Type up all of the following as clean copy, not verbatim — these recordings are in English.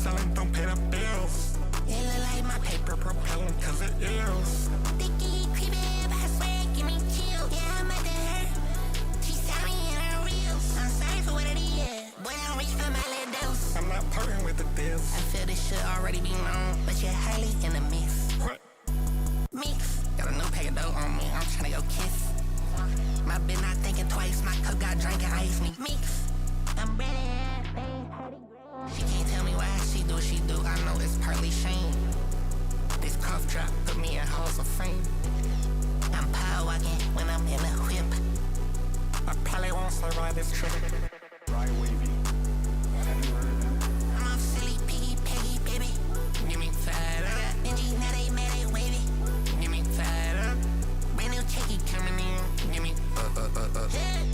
selling, don't pay the bills. It look like my paper propelling, cause it is. Thicky, creepy, I swear, give me chills. Yeah, I'm at the her. She saw me in her reels. I'm sorry for what it is. Boy, don't reach for my little dose. I'm not parting with the deals. I feel this should already be known, but you're highly in the mix. What? Mix. Got a new pack of dough on me, I'm tryna go kiss. My bitch not thinking twice, my cup got drinking ice. Me mix. I'm ready. She can't tell me why she do what she do. I know it's partly shame. This cough drop put me in halls of fame. I'm power walking when I'm in a whip. I probably won't survive this trip. Ride wavy. I'm off silly piggy, peggy, baby. Give me fat up. Benji, now they mad, they wavy. Give me fat up. Brand new checky coming in. Give me hey.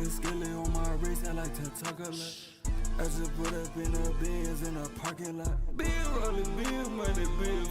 Skillet on my wrist, I like to talk a lot. I just put up in the bins in the parking lot. Bill rolling, bill money, bill.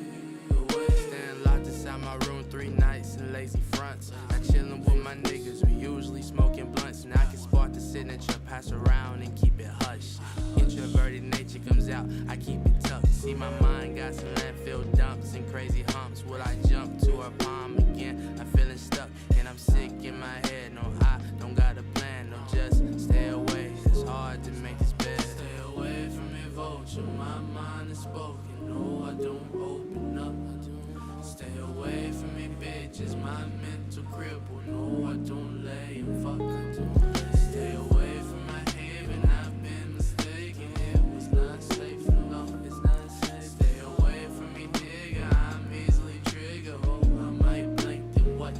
Staying locked inside my room 3 nights in lazy fronts. I chillin' with my niggas, we usually smoking blunts. Now I can spark the signature, pass around and keep it hush. Introverted nature comes out, I keep it tucked. See my mind got some landfill dumps and crazy humps. Will I jump to her palm again? I'm feeling stuck and I'm sick in my head. No, I don't got a plan, no, just stay away. It's hard to make this bed. Stay away from me, vulture, my mind is spoken. No, I don't open up. Stay away from me, bitch, it's my mental cripple. No, I don't lay and fuck, I don't. Stay away from my haven, I've been mistaken. It was not safe enough, it's not safe. Stay away from me, nigga, I'm easily triggered. Oh, I might blink, then what?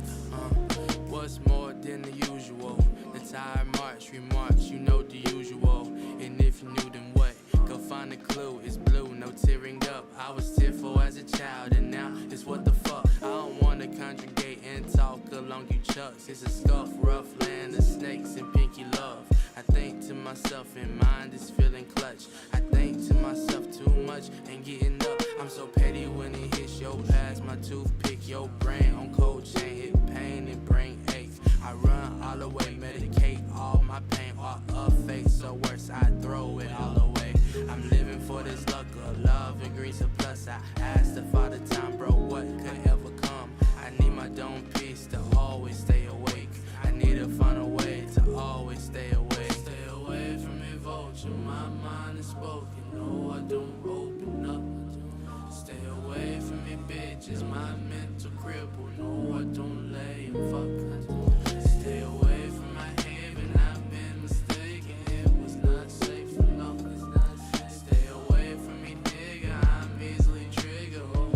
What's more than the usual? The tired march, remarks, you know the usual. And if you knew, then what? Go find a clue, it's blue, no tearing up. I was tearful as a child, and now it's what the fuck. I don't wanna conjugate and talk along you chucks. It's a scuff, rough land of snakes and pinky love. I think to myself, and mind is feeling clutch. I think to myself too much and getting up. I'm so petty when it hits your past. My toothpick, your brain on cold chain, hit pain and brain aches. I run all the way, medicate all my pain, all of fake. So worse, I throw it all away. I'm living for this luck of love and green surplus. I asked the father time, bro, what could ever come? I need my dome piece to always stay awake. I need to find a way to always stay awake. Stay away from me, vulture, my mind is spoken. No, I don't open up. Stay away from me, bitch, it's my mental cripple. No, I don't lay and fuck. Stay away from my haven, I've been mistaken. It was not safe enough, it's not safe. Stay away from me, nigga, I'm easily triggered. Oh,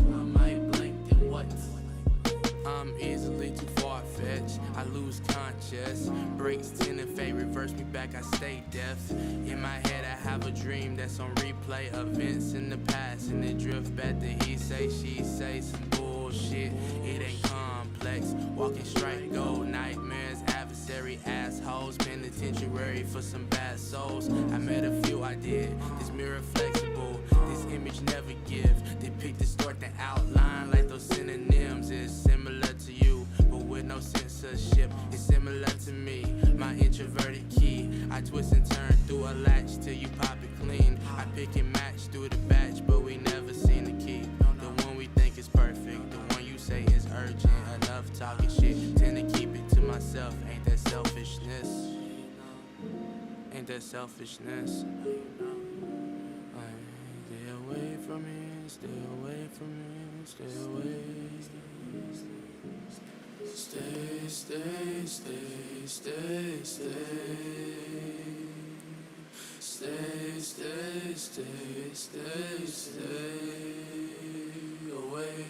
breaks, 10 and fate reverse me back, I stay deaf. In my head I have a dream that's on replay, events in the past, and it drift back to he say, she say, some bullshit, it ain't complex. Walking straight, gold nightmares, adversary assholes, penitentiary for some bad souls. I met a few, I did, this mirror flexible, this image never give, depict, distort the outline like those synonyms. It's similar to you, but with no censorship. It's similar to me, my introverted key. I twist and turn through a latch till you pop it clean. I pick and match through the batch, but we never seem to keep the one we think is perfect, the one you say is urgent. Enough talking shit, tend to keep it to myself. Ain't that selfishness? Ain't that selfishness? Stay away from me, stay away from me, stay away. Stay, stay, stay, stay, stay. Stay, stay, stay, stay, stay away.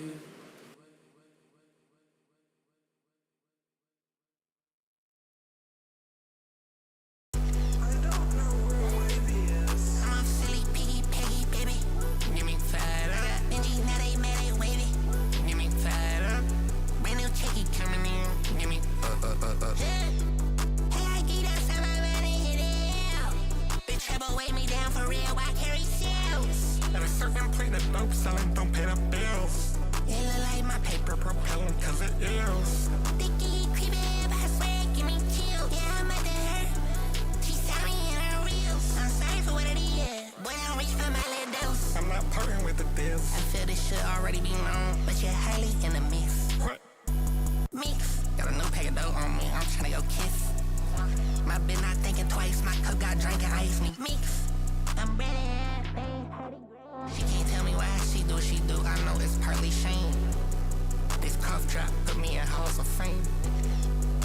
I'm a silly piggy, peggy, baby. Give me fat up. Benji, now they mad, they wavy. Give me fat up. Brand new checky coming in. Give me Hey, I get up, so my money hit it. Big trouble weigh me down for real. Why carry sales? At a certain point, the dope selling don't pay the bills. It look like my paper Propelling cause it is. Sticky, creepy, but I swear it give me chills. Yeah, I'm at the her. She saw me in her reels. I'm sorry for what it is. Boy, don't reach for my little dose. I'm not parting with the deals. I feel this should already be known, but you're highly in the mix. What? Mix. Got a new pack of dough on me. I'm tryna go kiss. My bitch not thinking twice. My cup got drinking ice. Me mix. I'm ready. She can't tell me why she do what she do. I know it's partly shame. This cough drop put me in halls of fame.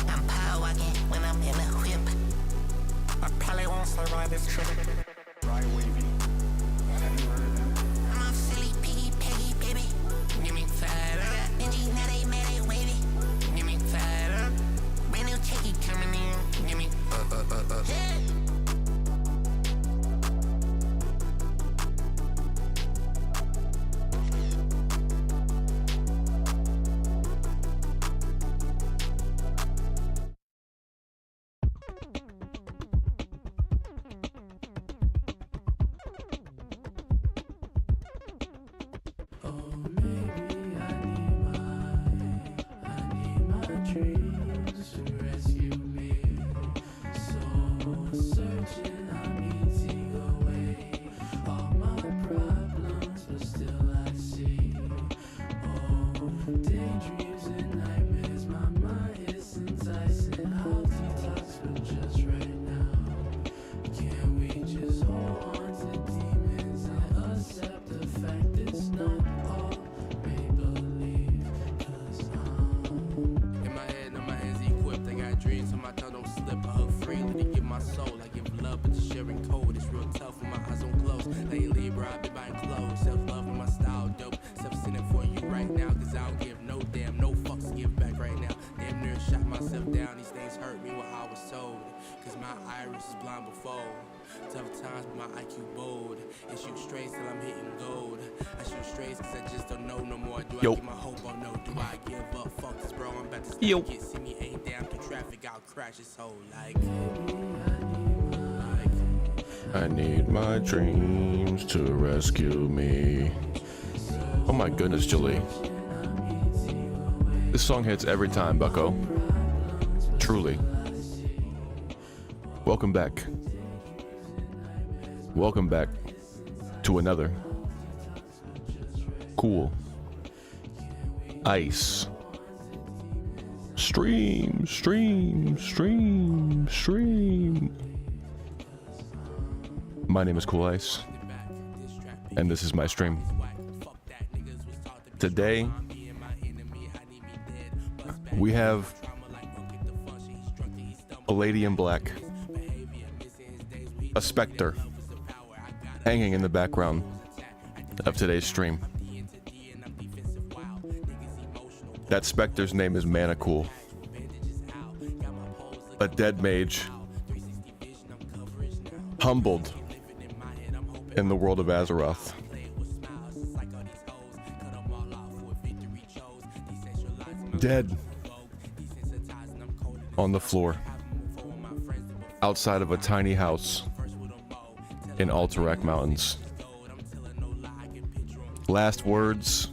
I'm power walking when I'm in a whip. I probably won't survive this trip. Right wavy. I'm a silly piggy, peggy, baby. Give me fat up. Benji, now they mad, they wavy. Give me fat up. Brand new checky coming in. Give me Hey. Oh, maybe I need my dreams to rescue me. So searching, I'm eating away all my problems, but still I see. Oh, daydreams and nightmares, my mind is enticing. I'll detox, but just right now, can we just hold on to demons and accept the fact it's not all make-believe? Cause in my head, no, my hands equipped. I got dreams so my tongue don't slip. I hug freely to give my soul. I give love, but the sharing cold. It's real tough when my eyes don't close. Lady Libra, I be buying clothes. Self-love in my style, dope. Self-centered for you right now, cause I don't give no damn, no fucks to give back right now. Damn near shot myself down. These things hurt me what I was told. Cause my iris is blind before. Tough times, but my IQ bold. And shoot straight till I'm hitting gold. I shoot straight cause I just don't know no more. Do I Yo. keep my hope or no? Do I give up? Fuck this, bro. I'm about to stop. Yo. Get see me ain't down through traffic. I'll crash this whole like. I need my dreams to rescue me. Oh my goodness, Julie. This song hits every time, bucko. Truly. Welcome back. Welcome back to another cool ice stream. My name is Cool Ice, and this is my stream. Today, we have a lady in black, a specter, hanging in the background of today's stream. That specter's name is Manicool. a dead mage, humbled in the world of Azeroth. Dead on the floor outside of a tiny house in Alterac Mountains. Last words,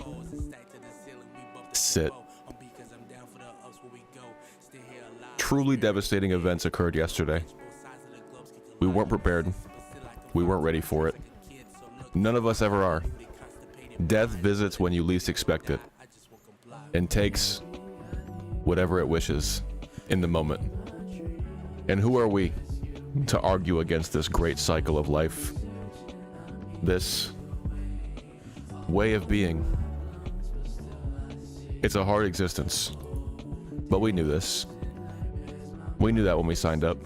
sit. Truly devastating events occurred yesterday. We weren't prepared. We weren't ready for it. None of us ever are. Death visits when you least expect it and takes whatever it wishes in the moment. And who are we to argue against this great cycle of life? This way of being. It's a hard existence, but we knew this. We knew that when we signed up.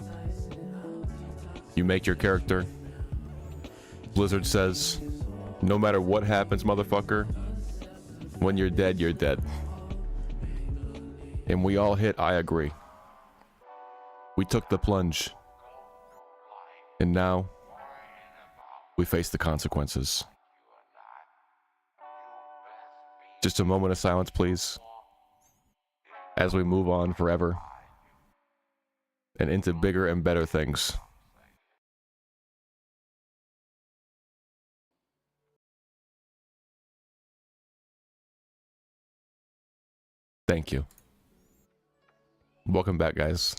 You make your character. Blizzard says, no matter what happens, motherfucker, when you're dead, you're dead. And we all hit, I agree. We took the plunge. And now, we face the consequences. Just a moment of silence, please. As we move on forever. And into bigger and better things. Thank you. Welcome back, guys.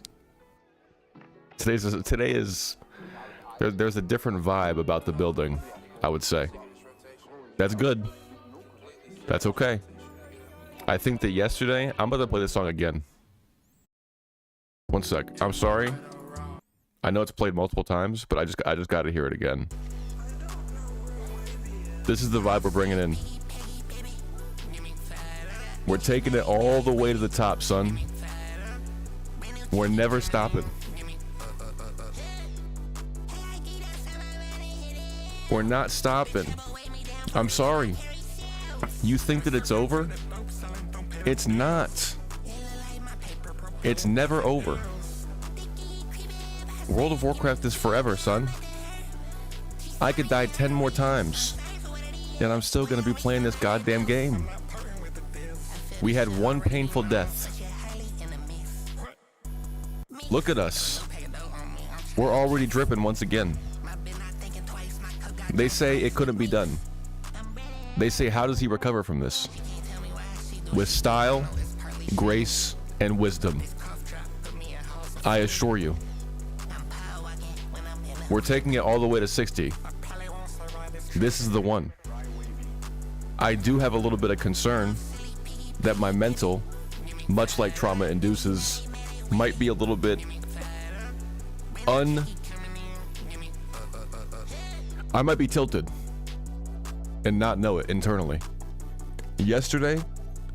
There's a different vibe about the building, I would say. That's good. That's okay. I think that yesterday, I'm about to play this song again. One sec. I'm sorry. I know it's played multiple times, but I just got to hear it again. This is the vibe we're bringing in. We're taking it all the way to the top, son. We're never stopping. We're not stopping. I'm sorry. You think that it's over? It's not. It's never over. World of Warcraft is forever, son. I could die 10 more times, and I'm still gonna be playing this goddamn game. We had one painful death. Look at us. We're already dripping once again. They say it couldn't be done. They say, how does he recover from this? With style, grace, and wisdom. I assure you. We're taking it all the way to 60. This is the one. I do have a little bit of concern that my mental, much like trauma induces, might be a little bit I might be tilted and not know it internally. Yesterday,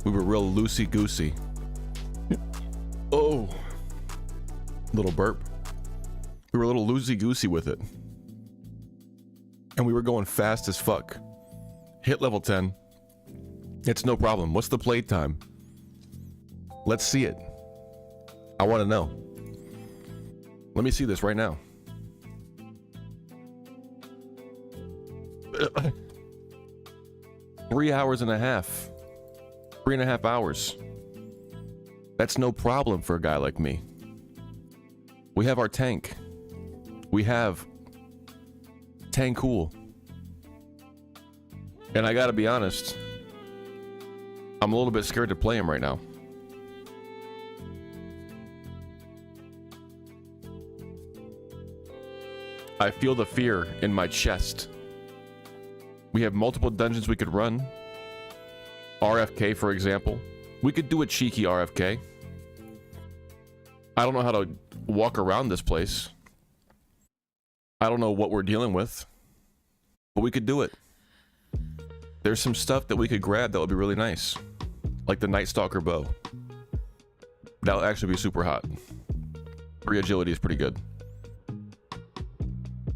we were real loosey-goosey. Oh, little burp. We were a little loosey-goosey with it. And we were going fast as fuck. Hit level 10. It's no problem. What's the play time? Let's see it. I want to know. Let me see this right now. 3 hours and a half. 3.5 hours. That's no problem for a guy like me. We have our tank. We have Tankool. And I gotta be honest, I'm a little bit scared to play him right now. I feel the fear in my chest. We have multiple dungeons we could run. RFK, for example. We could do a cheeky RFK. I don't know how to walk around this place. I don't know what we're dealing with. But we could do it. There's some stuff that we could grab that would be really nice. Like the Night Stalker bow. That would actually be super hot. 3 agility is pretty good.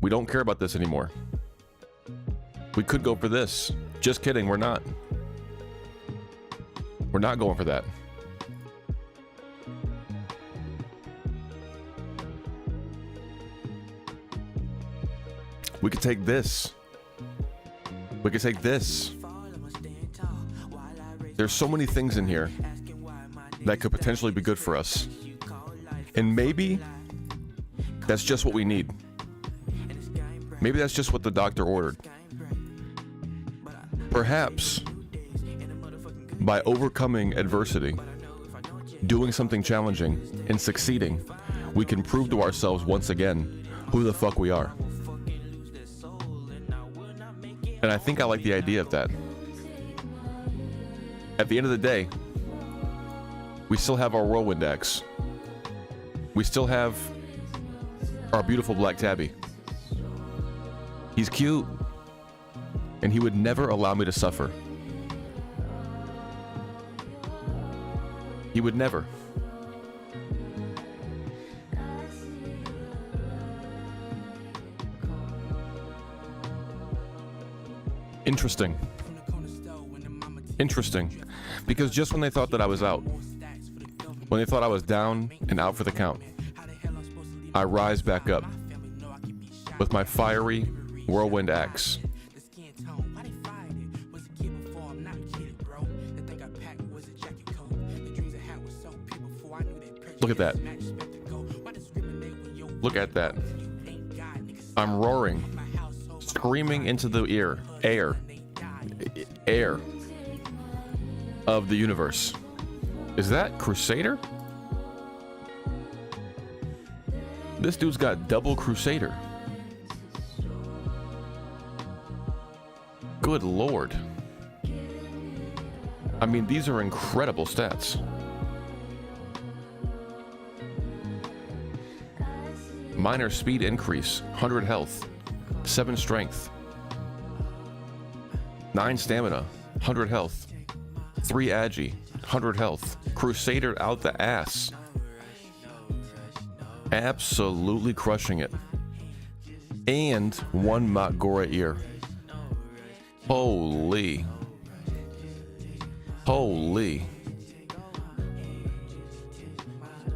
We don't care about this anymore. We could go for this. Just kidding, we're not. We're not going for that. We could take this. We could take this. There's so many things in here that could potentially be good for us. And maybe that's just what we need. Maybe that's just what the doctor ordered. Perhaps by overcoming adversity, doing something challenging, and succeeding, we can prove to ourselves once again who the fuck we are. And I think I like the idea of that. At the end of the day, we still have our whirlwind axe. We still have our beautiful black tabby. He's cute, and he would never allow me to suffer. He would never. Interesting. Interesting. Because just when they thought that I was out, when they thought I was down and out for the count, I rise back up with my fiery whirlwind axe. Look at that. Look at that. I'm roaring, screaming into the air of the universe. Is that Crusader? This dude's got double Crusader. Good Lord. I mean, these are incredible stats. Minor speed increase, 100 health, 7 strength, 9 stamina, 100 health, 3 agi, 100 health, Crusader out the ass. Absolutely crushing it. And 1 Matgora ear. Holy. Holy.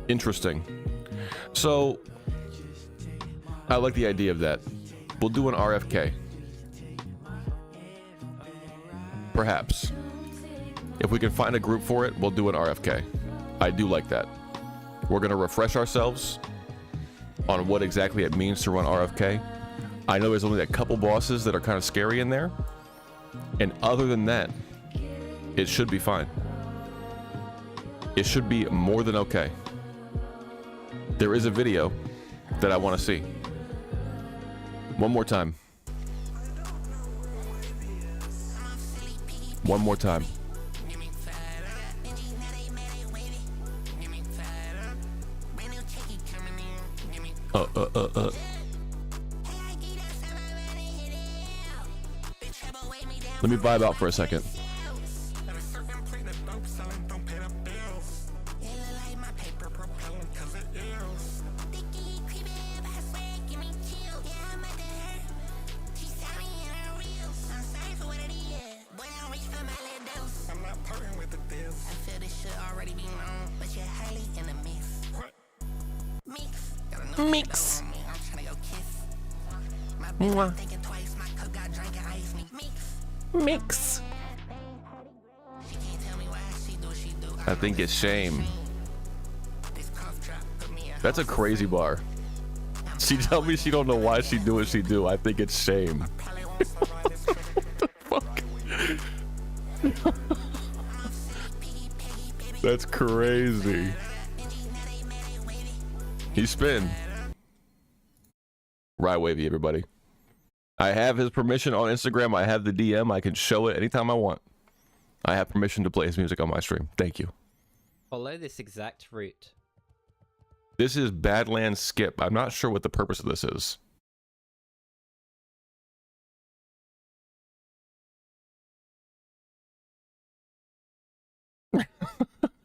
Interesting. So, I like the idea of that. We'll do an RFK. Perhaps. If we can find a group for it, we'll do an RFK. I do like that. We're going to refresh ourselves on what exactly it means to run RFK. I know there's only a couple bosses that are kind of scary in there. And other than that, it should be fine. It should be more than okay. There is a video that I want to see. One more time. One more time. Let me vibe out for a second. Mix. Mwah. Mix. I think it's shame. That's a crazy bar. She tell me she don't know why she do what she do. I think it's shame. What the fuck? That's crazy. He spin. Right wavy, everybody. I have his permission on Instagram. I have the DM. I can show it anytime I want. I have permission to play his music on my stream. Thank you. Follow this exact route. This is Badlands Skip. I'm not sure what the purpose of this is.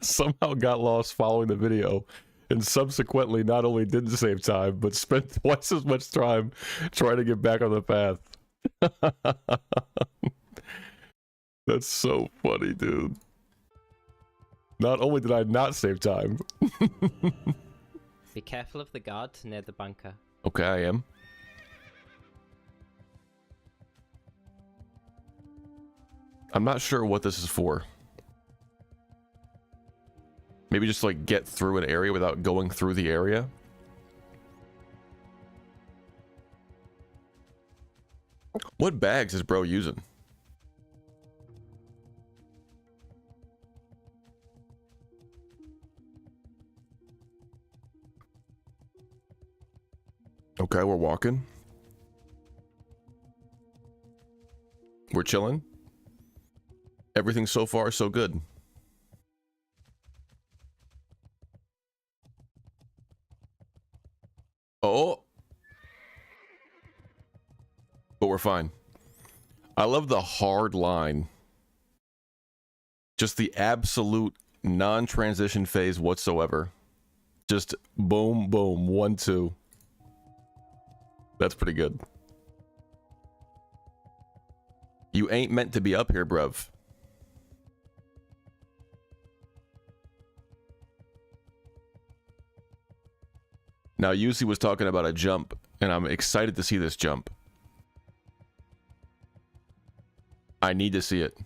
Somehow got lost following the video, and subsequently not only didn't save time, but spent twice as much time trying to get back on the path. That's so funny, dude. Not only did I not save time. Be careful of the guards near the bunker. Okay, I am. I'm not sure what this is for. Maybe just like get through an area without going through the area. What bags is bro using? Okay, we're walking. We're chilling. Everything so far so good. Oh. But we're fine. I love the hard line. Just the absolute non-transition phase whatsoever. Just boom, boom, 1, 2. That's pretty good. You ain't meant to be up here, bruv. Now, Yusi was talking about a jump, and I'm excited to see this jump. I need to see it.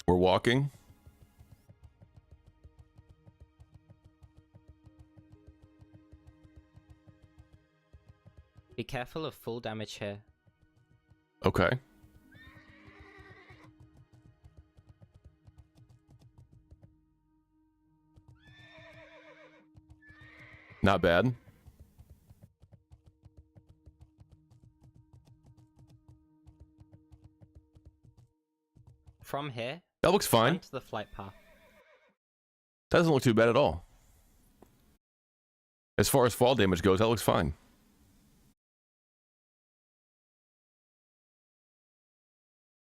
We're walking. Be careful of full damage here. Okay. Not bad. From here, That looks fine. onto the flight path. That doesn't look too bad at all. As far as fall damage goes, that looks fine.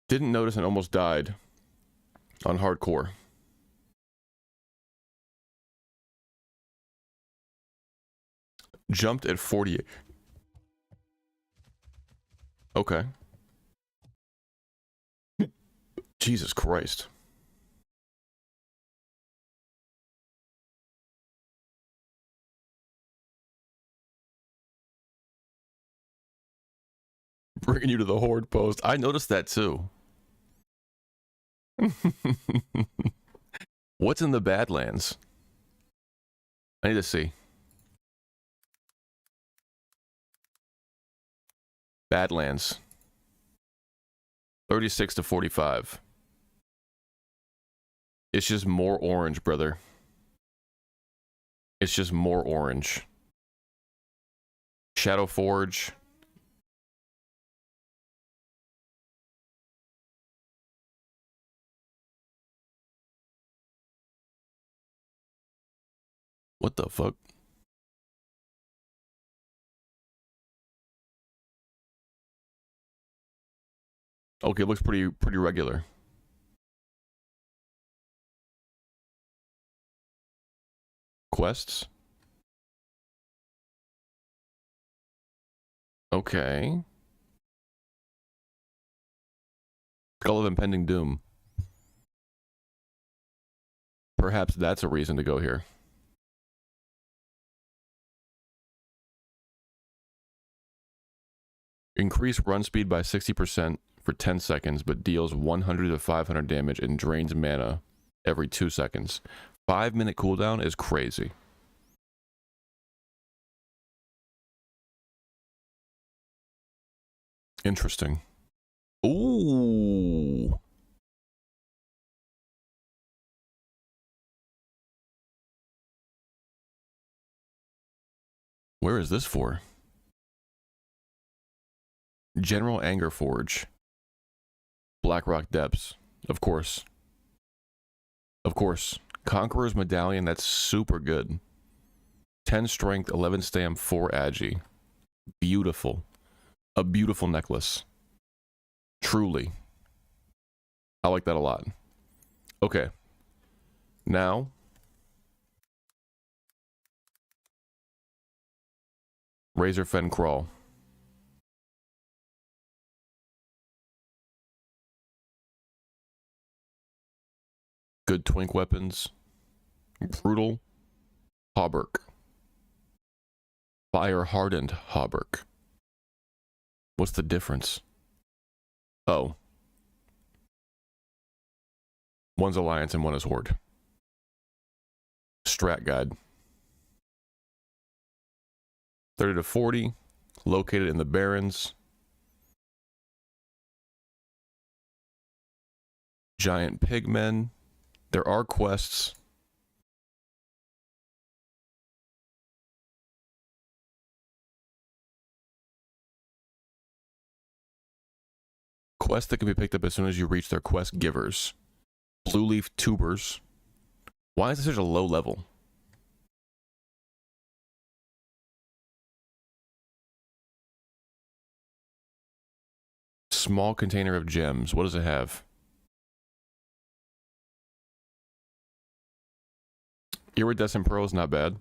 Didn't notice and almost died on hardcore. Jumped at 48. Okay. Jesus Christ. Bringing you to the horde post. I noticed that too. What's in the Badlands? I need to see. Badlands. 36 to 45. It's just more orange, brother. It's just more orange. Shadow Forge. What the fuck? Okay, it looks pretty regular. Quests. Okay. Skull of Impending Doom. Perhaps that's a reason to go here. Increase run speed by 60% for 10 seconds, but deals 100 to 500 damage and drains mana every 2 seconds. 5-minute cooldown is crazy. Interesting. Ooh. Where is this for? General Anger Forge. Blackrock Depths. Of course. Of course. Conqueror's Medallion, that's super good. 10 strength, 11 stam, 4 agi. Beautiful. A beautiful necklace. Truly. I like that a lot. Okay. Now. Razorfen Crawl. Good twink weapons. Brutal. Hauberk. Fire hardened Hauberk. What's the difference? Oh. One's Alliance and one is Horde. Strat guide. 30 to 40. Located in the Barrens. Giant pigmen. There are quests. Quests that can be picked up as soon as you reach their quest givers. Blue leaf tubers. Why is this such a low level? Small container of gems. What does it have? Iridescent pearl is not bad.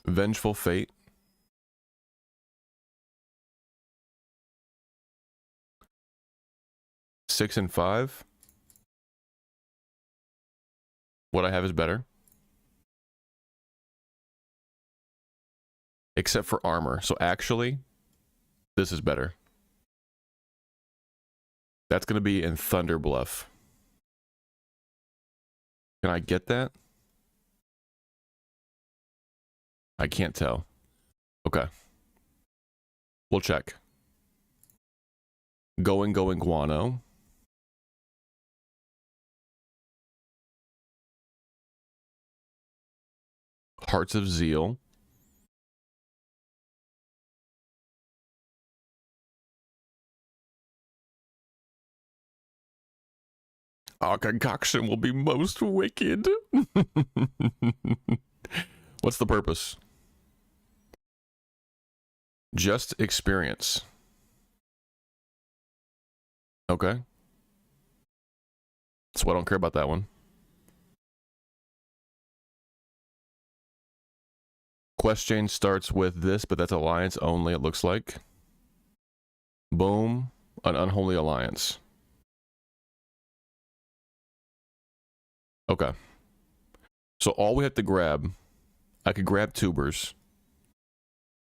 Vengeful fate. Six and 5. What I have is better. Except for armor. So actually, this is better. That's going to be in Thunder Bluff. Can I get that? I can't tell. Okay. We'll check. Going Guano. Hearts of Zeal. Our concoction will be most wicked. What's the purpose? Just experience. Okay. So I don't care about that one. Quest chain starts with this, but that's alliance only, it looks like. Boom. An unholy alliance. Okay. So all we have to grab, I could grab tubers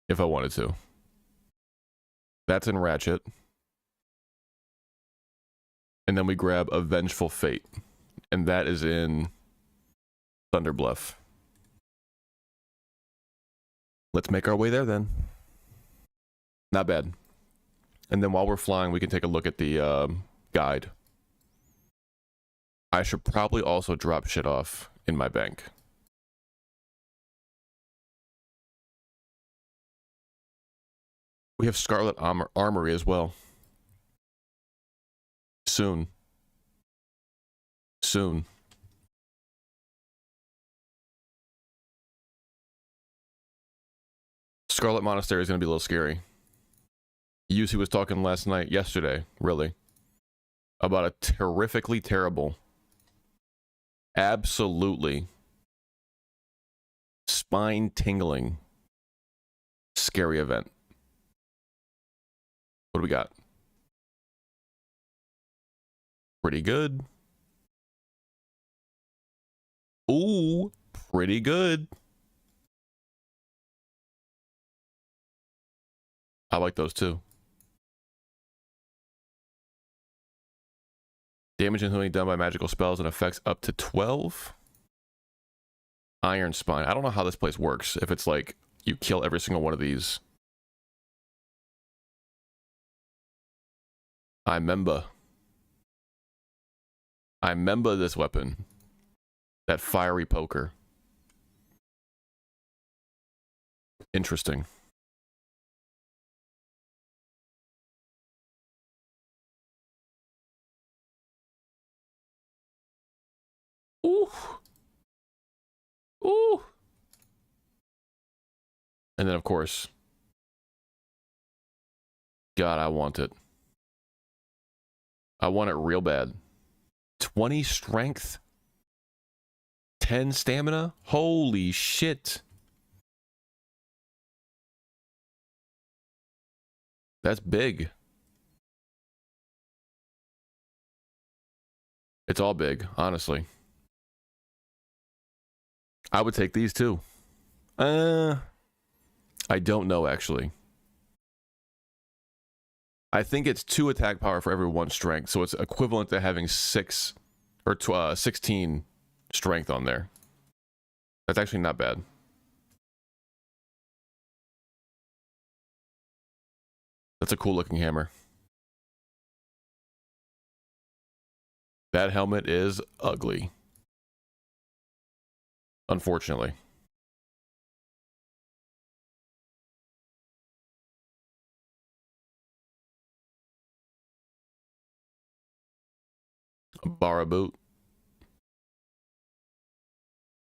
if I wanted to. That's in Ratchet. And then we grab a Vengeful Fate. And that is in Thunder Bluff. Let's make our way there then. Not bad. And then while we're flying, we can take a look at the guide. I should probably also drop shit off in my bank. We have Scarlet Armory as well. Soon. Soon. Scarlet Monastery is going to be a little scary. Yusi was talking yesterday, really, about a terrifically terrible, absolutely spine-tingling, scary event. What do we got? Pretty good. Ooh, pretty good. I like those too. Damage and healing done by magical spells and effects up to 12. Iron Spine. I don't know how this place works. If it's like you kill every single one of these. I remember this weapon. That fiery poker. Interesting. Ooh. Ooh. And then, of course, God, I want it. I want it real bad. 20 strength. 10 stamina. Holy shit. That's big. It's all big, honestly. I would take these too. I don't know, actually. I think it's 2 attack power for every 1 strength, so it's equivalent to having 6 or 16 strength on there. That's actually not bad. That's a cool looking hammer. That helmet is ugly. Unfortunately. Bara boot.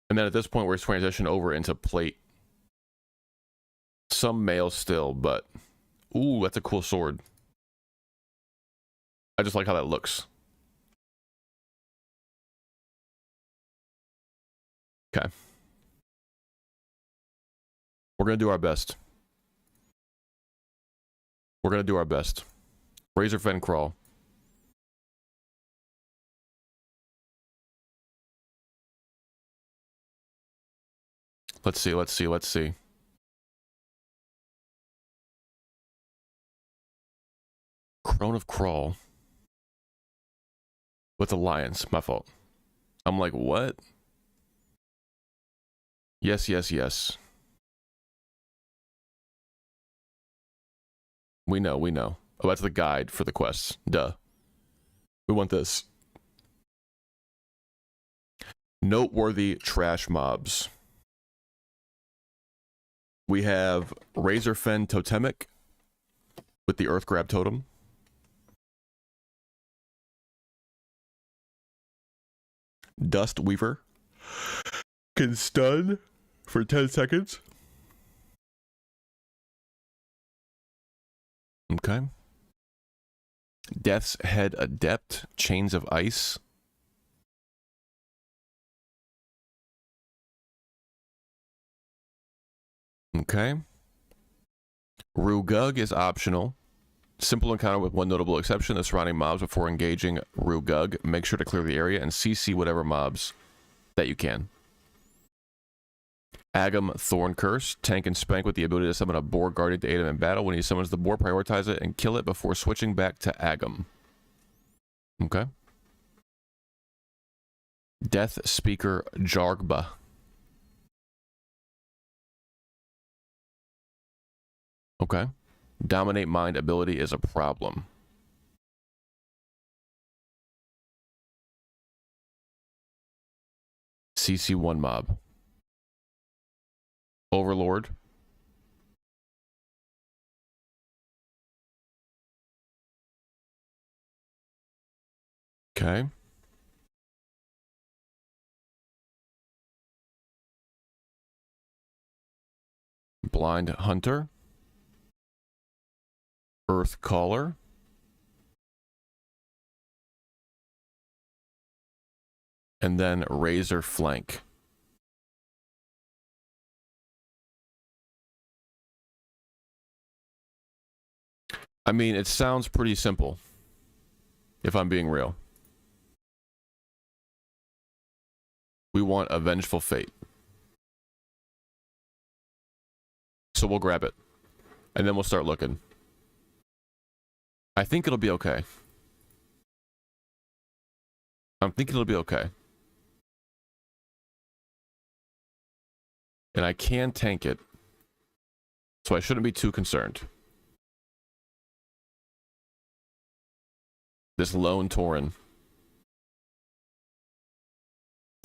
And then at this point, we're transitioning over into plate. Some mail still, but... Ooh, that's a cool sword. I just like how that looks. Okay. We're going to do our best. We're going to do our best. Razor Fen Crawl. Let's see, let's see, let's see. Crone of Crawl. With Alliance, my fault. I'm like, what? Yes, yes, yes. We know, we know. Oh, that's the guide for the quests. Duh. We want this. Noteworthy trash mobs. We have Razor Fen Totemic with the Earth Grab Totem. Dust Weaver can stun for 10 seconds. Okay. Death's Head Adept, Chains of Ice. Okay. Rugug is optional. Simple encounter with one notable exception. The surrounding mobs before engaging Rugug. Make sure to clear the area and CC whatever mobs that you can. Agam Thorn Curse. Tank and Spank with the ability to summon a boar guardian to aid him in battle. When he summons the boar, prioritize it and kill it before switching back to Agam. Okay. Death Speaker Jargba. Okay. Dominate Mind ability is a problem. CC1 mob. Overlord. Okay. Blind Hunter. Earth Caller. And then Razor Flank. I mean, it sounds pretty simple, if I'm being real. We want a Vengeful Fate. So we'll grab it. And then we'll start looking. I think it'll be okay. I'm thinking it'll be okay. And I can tank it. So I shouldn't be too concerned. This lone Tauren.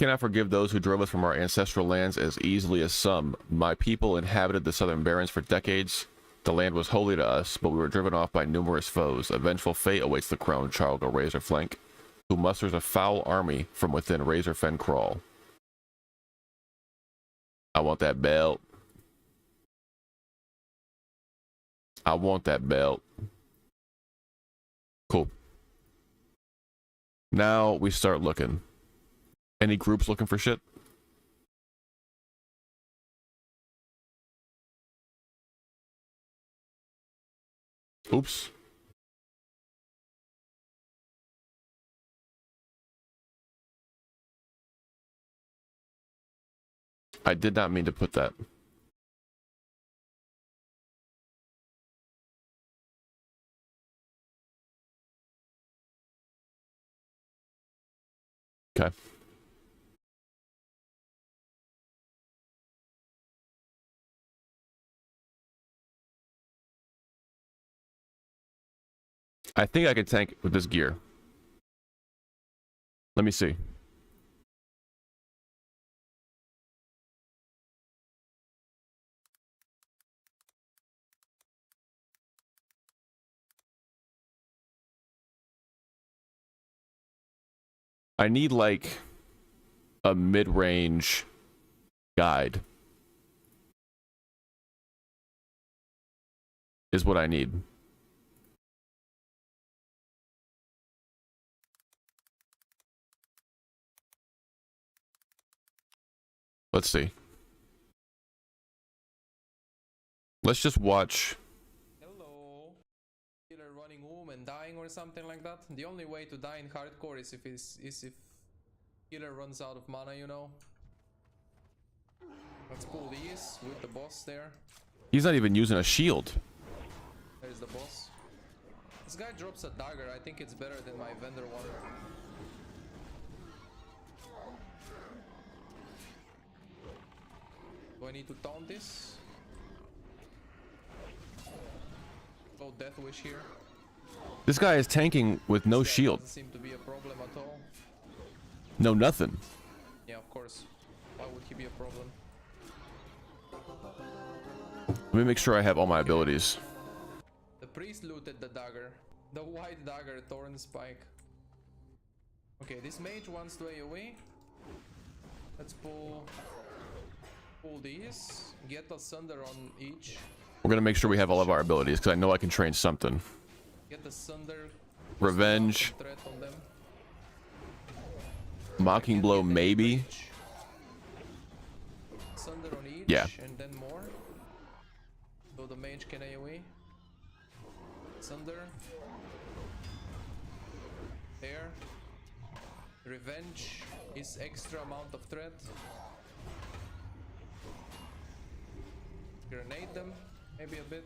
Cannot forgive those who drove us from our ancestral lands as easily as some. My people inhabited the southern barrens for decades. The land was holy to us, but we were driven off by numerous foes. A vengeful fate awaits the crone, Charlgo Razor Flank, who musters a foul army from within Razor Fen Crawl. I want that belt. I want that belt. Cool. Now we start looking. Any groups looking for shit? Oops. I did not mean to put that. Okay. I think I can tank with this gear. Let me see. I need like a mid-range guide. Is what I need. Let's see. Let's just watch. Hello. Killer running and dying or something like that. The only way to die in hardcore is if killer runs out of mana, you know. Let's pull these with the boss there. He's not even using a shield. There's the boss. This guy drops a dagger. I think it's better than my vendor one. Do I need to taunt this? Go Death Wish here. This guy is tanking with no shield. Doesn't seem to be a problem at all. No nothing. Yeah, of course. Why would he be a problem? Let me make sure I have all my abilities. The priest looted the dagger. The white dagger, Thorn Spike. Okay, this mage wants to AoE. Let's pull these. Get a Sunder on each. We're gonna make sure we have all of our abilities because I know I can train something. Get the Sunder. Revenge. Threat on them. Mocking blow, maybe. Sunder on each. Yeah. And then more. So the mage can AoE. Sunder. There. Revenge is extra amount of threat. Grenade them, maybe a bit.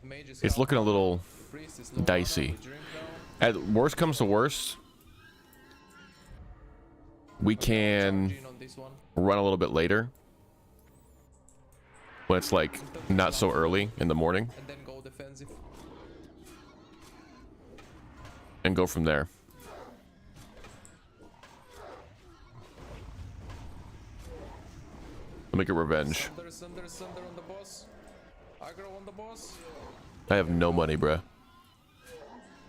The mage is It's looking a little the priest is low on dicey. mana, we drink now. At worst comes to worst, we can Charge in on this one. run a little bit later when it's like not so early in the morning And then go defensive. and go from there. Let me get revenge. Sunder on the boss. Aggro on the boss. I have no money, bruh.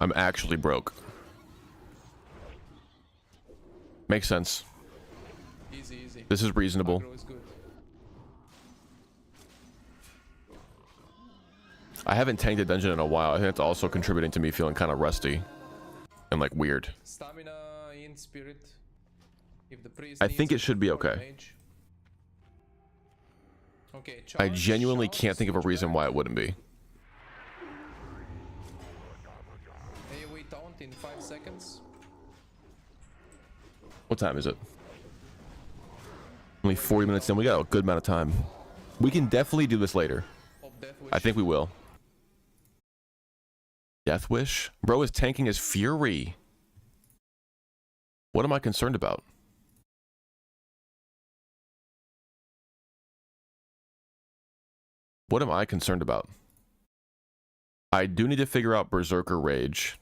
I'm actually broke. Makes sense. Easy, easy. This is reasonable. Aggro is good. I haven't tanked a dungeon in a while. I think that's also contributing to me feeling kind of rusty and like weird. Stamina in spirit. If the priest I needs think it should be or the okay. mage. Okay, I charge, genuinely shout, can't think of a switch reason back. why it wouldn't be. AoE taunt in 5 seconds. What time is it? Only 40 minutes in. We got a good amount of time. We can definitely do this later. Pop Death Wish. I think we will. Death Wish? Bro is tanking his Fury. What am I concerned about? What am I concerned about? I do need to figure out Berserker Rage.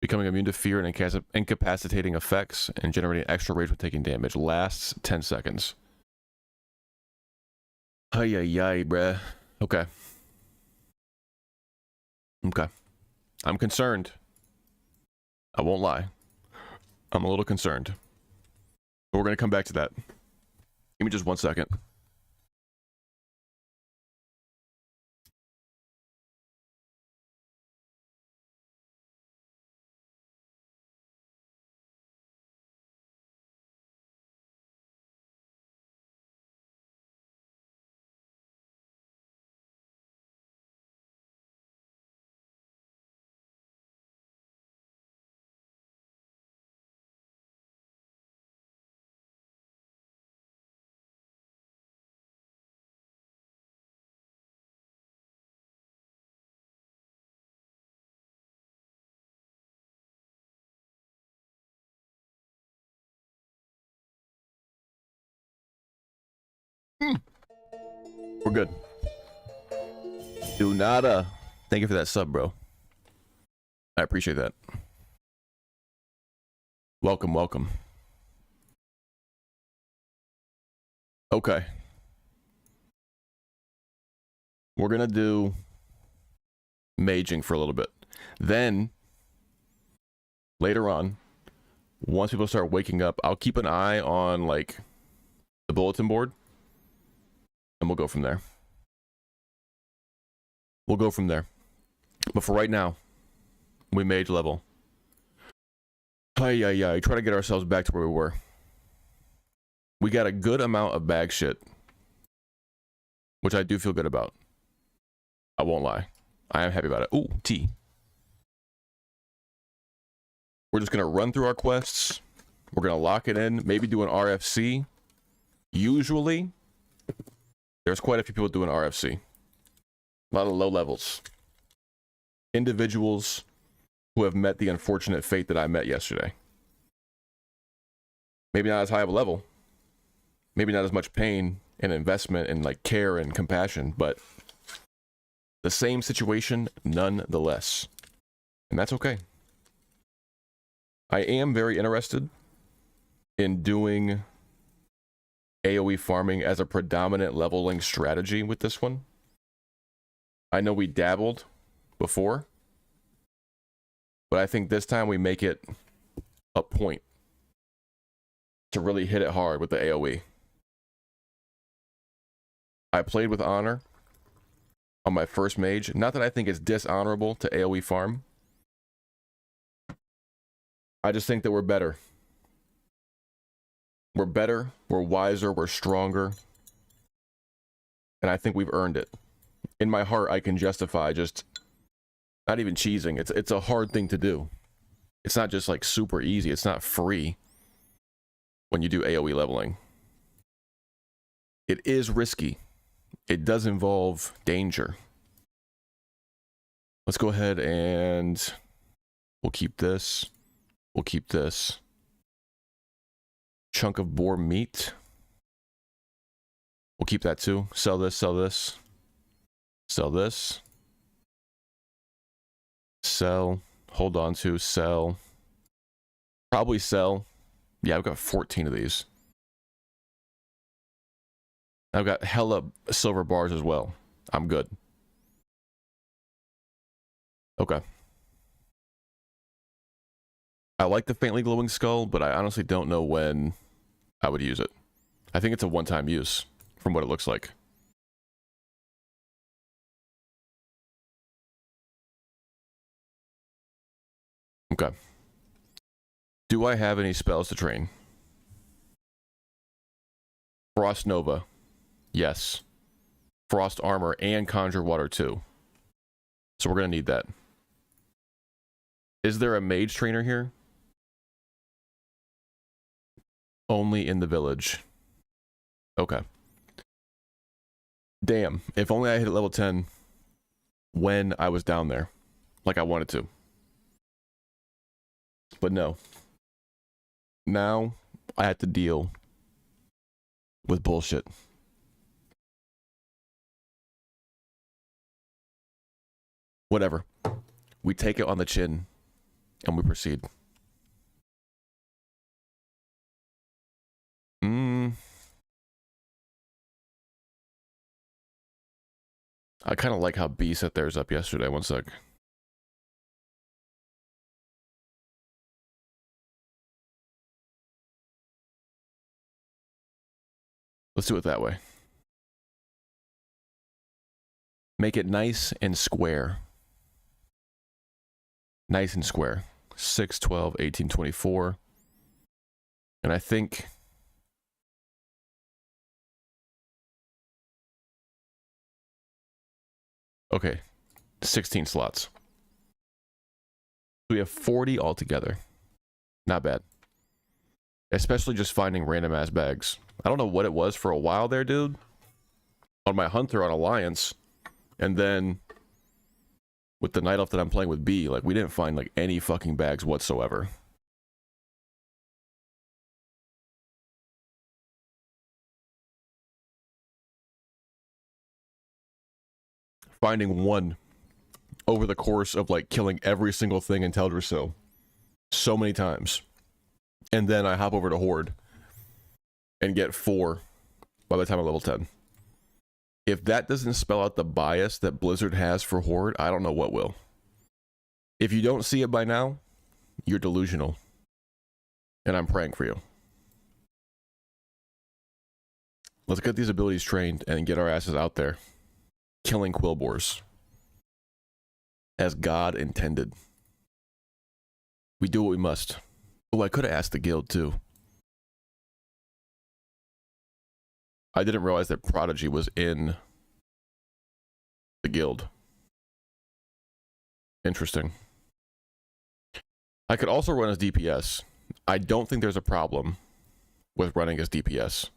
Becoming immune to fear and incapacitating effects and generating extra rage with taking damage. Lasts 10 seconds. Ay, ay, ay, bruh. Okay. Okay. I'm concerned. I won't lie. I'm a little concerned. But we're going to come back to that. Give me just 1 second. We're good. Do nada. Thank you for that sub, bro. I appreciate that. Welcome, welcome. Okay. We're gonna do maging for a little bit. Then, later on, once people start waking up, I'll keep an eye on, like, the bulletin board. And we'll go from there. We'll go from there. But for right now, we mage level. Try to get ourselves back to where we were. We got a good amount of bag shit, which I do feel good about. I won't lie. I am happy about it. Ooh, tea. We're just going to run through our quests. We're going to lock it in. Maybe do an RFC. Usually, there's quite a few people doing RFC. A lot of low levels. Individuals who have met the unfortunate fate that I met yesterday. Maybe not as high of a level. Maybe not as much pain and investment and like care and compassion, but the same situation nonetheless. And that's okay. I am very interested in doing AoE farming as a predominant leveling strategy with this one. I know we dabbled before, but I think this time we make it a point to really hit it hard with the AoE. I played with Honor on my first mage. Not that I think it's dishonorable to AoE farm. I just think that we're better. We're better, we're wiser, we're stronger. And I think we've earned it. In my heart, I can justify just not even cheesing. It's a hard thing to do. It's not just like super easy. It's not free when you do AoE leveling. It is risky. It does involve danger. Let's go ahead and we'll keep this. We'll keep this. Chunk of boar meat. We'll keep that too. Sell this, sell this. Sell this. Sell. Hold on to. Sell. Probably sell. Yeah, I've got 14 of these. I've got hella silver bars as well. I'm good. Okay. I like the faintly glowing skull, but I honestly don't know when I would use it. I think it's a one-time use, from what it looks like. Okay. Do I have any spells to train? Frost Nova. Yes. Frost Armor and Conjure Water too. So we're going to need that. Is there a mage trainer here? Only in the village. Okay. Damn. If only I hit level 10 when I was down there. Like I wanted to. But no. Now I had to deal with bullshit. Whatever. We take it on the chin and we proceed. I kind of like how B set theirs up yesterday. One sec. Let's do it that way. Make it nice and square. Nice and square. 6, 12, 18, 24. And I think... Okay. 16 slots. We have 40 altogether. Not bad. Especially just finding random ass bags. I don't know what it was for a while there, dude. On my Hunter on Alliance. And then with the Night Elf that I'm playing with B, like we didn't find like any fucking bags whatsoever. finding one over the course of like killing every single thing in Teldrassil so many times. And then I hop over to Horde and get 4 by the time I'm level 10. If that doesn't spell out the bias that Blizzard has for Horde, I don't know what will. If you don't see it by now, you're delusional. And I'm praying for you. Let's get these abilities trained and get our asses out there. Killing Quillboars. As God intended. We do what we must. Oh, I could have asked the guild too. I didn't realize that Prodigy was in the guild. Interesting. I could also run as DPS. I don't think there's a problem with running as DPS,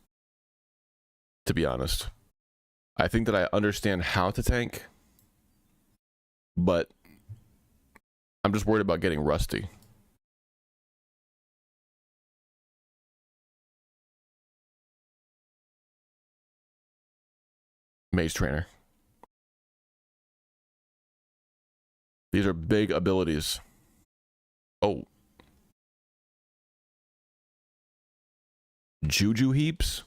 to be honest. I think that I understand how to tank, but I'm just worried about getting rusty. Mage Trainer. These are big abilities. Oh. Juju heaps?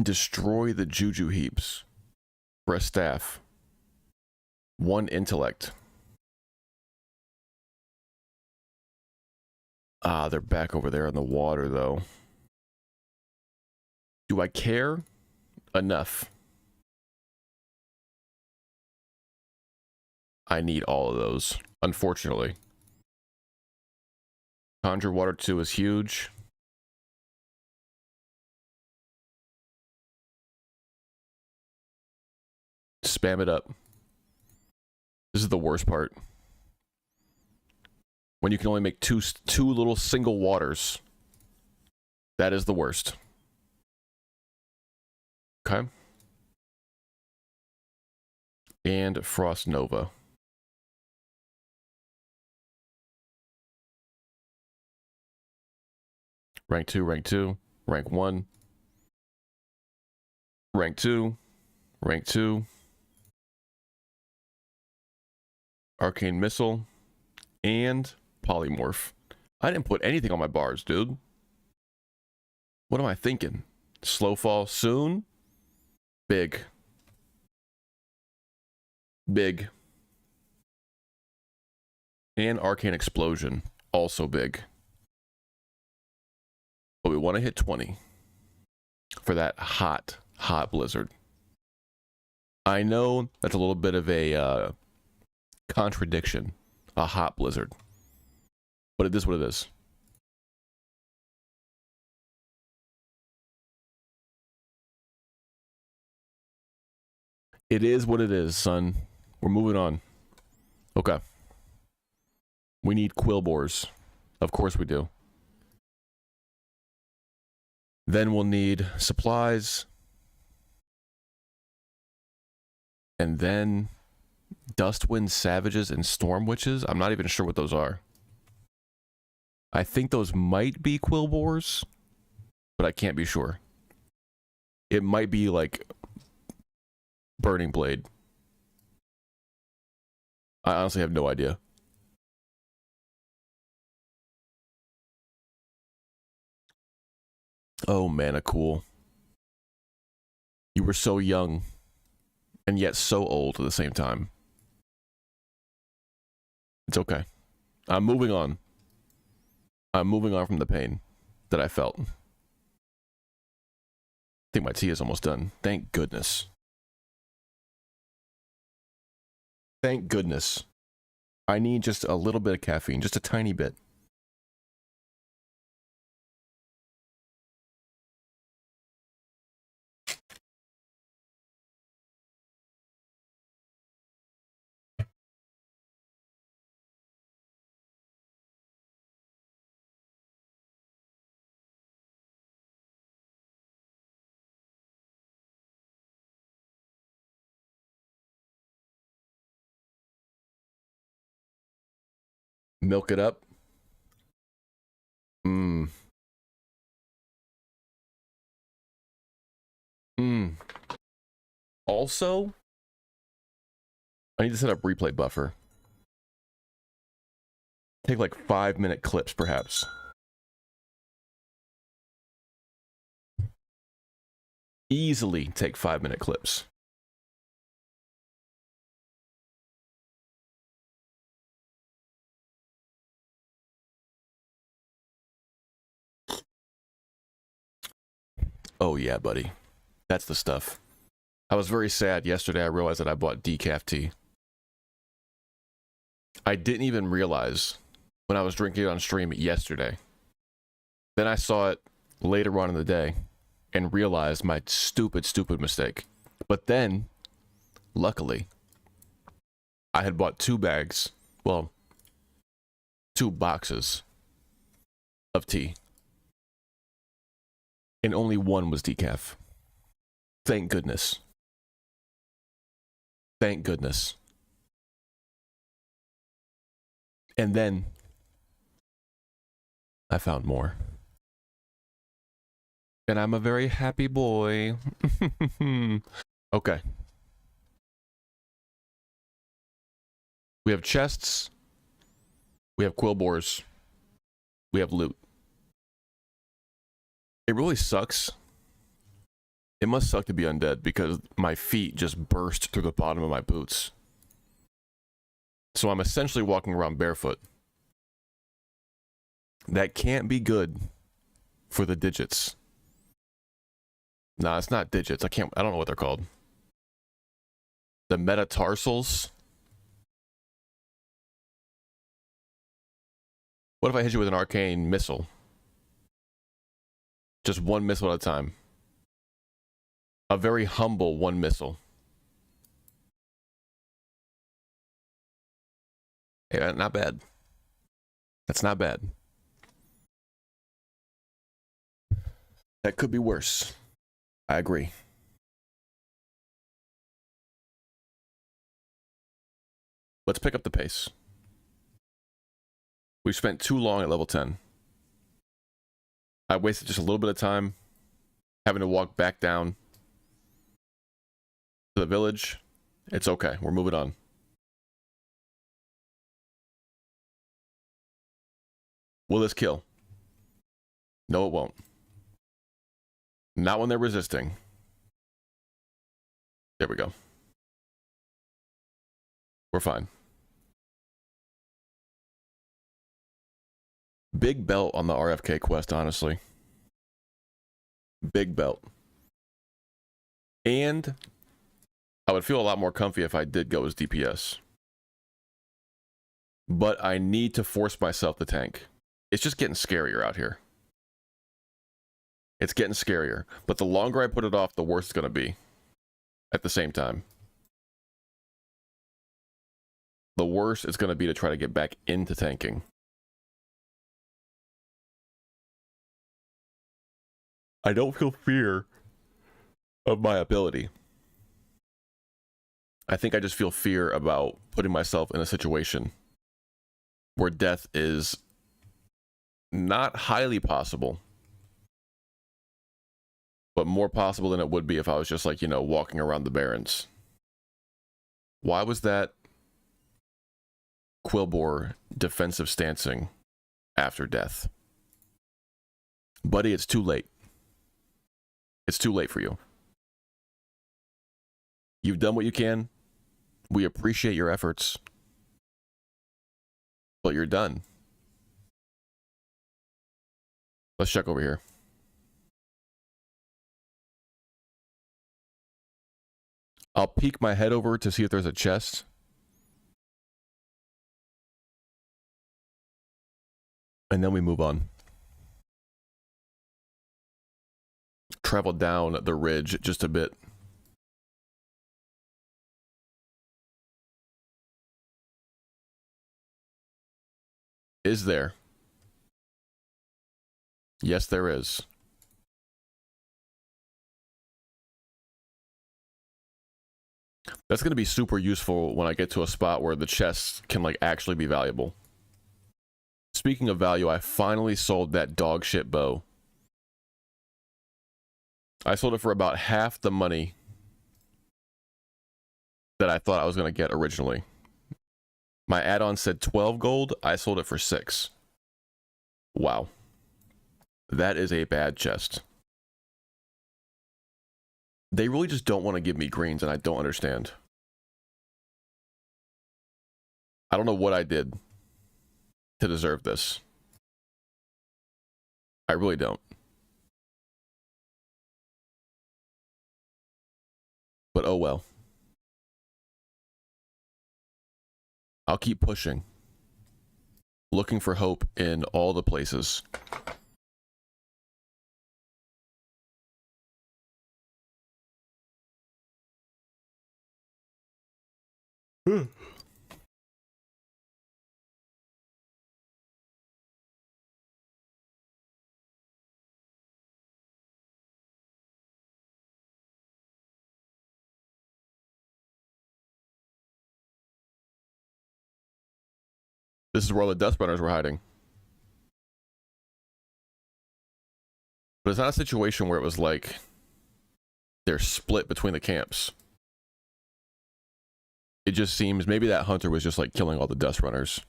Destroy the Juju heaps. For a staff. 1 intellect. Ah, they're back over there in the water, though. Do I care? Enough. I need all of those, unfortunately. Conjure Water 2 is huge. Spam it up. This is the worst part. When you can only make two little single waters. That is the worst. Okay. And Frost Nova. Rank 2, rank 2, rank 1. Rank 2, rank 2. Arcane Missile. And Polymorph. I didn't put anything on my bars, dude. What am I thinking? Slow fall soon? Big. Big. And Arcane Explosion. Also big. But we want to hit 20. For that hot, hot blizzard. I know that's a little bit of a contradiction. A hot blizzard. But it is what it is. It is what it is, son. We're moving on. Okay. We need Quillboars. Of course we do. Then we'll need supplies. And then Dustwind Savages and Storm Witches. I'm not even sure what those are. I think those might be Quillboars, but I can't be sure. It might be like Burning Blade. I honestly have no idea. Oh, Mana Cool. You were so young, and yet so old at the same time. It's okay. I'm moving on. I'm moving on from the pain that I felt. I think my tea is almost done. Thank goodness. Thank goodness. I need just a little bit of caffeine, just a tiny bit. Milk it up. Also, I need to set up replay buffer. Take like 5-minute clips, perhaps. Easily take 5-minute clips. Oh yeah, buddy. That's the stuff. I was very sad yesterday. I realized that I bought decaf tea. I didn't even realize when I was drinking it on stream yesterday. Then I saw it later on in the day and realized my stupid mistake. But then, luckily, I had bought 2 bags, well, 2 boxes of tea. And only one was decaf. Thank goodness. Thank goodness. And then I found more. And I'm a very happy boy. Okay. We have chests. We have quill bores. We have loot. It really sucks. It must suck to be undead because my feet just burst through the bottom of my boots. So I'm essentially walking around barefoot. That can't be good for the digits. Nah, it's not digits. I don't know what they're called. The metatarsals. What if I hit you with an arcane missile? Just one missile at a time. A very humble 1 missile. Yeah, not bad. That's not bad. That could be worse. I agree. Let's pick up the pace. We've spent too long at level 10. I wasted just a little bit of time having to walk back down to the village. It's okay. We're moving on. Will this kill? No, it won't. Not when they're resisting. There we go. We're fine. Big belt on the RFK quest, honestly. Big belt. And I would feel a lot more comfy if I did go as DPS. But I need to force myself to tank. It's just getting scarier out here. It's getting scarier. But the longer I put it off, the worse it's going to be. At the same time. The worse it's going to be to try to get back into tanking. I don't feel fear of my ability. I think I just feel fear about putting myself in a situation where death is not highly possible, but more possible than it would be if I was just like, you know, walking around the barrens. Why was that Quillbore defensive stancing after death? Buddy, it's too late. It's too late for you. You've done what you can. We appreciate your efforts. But you're done. Let's check over here. I'll peek my head over to see if there's a chest. And then we move on. Travel down the ridge just a bit. Is there? Yes, there is. That's going to be super useful when I get to a spot where the chests can like actually be valuable. Speaking of value, I finally sold that dog shit bow. I sold it for about half the money that I thought I was going to get originally. My add-on said 12 gold. I sold it for 6. Wow. That is a bad chest. They really just don't want to give me greens, and I don't understand. I don't know what I did to deserve this. I really don't. But oh well. I'll keep pushing. Looking for hope in all the places. This is where all the Death Runners were hiding. But it's not a situation where it was like they're split between the camps. It just seems maybe that hunter was just like killing all the Death Runners.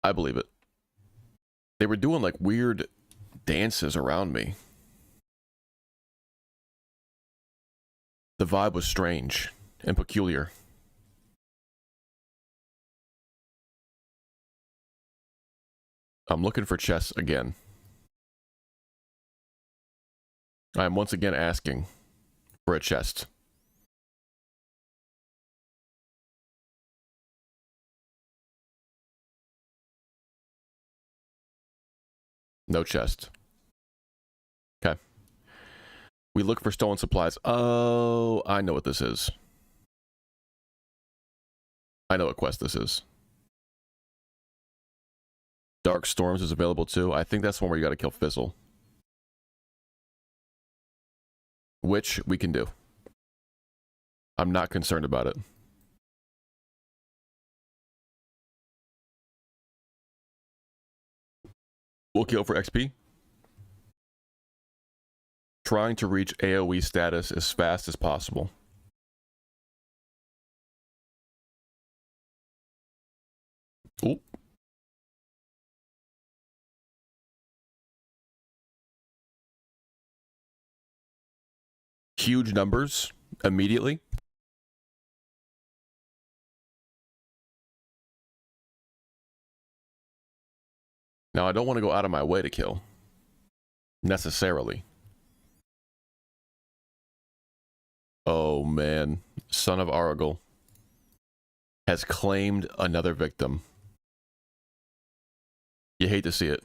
I believe it. They were doing like weird dances around me. The vibe was strange and peculiar. I'm looking for chests again. I am once again asking for a chest. No chest. Okay. We look for stolen supplies. Oh, I know what this is. I know what quest this is. Dark Storms is available too. I think that's the one where you gotta kill Fizzle. Which we can do. I'm not concerned about it. We'll kill for XP. Trying to reach AoE status as fast as possible. Ooh. Huge numbers immediately. Now, I don't want to go out of my way to kill. Necessarily. Oh, man. Son of Aragal has claimed another victim. You hate to see it.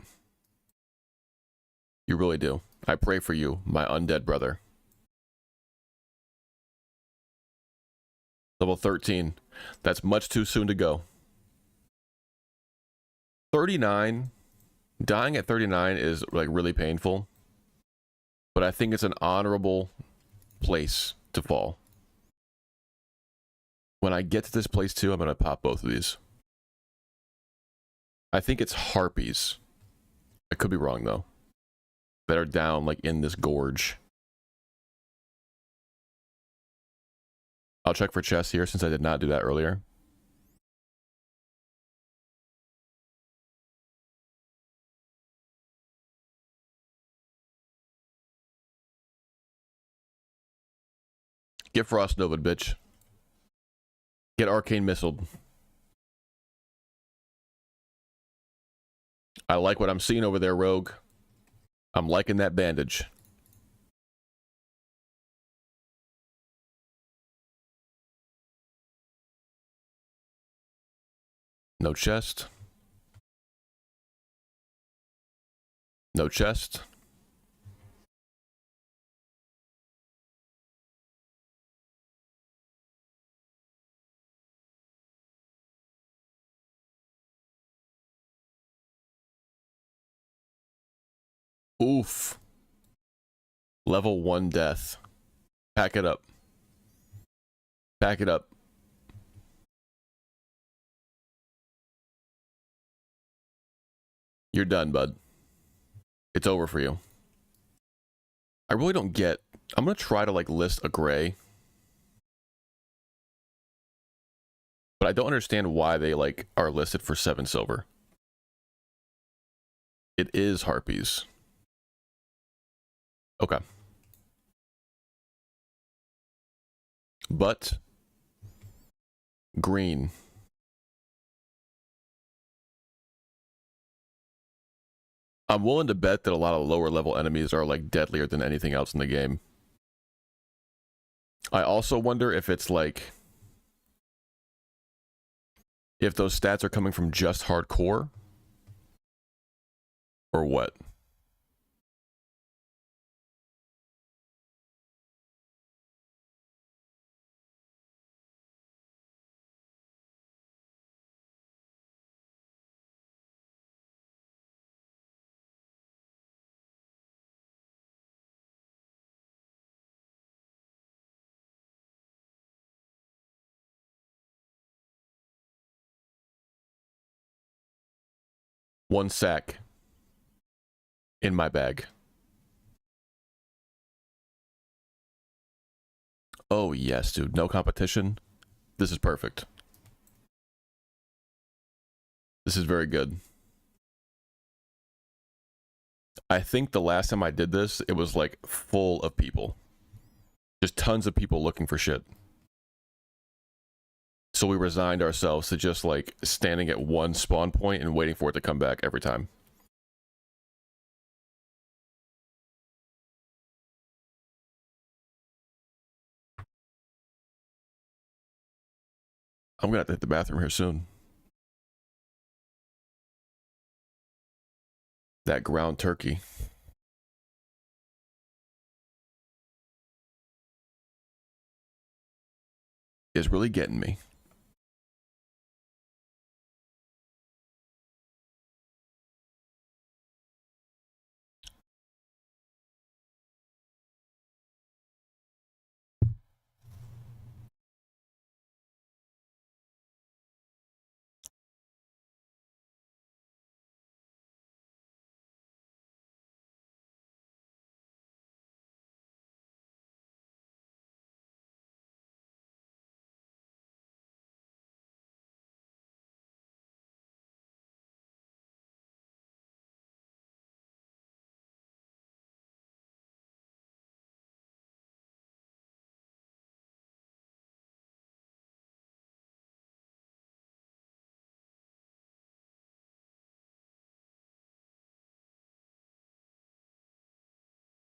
You really do. I pray for you, my undead brother. Level 13. That's much too soon to go. 39. Dying at 39 is like really painful. But I think it's an honorable place to fall. When I get to this place too, I'm going to pop both of these. I think it's harpies. I could be wrong though. That are down like in this gorge. I'll check for chests here since I did not do that earlier. Get Frost Nova, bitch. Get Arcane Missiled. I like what I'm seeing over there, Rogue. I'm liking that bandage. No chest. No chest. Oof. Level 1 death. Pack it up. Pack it up. You're done, bud. It's over for you. I really don't get... I'm going to try to, like, list a gray. But I don't understand why they, like, are listed for 7 silver. It is harpies. Okay. But... green. I'm willing to bet that a lot of lower level enemies are like deadlier than anything else in the game. I also wonder if it's like... if those stats are coming from just hardcore? Or what? One sack in my bag. Oh yes, dude. No competition. This is perfect. This is very good. I think the last time I did this, it was like full of people. Just tons of people looking for shit. So we resigned ourselves to just like standing at one spawn point and waiting for it to come back every time. I'm gonna have to hit the bathroom here soon. That ground turkey. Is really getting me.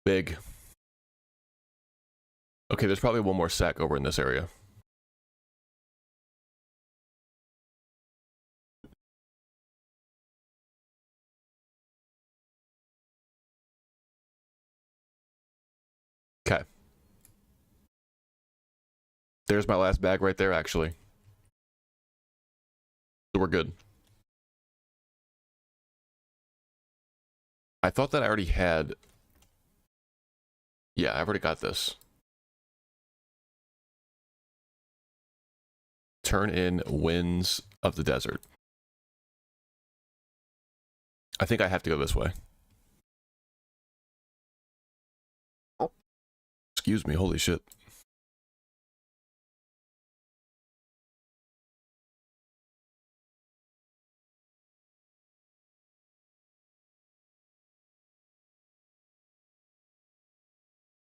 Big. Okay, there's probably one more sack over in this area. Okay. There's my last bag right there, actually. So we're good. I thought that I already had... yeah, I've already got this. Turn in Winds of the Desert. I think I have to go this way. Excuse me, holy shit.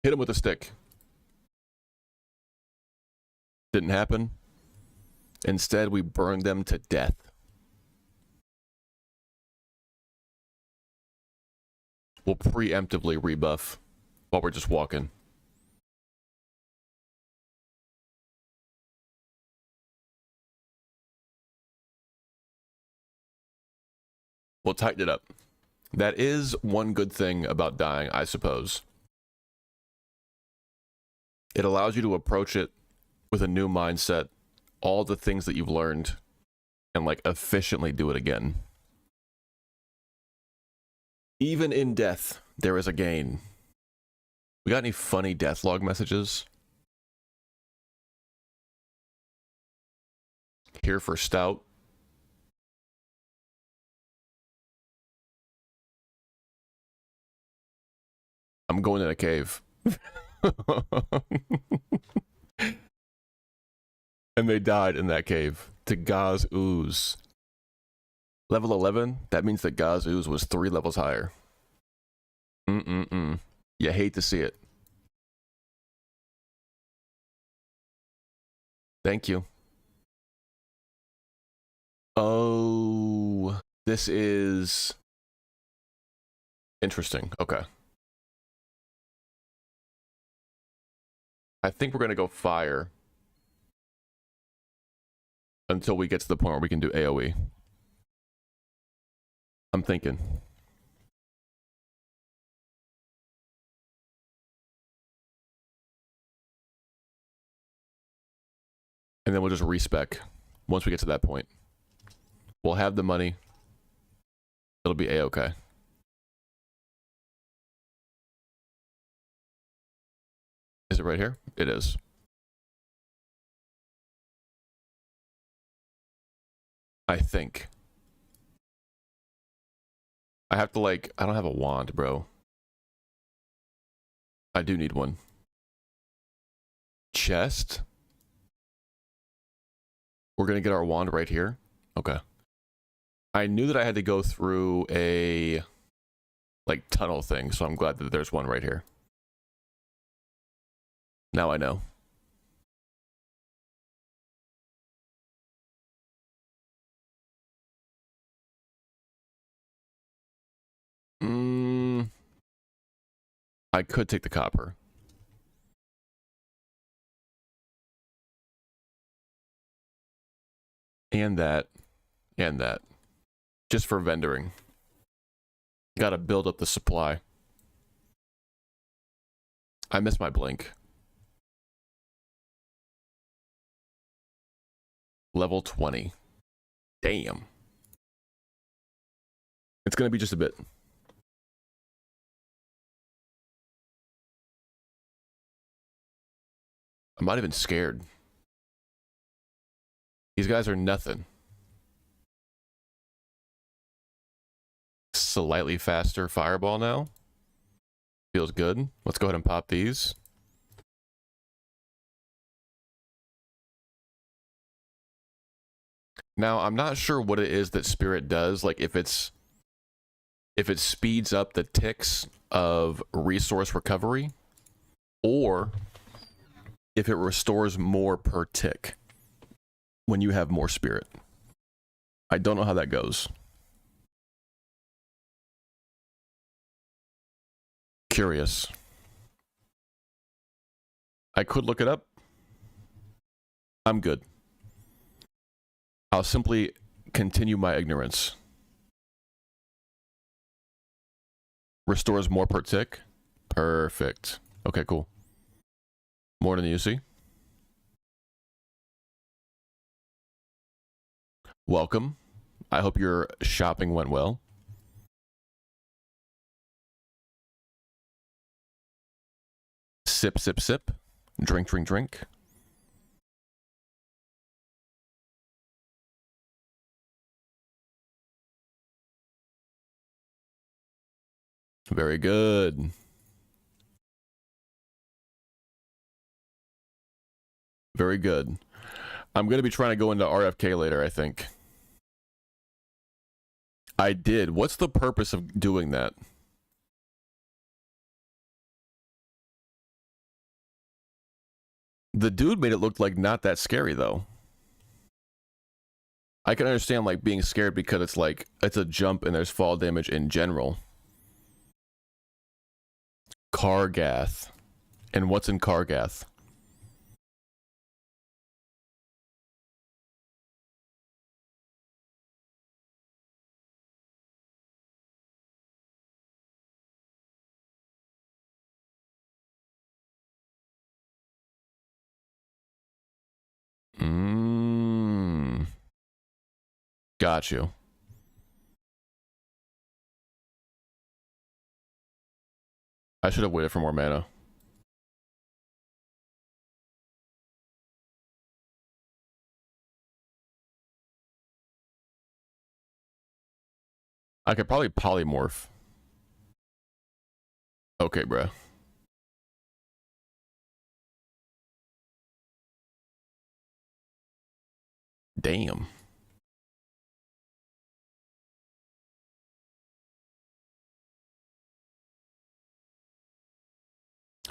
Hit him with a stick. Didn't happen. Instead, we burned them to death. We'll preemptively rebuff while we're just walking. We'll tighten it up. That is one good thing about dying, I suppose. It allows you to approach it with a new mindset, all the things that you've learned, and like efficiently do it again. Even in death, there is a gain. We got any funny deathlog messages? Here for stout. I'm going in a cave. And they died in that cave to Gaz Ooze. Level 11? That means that Gaz Ooze was 3 levels higher. You hate to see it. Thank you. Oh, this is interesting. Okay. I think we're going to go fire until we get to the point where we can do AoE. I'm thinking. And then we'll just respec once we get to that point. We'll have the money. It'll be A-okay. Is it right here? It is. I think. I have to like, I don't have a wand, bro. I do need one. Chest? We're gonna get our wand right here? Okay. I knew that I had to go through a like tunnel thing, so I'm glad that there's one right here. Now I know. I could take the copper. And that. And that. Just for vendoring. Gotta build up the supply. I miss my blink. Level 20. Damn. It's gonna be just a bit. I'm not even scared. These guys are nothing. Slightly faster fireball now. Feels good. Let's go ahead and pop these. Now, I'm not sure what it is that Spirit does. Like, if it speeds up the ticks of resource recovery, or if it restores more per tick when you have more Spirit. I don't know how that goes. Curious. I could look it up. I'm good. I'll simply continue my ignorance. Restores more per tick. Perfect. Okay, cool. More than you see. Welcome. I hope your shopping went well. Sip, sip, sip. Drink, drink, drink. Very good. Very good. I'm going to be trying to go into RFK later, I think. I did. What's the purpose of doing that? The dude made it look like not that scary, though. I can understand, like, being scared because it's like, it's a jump and there's fall damage in general. Kargath. And what's in Kargath? Got you. I should have waited for more mana. I could probably polymorph. Okay, bruh. Damn.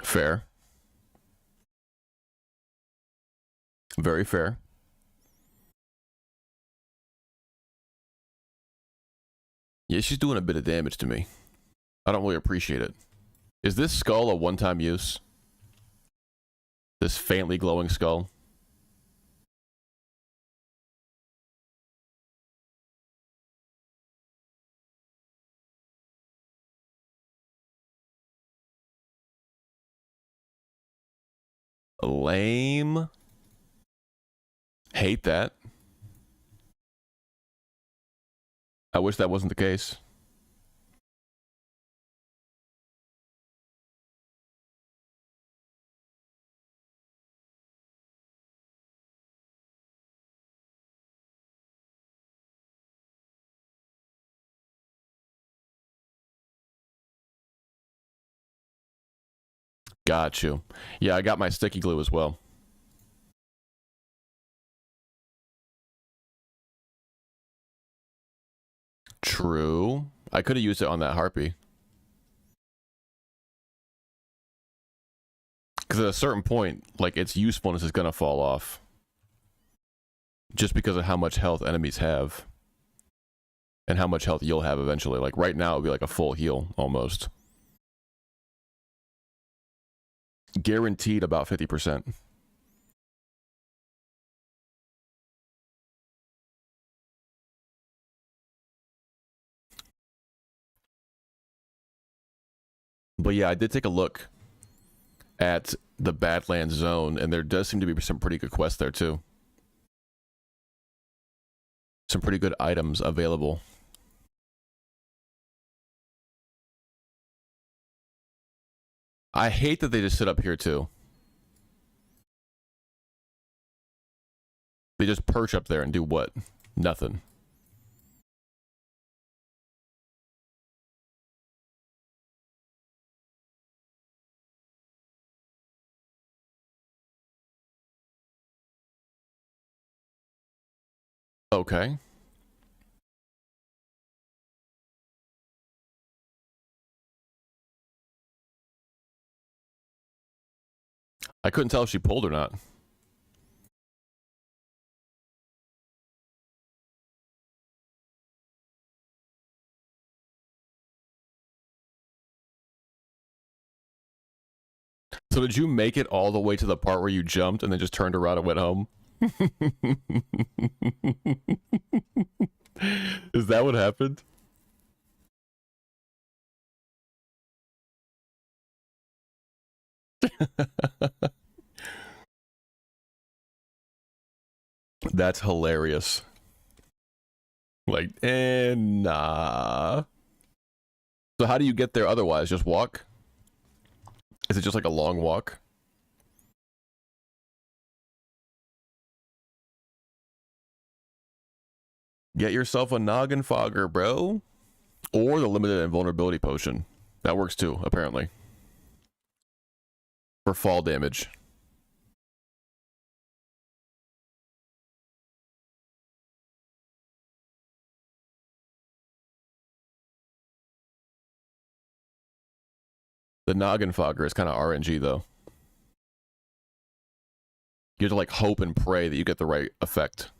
Fair. Very fair. Yeah, she's doing a bit of damage to me. I don't really appreciate it. Is this skull a one-time use? This faintly glowing skull? Lame. Hate that. I wish that wasn't the case. Got you. Yeah, I got my sticky glue as well. True. I could have used it on that harpy. Because at a certain point, like, its usefulness is going to fall off. Just because of how much health enemies have. And how much health you'll have eventually. Like, right now, it would be like a full heal, almost. Guaranteed about 50%. But yeah, I did take a look at the Badlands zone, and there does seem to be some pretty good quests there, too. Some pretty good items available. I hate that they just sit up here, too. They just perch up there and do what? Nothing. Okay. I couldn't tell if she pulled or not. So did you make it all the way to the part where you jumped and then just turned around and went home? Is that what happened? That's hilarious. Like, nah. So how do you get there otherwise? Just walk? Is it just like a long walk? Get yourself a noggin fogger, bro. Or the limited invulnerability potion. That works too, apparently. For fall damage. The noggin fogger is kind of RNG though. You have to like hope and pray that you get the right effect.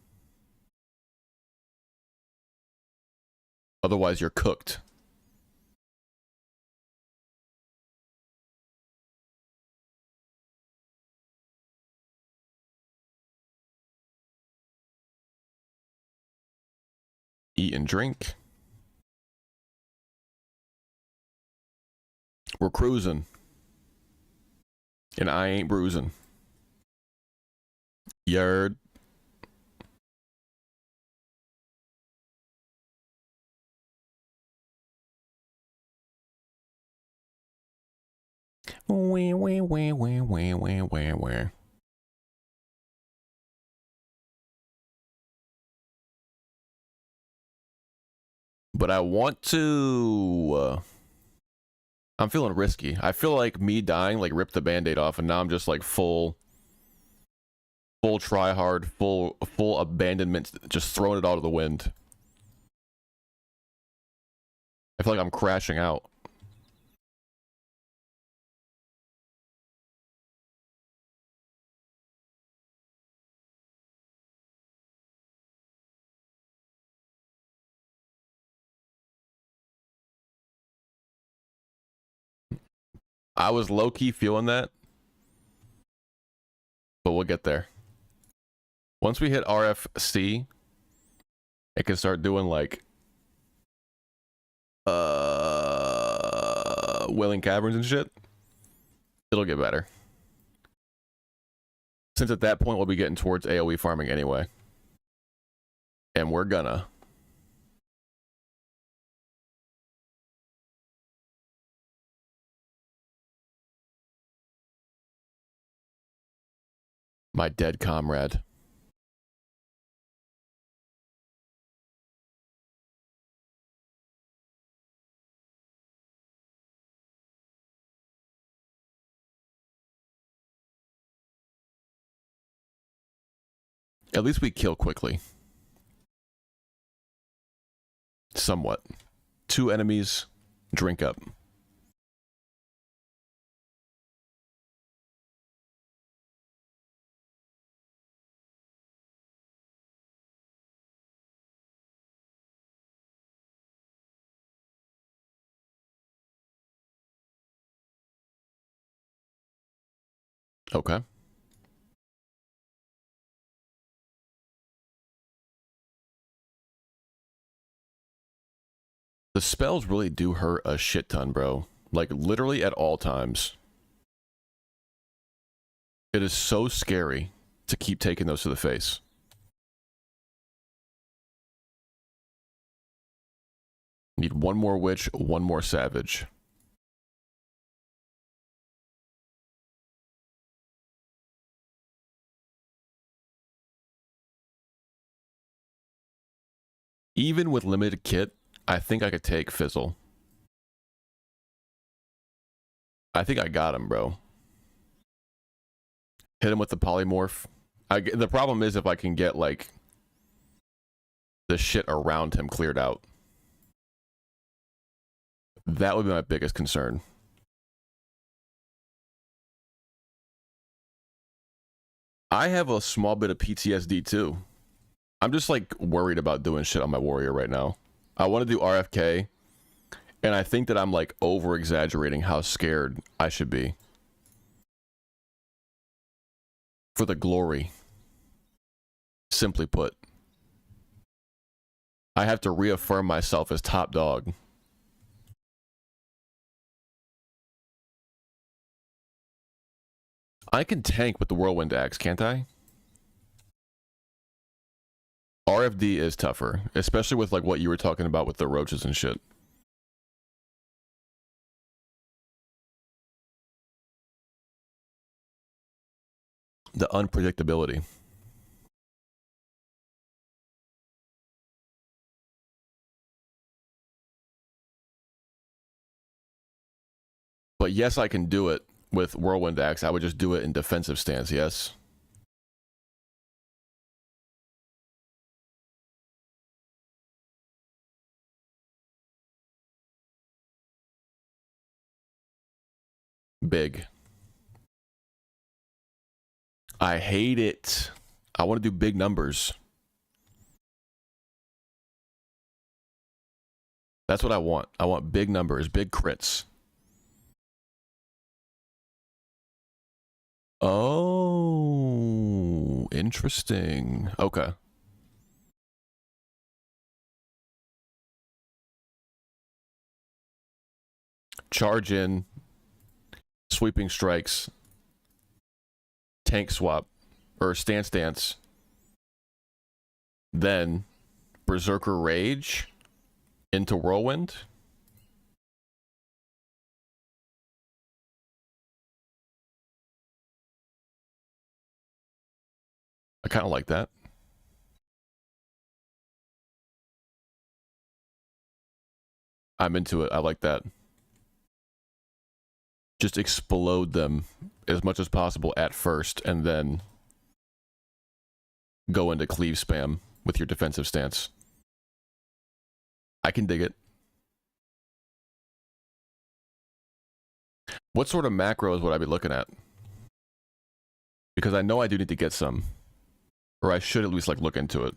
Otherwise you're cooked. Eat and drink. We're cruising. And I ain't bruising. Yard. Where. But I want to I'm feeling risky. I feel like me dying like ripped the band-aid off, and now I'm just like full try hard, full abandonment, just throwing it all to the wind. I feel like I'm crashing out. I was low-key feeling that, but we'll get there. Once we hit RFC, it can start doing like Wailing Caverns and shit. It'll get better. Since at that point we'll be getting towards AoE farming anyway. And we're gonna. My dead comrade. At least we kill quickly. Somewhat. 2 enemies, drink up. Okay. The spells really do hurt a shit ton, bro. Like, literally at all times. It is so scary to keep taking those to the face. Need 1 more witch, 1 more savage. Even with limited kit, I think I could take Fizzle. I think I got him, bro. Hit him with the polymorph. The problem is if I can get, like, the shit around him cleared out. That would be my biggest concern. I have a small bit of PTSD, too. I'm just, like, worried about doing shit on my warrior right now. I want to do RFK, and I think that I'm, like, over-exaggerating how scared I should be. For the glory. Simply put. I have to reaffirm myself as top dog. I can tank with the Whirlwind Axe, can't I? RFD is tougher, especially with like what you were talking about with the roaches and shit. The unpredictability. But yes, I can do it with Whirlwind Axe. I would just do it in defensive stance, yes. Big. I hate it. I want to do big numbers. That's what I want. I want big numbers, big crits. Oh, interesting. Okay. Charge in, sweeping strikes, tank swap, or stance, then Berserker Rage into Whirlwind. I kind of like that. I'm into it. I like that. just explode them as much as possible at first, and then go into cleave spam with your defensive stance. I can dig it. What sort of macros would I be looking at? Because I know I do need to get some. Or I should at least like look into it.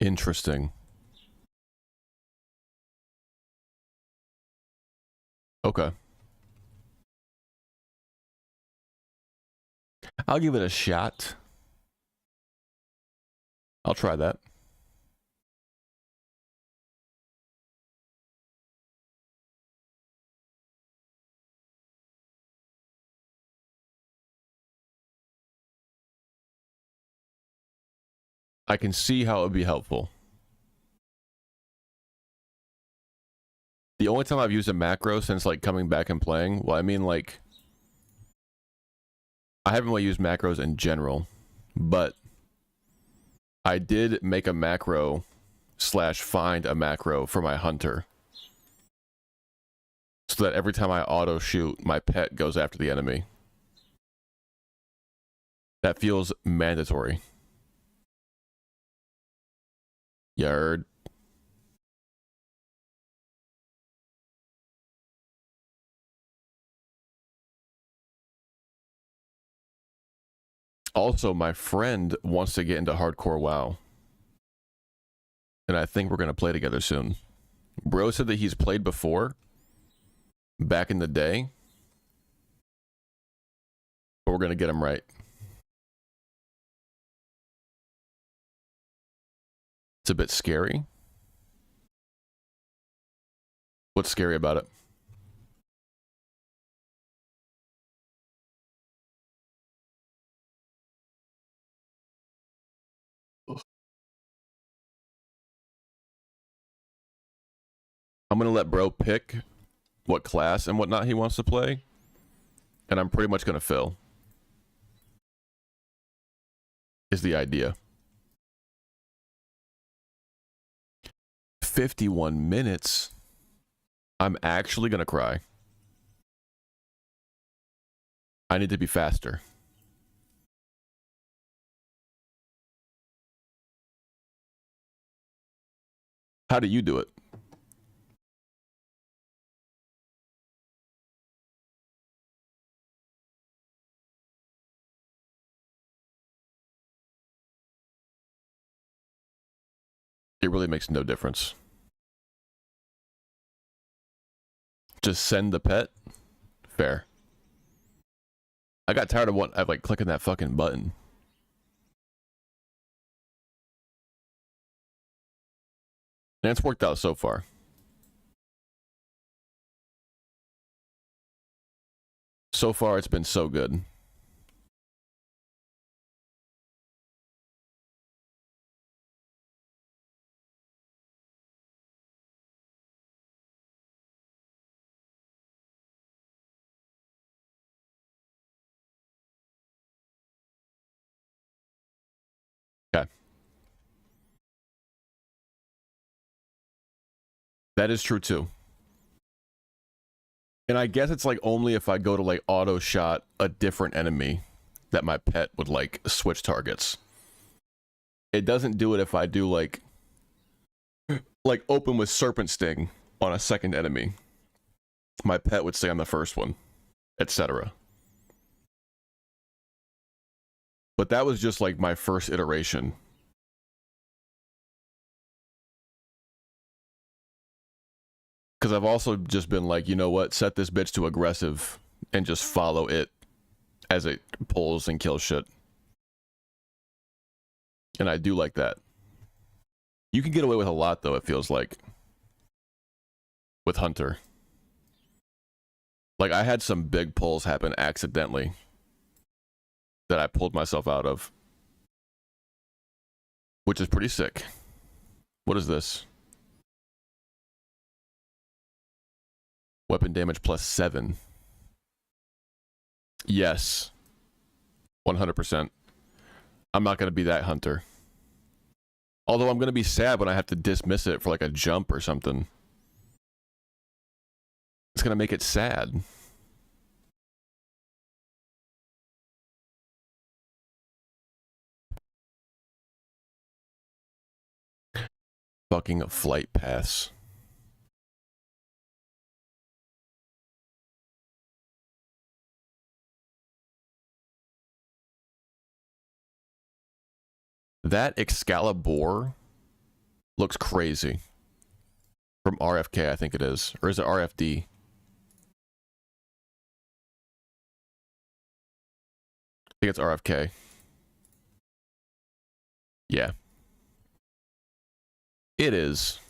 Interesting. Okay. I'll give it a shot. I'll try that. I can see how it would be helpful. The only time I've used a macro since like coming back and playing, well, I mean like, I haven't really used macros in general, but I did make a macro / find a macro for my hunter. So that every time I auto shoot, my pet goes after the enemy. That feels mandatory. Yard. Also, my friend wants to get into hardcore WoW. And I think we're going to play together soon. Bro said that he's played before, back in the day. But we're going to get him right. It's a bit scary. What's scary about it? I'm going to let bro pick what class and whatnot he wants to play. And I'm pretty much going to fill. Is the idea. 51 minutes. I'm actually going to cry. I need to be faster. How do you do it? It really makes no difference. Just send the pet? Fair. I got tired of like clicking that fucking button. And it's worked out so far. So far, it's been so good. Okay. That is true too. And I guess it's like only if I go to like auto shot a different enemy that my pet would like switch targets. It doesn't do it if I do like open with Serpent Sting on a second enemy. My pet would stay on the first one, etc. But that was just like my first iteration. Because I've also just been like, you know what, set this bitch to aggressive and just follow it as it pulls and kills shit. And I do like that. You can get away with a lot, though, it feels like, with Hunter. Like, I had some big pulls happen accidentally that I pulled myself out of, which is pretty sick. What is this? Weapon damage plus 7. Yes. 100%. I'm not going to be that Hunter. Although I'm going to be sad when I have to dismiss it for like a jump or something. It's going to make it sad. Fucking flight pass. That Excalibur looks crazy. From RFK, I think it is. Or is it RFD? I think it's RFK. Yeah. It is.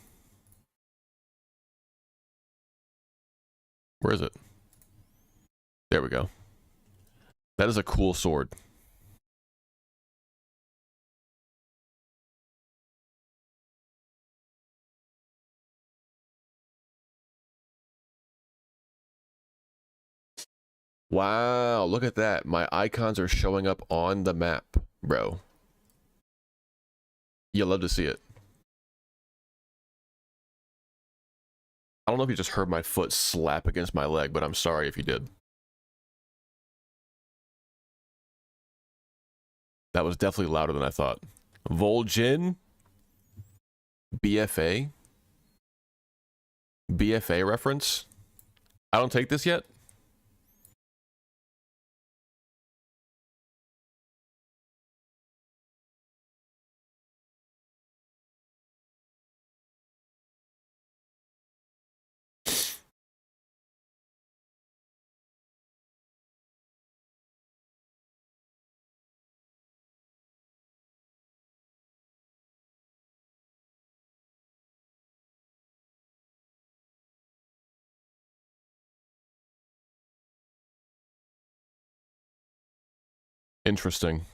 Where is it? There we go. That is a cool sword. Wow, look at that. My icons are showing up on the map, bro. You'll love to see it. I don't know if you just heard my foot slap against my leg, but I'm sorry if you did. That was definitely louder than I thought. Vol'jin? BFA? BFA reference? I don't take this yet? Interesting.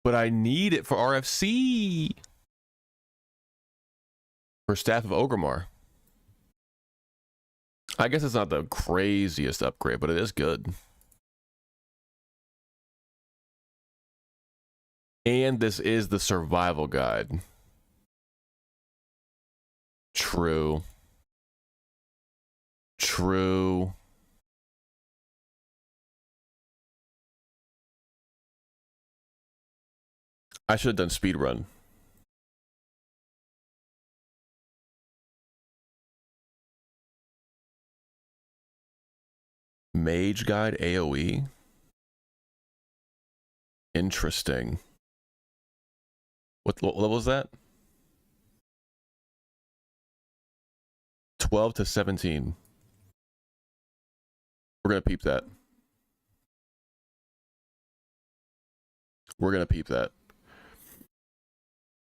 But I need it for RFC. For Staff of Orgrimmar. I guess it's not the craziest upgrade, but it is good. And this is the survival guide. True. True. I should have done speedrun. Mage guide AoE. Interesting. What level is that? 12 to 17. We're gonna peep that. We're gonna peep that.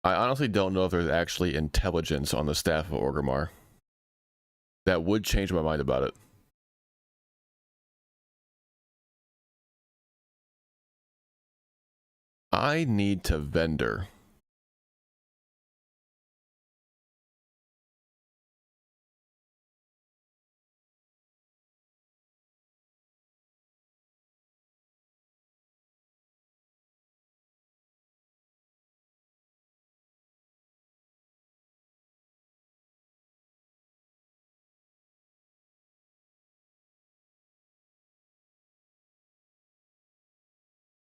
I honestly don't know if there's actually intelligence on the Staff of Orgrimmar. That would change my mind about it. I need to vendor.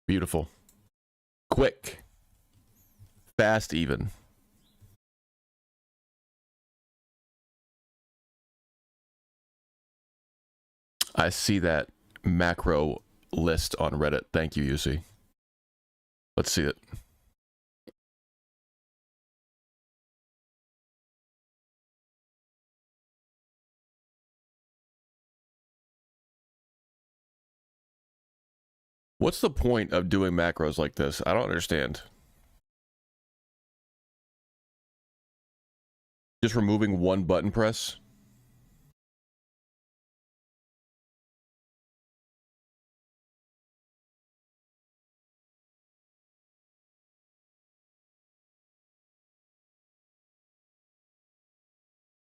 Beautiful. Quick. Fast even. I see that macro list on Reddit. Thank you, UC. Let's see it. What's the point of doing macros like this? I don't understand. Just removing one button press?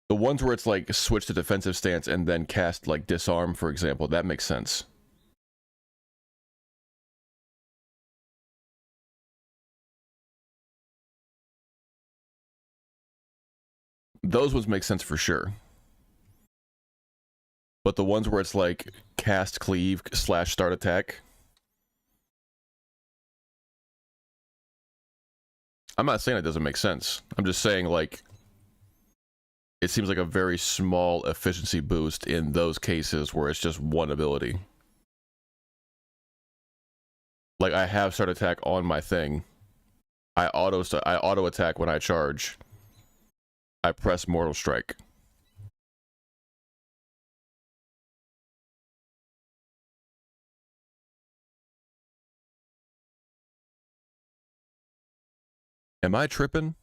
The ones where it's like switch to defensive stance and then cast like disarm, for example, that makes sense. Those ones make sense for sure. But the ones where it's like cast cleave / start attack. I'm not saying it doesn't make sense. I'm just saying like it seems like a very small efficiency boost in those cases where it's just one ability. Like I have start attack on my thing. I auto attack when I charge. I press Mortal Strike. Am I tripping?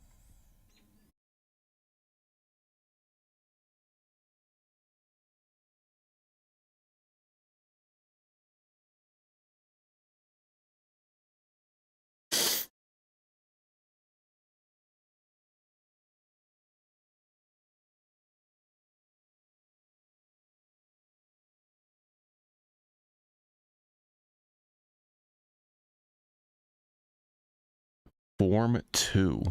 Form 2.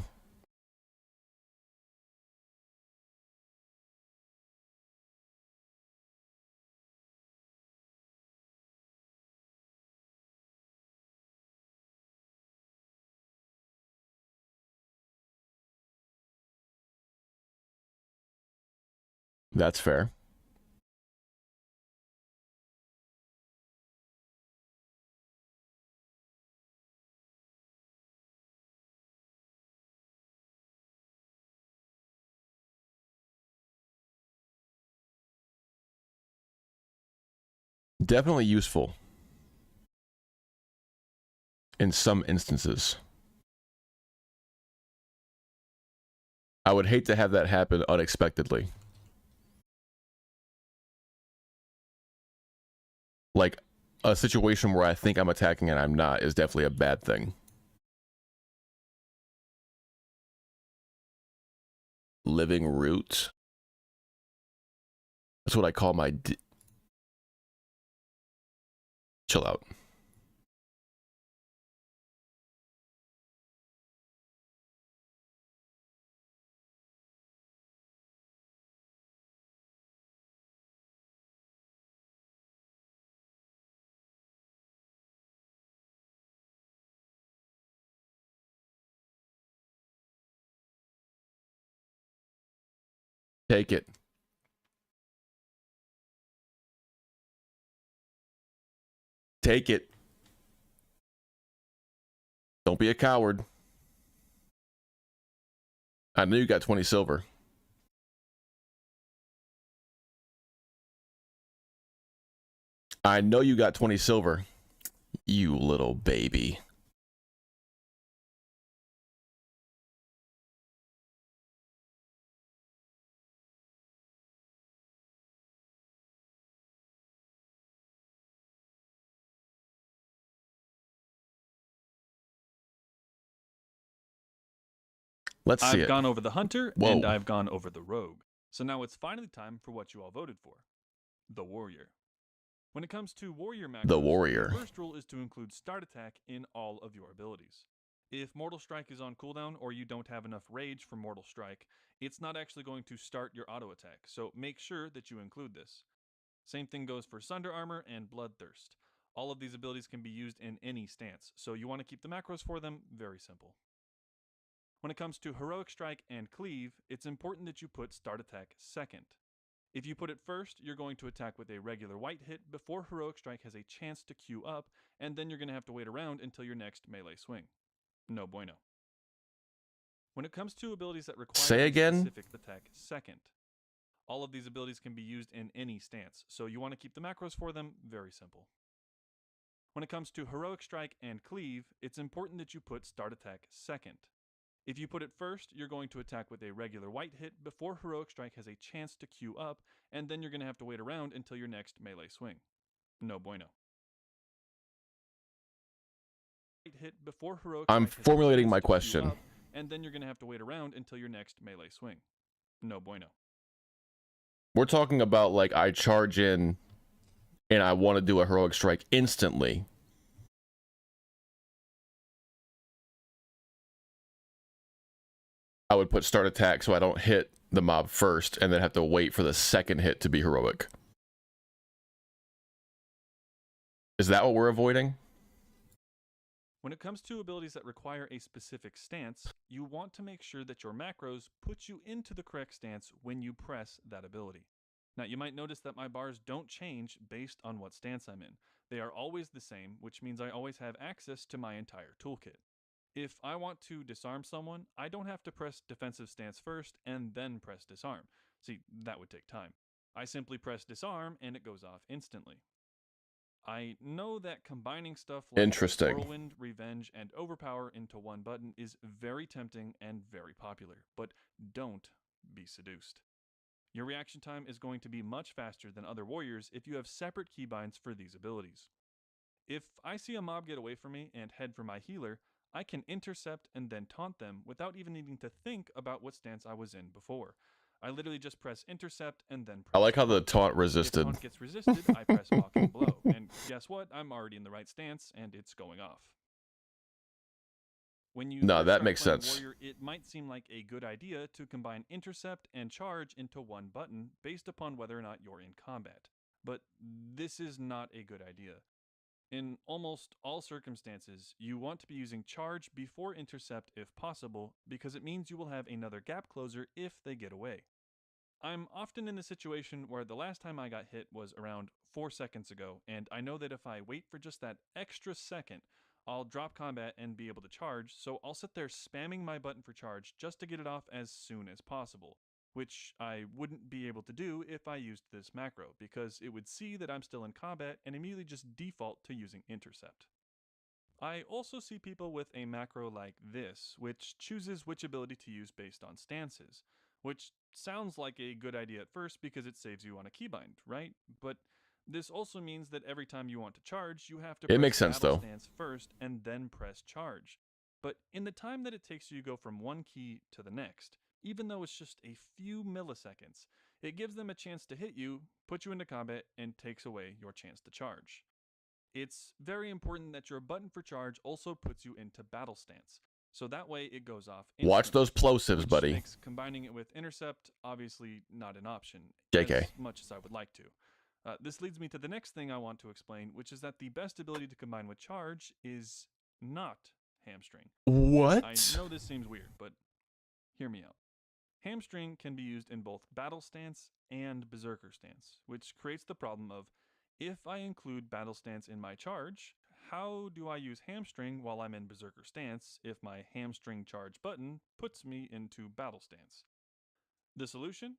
That's fair. Definitely useful. In some instances. I would hate to have that happen unexpectedly. Like, a situation where I think I'm attacking and I'm not is definitely a bad thing. Living Root. That's what I call my... Chill out. Take it. Take it. Don't be a coward. I know you got 20 silver. I know you got 20 silver. You little baby. Let's see I've gone over the hunter, Whoa. and I've gone over the rogue. So now it's finally time for what you all voted for. The warrior. When it comes to warrior macros, The warrior. the first rule is to include start attack in all of your abilities. If Mortal Strike is on cooldown or you don't have enough rage for Mortal Strike, it's not actually going to start your auto attack, so make sure that you include this. Same thing goes for Sunder Armor and Bloodthirst. All of these abilities can be used in any stance, so you want to keep the macros for them very simple. When it comes to Heroic Strike and Cleave, it's important that you put Start Attack second. If you put it first, you're going to attack with a regular white hit before Heroic Strike has a chance to queue up, and then you're going to have to wait around until your next melee swing. No bueno. When it comes to abilities that require Say a again? specific attack second, all of these abilities can be used in any stance, so you want to keep the macros for them very simple. When it comes to Heroic Strike and Cleave, it's important that you put Start Attack second. If you put it first, you're going to attack with a regular white hit before Heroic Strike has a chance to queue up, and then you're going to have to wait around until your next melee swing. No bueno. Hit before Heroic I'm Strike has a formulating chance my to queue question. up, and then you're going to have to wait around until your next melee swing. No bueno. We're talking about like I charge in and I want to do a heroic strike instantly. I would put start attack so I don't hit the mob first and then have to wait for the second hit to be heroic. Is that what we're avoiding? When it comes to abilities that require a specific stance, you want to make sure that your macros put you into the correct stance when you press that ability. Now, you might notice that my bars don't change based on what stance I'm in. They are always the same, which means I always have access to my entire toolkit. If I want to disarm someone, I don't have to press defensive stance first and then press disarm. See, that would take time. I simply press disarm and it goes off instantly. I know that combining stuff like Interesting. Whirlwind, Revenge, and Overpower into one button is very tempting and very popular, but don't be seduced. Your reaction time is going to be much faster than other warriors if you have separate keybinds for these abilities. If I see a mob get away from me and head for my healer, I can intercept and then taunt them without even needing to think about what stance I was in before. I literally just press intercept and then press I like how the taunt. taunt If resisted. taunt gets resisted, I press mocking blow, and guess what? I'm already in the right stance, and it's going off. When you No, first that start makes playing sense. Warrior, it might seem like a good idea to combine intercept and charge into one button based upon whether or not you're in combat. But this is not a good idea. In almost all circumstances, you want to be using charge before intercept if possible, because it means you will have another gap closer if they get away. I'm often in the situation where the last time I got hit was around 4 seconds ago, and I know that if I wait for just that extra second, I'll drop combat and be able to charge, so I'll sit there spamming my button for charge just to get it off as soon as possible, which I wouldn't be able to do if I used this macro, because it would see that I'm still in combat and immediately just default to using intercept. I also see people with a macro like this, which chooses which ability to use based on stances, which sounds like a good idea at first because it saves you on a keybind, right? But this also means that every time you want to charge, you have to It press makes sense, battle though. stance first and then press charge. But in the time that it takes you to go from one key to the next, even though it's just a few milliseconds, it gives them a chance to hit you, put you into combat, and takes away your chance to charge. It's very important that your button for charge also puts you into battle stance, so that way it goes off instantly. Watch those plosives, which buddy. makes combining it with intercept obviously not an option, JK. as much as I would like to. This leads me to the next thing I want to explain, which is that the best ability to combine with charge is not hamstring. What? I know this seems weird, but hear me out. Hamstring can be used in both battle stance and berserker stance, which creates the problem of, if I include battle stance in my charge, how do I use hamstring while I'm in berserker stance if my hamstring charge button puts me into battle stance? The solution?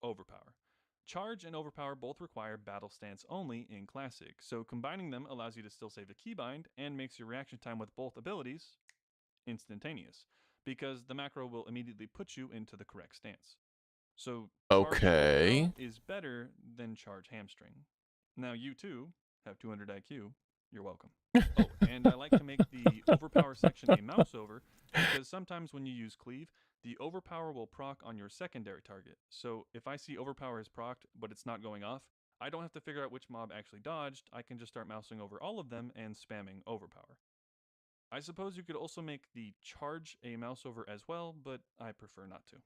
Overpower. Charge and overpower both require battle stance only in classic, so combining them allows you to still save a keybind and makes your reaction time with both abilities instantaneous, because the macro will immediately put you into the correct stance. So charge Okay. overpower is better than charge hamstring. Now you too have 200 IQ. You're welcome. Oh, and I like to make the overpower section a mouse over, because sometimes when you use cleave, the overpower will proc on your secondary target. So if I see overpower is procced, but it's not going off, I don't have to figure out which mob actually dodged. I can just start mousing over all of them and spamming overpower. I suppose you could also make the charge a mouse over as well, but I prefer not to.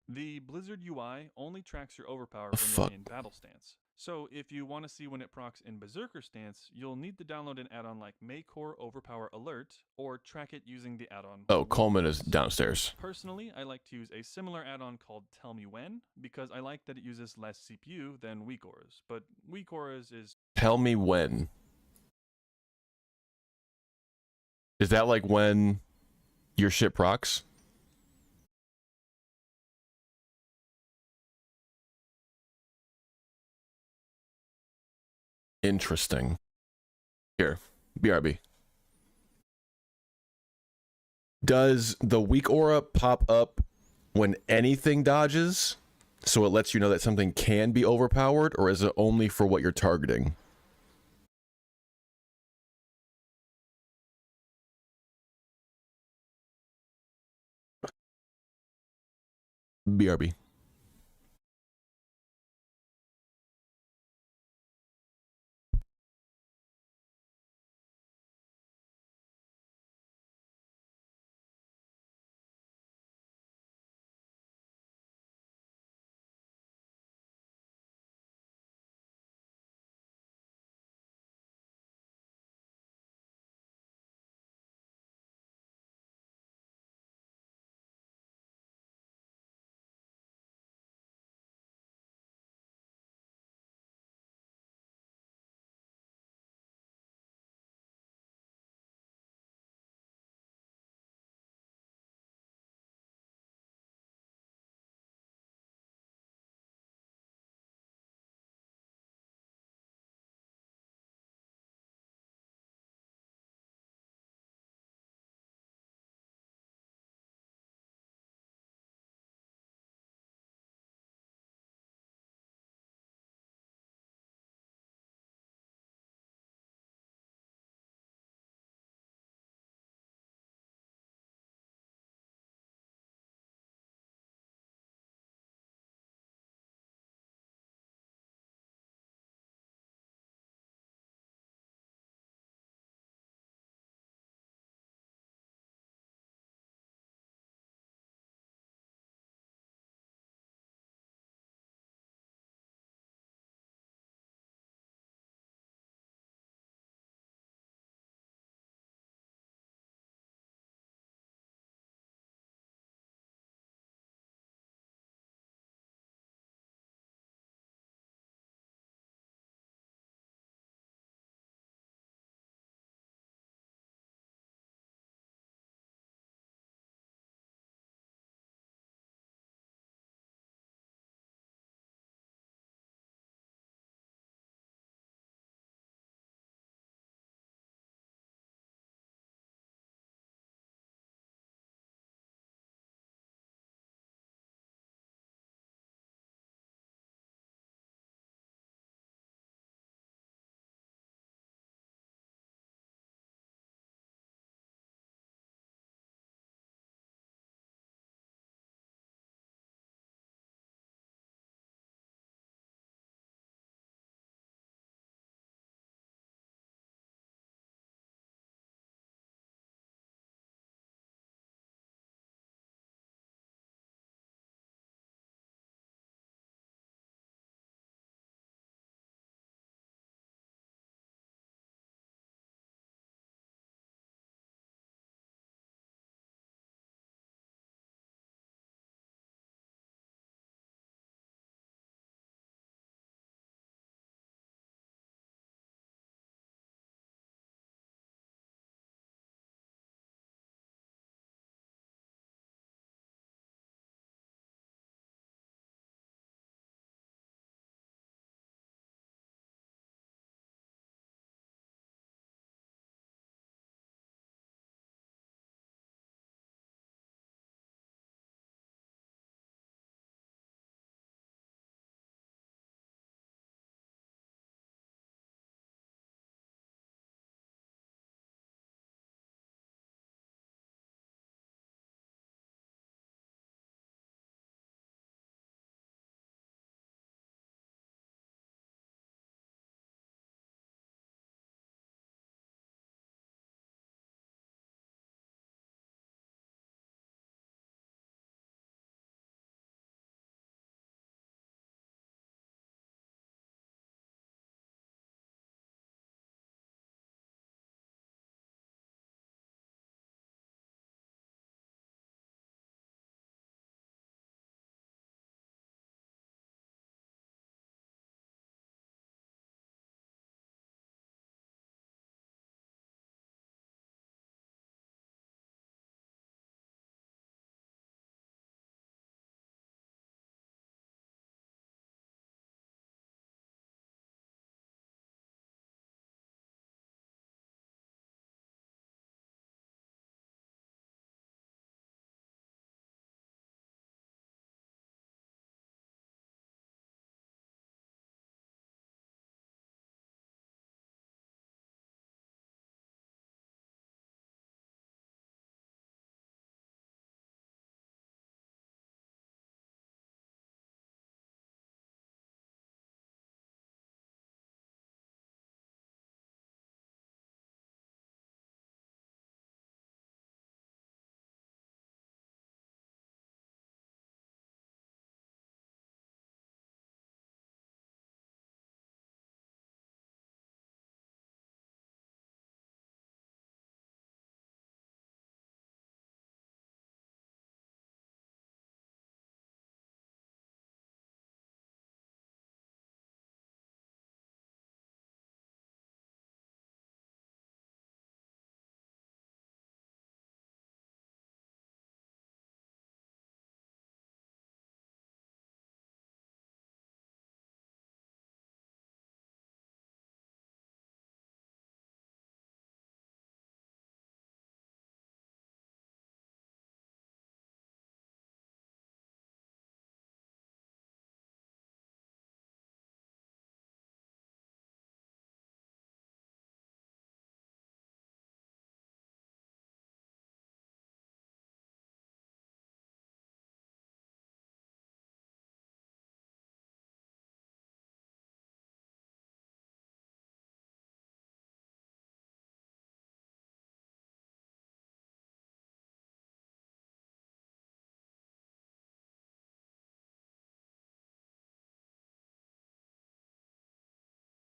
The Blizzard UI only tracks your overpower The when fuck? you're in battle stance. So if you want to see when it procs in Berserker stance, you'll need to download an add-on like Maycore Overpower Alert or track it using the add-on. Oh, Coleman is WoW. downstairs. Personally, I like to use a similar add-on called Tell Me When because I like that it uses less CPU than weak auras, but weak auras is Tell me when. Is that like when your shit procs? Interesting. Here, BRB. Does the weak aura pop up when anything dodges? So it lets you know that something can be overpowered, or is it only for what you're targeting? BRB.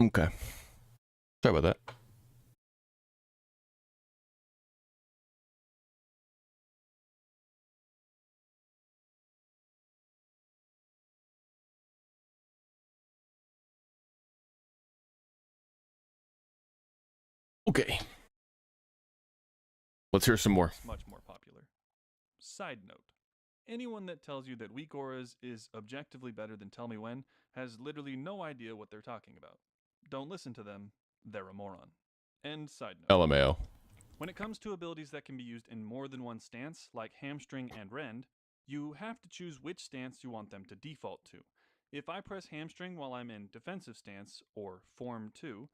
Okay. Sorry about that. Okay. Let's hear some more. Much more popular. Side note. Anyone that tells you that weak auras is objectively better than Tell Me When has literally no idea what they're talking about. Don't listen to them, they're a moron. And side note. LMAO. When it comes to abilities that can be used in more than one stance, like Hamstring and Rend, you have to choose which stance you want them to default to. If I press Hamstring while I'm in Defensive Stance, or Form 2,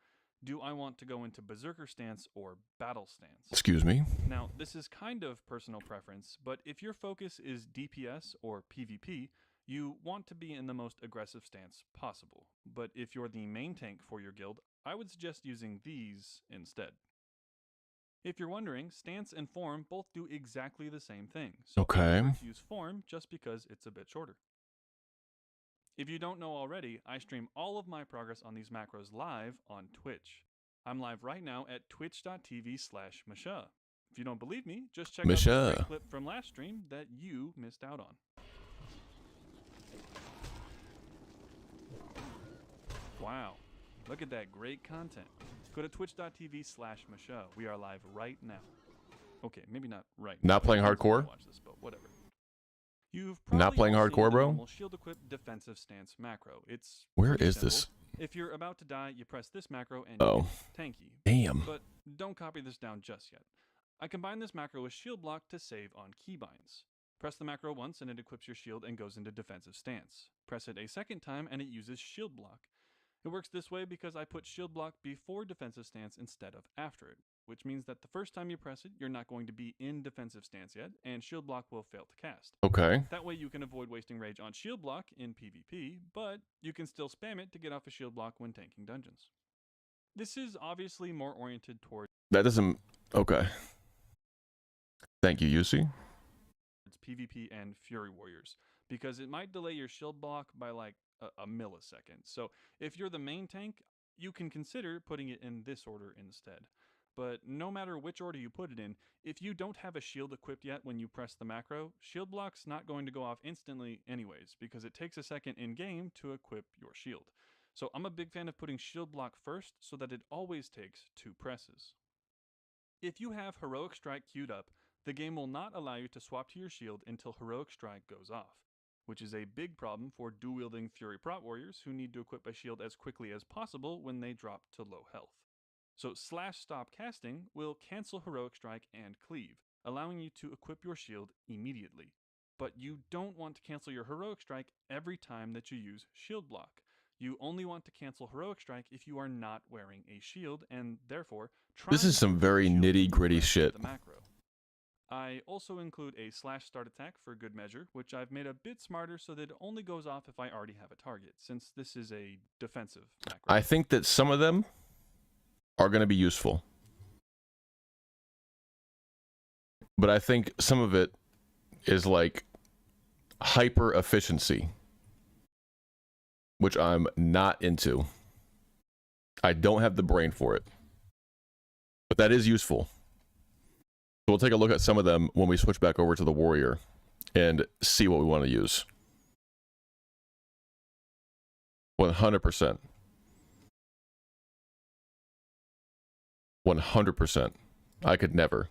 do I want to go into Berserker Stance or Battle Stance? Excuse me. Now, this is kind of personal preference, but if your focus is DPS or PvP, you want to be in the most aggressive stance possible. But if you're the main tank for your guild, I would suggest using these instead. If you're wondering, stance and form both do exactly the same thing, so Okay. I prefer to use form just because it's a bit shorter. If you don't know already, I stream all of my progress on these macros live on Twitch. I'm live right now at twitch.tv/Masha. If you don't believe me, just check out this Masha. great clip from last stream that you missed out on. Wow, look at that great content. Go to twitch.tv/Masha. We are live right now. Okay, maybe not right now. Not playing Depends when you hardcore? watch this, but whatever. You've Not probably playing all seen hardcore, the bro? normal shield equip defensive stance macro. It's Where pretty is simple. this? If you're about to die, you press this macro and Oh. you get tanky. Damn. But don't copy this down just yet. I combined this macro with shield block to save on keybinds. Press the macro once and it equips your shield and goes into defensive stance. Press it a second time and it uses shield block. It works this way because I put shield block before defensive stance instead of after it, which means that the first time you press it, you're not going to be in defensive stance yet, and shield block will fail to cast. Okay. That way you can avoid wasting rage on shield block in PvP, but you can still spam it to get off a shield block when tanking dungeons. This is obviously more oriented towards That doesn't... Okay. Thank you, Yusi. PvP and Fury Warriors, because it might delay your shield block by like a millisecond. So if you're the main tank, you can consider putting it in this order instead. But no matter which order you put it in, if you don't have a shield equipped yet when you press the macro, shield block's not going to go off instantly anyways, because it takes a second in-game to equip your shield. So I'm a big fan of putting shield block first so that it always takes 2 presses. If you have Heroic Strike queued up, the game will not allow you to swap to your shield until Heroic Strike goes off, which is a big problem for dual-wielding Fury Prot Warriors who need to equip a shield as quickly as possible when they drop to low health. So /stop casting will cancel Heroic Strike and Cleave, allowing you to equip your shield immediately. But you don't want to cancel your Heroic Strike every time that you use shield block. You only want to cancel Heroic Strike if you are not wearing a shield, and therefore This is some very nitty-gritty shit. the macro. I also include a /start attack for good measure, which I've made a bit smarter so that it only goes off if I already have a target, since this is a defensive macro. I think that some of them are going to be useful. But I think some of it is like hyper efficiency, which I'm not into. I don't have the brain for it. But that is useful. So we'll take a look at some of them when we switch back over to the warrior and see what we want to use. 100%. 100%. I could never.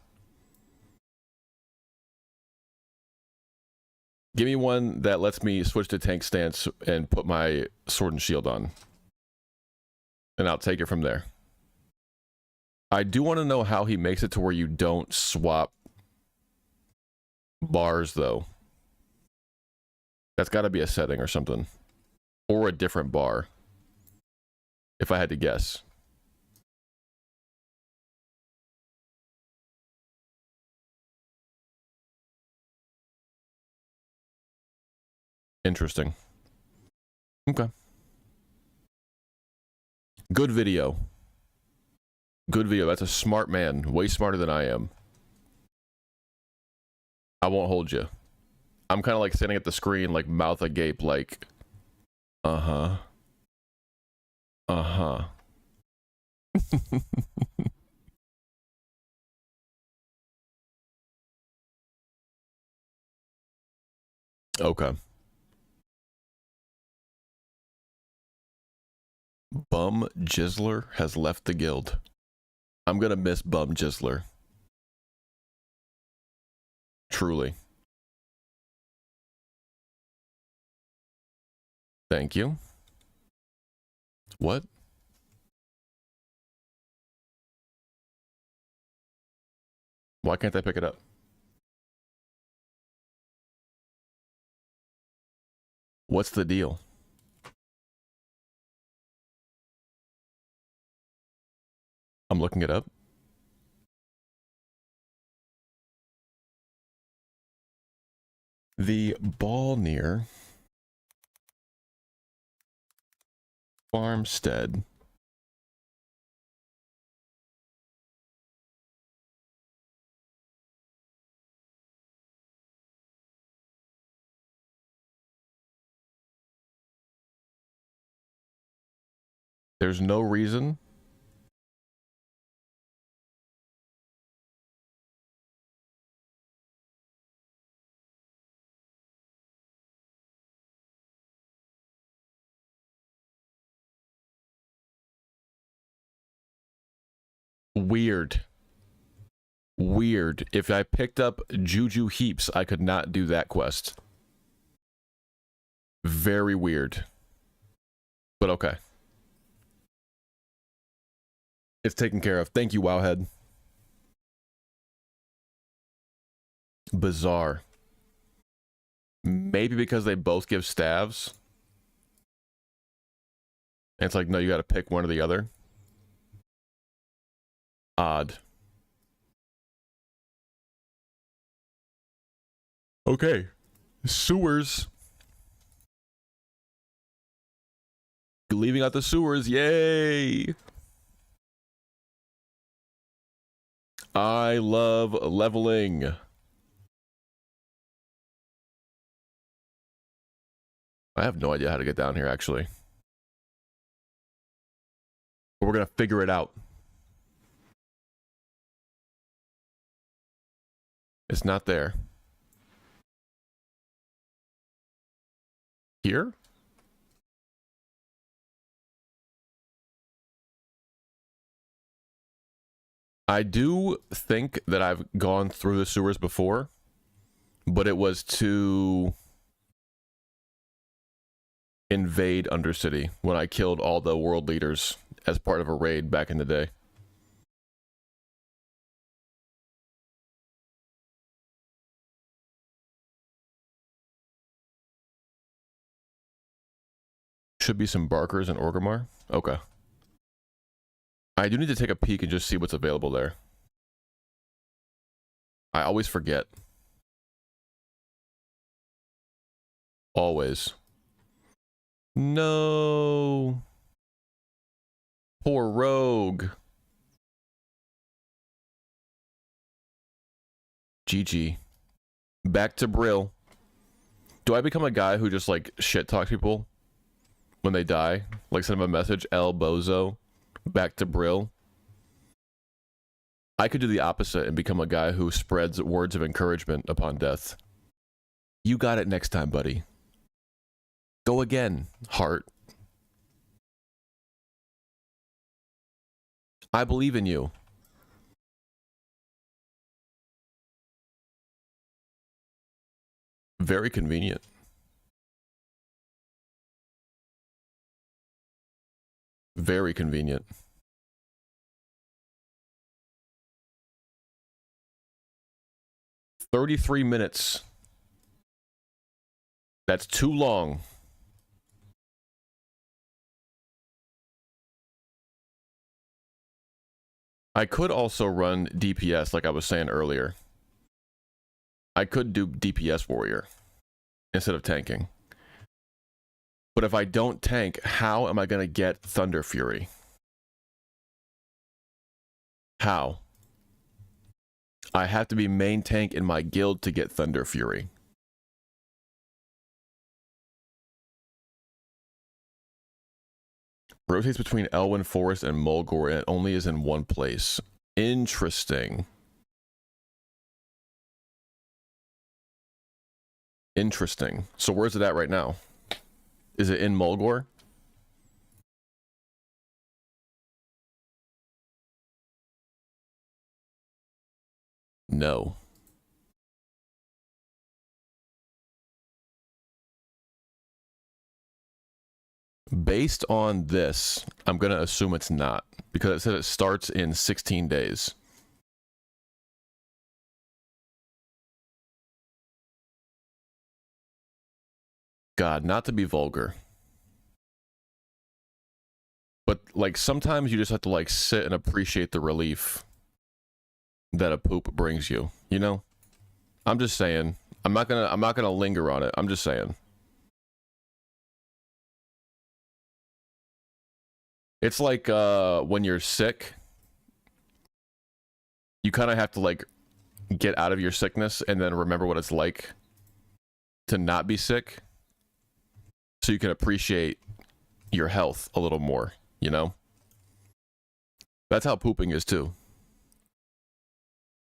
Give me one that lets me switch to tank stance and put my sword and shield on. And I'll take it from there. I do want to know how he makes it to where you don't swap bars, though. That's got to be a setting or something. Or a different bar. If I had to guess. Interesting. Okay. Good video. Good video. That's a smart man. Way smarter than I am. I won't hold you. I'm kind of like standing at the screen, like mouth agape, like, uh-huh. Uh-huh. Okay. Bum Jizzler has left the guild. I'm gonna miss Bum Jizzler. Truly. Thank you. What? Why can't I pick it up? What's the deal? I'm looking it up. The ball near Farmstead. There's no reason. Weird. Weird. If I picked up Juju Heaps, I could not do that quest. Very weird. But okay. It's taken care of. Thank you, Wowhead. Bizarre. Maybe because they both give staves. And it's like, no, you gotta pick one or the other. Odd. Okay. Sewers. Leaving out the sewers. Yay! I love leveling. I have no idea how to get down here, actually. But we're gonna figure it out. It's not there. Here? I do think that I've gone through the sewers before, but it was to invade Undercity when I killed all the world leaders as part of a raid back in the day. Should be some Barkers in Orgrimmar. Okay. I do need to take a peek and just see what's available there. I always forget. Always. No. Poor rogue. GG. Back to Brill. Do I become a guy who just like shit talks people when they die? Like send them a message, El Bozo, back to Brill. I could do the opposite and become a guy who spreads words of encouragement upon death. You got it next time, buddy. Go again, heart. I believe in you. Very convenient. Very convenient. "33 minutes. That's too long. I could also run DPS like I was saying earlier. I could do DPS warrior instead of tanking. But if I don't tank, how am I going to get Thunder Fury? How? I have to be main tank in my guild to get Thunder Fury. Rotates between Elwyn Forest and Mulgore, and it only is in one place. Interesting. Interesting. So where's it at right now? Is it in Mulgore? No. Based on this, I'm going to assume it's not, because it said it starts in 16 days. God, not to be vulgar. But, like, sometimes you just have to, like, sit and appreciate the relief that a poop brings you, you know? I'm just saying. I'm not gonna linger on it. I'm just saying. It's like when you're sick, you kind of have to like get out of your sickness and then remember what it's like to not be sick, so you can appreciate your health a little more, you know? That's how pooping is too.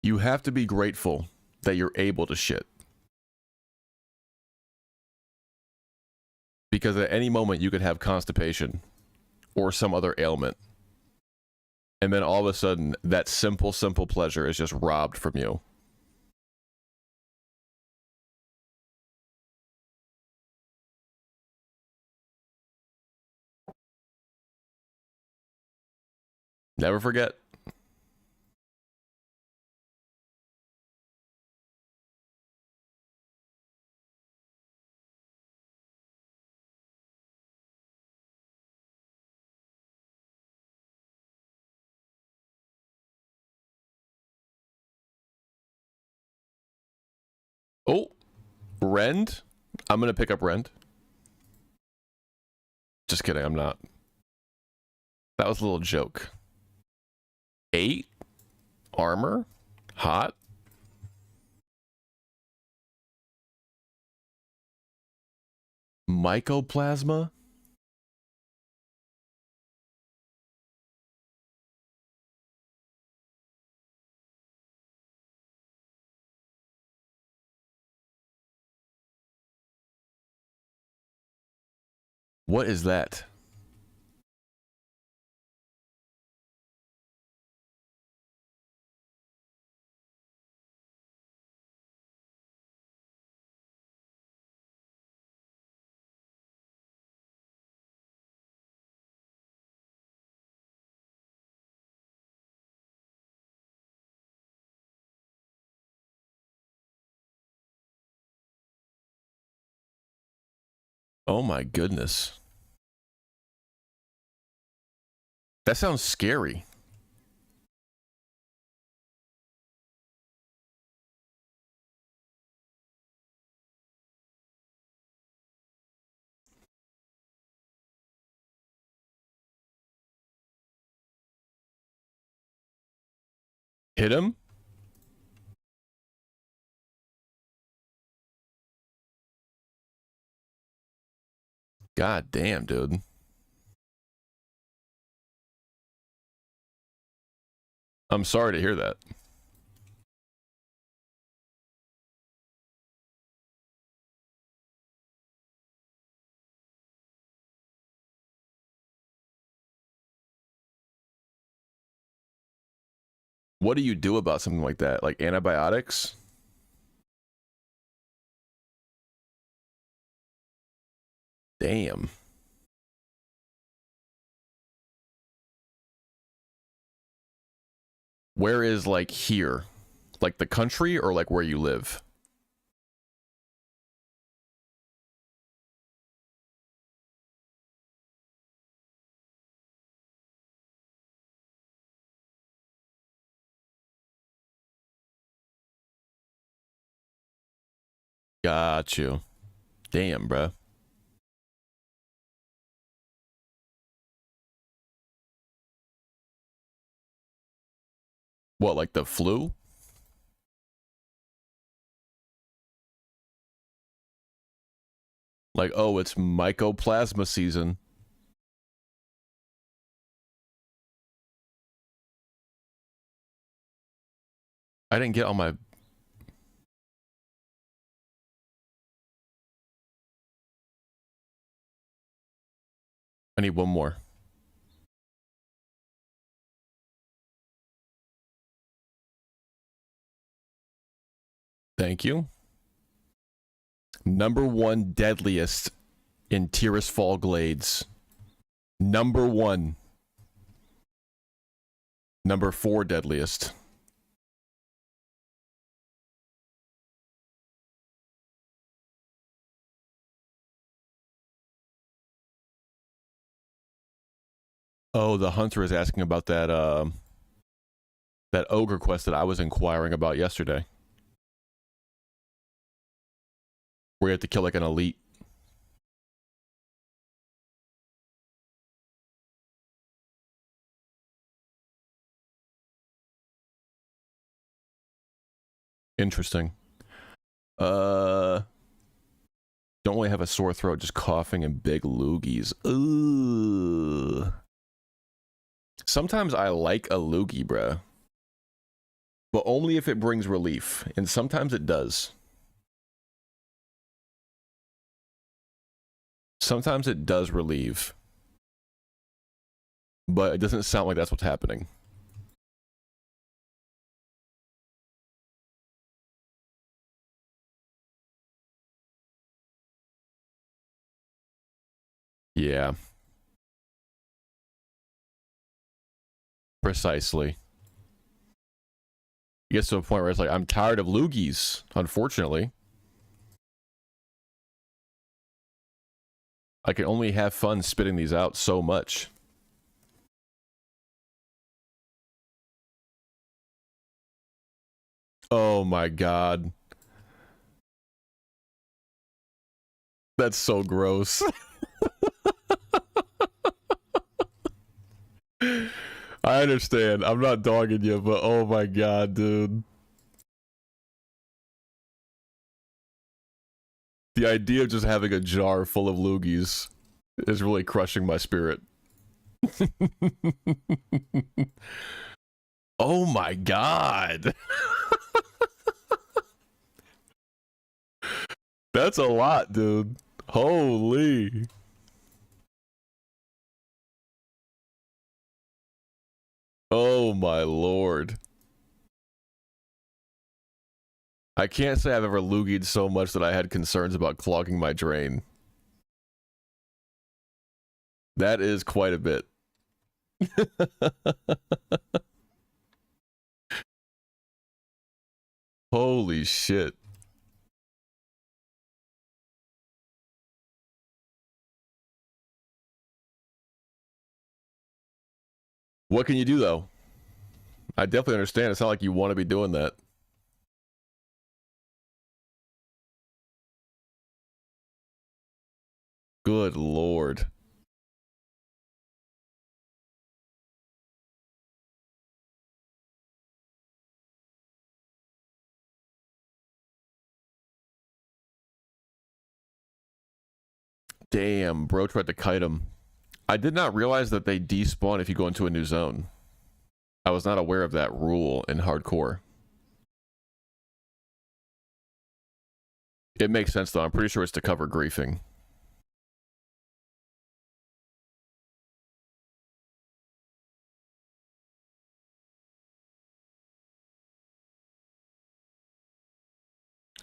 You have to be grateful that you're able to shit. Because at any moment you could have constipation or some other ailment. And then all of a sudden, that simple pleasure is just robbed from you. Never forget. Oh, Rend? I'm gonna pick up Rend. Just kidding, I'm not. That was a little joke. 8? Armor? Hot? Mycoplasma? What is that? Oh my goodness. That sounds scary. Hit him? God damn, dude. I'm sorry to hear that. What do you do about something like that? Like antibiotics? Damn. Where is like here? Like the country or like where you live? Got you. Damn, bruh. What, like the flu? Like, oh, it's mycoplasma season. I didn't get all my... I need one more. Thank you. Number 1 deadliest in Tirisfal Glades. Number 1. Number 4 deadliest. Oh, the hunter is asking about that that ogre quest that I was inquiring about yesterday. Where you have to kill like an elite. Interesting. Don't really have a sore throat, just coughing and big loogies. Ugh. Sometimes I like a loogie, bruh. But only if it brings relief. And sometimes it does. Sometimes it does relieve. But it doesn't sound like that's what's happening. Yeah. Precisely. It gets to a point where it's like, I'm tired of loogies, unfortunately. I can only have fun spitting these out so much. Oh my god. That's so gross. I understand. I'm not dogging you, but oh my god, dude. The idea of just having a jar full of loogies is really crushing my spirit. Oh my god. That's a lot, dude. Holy. Oh my lord. I can't say I've ever loogied so much that I had concerns about clogging my drain. That is quite a bit. Holy shit. What can you do, though? I definitely understand. It's not like you want to be doing that. Good lord. Damn, bro tried to kite him. I did not realize that they despawn if you go into a new zone. I was not aware of that rule in hardcore. It makes sense, though. I'm pretty sure it's to cover griefing.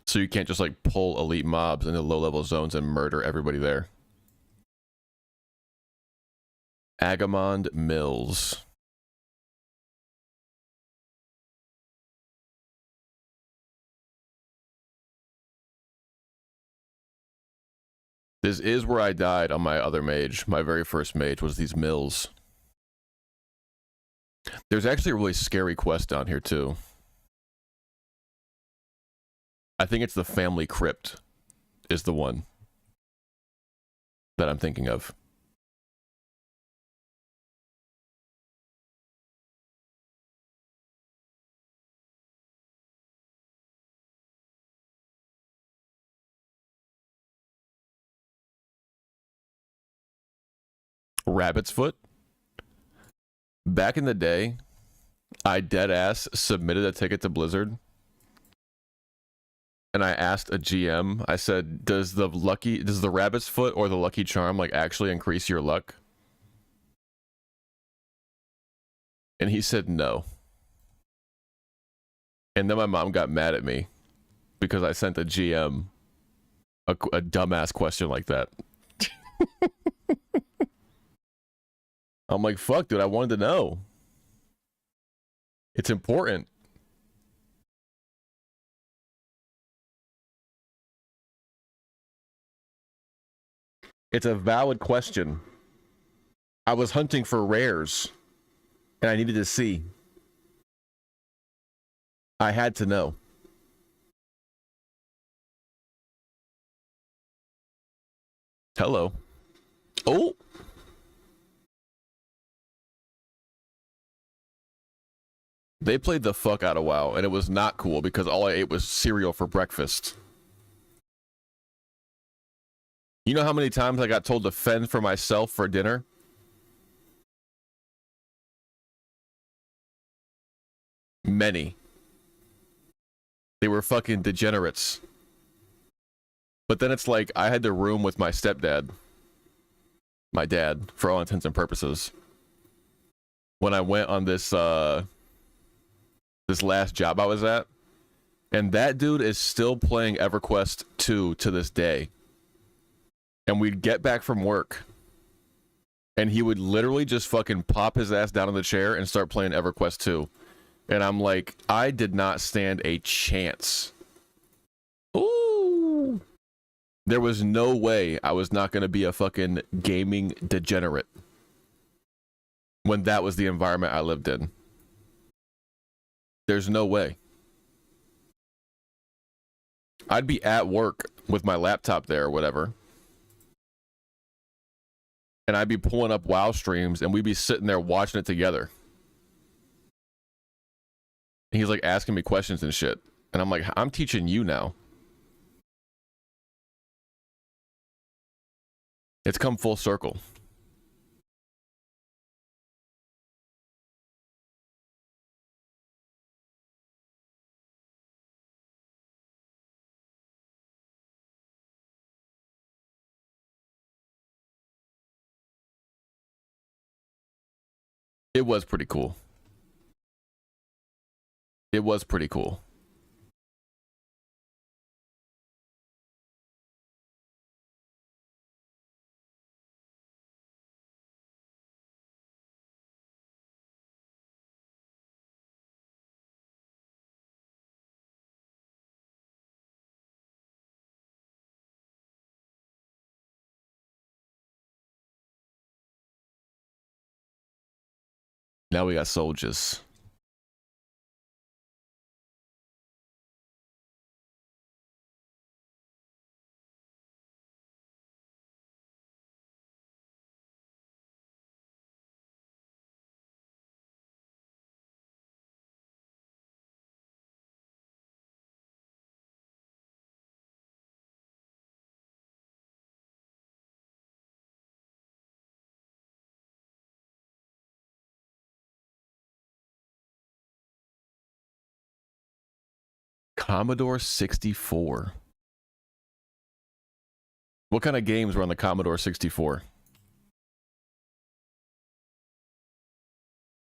So you can't just, like, pull elite mobs into low-level zones and murder everybody there. Agamond Mills. This is where I died on my other mage. My very first mage was these mills. There's actually a really scary quest down here, too. I think it's the family crypt is the one that I'm thinking of. Rabbit's Foot. Back in the day, I dead ass submitted a ticket to Blizzard, and I asked a GM. I said, does the rabbit's foot or the lucky charm like actually increase your luck? And he said no. And then my mom got mad at me because I sent a GM a dumbass question like that. I'm like, fuck, dude, I wanted to know. It's important. It's a valid question. I was hunting for rares, and I needed to see. I had to know. Hello. Oh. They played the fuck out of WoW, and it was not cool because all I ate was cereal for breakfast. You know how many times I got told to fend for myself for dinner? Many. They were fucking degenerates. But then it's like I had to room with my stepdad. My dad, for all intents and purposes. When I went on this this last job I was at. And that dude is still playing EverQuest 2 to this day. And we'd get back from work. And he would literally just fucking pop his ass down in the chair and start playing EverQuest 2. And I'm like, I did not stand a chance. Ooh. There was no way I was not going to be a fucking gaming degenerate when that was the environment I lived in. There's no way. I'd be at work with my laptop there or whatever. And I'd be pulling up WoW streams and we'd be sitting there watching it together. And he's like asking me questions and shit. And I'm like, I'm teaching you now. It's come full circle. It was pretty cool. It was pretty cool. Now we got soldiers. Commodore 64. What kind of games were on the Commodore 64?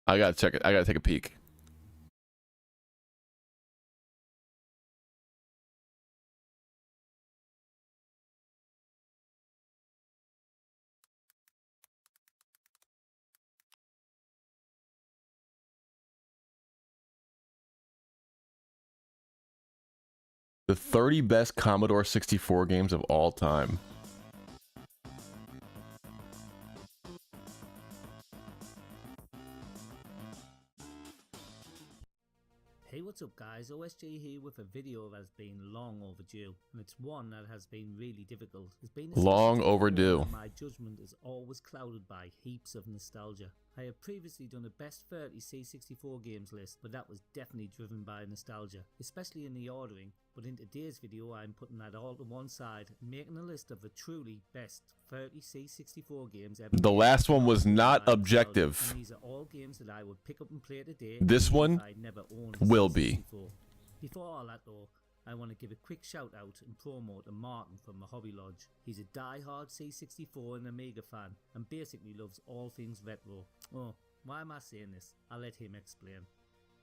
I gotta check it. I gotta take a peek. The 30 best Commodore 64 games of all time. Hey, what's up guys, OSJ here with a video that has been long overdue, and it's one that has been really difficult. It's been Long overdue. My judgment is always clouded by heaps of nostalgia. I have previously done a best 30 C64 games list, but that was definitely driven by nostalgia, especially in the ordering. But in today's video I'm putting that all to one side and making a list of the truly best 30 C64 games ever. The last one was not objective. And these are all all games that I would pick up and play today. This even one if I'd never owned a will be. C64. Before all that though, I want to give a quick shout out and promo to Martin from the Hobby Lodge. He's a die-hard C64 and Amiga fan and basically loves all things retro. Oh, why am I saying this? I'll let him explain.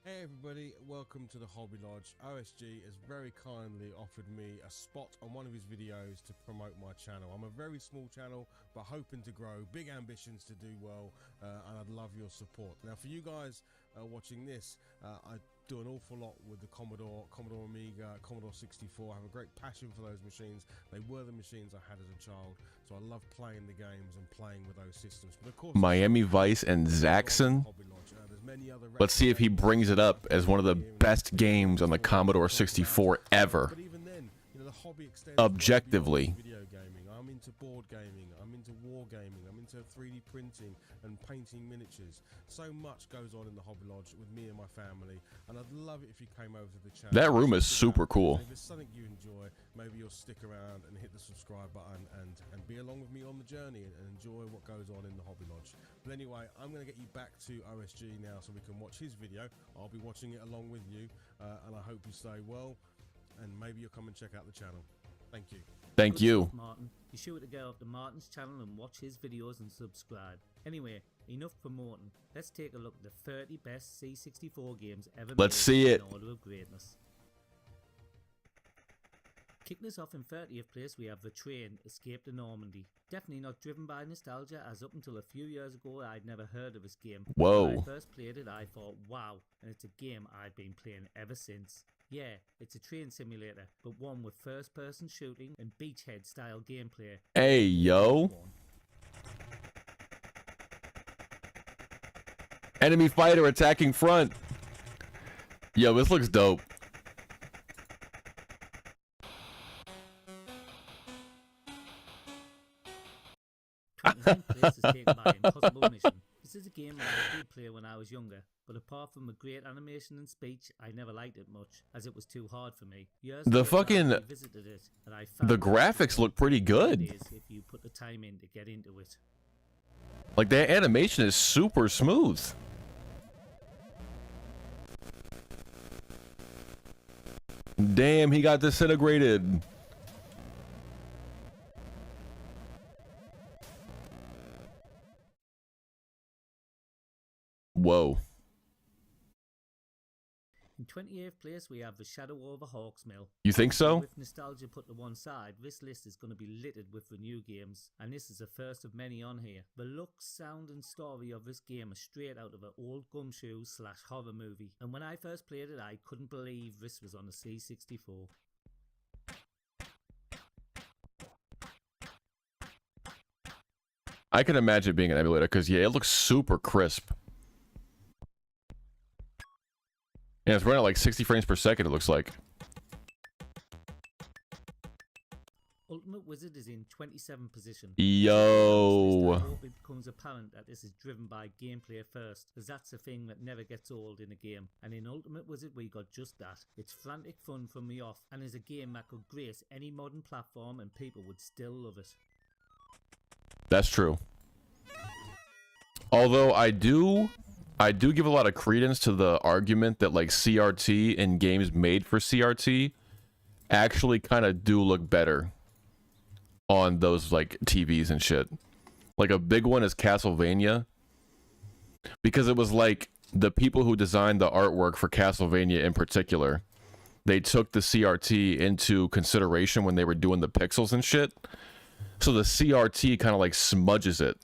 Hey everybody, welcome to the Hobby Lodge. OSG has very kindly offered me a spot on one of his videos to promote my channel. I'm a very small channel, but hoping to grow, big ambitions to do well, and I'd love your support. Now for you guys watching this, I do an awful lot with the Commodore Amiga, Commodore 64. I have a great passion for those machines. They were the machines I had as a child, so I love playing the games and playing with those systems. But of course, Miami Vice and Zaxxon. Let's see if he brings it up as one of the best games on the Commodore 64 ever. But even then, you know, the hobby extends Objectively. beyond video gaming. I'm into board gaming, I'm into war gaming, I'm into 3D printing and painting miniatures. So much goes on in the Hobby Lodge with me and my family, and I'd love it if you came over to the channel. That room is Check it super out. cool. And if it's something you enjoy, maybe you'll stick around and hit the subscribe button and be along with me on the journey and enjoy what goes on in the Hobby Lodge. But anyway, I'm going to get you back to OSG now so we can watch his video. I'll be watching it along with you, and I hope you stay well, and maybe you'll come and check out the channel. Thank you. Thank Good you. stuff, Martin. Be sure to go up to Martin's channel and watch his videos and subscribe. Anyway, enough promoting. Let's take a look at the 30 best C64 games ever made. Let's see it. In order of greatness. Kicking us off in 30th place, we have The Train, Escape to Normandy. Definitely not driven by nostalgia, as up until a few years ago I'd never heard of this game. Whoa. When I first played it I thought wow, and it's a game I've been playing ever since. Yeah, it's a train simulator, but one with first person shooting and beachhead style gameplay. Hey, yo. Enemy fighter attacking front. Yo, this looks dope. 29th place is taken by Impossible Mission. This is a game that I did play when I was younger, but apart from a great animation and speech, I never liked it much, as it was too hard for me. Years The later, fucking- I revisited it, and I found The out graphics look pretty it good. is if you put the time in to get into it. Like, that animation is super smooth. Damn, he got disintegrated. Whoa. In 28th place, we have The Shadow over Hawksmill. You think so? With nostalgia put to one side, this list is going to be littered with the new games, and this is the first of many on here. The look, sound and story of this game are straight out of an old gumshoe / horror movie, and when I first played it I couldn't believe this was on a C64. I can imagine it being an emulator, because, yeah, it looks super crisp. Yeah, it's running at like 60 frames per second, it looks like. Ultimate Wizard is in 27th position. Yo. I hope it becomes apparent that this is driven by gameplay first, as that's a thing that never gets old in a game. And in Ultimate Wizard we got just that. It's frantic fun from the off, and is a game that could grace any modern platform and people would still love it. That's true. Although I do give a lot of credence to the argument that like CRT and games made for CRT actually kind of do look better on those like TVs and shit. Like a big one is Castlevania, because it was like the people who designed the artwork for Castlevania in particular, they took the CRT into consideration when they were doing the pixels and shit. So the CRT kind of like smudges it.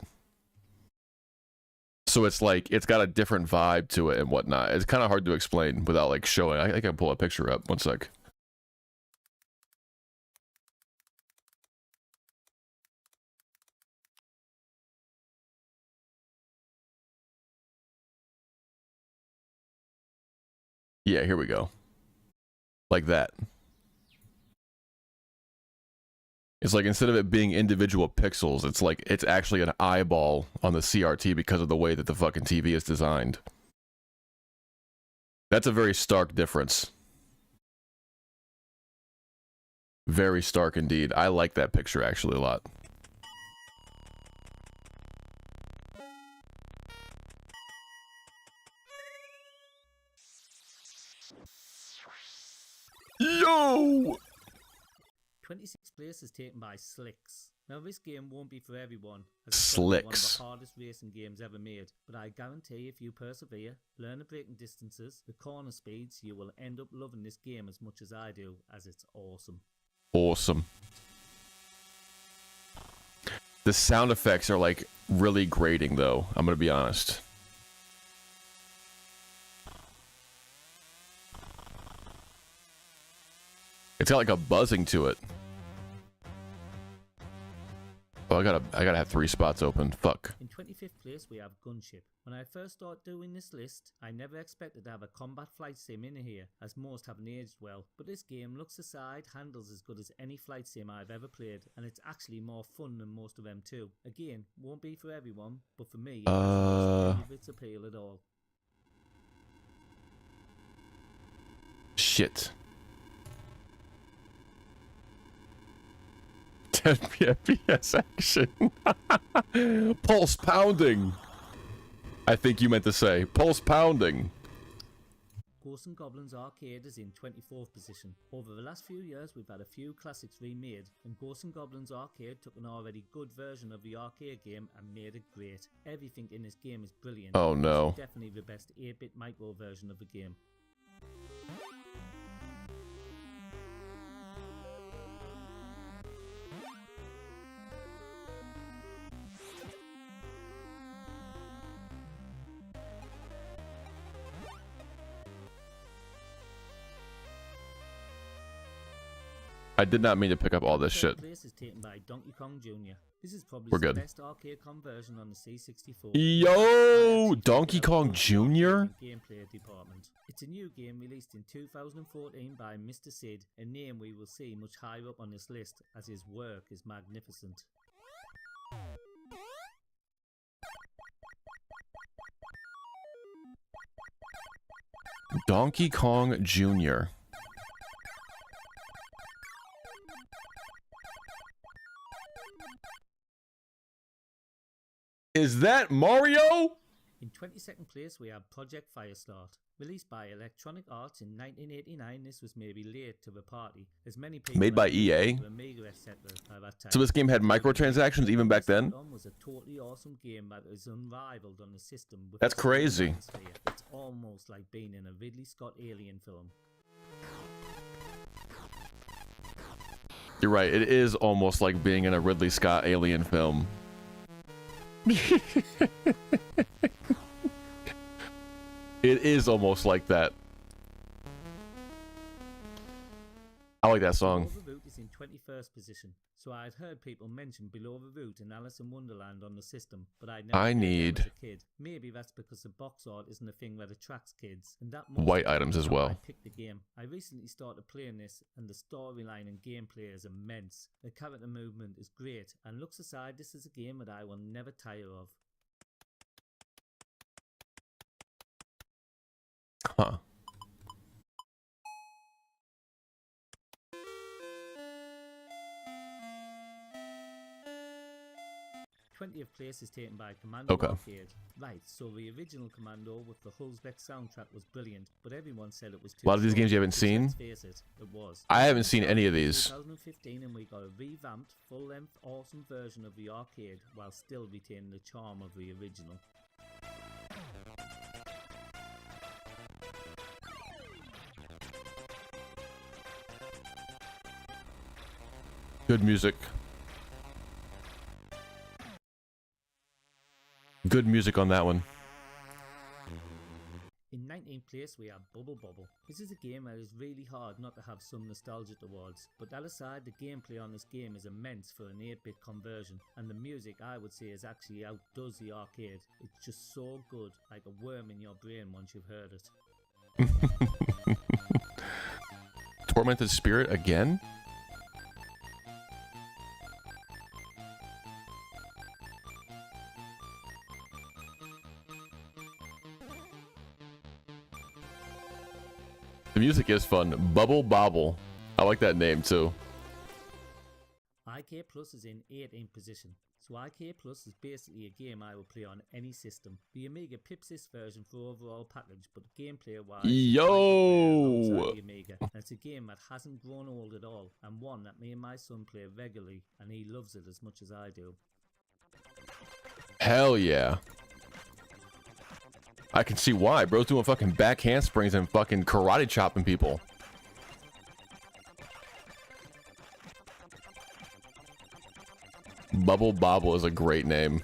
So it's like, it's got a different vibe to it and whatnot. It's kind of hard to explain without like showing. I can pull a picture up. One sec. Yeah, here we go. Like that. It's like, instead of it being individual pixels, it's like, it's actually an eyeball on the CRT because of the way that the fucking TV is designed. That's a very stark difference. Very stark indeed. I like that picture actually a lot. No! 26th place is taken by Slicks. Now this game won't be for everyone, as it's probably one of Slicks. the hardest racing games ever made, but I guarantee if you persevere, learn the braking distances, the corner speeds, you will end up loving this game as much as I do, as it's awesome. Awesome. The sound effects are like really grating though, I'm gonna be honest. It's got like a buzzing to it. Oh, I gotta have 3 spots open. Fuck. In 25th place we have Gunship. When I first started doing this list, I never expected to have a combat flight sim in here, as most haven't aged well, but this game looks aside, handles as good as any flight sim I've ever played, and it's actually more fun than most of them too. Again, won't be for everyone, but for me, it has any of its appeal at all. Shit. 10 FPS action. Pulse pounding. I think you meant to say pulse pounding. Ghosts and Goblins Arcade is in 24th position. Over the last few years we've had a few classics remade, and Ghosts and Goblins Arcade took an already good version of the arcade game and made it great. Everything in this game is brilliant. Oh no. It's definitely the best 8-bit micro version of the game. I did not mean to pick up all this shit. Third place is taken by Donkey Kong Jr. This is probably We're the good. best arcade conversion on the C64. Yo, Donkey Kong Jr.? Gameplay department. It's a new game released in 2014 by Mr. Sid, a name we will see much higher up on this list, as his work is magnificent. Donkey Kong Jr. Is that Mario? In 22nd place we have Project Firestart. Released by Electronic Arts in 1989, this was maybe late to the party, as many people Made by EA? were Amiga, etc. by that time. So this game had microtransactions even back then? It was a totally awesome game that is unrivaled on the system. With That's its crazy. atmosphere. It's almost like being in a Ridley Scott alien film. You're right, it is almost like being in a Ridley Scott alien film. It is almost like that. I like that song. Below the Root is in 21st position, so I'd heard people mention Below the Root and Alice in Wonderland on the system, but I never I played them need- as a kid. Maybe that's because the box art isn't a thing that attracts kids, and that must White have items been as how well. I picked the game. I recently started playing this, and the storyline and gameplay is immense. The character movement is great, and looks aside, this is a game that I will never tire of. Huh. 20th place is taken by Commando Okay. Arcade. Right, so the original Commando with the Hulsbeck soundtrack was brilliant, but everyone said it was too A lot of these short. games you haven't Which, seen? let's face it, it was. I haven't seen any of these. 2015, and we got a revamped, full-length, awesome version of the arcade while still retaining the charm of the original. Good music. Good music on that one. In 19th place we have Bubble Bobble. This is a game that is really hard not to have some nostalgia towards, but that aside, the gameplay on this game is immense for an 8-bit conversion, and the music I would say is actually outdoes the arcade. It's just so good, like a worm in your brain once you've heard it. Tormented Spirit again? The music is fun. Bubble Bobble. I like that name too. IK Plus is in 18th position. So IK Plus is basically a game I will play on any system. The Amiga pips this version for overall package, but gameplay wise, Yo! the Amiga. And it's a game that hasn't grown old at all, and one that me and my son play regularly, and he loves it as much as I do. Hell yeah. I can see why. Bro's doing fucking back handsprings and fucking karate chopping people. Bubble Bobble is a great name.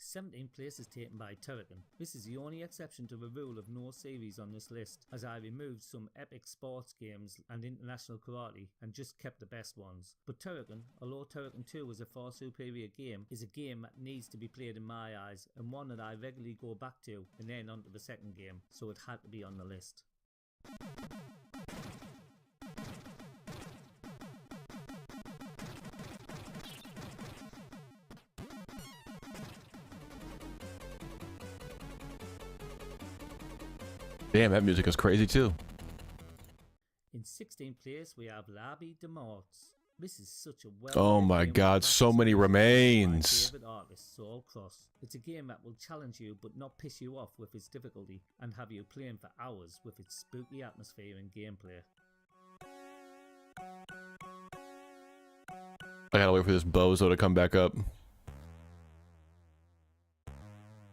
17th place is taken by Turrican. This is the only exception to the rule of no series on this list, as I removed some epic sports games and international karate and just kept the best ones. But Turrican, although Turrican 2 is a far superior game, is a game that needs to be played in my eyes, and one that I regularly go back to and then onto the second game, so it had to be on the list. Damn, that music is crazy too. In 16th place we have L'Abbe de Morts. This is such a well. Oh my god, so many remains. My favorite artist, Saul Cross. It's a game that will challenge you but not piss you off with its difficulty, and have you playing for hours with its spooky atmosphere and gameplay. I gotta wait for this bozo to come back up.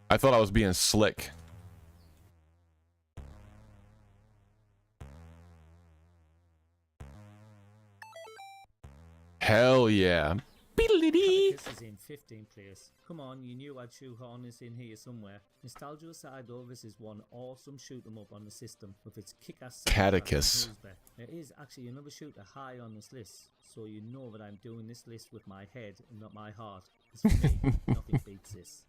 I thought I was being slick. Hell yeah. This is in 15th place. Come on, you knew I'd shoehorn this in here somewhere. Nostalgia aside though, this is one awesome shoot 'em up on the system with its kick-ass Catechus. There is actually another shooter high on this list, so you know that I'm doing this list with my head and not my heart. 'Cause for me, nothing beats this.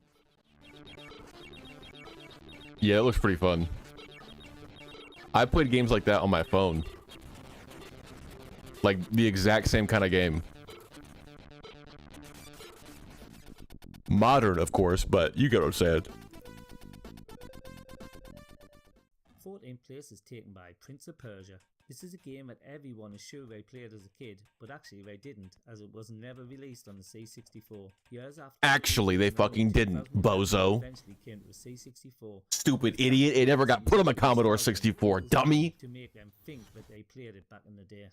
Yeah, it looks pretty fun. I played games like that on my phone. Like the exact same kind of game. Modern, of course, but you get what I'm saying. 14th place is taken by Prince of Persia. This is a game that everyone is sure they played as a kid, but actually they didn't, as it was never released on the C64. Years after, Actually, they fucking didn't, bozo. Eventually came to the C64. Stupid idiot. It never got put on the Commodore 64, dummy. To make them think that they played it back in the day.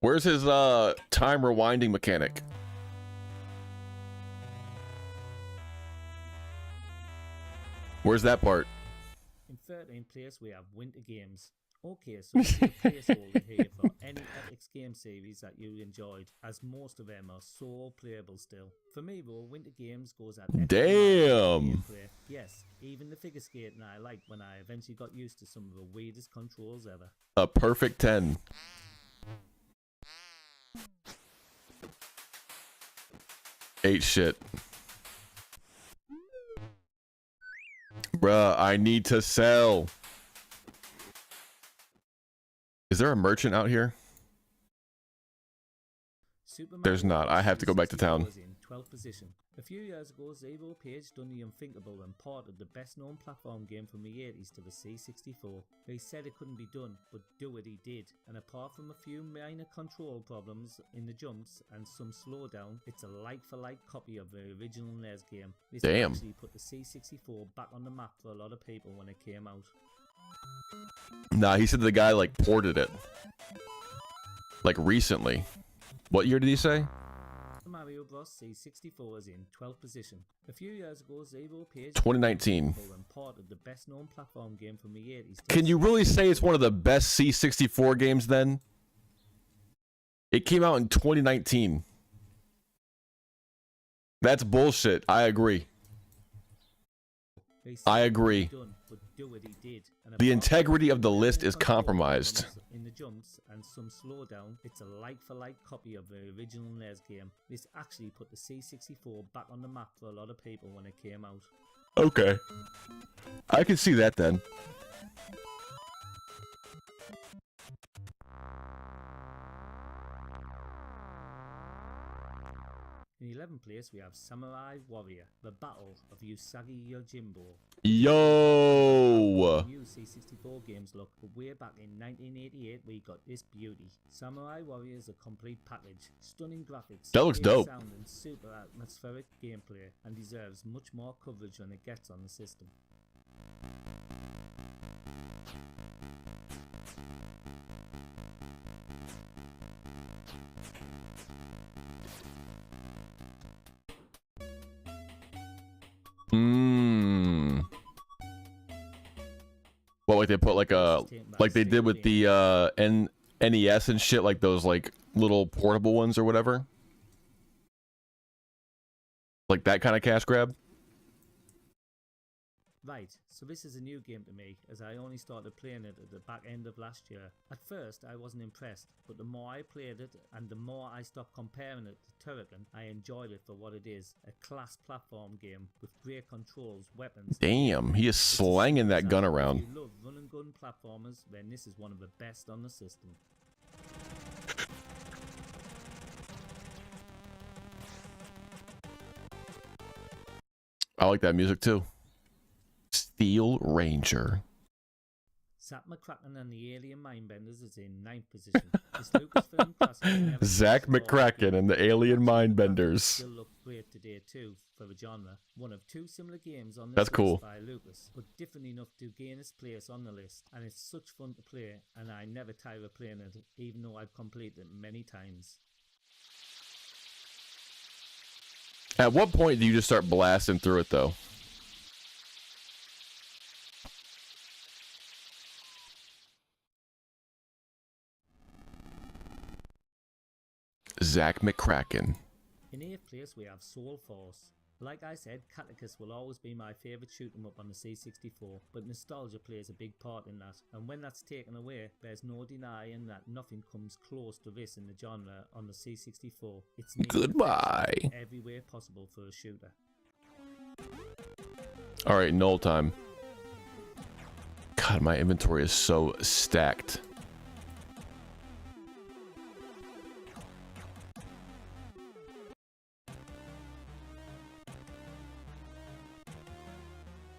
Where's his time rewinding mechanic? Where's that part? In 13th place we have Winter Games. Okay, so it's a placeholder here for any Epix game series that you enjoyed, as most of them are so playable still. For me though, Winter Games goes at Damn. Yes, even the figure skating I liked when I eventually got used to some of the weirdest controls ever. A perfect 10. Ate shit. Bruh, I need to sell. Is there a merchant out here? There's not. I have to go back to town. Was in 12th position. A few years ago, Zero Page done the unthinkable and ported the best known platform game from the 80s to the C64. They said it couldn't be done, but do it he did. And apart from a few minor control problems in the jumps and some slowdown, it's a like-for-like copy of the original NES game. This Damn. actually put the C64 back on the map for a lot of people when it came out. Nah, he said the guy like ported it. Like recently. What year did he say? Mario Bros. C64 is in 12th position. A few years ago, Zero Page 2019. ported the best known platform game from the 80s. Can you really say it's one of the best C64 games then? It came out in 2019. That's bullshit. I agree. I agree. The integrity of the list is compromised. In the jumps and some slowdown, it's a like-for-like copy of the original NES game. This actually put the C64 back on the map for a lot of people when it came out. Okay. I can see that then. In 11th place we have Samurai Warrior, the Battle of Usagi Yojimbo. Yo! New C64 games look, but way back in 1988 we got this beauty. Samurai Warrior is a complete package, stunning graphics, That looks great dope. sound and super atmospheric gameplay, and deserves much more coverage than it gets on the system. Well, like they put like they did with the NES and shit, like those like little portable ones or whatever. Like that kind of cash grab. Right, so this is a new game to me, as I only started playing it at the back end of last year. At first I wasn't impressed, but the more I played it and the more I stopped comparing it to Turrican, I enjoyed it for what it is, a class platform game with great controls, weapons... Damn, he is slanging that gun around. If you love run and gun platformers, then this is one of the best on the system. I like that music too. Steel Ranger. Zach McCracken and the Alien Mindbenders is in 9th position. This Lucasfilm classic Zach McCracken and the Alien Mindbenders. Still look great today too for the genre. One of two similar games on this That's cool. list by Lucas, but different enough to gain its place on the list. And it's such fun to play, and I never tire of playing it, even though I've completed it many times. At what point do you just start blasting through it though? Zach McCracken. In 8th place we have Soul Force. Like I said, Catechus will always be my favourite shoot 'em up on the C64, but nostalgia plays a big part in that, and when that's taken away, there's no denying that nothing comes close to this in the genre on the C64. It's Goodbye. every way possible for a shooter. Alright, null time. God, my inventory is so stacked.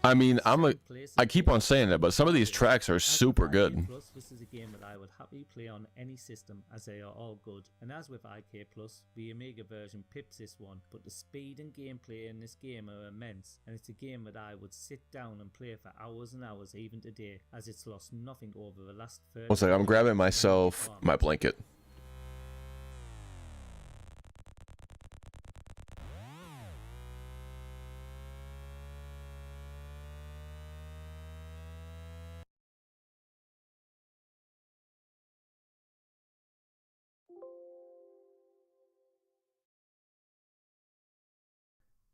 I mean, I keep on saying that, but some of these tracks are super good. Plus, this is a game that I would happily play on any system, as they are all good. And as with IK Plus, the Amiga version pips this one, but the speed and gameplay in this game are immense, and it's a game that I would sit down and play for hours and hours even today, as it's lost nothing over the last 30 One second, I'm grabbing myself my blanket.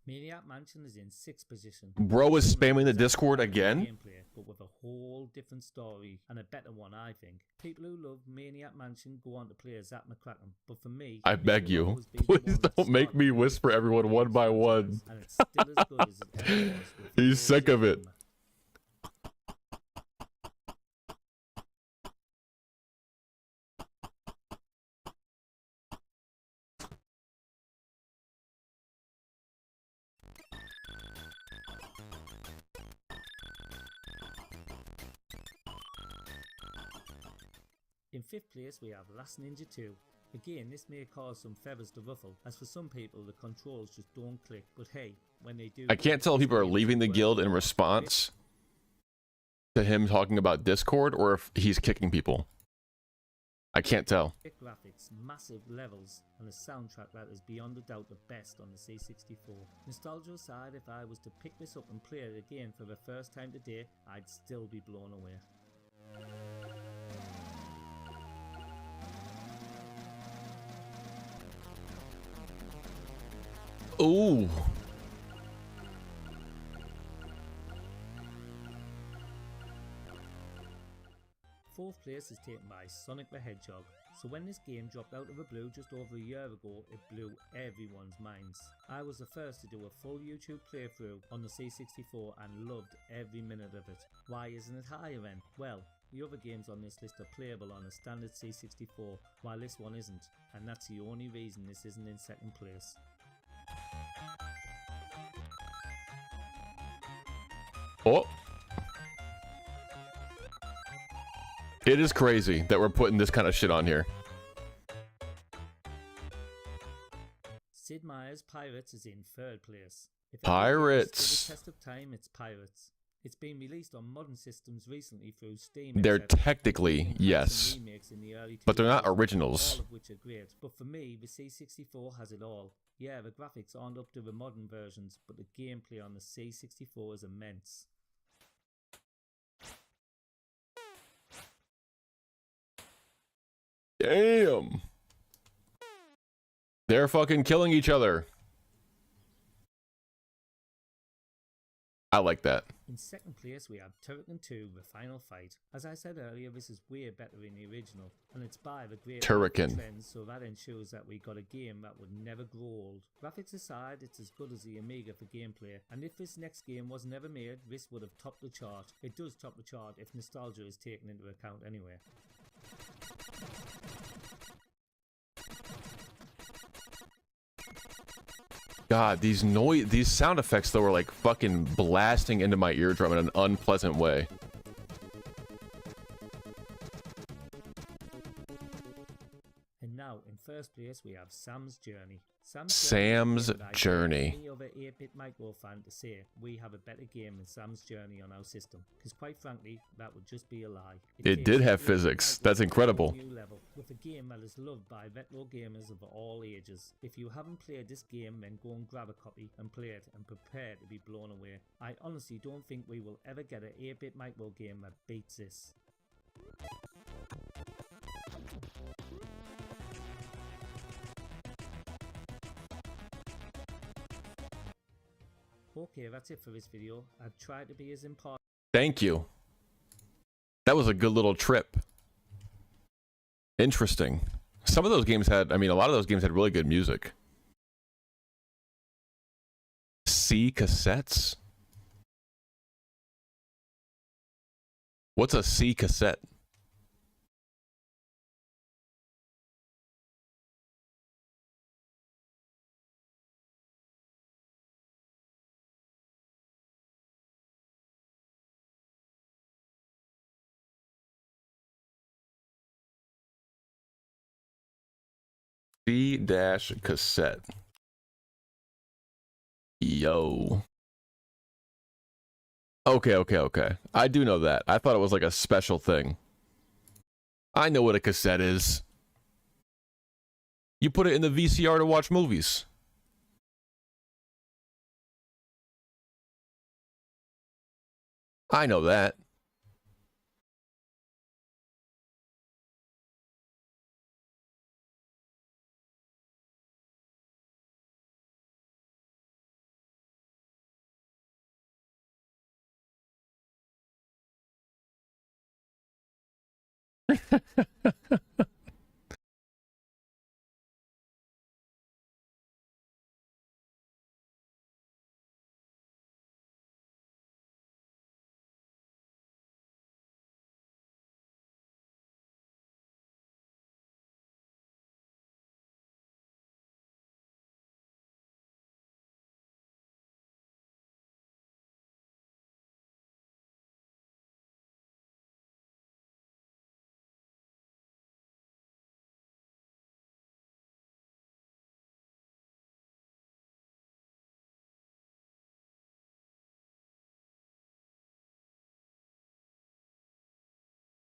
Maniac Mansion is in 6th position. Bro is spamming the Discord again? Gameplay, but with a whole different story, and a better one, I think. People who love Maniac Mansion go on to play as Zach McCracken, but for me... I beg you, please don't make me whisper everyone one by one. And it's still as good as it ever was. He's sick of it. In 5th place we have Last Ninja 2. Again, this may cause some feathers to ruffle, as for some people the controls just don't click, but hey, when they do... I can't tell if people are leaving the guild in response to him talking about Discord or if he's kicking people. I can't tell. Graphics, massive levels, and a soundtrack that is beyond a doubt the best on the C64. Nostalgia aside, if I was to pick this up and play it again for the first time today, I'd still be blown away. Ooh. Fourth place is taken by Sonic the Hedgehog. So when this game dropped out of the blue just over a year ago, it blew everyone's minds. I was the first to do a full YouTube playthrough on the C64 and loved every minute of it. Why isn't it higher then? Well, the other games on this list are playable on a standard C64, while this one isn't, and that's the only reason this isn't in second place. Oh. It is crazy that we're putting this kind of shit on here. Sid Meier's Pirates is in third place. If Pirates. stood the test of time, it's Pirates. It's been released on modern systems recently through Steam. They're etc. technically, yes, Remakes in the early but they're not 2000s, originals. all of which are great. But for me, the C64 has it all. Yeah, the graphics aren't up to the modern versions, but the gameplay on the C64 is immense. Damn. They're fucking killing each other. I like that. In second place, we have Turrican 2, The Final Fight. As I said earlier, this is way better than the original, and it's by the great Turrican. trends, so that ensures that we got a game that would never grow old. Graphics aside, it's as good as the Amiga for gameplay, and if this next game was never made, this would have topped the chart. It does top the chart if nostalgia is taken into account anyway. God, these sound effects though are like fucking blasting into my eardrum in an unpleasant way. And now, in first place, we have Sam's Journey. Sam's Journey. Any other 8-bit micro fan to say we have a better game than Sam's Journey on our system, because quite frankly, that would just be a lie. It did have physics. That's incredible. New level, with a game that is loved by retro gamers of all ages. If you haven't played this game, then go and grab a copy and play it and prepare to be blown away. I honestly don't think we will ever get an 8-bit micro game that beats this. Okay, that's it for this video. I've tried to be as impartial. Thank you. That was a good little trip. Interesting. Some of those games had, I mean, a lot of those games had really good music. C cassettes? What's a C cassette? C-cassette. Yo. Okay. I do know that. I thought it was like a special thing. I know what a cassette is. You put it in the VCR to watch movies. I know that.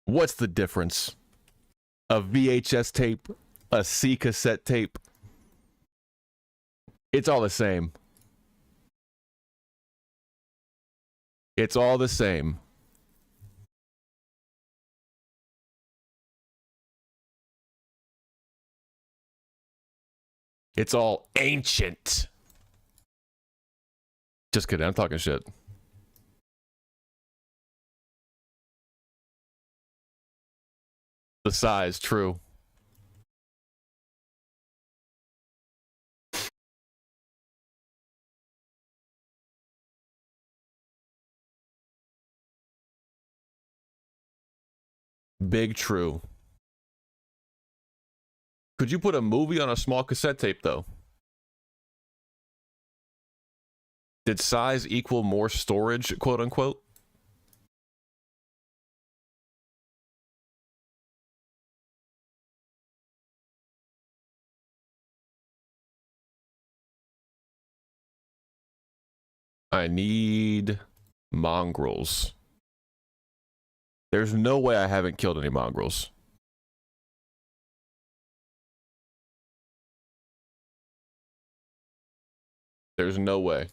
What's the difference? A VHS tape, a C cassette tape. It's all the same. It's all the same. It's all ancient. Just kidding, I'm talking shit. The size, true. Big true. Could you put a movie on a small cassette tape, though? Did size equal more storage, quote unquote? I need mongrels. There's no way I haven't killed any mongrels. There's no way.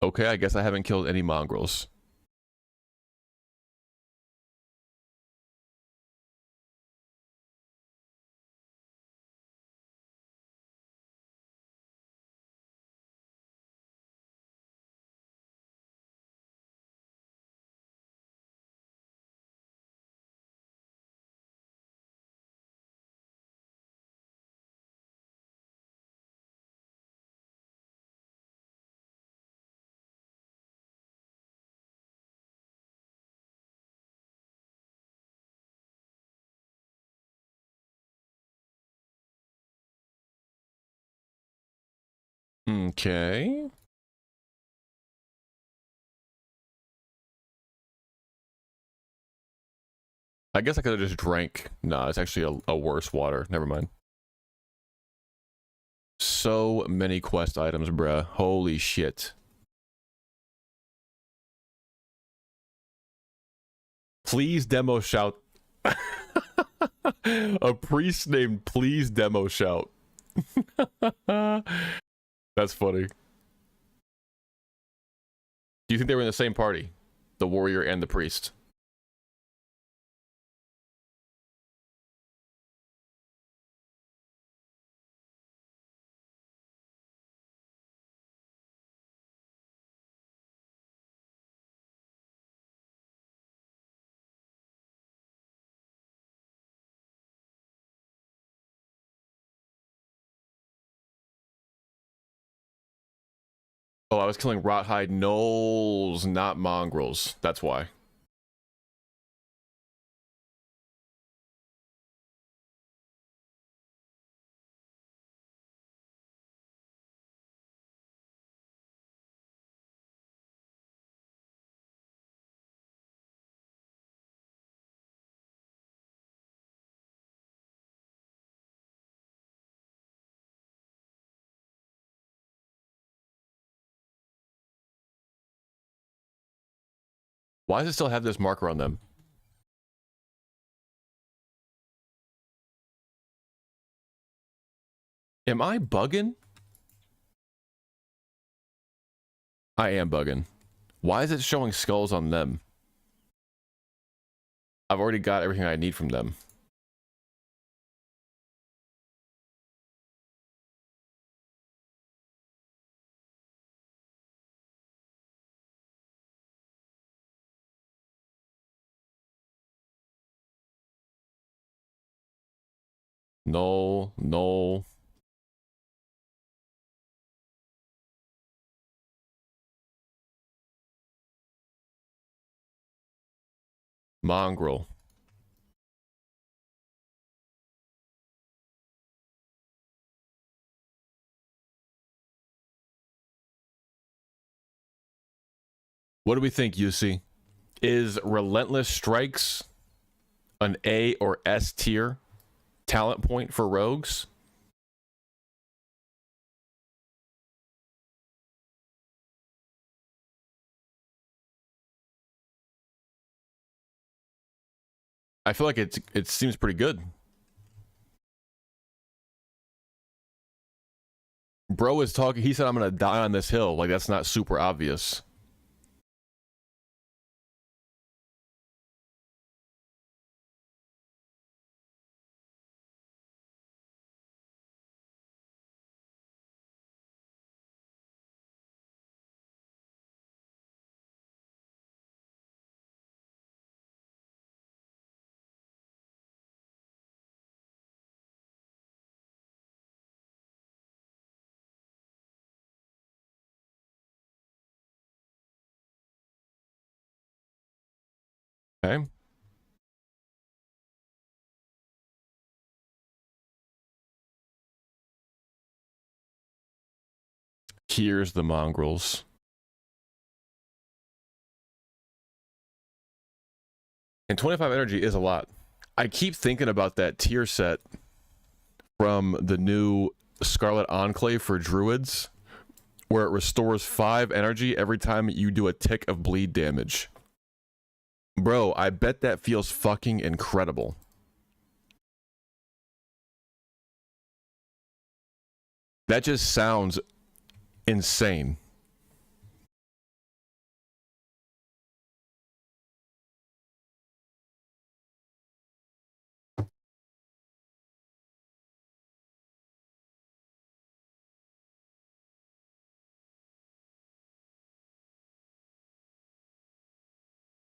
Okay, I guess I haven't killed any mongrels. Okay. I guess I could have just drank. Nah, it's actually a worse water. Never mind. So many quest items, bruh. Holy shit. Please demo shout. A priest named Please Demo Shout. That's funny. Do you think they were in the same party? The warrior and the priest? Oh, I was killing rothhide gnolls, not mongrels. That's why. Why does it still have this marker on them? Am I bugging? I am bugging. Why is it showing skulls on them? I've already got everything I need from them. No, no. Mongrel. What do we think, UC? Is Relentless Strikes an A or S tier talent point for rogues? I feel like it seems pretty good. Bro is talking. He said, "I'm gonna die on this hill." Like, that's not super obvious. Okay. Here's the mongrels. And 25 energy is a lot. I keep thinking about that tier set from the new Scarlet Enclave for Druids, where it restores 5 energy every time you do a tick of bleed damage. Bro, I bet that feels fucking incredible. That just sounds insane.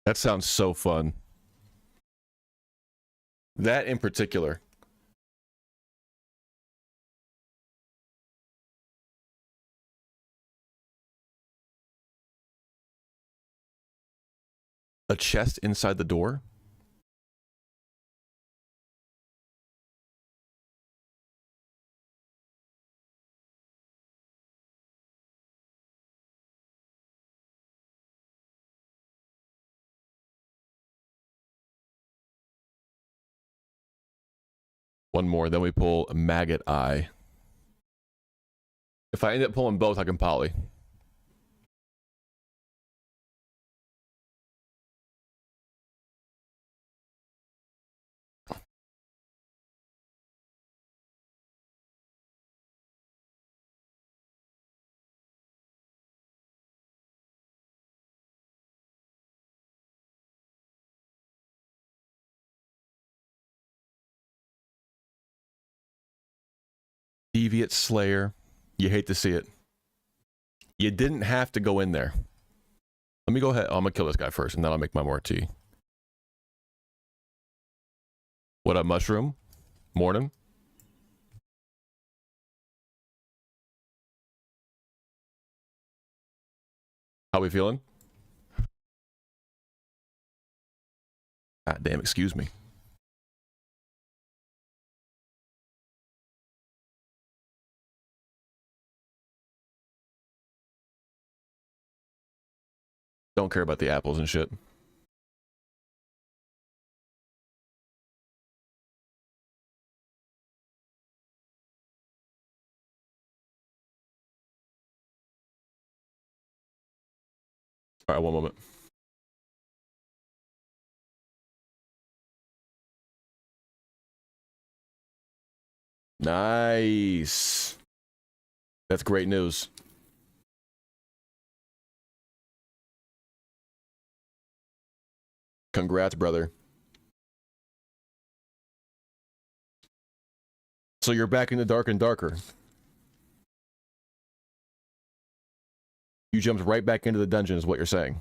That sounds so fun. That in particular. A chest inside the door? One more, then we pull Maggot Eye. If I end up pulling both, I can poly. Deviate Slayer. You hate to see it. You didn't have to go in there. Let me go ahead. I'm gonna kill this guy first, and then I'll make my more tea. What up, Mushroom? Morning. How we feeling? God damn, excuse me. Don't care about the apples and shit. All right, one moment. Nice. That's great news. Congrats, brother. So you're back in the dark and darker. You jumped right back into the dungeon is what you're saying.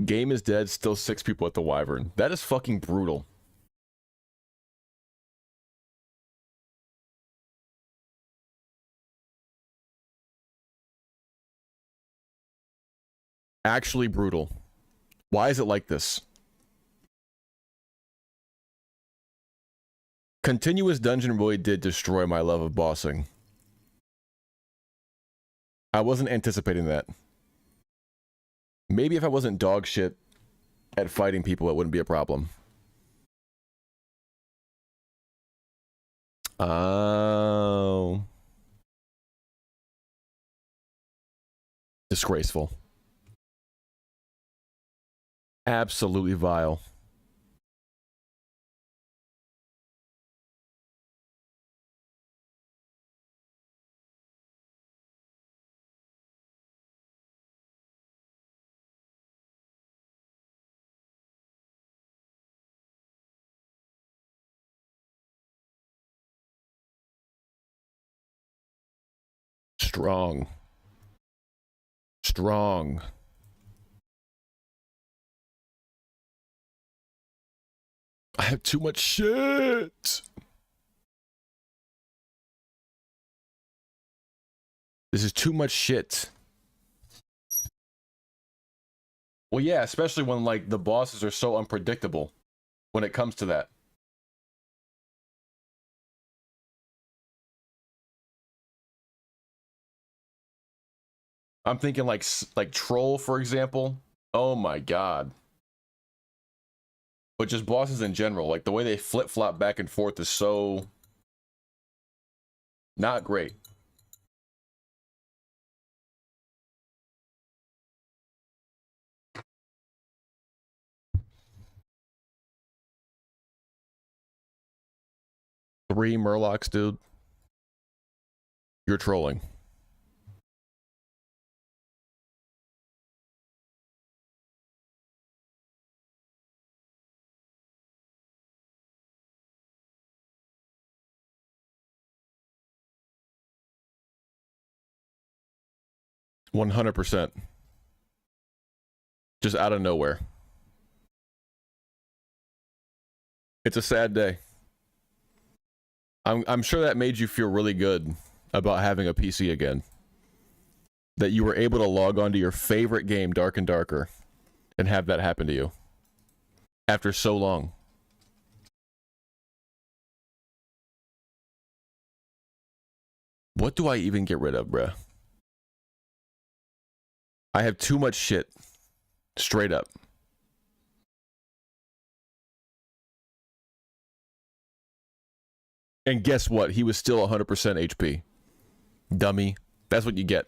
Game is dead, still 6 people at the Wyvern. That is fucking brutal. Actually brutal. Why is it like this? Continuous dungeon really did destroy my love of bossing. I wasn't anticipating that. Maybe if I wasn't dog shit at fighting people, it wouldn't be a problem. Oh. Disgraceful. Absolutely vile. Strong. Strong. I have too much shit. This is too much shit. Well, yeah, especially when like the bosses are so unpredictable when it comes to that. I'm thinking like Troll, for example. Oh my god. But just bosses in general, like the way they flip-flop back and forth is so not great. Three Murlocs, dude. You're trolling. $100%. Just out of nowhere. It's a sad day. I'm sure that made you feel really good about having a PC again. That you were able to log on to your favorite game, Dark and Darker, and have that happen to you. After so long. What do I even get rid of, bruh? I have too much shit. Straight up. And guess what? He was still 100% HP. Dummy. That's what you get.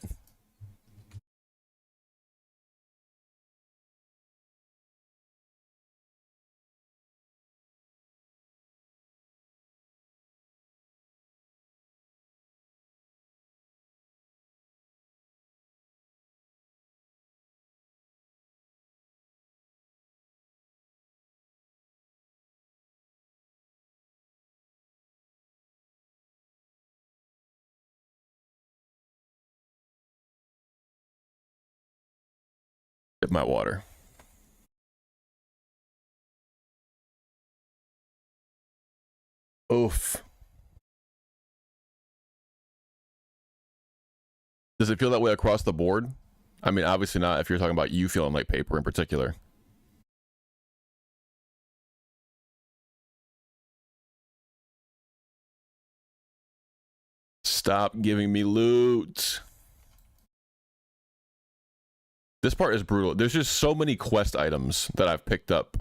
Sip my water. Oof. Does it feel that way across the board? I mean, obviously not if you're talking about you feeling like paper in particular. Stop giving me loot. This part is brutal. There's just so many quest items that I've picked up.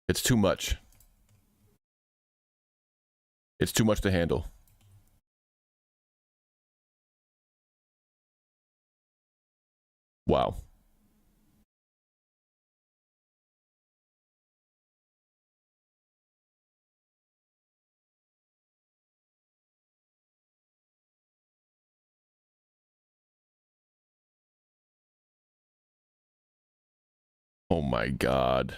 It's too much. It's too much to handle. Wow. Oh my god.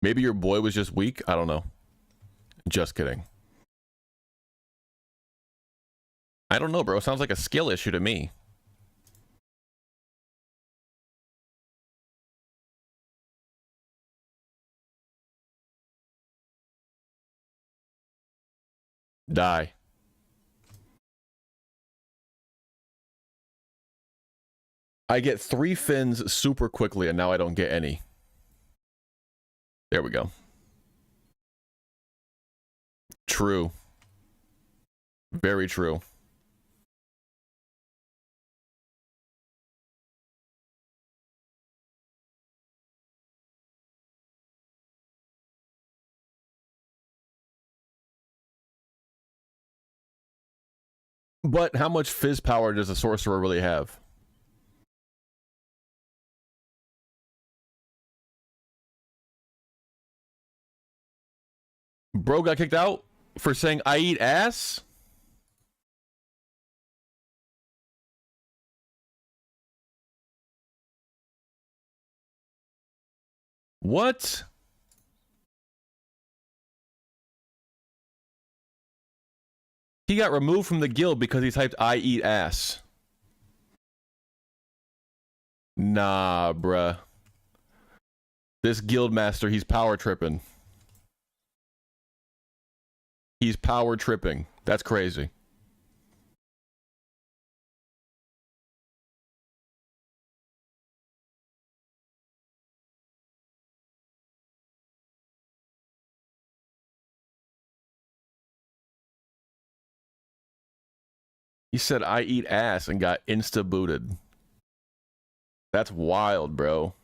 Maybe your boy was just weak? I don't know. Just kidding. I don't know, bro. Sounds like a skill issue to me. Die. I get 3 fins super quickly and now I don't get any. There we go. True. Very true. But how much fizz power does a sorcerer really have? Bro got kicked out for saying I eat ass? What? He got removed from the guild because he typed "I eat ass." Nah, bruh. This guild master, he's power tripping. He's power tripping. That's crazy. He said "I eat ass" and got insta booted. That's wild, bro.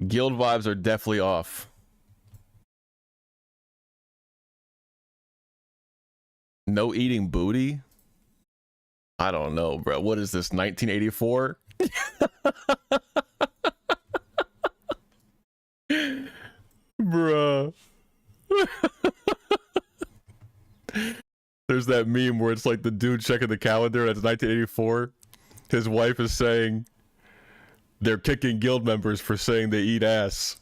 Guild vibes are definitely off. No eating booty? I don't know, bro. What is this, 1984? Bruh. There's that meme where it's like the dude checking the calendar. That's 1984. His wife is saying they're kicking guild members for saying they eat ass.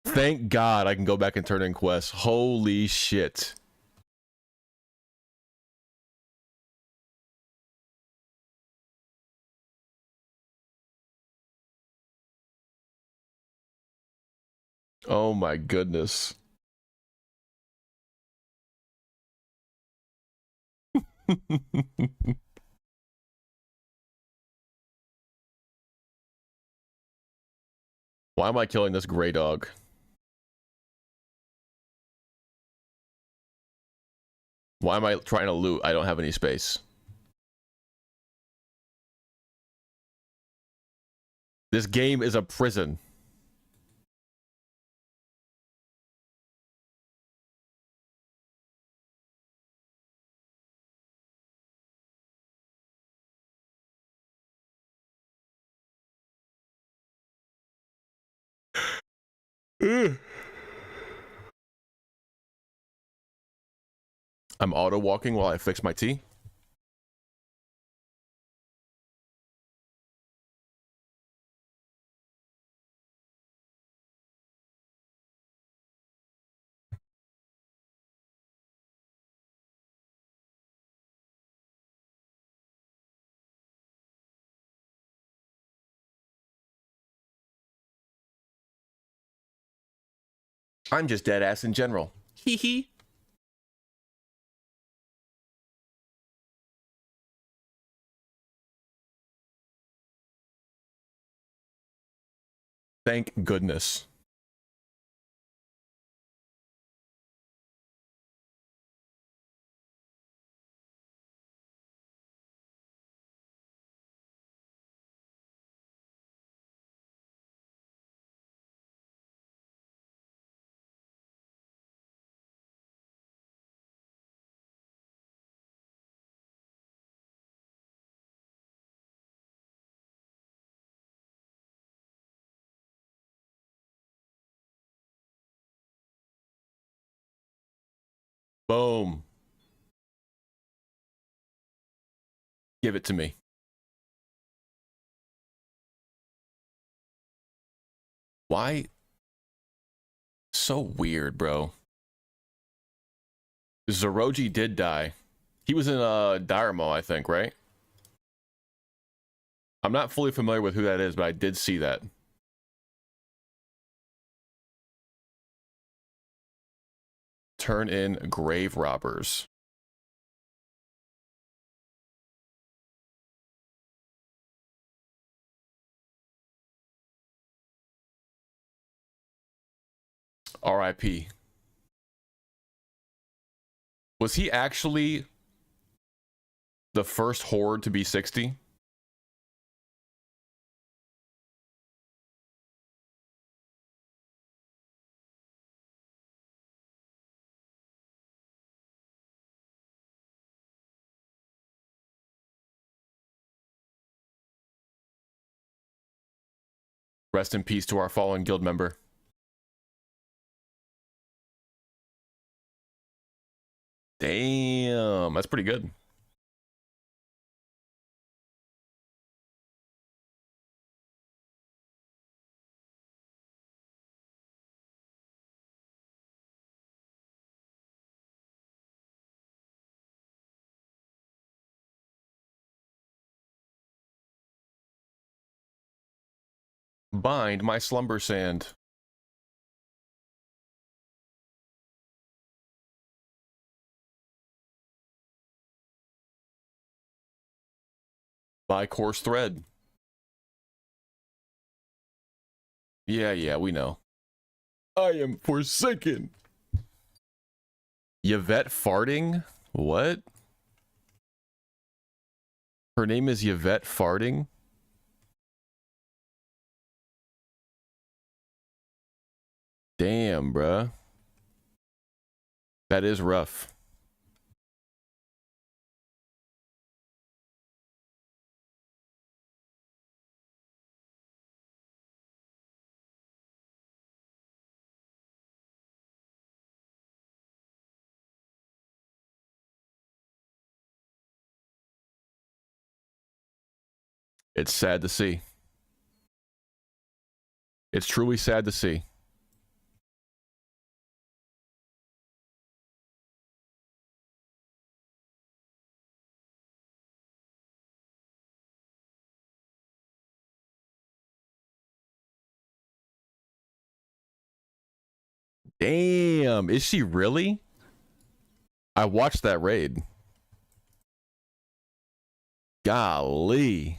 Thank God I can go back and turn in quests. Holy shit. Oh my goodness. Why am I killing this gray dog? Why am I trying to loot? I don't have any space. This game is a prison. I'm auto walking while I fix my tea. I'm just dead ass in general. Hee hee. Thank goodness. Boom. Give it to me. Why? So weird, bro. Zoroji did die. He was in Diarmo, I think, right? I'm not fully familiar with who that is, but I did see that. Turn in grave robbers. RIP. Was he actually the first horde to be 60? Rest in peace to our fallen guild member. Damn, that's pretty good. Bind my slumber sand. By coarse thread. Yeah, we know. I am forsaken. Yvette farting? What? Her name is Yvette farting? Damn, bruh. That is rough. It's sad to see. It's truly sad to see. Damn, is she really? I watched that raid. Golly.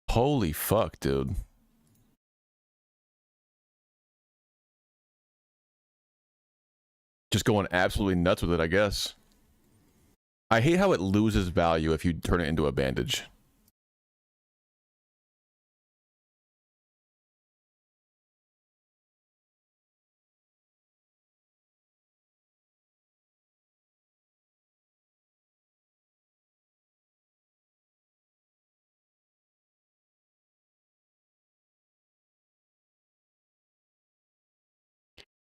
Holy fuck, dude. Just going absolutely nuts with it, I guess. I hate how it loses value if you turn it into a bandage.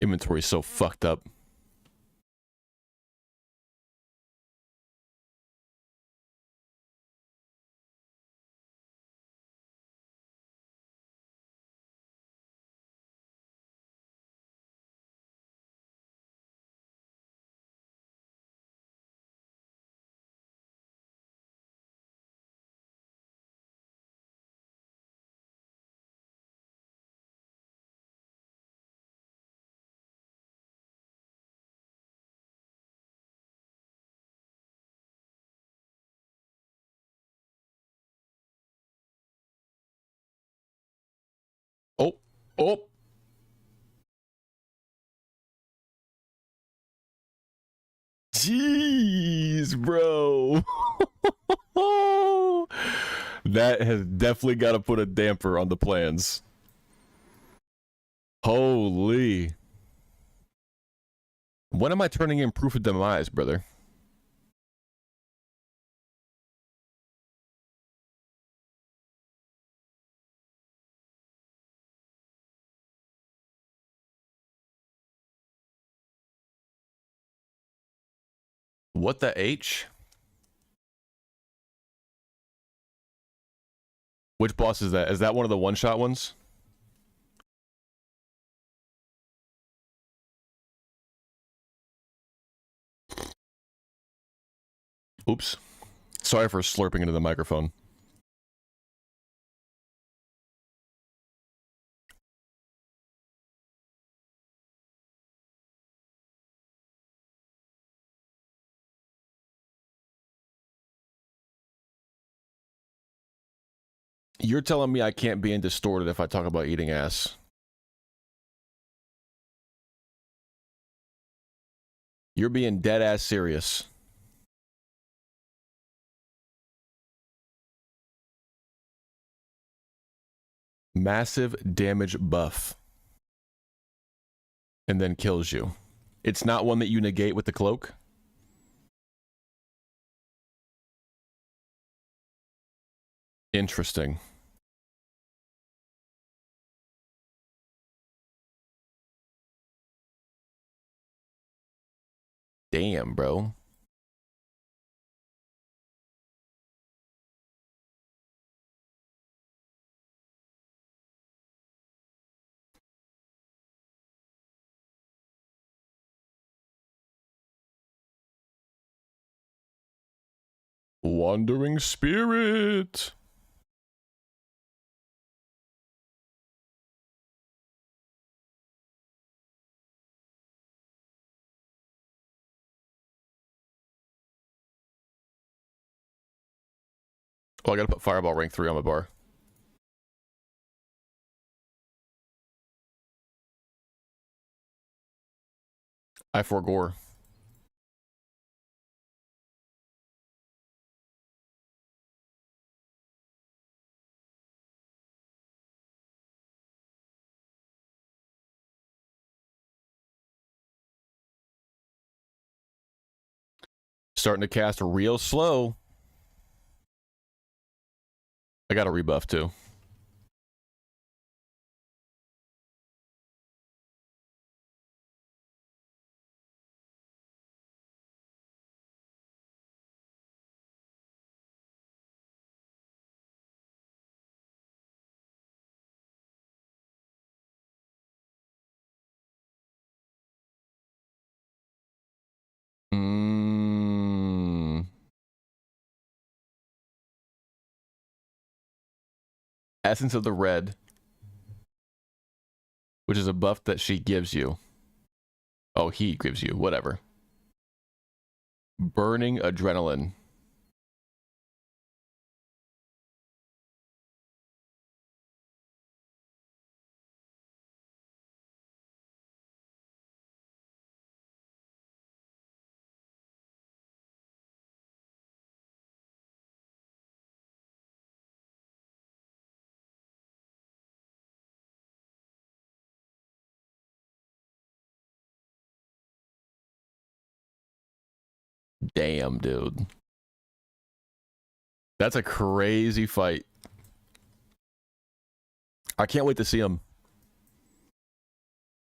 Inventory is so fucked up. Oh, oh. Jeez, bro. That has definitely got to put a damper on the plans. Holy. When am I turning in proof of demise, brother? What the H? Which boss is that? Is that one of the one-shot ones? Oops. Sorry for slurping into the microphone. You're telling me I can't be in distorted if I talk about eating ass. You're being dead ass serious. Massive damage buff. And then kills you. It's not one that you negate with the cloak? Interesting. Damn, bro. Wandering spirit. Oh, I gotta put Fireball rank 3 on my bar. I forgore. Starting to cast real slow. I got a rebuff too. Essence of the Red, which is a buff that she gives you. Oh, he gives you, whatever. Burning Adrenaline. Damn, dude. That's a crazy fight. I can't wait to see him.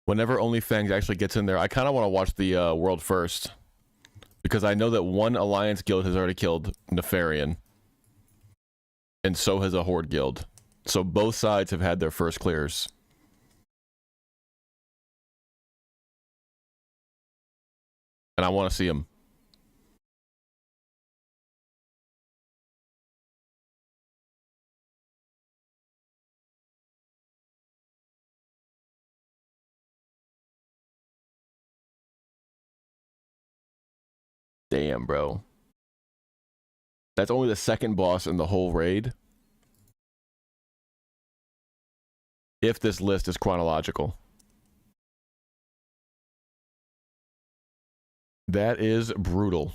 Whenever OnlyFangs actually gets in there, I kind of want to watch the world first. Because I know that one Alliance guild has already killed Nefarian. And so has a Horde guild. So both sides have had their first clears. And I want to see him. Damn, bro. That's only the second boss in the whole raid. If this list is chronological. That is brutal.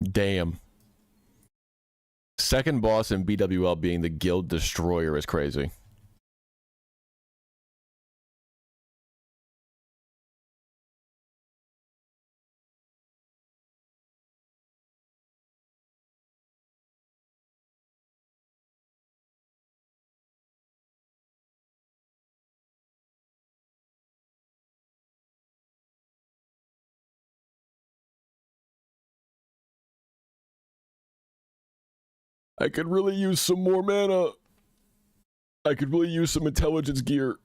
Damn. Second boss in BWL being the Guild Destroyer is crazy. I could really use some more mana. I could really use some intelligence gear.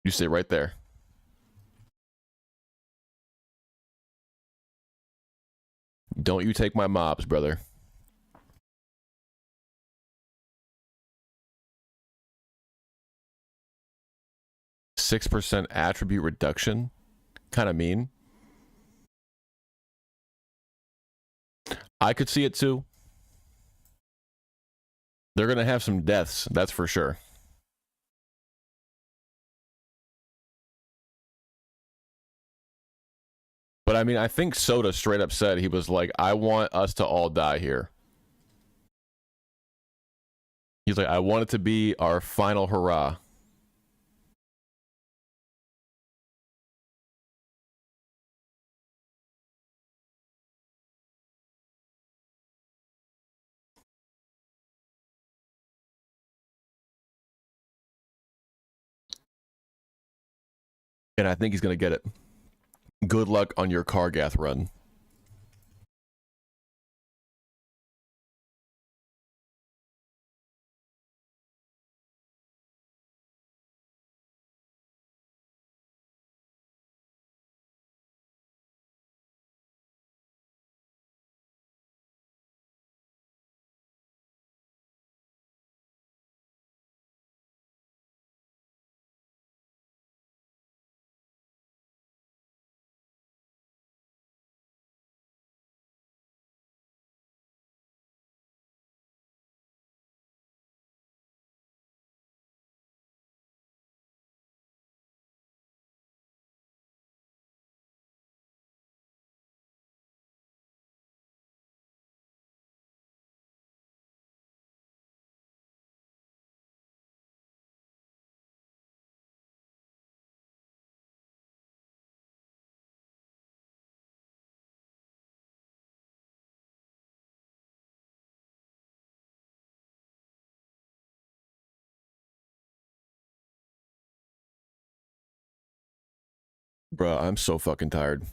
You stay right there. Don't you take my mobs, brother. %6 attribute reduction? Kind of mean. I could see it too. They're going to have some deaths, that's for sure. I mean, I think Soda straight up said, he was like, I want us to all die here. He's like, I want it to be our final hurrah. And I think he's going to get it. Good luck on your Kargath run. Bruh, I'm so fucking tired.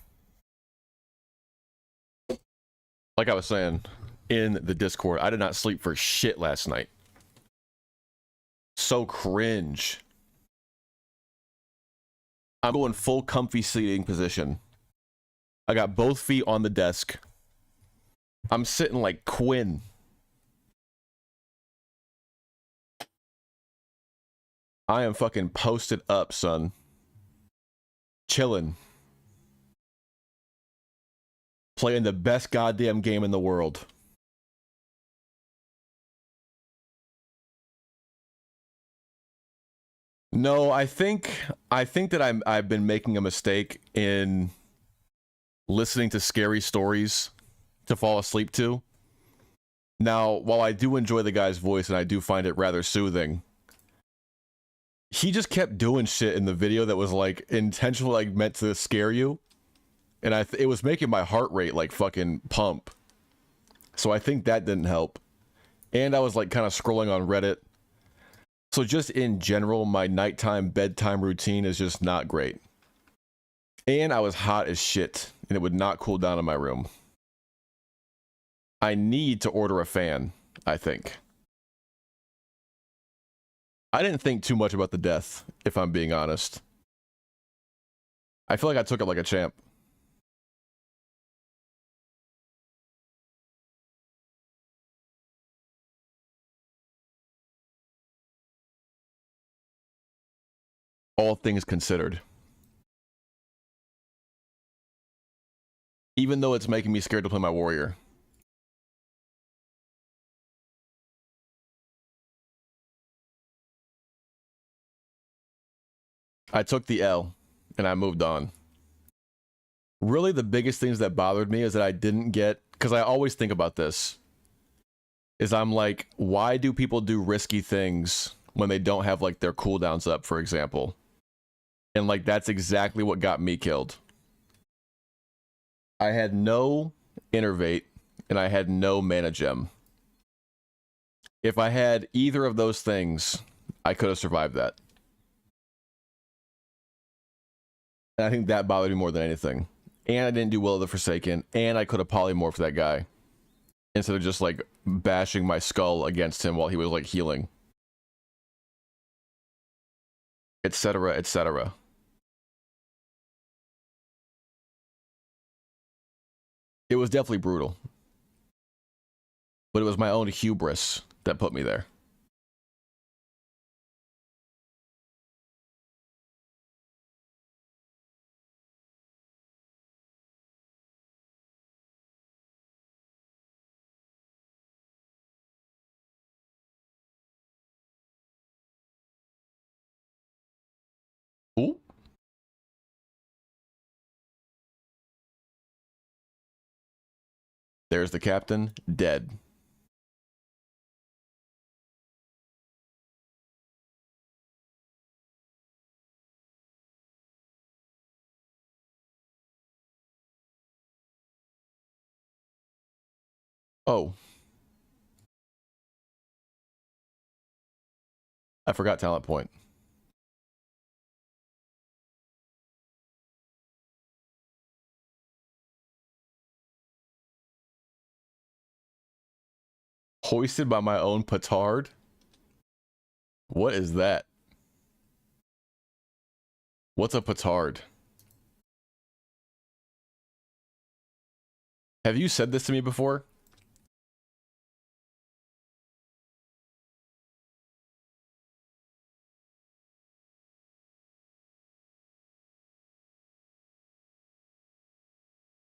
Like I was saying in the Discord, I did not sleep for shit last night. So cringe. I'm going full comfy seating position. I got both feet on the desk. I'm sitting like Quinn. I am fucking posted up, son. Chilling. Playing the best goddamn game in the world. No, I think that I've been making a mistake in listening to scary stories to fall asleep to. Now, while I do enjoy the guy's voice and I do find it rather soothing, he just kept doing shit in the video that was like intentionally like meant to scare you, and it was making my heart rate like fucking pump. So I think that didn't help. And I was like kind of scrolling on Reddit. So just in general, my nighttime bedtime routine is just not great. And I was hot as shit, and it would not cool down in my room. I need to order a fan, I think. I didn't think too much about the death, if I'm being honest. I feel like I took it like a champ. All things considered. Even though it's making me scared to play my warrior. I took the L, and I moved on. Really, the biggest things that bothered me is that I didn't get... Because I always think about this. Is I'm like, why do people do risky things when they don't have, like, their cooldowns up, for example? And, like, that's exactly what got me killed. I had no Innervate, and I had no Mana Gem. If I had either of those things, I could have survived that. And I think that bothered me more than anything. And I didn't do well with the Forsaken, and I could have polymorphed that guy. Instead of just, like, bashing my skull against him while he was, like, healing. Etc., etc. It was definitely brutal. But it was my own hubris that put me there. Ooh. There's the captain, dead. Oh. I forgot talent point. Hoisted by my own petard? What is that? What's a petard? Have you said this to me before?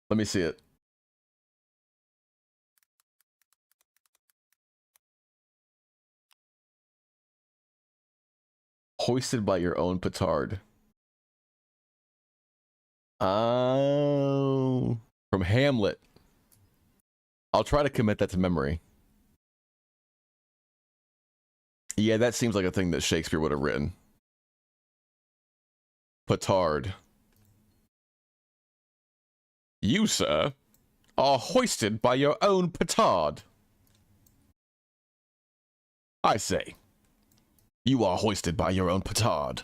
Let me see it. Hoisted by your own petard. Oh. From Hamlet. I'll try to commit that to memory. Yeah, that seems like a thing that Shakespeare would have written. Petard. You, sir, are hoisted by your own petard. I say, you are hoisted by your own petard.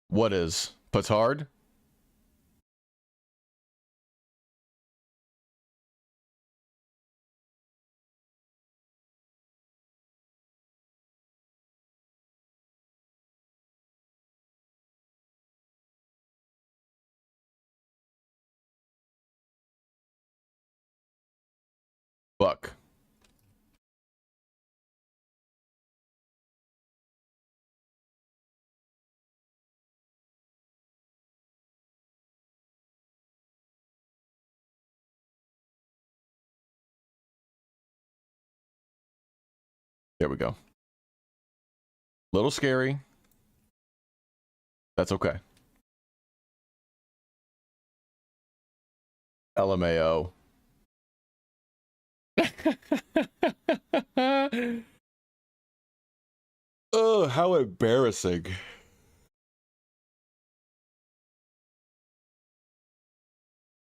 What is petard? Buck. There we go. Little scary. That's okay. LMAO. Oh, how embarrassing.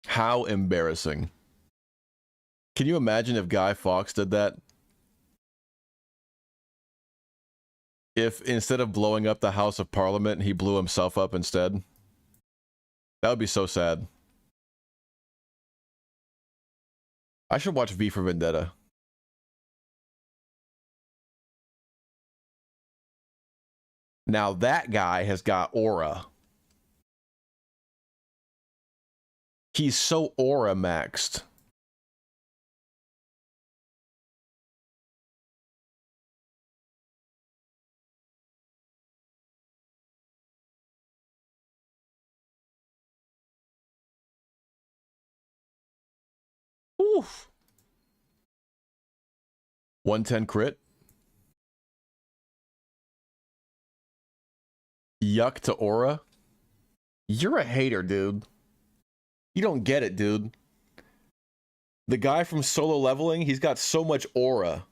How embarrassing. Can you imagine if Guy Fawkes did that? If instead of blowing up the House of Parliament, he blew himself up instead? That would be so sad. I should watch V for Vendetta. Now that guy has got aura. He's so aura maxed. Oof. 110 crit. Yuck to aura. You're a hater, dude. You don't get it, dude. The guy from Solo Leveling, he's got so much aura.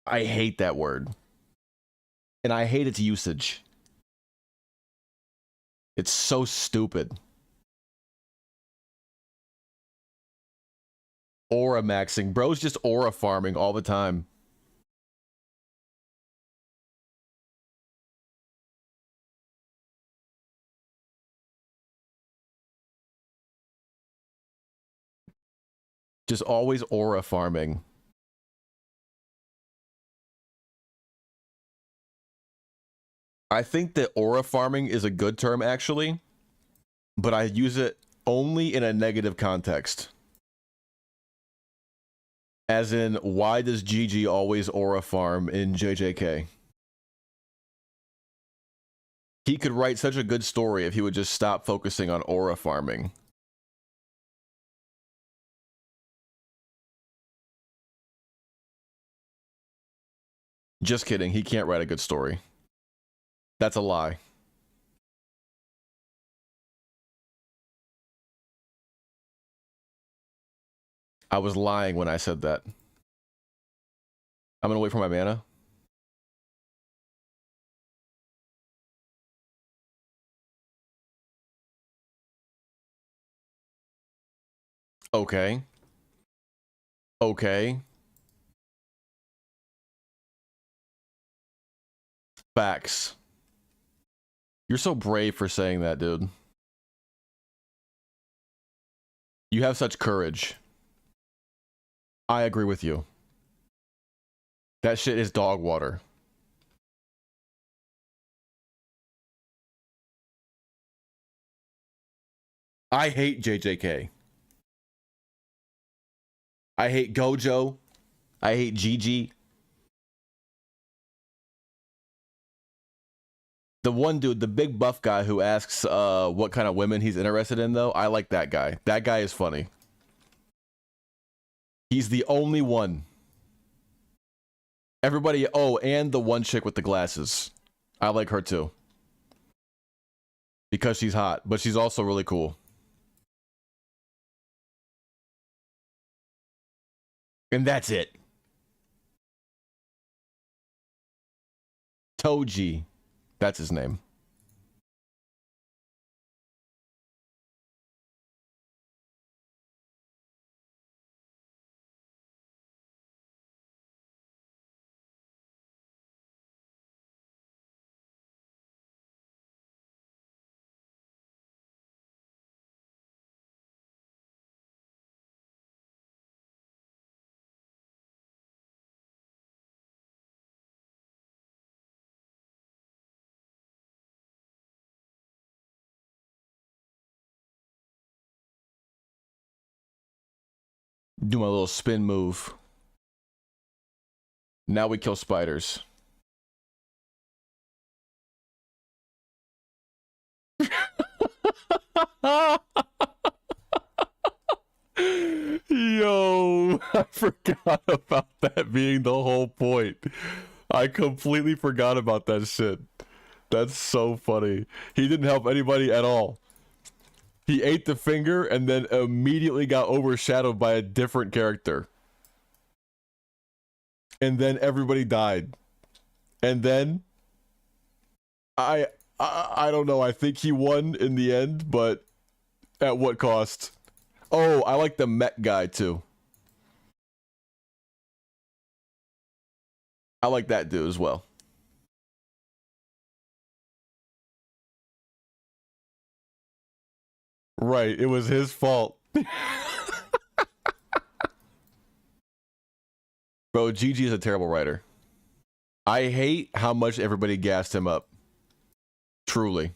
I hate that word. And I hate its usage. It's so stupid. Aura maxing. Bro's just aura farming all the time. Just always aura farming. I think that aura farming is a good term, actually, but I use it only in a negative context. As in, why does GG always aura farm in JJK? He could write such a good story if he would just stop focusing on aura farming. Just kidding, he can't write a good story. That's a lie. I was lying when I said that. I'm gonna wait for my mana. Okay. Okay. Facts. You're so brave for saying that, dude. You have such courage. I agree with you. That shit is dog water. I hate JJK. I hate Gojo. I hate Gigi. The one dude, the big buff guy who asks what kind of women he's interested in, though, I like that guy. That guy is funny. He's the only one. Everybody, oh, and the one chick with the glasses. I like her too. Because she's hot, but she's also really cool. And that's it. Toji. That's his name. Do my little spin move. Now we kill spiders. Yo, I forgot about that being the whole point. I completely forgot about that shit. That's so funny. He didn't help anybody at all. He ate the finger and then immediately got overshadowed by a different character. And then everybody died. And then I don't know. I think he won in the end, but at what cost? Oh, I like the Met guy too. I like that dude as well. Right, it was his fault. Bro, Gigi is a terrible writer. I hate how much everybody gassed him up. Truly.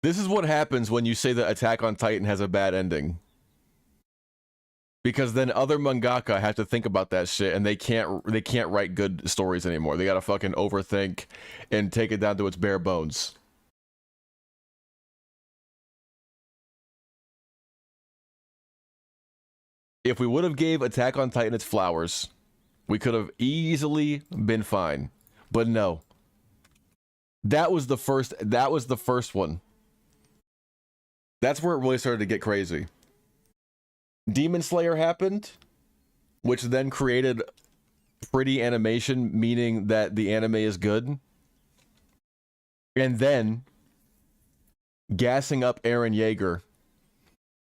This is what happens when you say that Attack on Titan has a bad ending. Because then other mangaka have to think about that shit and they can't write good stories anymore. They gotta fucking overthink and take it down to its bare bones. If we would have gave Attack on Titan its flowers, we could have easily been fine. But no. That was the first one. That's where it really started to get crazy. Demon Slayer happened, which then created pretty animation, meaning that the anime is good. And then gassing up Eren Yeager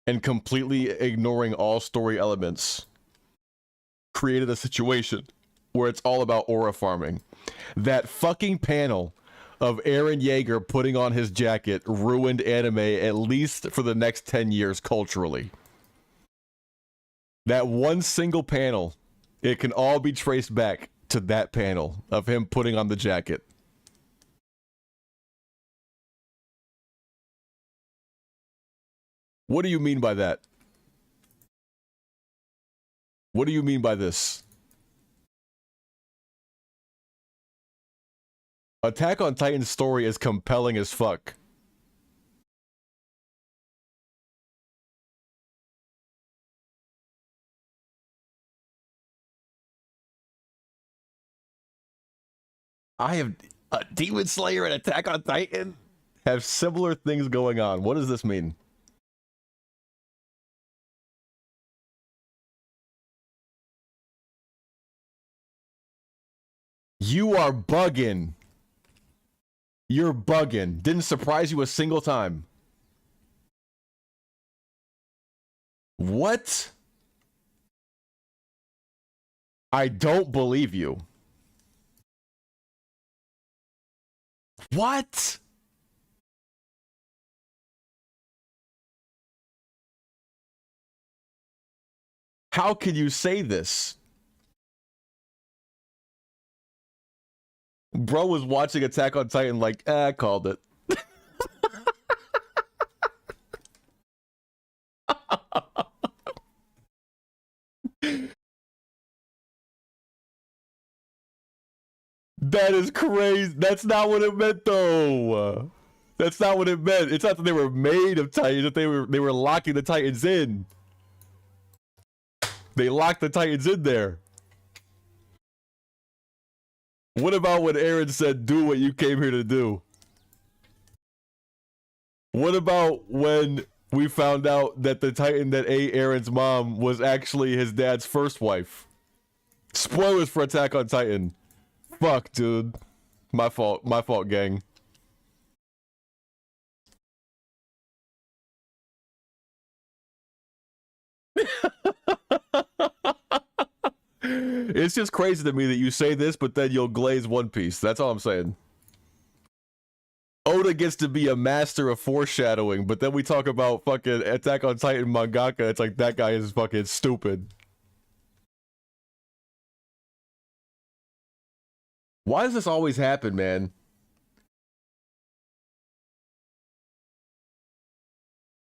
and completely ignoring all story elements created a situation where it's all about aura farming. That fucking panel of Eren Yeager putting on his jacket ruined anime at least for the next 10 years culturally. That one single panel, it can all be traced back to that panel of him putting on the jacket. What do you mean by that? What do you mean by this? Attack on Titan's story is compelling as fuck. I have Demon Slayer and Attack on Titan have similar things going on. What does this mean? You are bugging. You're bugging. Didn't surprise you a single time. What? I don't believe you. What? How can you say this? Bro was watching Attack on Titan like, I called it. That is crazy. That's not what it meant, though. That's not what it meant. It's not that they were made of Titans, that they were locking the Titans in. They locked the Titans in there. What about when Eren said, do what you came here to do? What about when we found out that the Titan that ate Eren's mom was actually his dad's first wife? Spoilers for Attack on Titan. Fuck, dude. My fault, gang. It's just crazy to me that you say this, but then you'll glaze One Piece. That's all I'm saying. Oda gets to be a master of foreshadowing, but then we talk about fucking Attack on Titan mangaka. It's like, that guy is fucking stupid. Why does this always happen, man?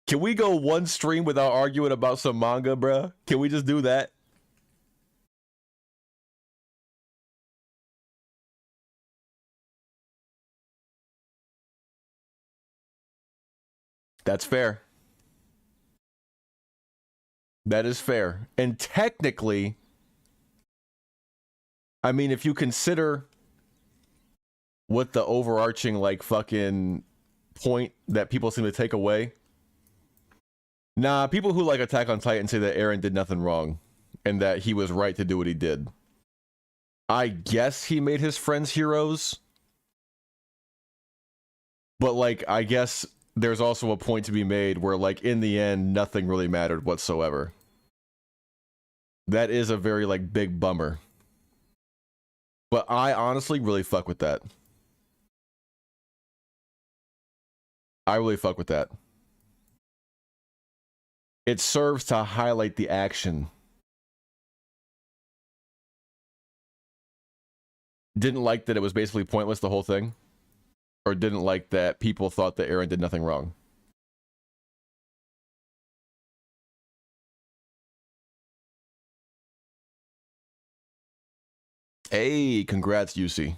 Can we go one stream without arguing about some manga, bruh? Can we just do that? That's fair. That is fair. And technically, I mean, if you consider what the overarching, like, fucking point that people seem to take away. Nah, people who like Attack on Titan say that Eren did nothing wrong and that he was right to do what he did. I guess he made his friends heroes. But, like, I guess there's also a point to be made where, like, in the end, nothing really mattered whatsoever. That is a very, like, big bummer. But I honestly really fuck with that. I really fuck with that. It serves to highlight the action. Didn't like that it was basically pointless, the whole thing? Or didn't like that people thought that Eren did nothing wrong? Hey, congrats, UC.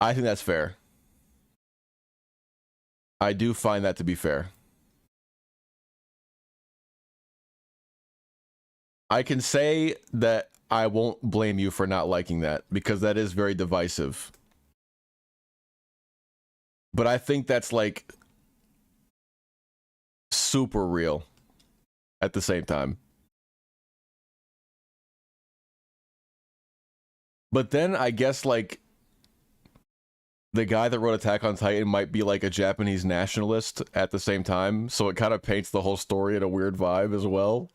I think that's fair. I do find that to be fair. I can say that I won't blame you for not liking that, because that is very divisive. But I think that's, like, super real at the same time. But then I guess, like, the guy that wrote Attack on Titan might be, like, a Japanese nationalist at the same time, so it kind of paints the whole story in a weird vibe as well.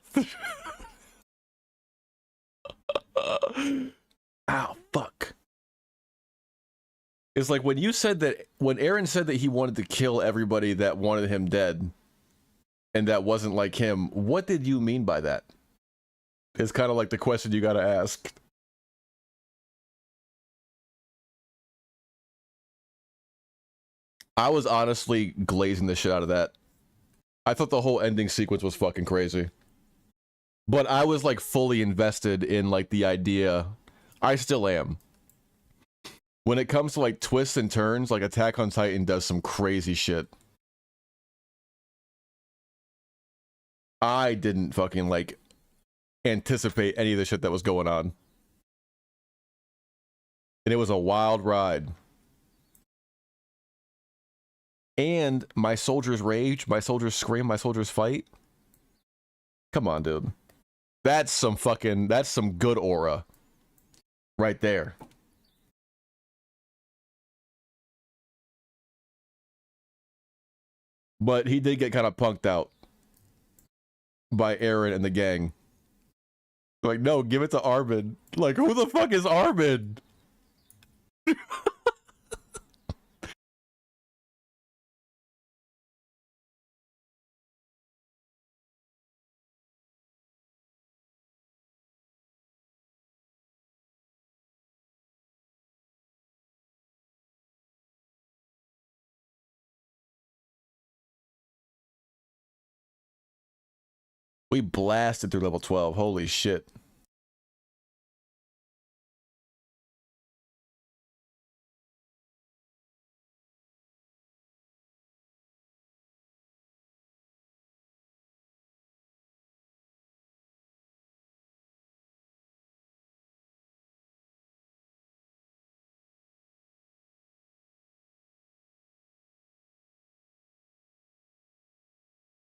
Ow, fuck. It's like when Eren said that he wanted to kill everybody that wanted him dead, and that wasn't like him, what did you mean by that? It's kind of like the question you gotta ask. I was honestly glazing the shit out of that. I thought the whole ending sequence was fucking crazy. But I was like fully invested in like the idea. I still am. When it comes to like twists and turns, like Attack on Titan does some crazy shit. I didn't fucking like anticipate any of the shit that was going on. And it was a wild ride. And my soldiers rage, my soldiers scream, my soldiers fight. Come on, dude. That's some good aura. Right there. But he did get kind of punked out by Aaron and the gang. Like, no, give it to Armin. Like, who the fuck is Armin? We blasted through level 12. Holy shit.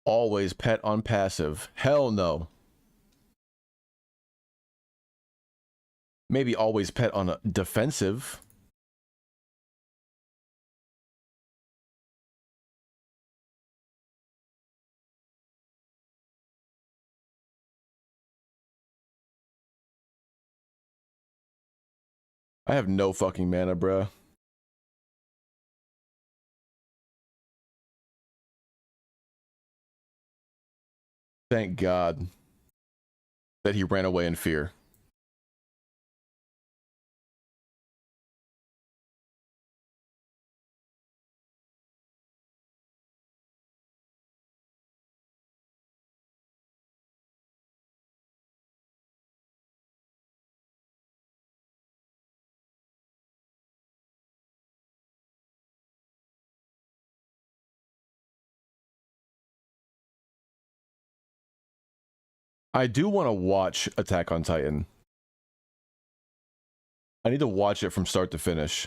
Always pet on passive. Hell no. Maybe always pet on a defensive. I have no fucking mana, bruh. Thank God that he ran away in fear. I do want to watch Attack on Titan. I need to watch it from start to finish.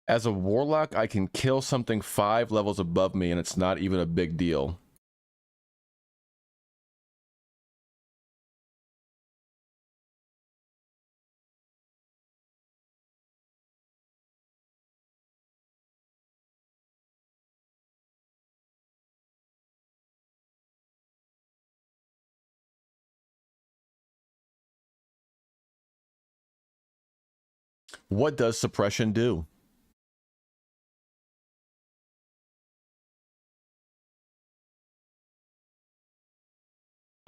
As a warlock, I can kill something 5 levels above me and it's not even a big deal. What does suppression do?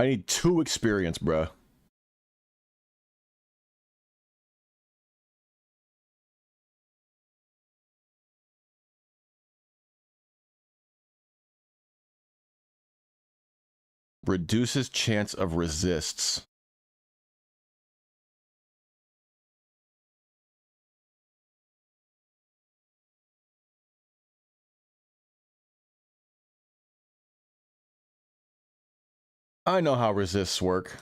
I need 2 experience, bruh. Reduces chance of resists. I know how resists work.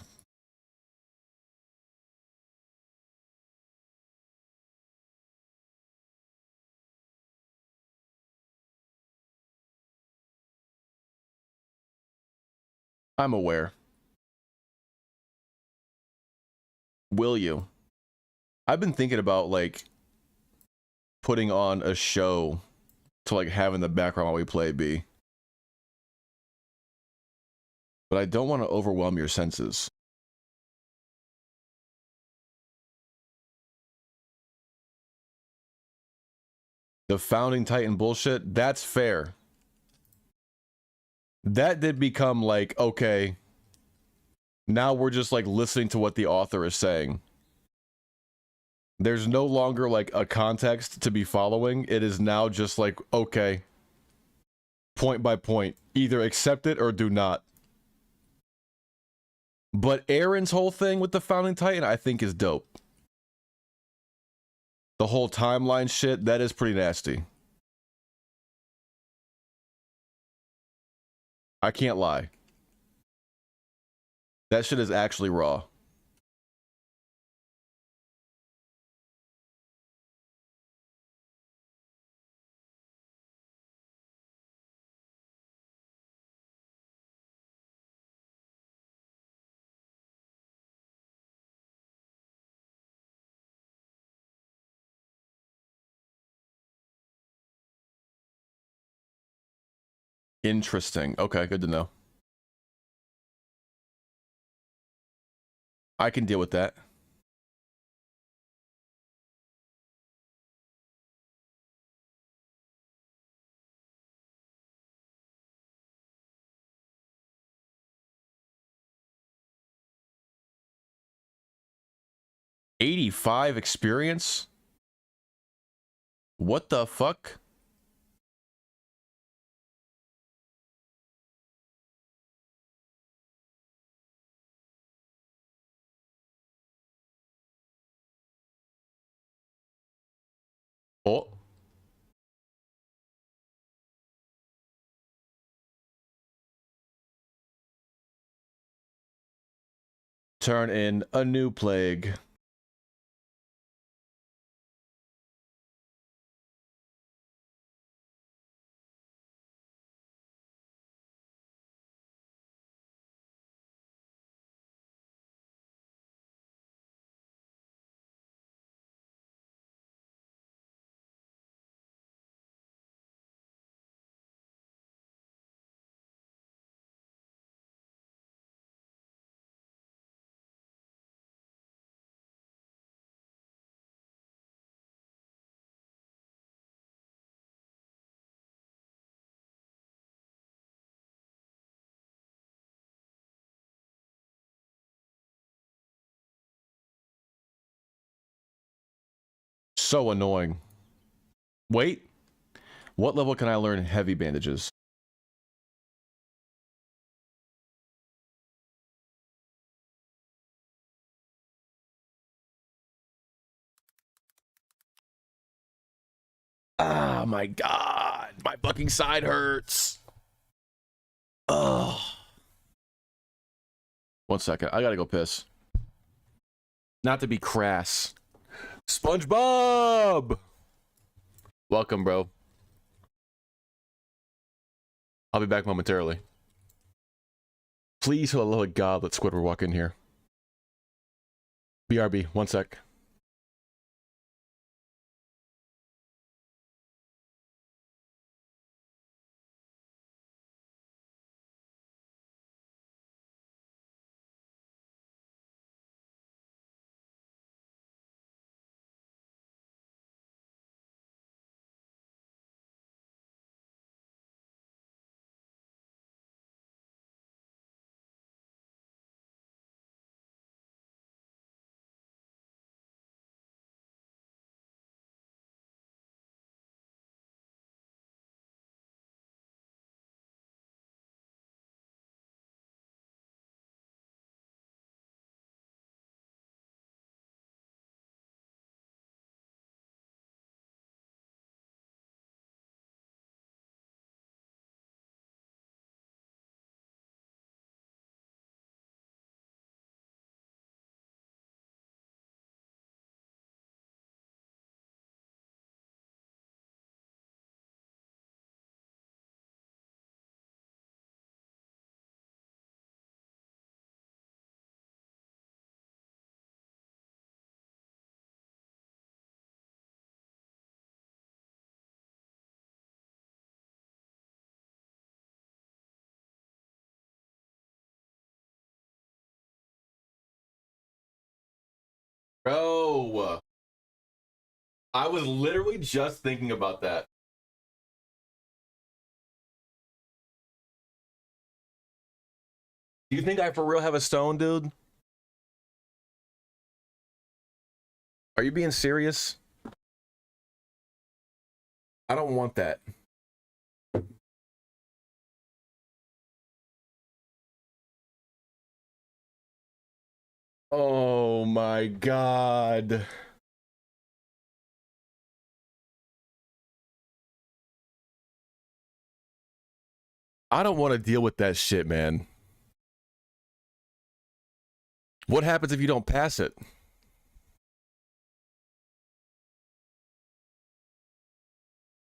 I'm aware. Will you? I've been thinking about like putting on a show to like have in the background while we play B. But I don't want to overwhelm your senses. The founding titan bullshit, that's fair. That did become like, okay, now we're just like listening to what the author is saying. There's no longer like a context to be following. It is now just like, okay, point by point, either accept it or do not. But Aaron's whole thing with the founding titan, I think, is dope. The whole timeline shit, that is pretty nasty. I can't lie. That shit is actually raw. Interesting. Okay, good to know. I can deal with that. $85 experience? What the fuck? Oh. Turn in a new plague. So annoying. Wait. What level can I learn heavy bandages? Ah, my God. My fucking side hurts. Ugh. 1 second. I gotta go piss. Not to be crass. SpongeBob! Welcome, bro. I'll be back momentarily. Please, for the love of God, let Squidward walk in here. BRB, 1 sec. Bro. I was literally just thinking about that. Do you think I for real have a stone, dude? Are you being serious? I don't want that. Oh my god. I don't want to deal with that shit, man. What happens if you don't pass it?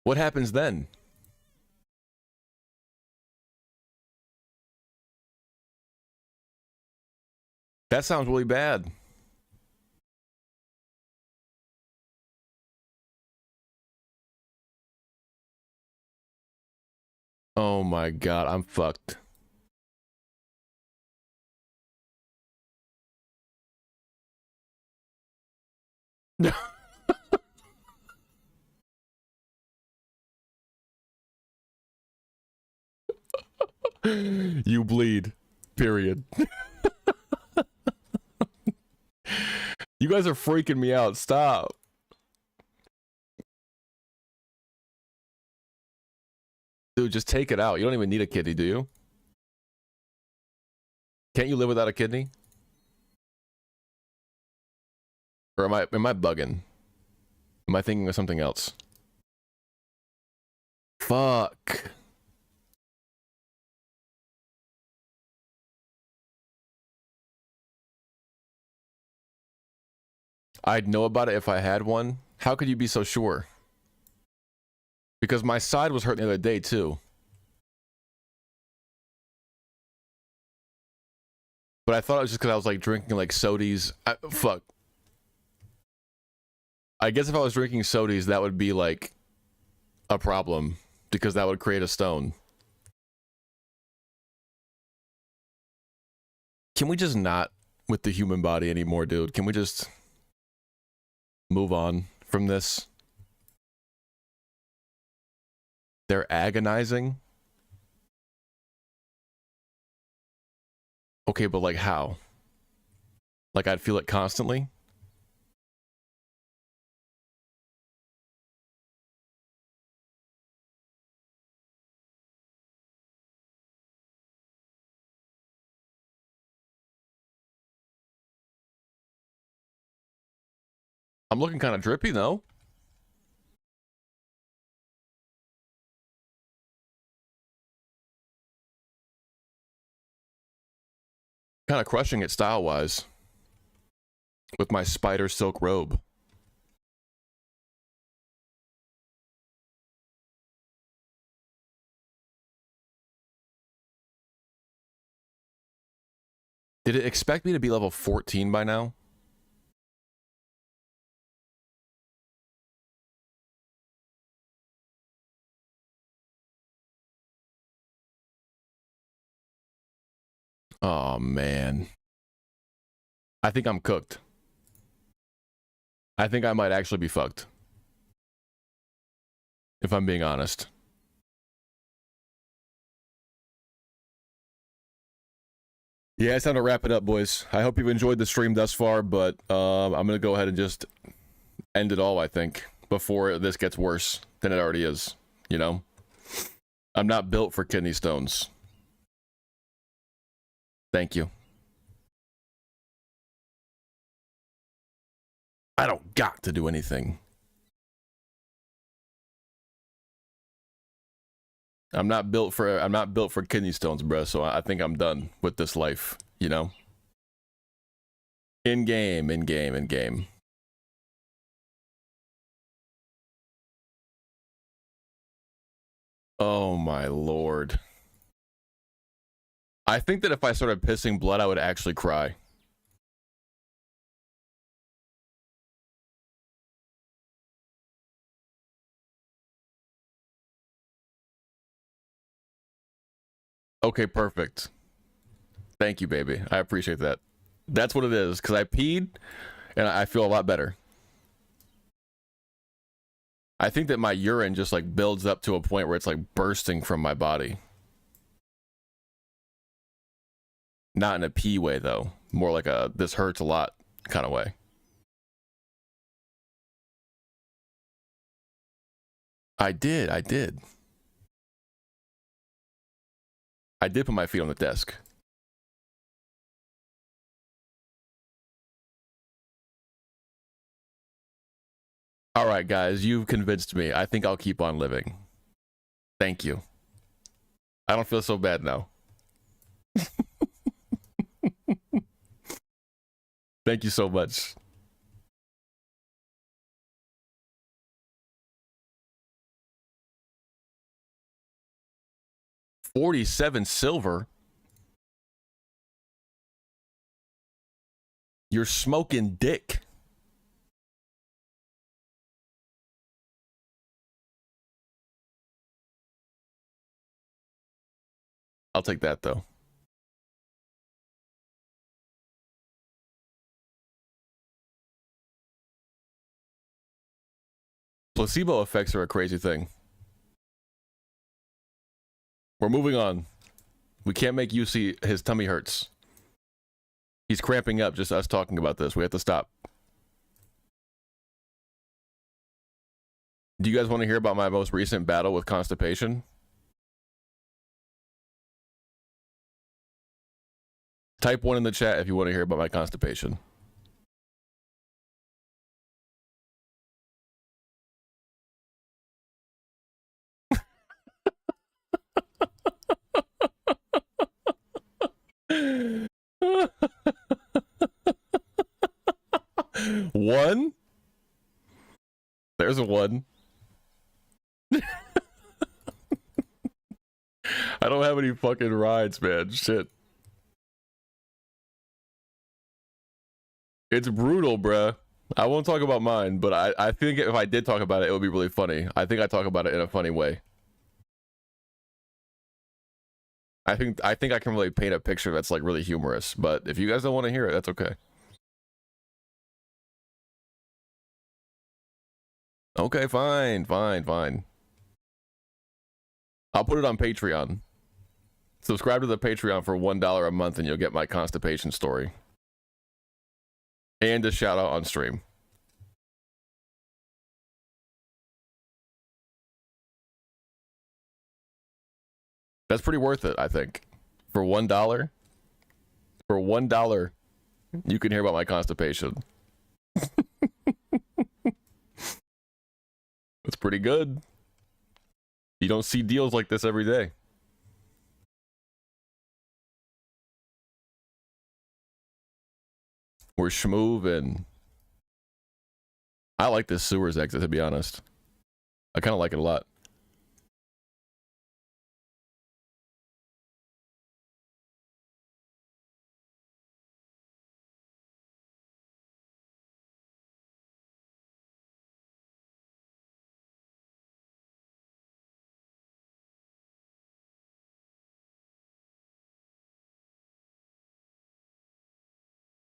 What happens then? That sounds really bad. Oh my god, I'm fucked. You bleed. Period. You guys are freaking me out. Stop. Dude, just take it out. You don't even need a kidney, do you? Can't you live without a kidney? Or am I bugging? Am I thinking of something else? Fuck. I'd know about it if I had one. How could you be so sure? Because my side was hurting the other day too. But I thought it was just because I was like drinking like sodies. Fuck. I guess if I was drinking sodies, that would be like a problem because that would create a stone. Can we just not with the human body anymore, dude? Can we just move on from this? They're agonizing. Okay, but like how? Like I'd feel it constantly? I'm looking kind of drippy though. Kind of crushing it style-wise with my spider silk robe. Did it expect me to be level 14 by now? Oh man. I think I'm cooked. I think I might actually be fucked. If I'm being honest. Yeah, it's time to wrap it up, boys. I hope you've enjoyed the stream thus far, but I'm going to go ahead and just end it all, I think, before this gets worse than it already is, you know? I'm not built for kidney stones. Thank you. I don't got to do anything. I'm not built for kidney stones, bro, so I think I'm done with this life, you know? In game. Oh my lord. I think that if I started pissing blood, I would actually cry. Okay, perfect. Thank you, baby. I appreciate that. That's what it is, because I peed, and I feel a lot better. I think that my urine just like builds up to a point where it's like bursting from my body. Not in a pee way though. More like a this hurts a lot kind of way. I did. I did put my feet on the desk. All right, guys, you've convinced me. I think I'll keep on living. Thank you. I don't feel so bad now. Thank you so much. $47 silver. You're smoking dick. I'll take that though. Placebo effects are a crazy thing. We're moving on. We can't make you see his tummy hurts. He's cramping up just us talking about this. We have to stop. Do you guys want to hear about my most recent battle with constipation? Type 1 in the chat if you want to hear about my constipation. One? There's a one. I don't have any fucking rides, man. Shit. It's brutal, bruh. I won't talk about mine, but I think if I did talk about it, it would be really funny. I think I talk about it in a funny way. I think I can really paint a picture that's like really humorous, but if you guys don't want to hear it, that's okay. Okay, fine. I'll put it on Patreon. Subscribe to the Patreon for $1 a month and you'll get my constipation story. And a shout out on stream. That's pretty worth it, I think. For $1? For $1, you can hear about my constipation. That's pretty good. You don't see deals like this every day. We're schmoovin'. I like this sewers exit, to be honest. I kind of like it a lot.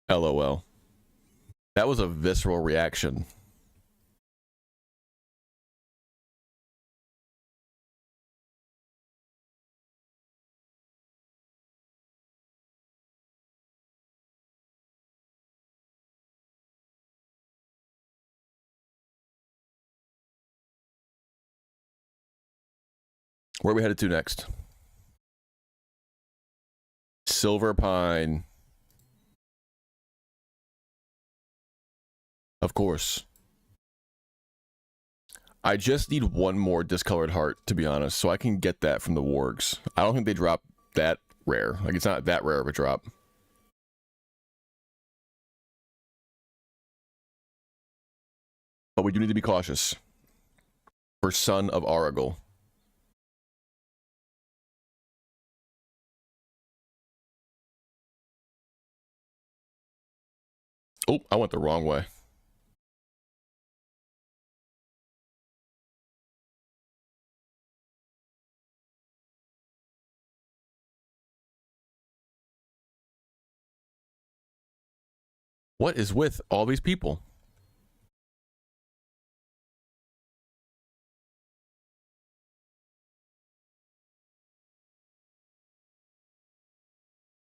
LOL. That was a visceral reaction. Where are we headed to next? Silver Pine. Of course. I just need one more discolored heart, to be honest, so I can get that from the wargs. I don't think they drop that rare. Like, it's not that rare of a drop. But we do need to be cautious. For Son of Aragal. Oh, I went the wrong way. What is with all these people?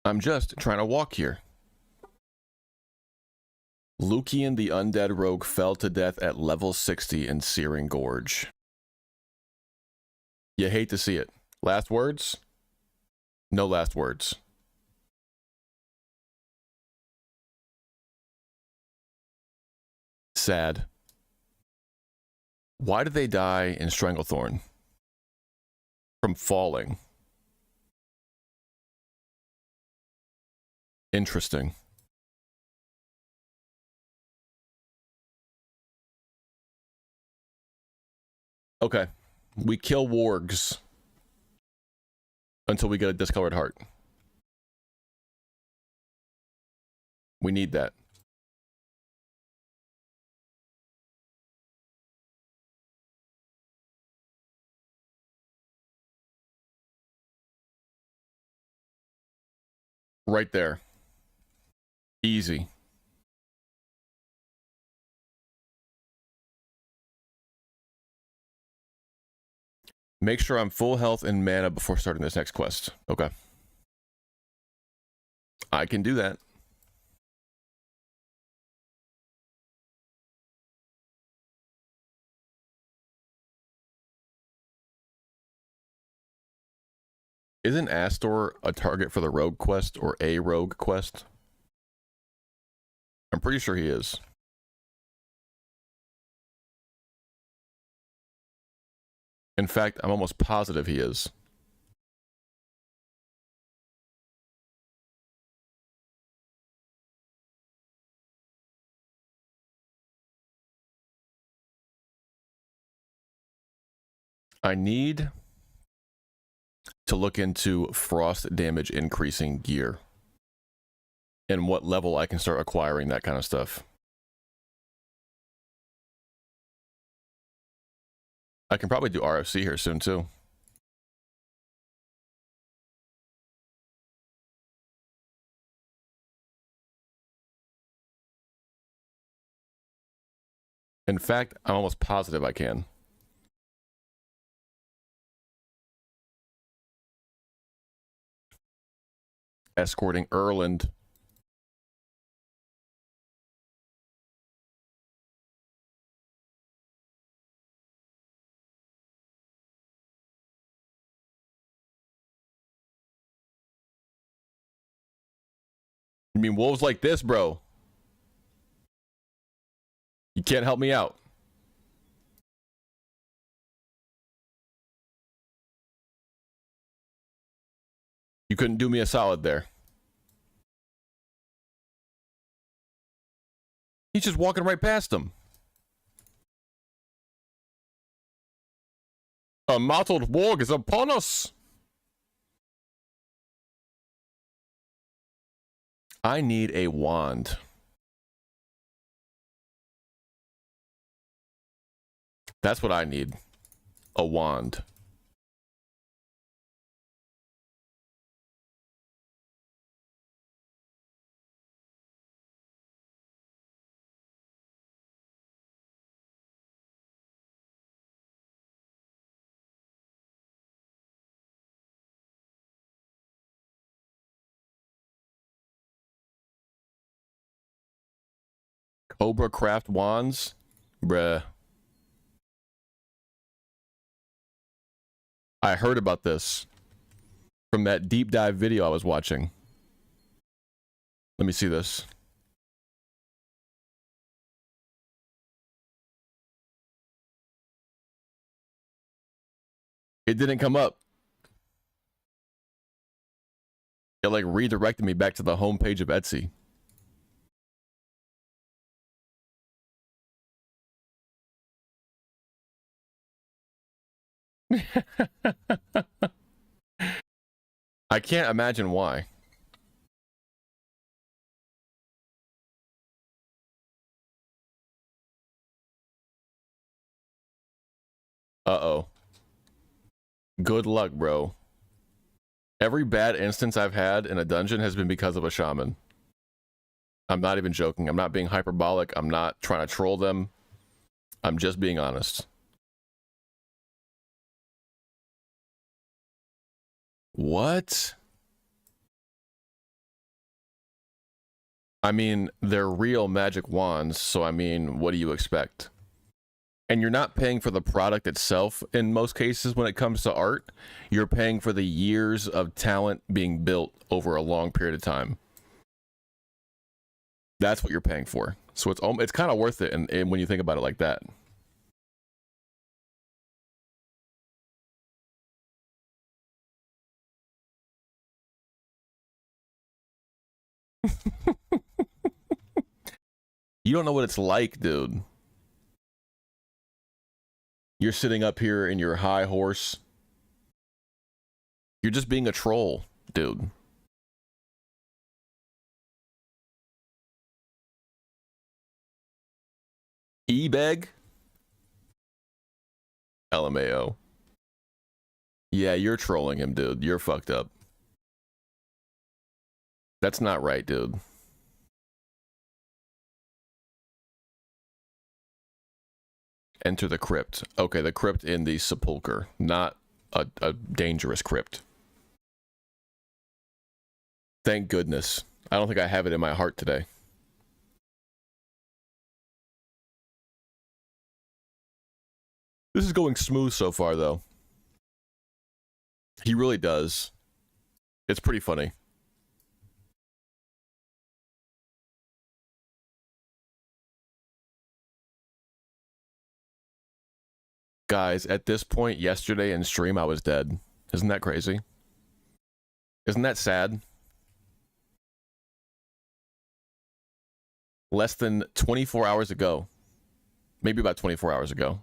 I'm just trying to walk here. Lucian the undead rogue fell to death at level 60 in Searing Gorge. You hate to see it. Last words? No last words. Sad. Why did they die in Stranglethorn? From falling. Interesting. Okay. We kill wargs until we get a discolored heart. We need that. Right there. Easy. Make sure I'm full health and mana before starting this next quest. Okay. I can do that. Isn't Astor a target for the rogue quest or a rogue quest? I'm pretty sure he is. In fact, I'm almost positive he is. I need to look into frost damage increasing gear and what level I can start acquiring that kind of stuff. I can probably do RFC here soon too. In fact, I'm almost positive I can. Escorting Erland. I mean, wolves like this, bro. You can't help me out. You couldn't do me a solid there. He's just walking right past them. A mottled warg is upon us. I need a wand. That's what I need. A wand. Cobra craft wands? Bruh. I heard about this from that deep dive video I was watching. Let me see this. It didn't come up. It like redirected me back to the homepage of Etsy. I can't imagine why. Uh-oh. Good luck, bro. Every bad instance I've had in a dungeon has been because of a shaman. I'm not even joking. I'm not being hyperbolic. I'm not trying to troll them. I'm just being honest. What? I mean, they're real magic wands, so I mean, what do you expect? And you're not paying for the product itself in most cases when it comes to art. You're paying for the years of talent being built over a long period of time. That's what you're paying for. So it's kind of worth it and when you think about it like that. You don't know what it's like, dude. You're sitting up here in your high horse. You're just being a troll, dude. E-beg? LMAO. Yeah, you're trolling him, dude. You're fucked up. That's not right, dude. Enter the crypt. Okay, the crypt in the sepulcher, not a dangerous crypt. Thank goodness. I don't think I have it in my heart today. This is going smooth so far, though. He really does. It's pretty funny. Guys, at this point yesterday in stream, I was dead. Isn't that crazy? Isn't that sad? Less than 24 hours ago. Maybe about 24 hours ago.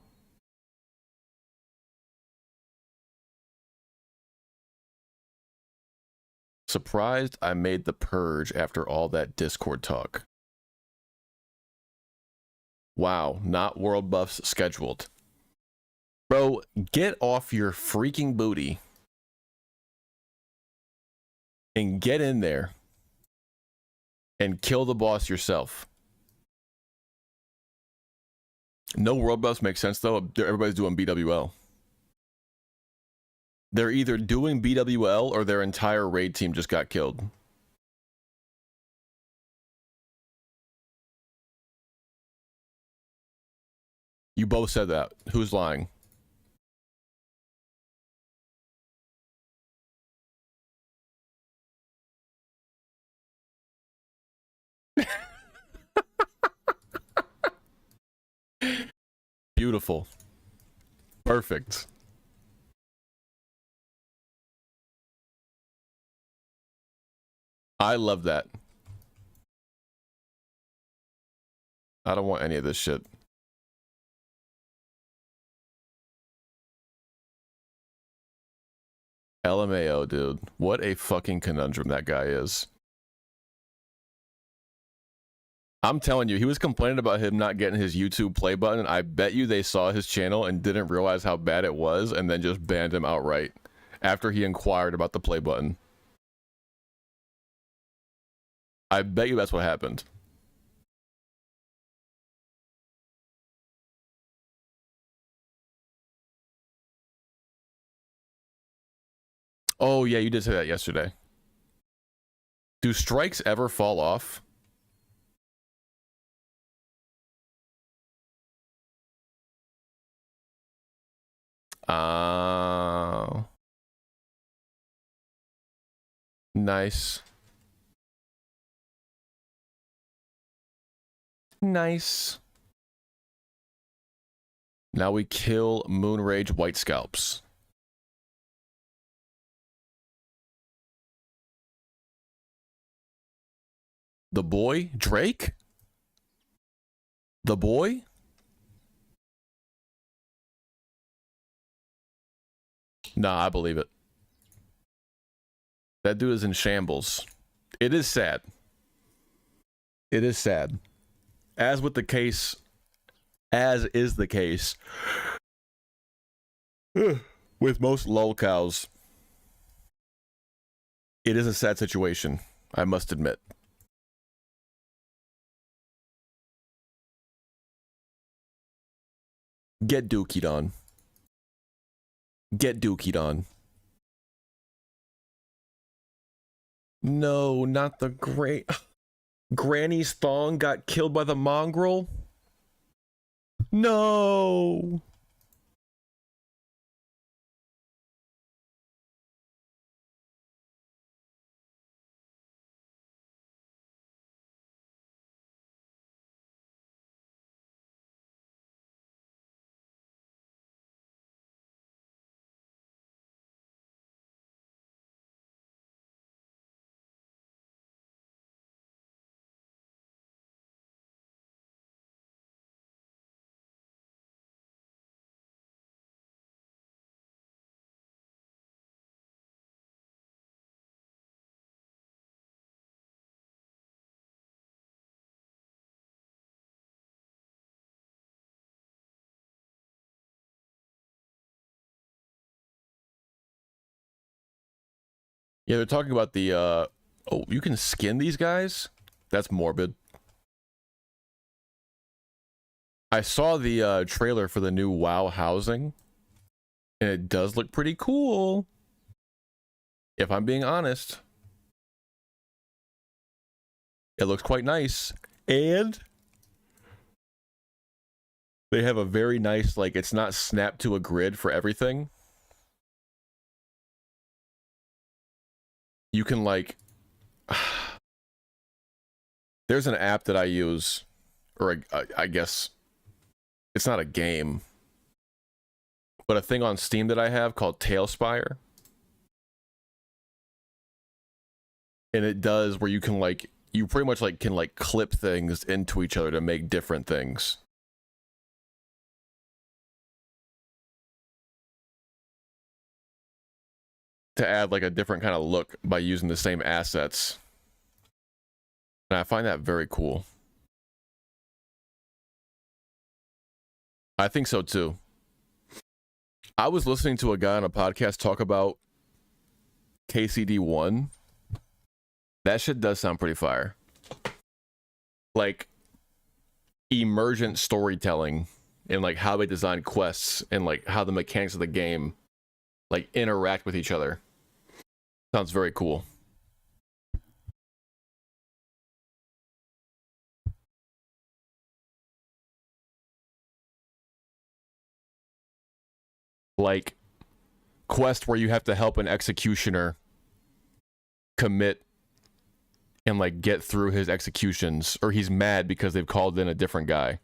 Surprised I made the purge after all that Discord talk. Wow, not world buffs scheduled. Bro, get off your freaking booty and get in there and kill the boss yourself. No world buffs make sense though. Everybody's doing BWL. They're either doing BWL or their entire raid team just got killed. You both said that. Who's lying? Beautiful. Perfect. I love that. I don't want any of this shit. LMAO, dude. What a fucking conundrum that guy is. I'm telling you, he was complaining about him not getting his YouTube play button. I bet you they saw his channel and didn't realize how bad it was and then just banned him outright after he inquired about the play button. I bet you that's what happened. Oh, yeah, you did say that yesterday. Do strikes ever fall off? Nice. Nice. Now we kill Moonrage White Scalps. The boy? Drake? The boy? Nah, I believe it. That dude is in shambles. It is sad. It is sad. As with the case, as is the case with most lolcows, it is a sad situation, I must admit. Get dookied on. Get dookied on. No, not the great. Granny's thong got killed by the mongrel? No! Yeah, they're talking about the, oh, you can skin these guys? That's morbid. I saw the trailer for the new WoW housing, and it does look pretty cool. If I'm being honest. It looks quite nice. And they have a very nice, like, it's not snapped to a grid for everything. You can, like, there's an app that I use, or I guess it's not a game, but a thing on Steam that I have called Tailspire. And it does where you can, like, you pretty much, like, can, like, clip things into each other to make different things. To add, like, a different kind of look by using the same assets. And I find that very cool. I think so too. I was listening to a guy on a podcast talk about KCD1. That shit does sound pretty fire. Like, emergent storytelling and, like, how they design quests and, like, how the mechanics of the game, like, interact with each other. Sounds very cool. Like, quest where you have to help an executioner commit and, like, get through his executions, or he's mad because they've called in a different guy.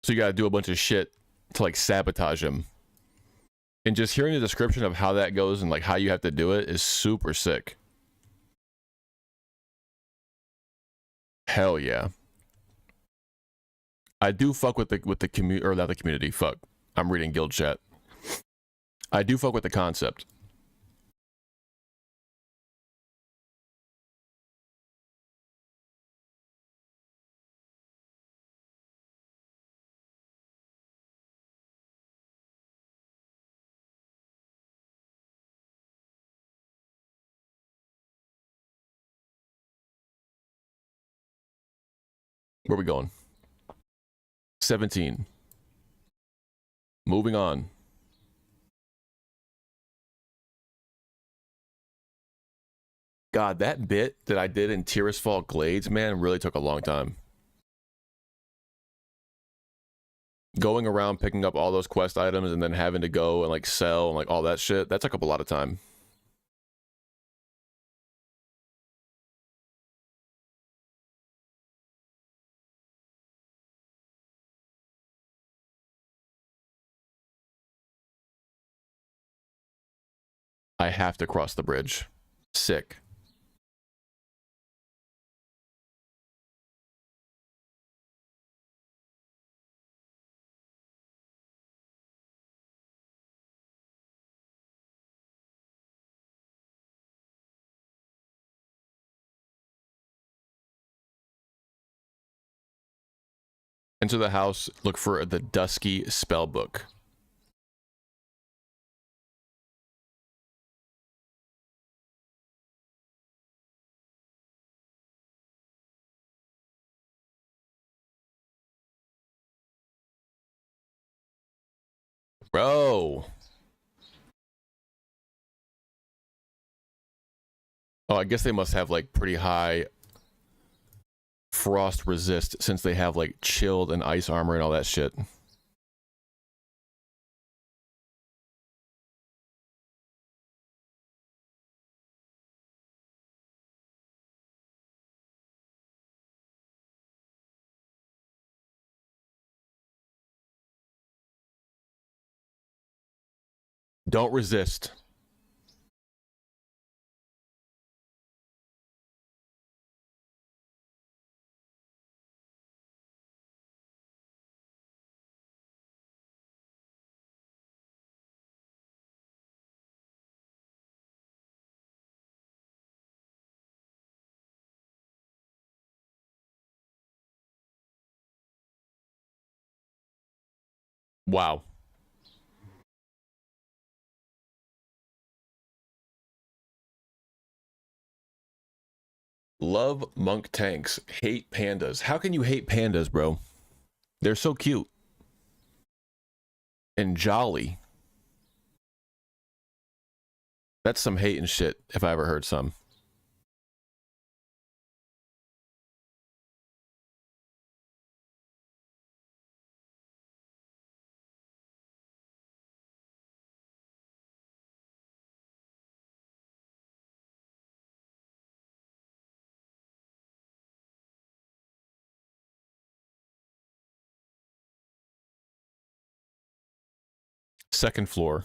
So you gotta do a bunch of shit to, like, sabotage him. And just hearing the description of how that goes and, like, how you have to do it is super sick. Hell yeah. I do fuck with the community, or not the community, fuck. I'm reading guild chat. I do fuck with the concept. Where we going? 17. Moving on. God, that bit that I did in Tirisfal Glades, man, really took a long time. Going around picking up all those quest items and then having to go and, like, sell and, like, all that shit, that took up a lot of time. I have to cross the bridge. Sick. Enter the house, look for the Dusky Spellbook. Bro. Oh, I guess they must have, like, pretty high frost resist since they have like chilled and ice armor and all that shit. Don't resist. Wow. Love monk tanks. Hate pandas. How can you hate pandas, bro? They're so cute. And jolly. That's some hate and shit, if I ever heard some. Second floor.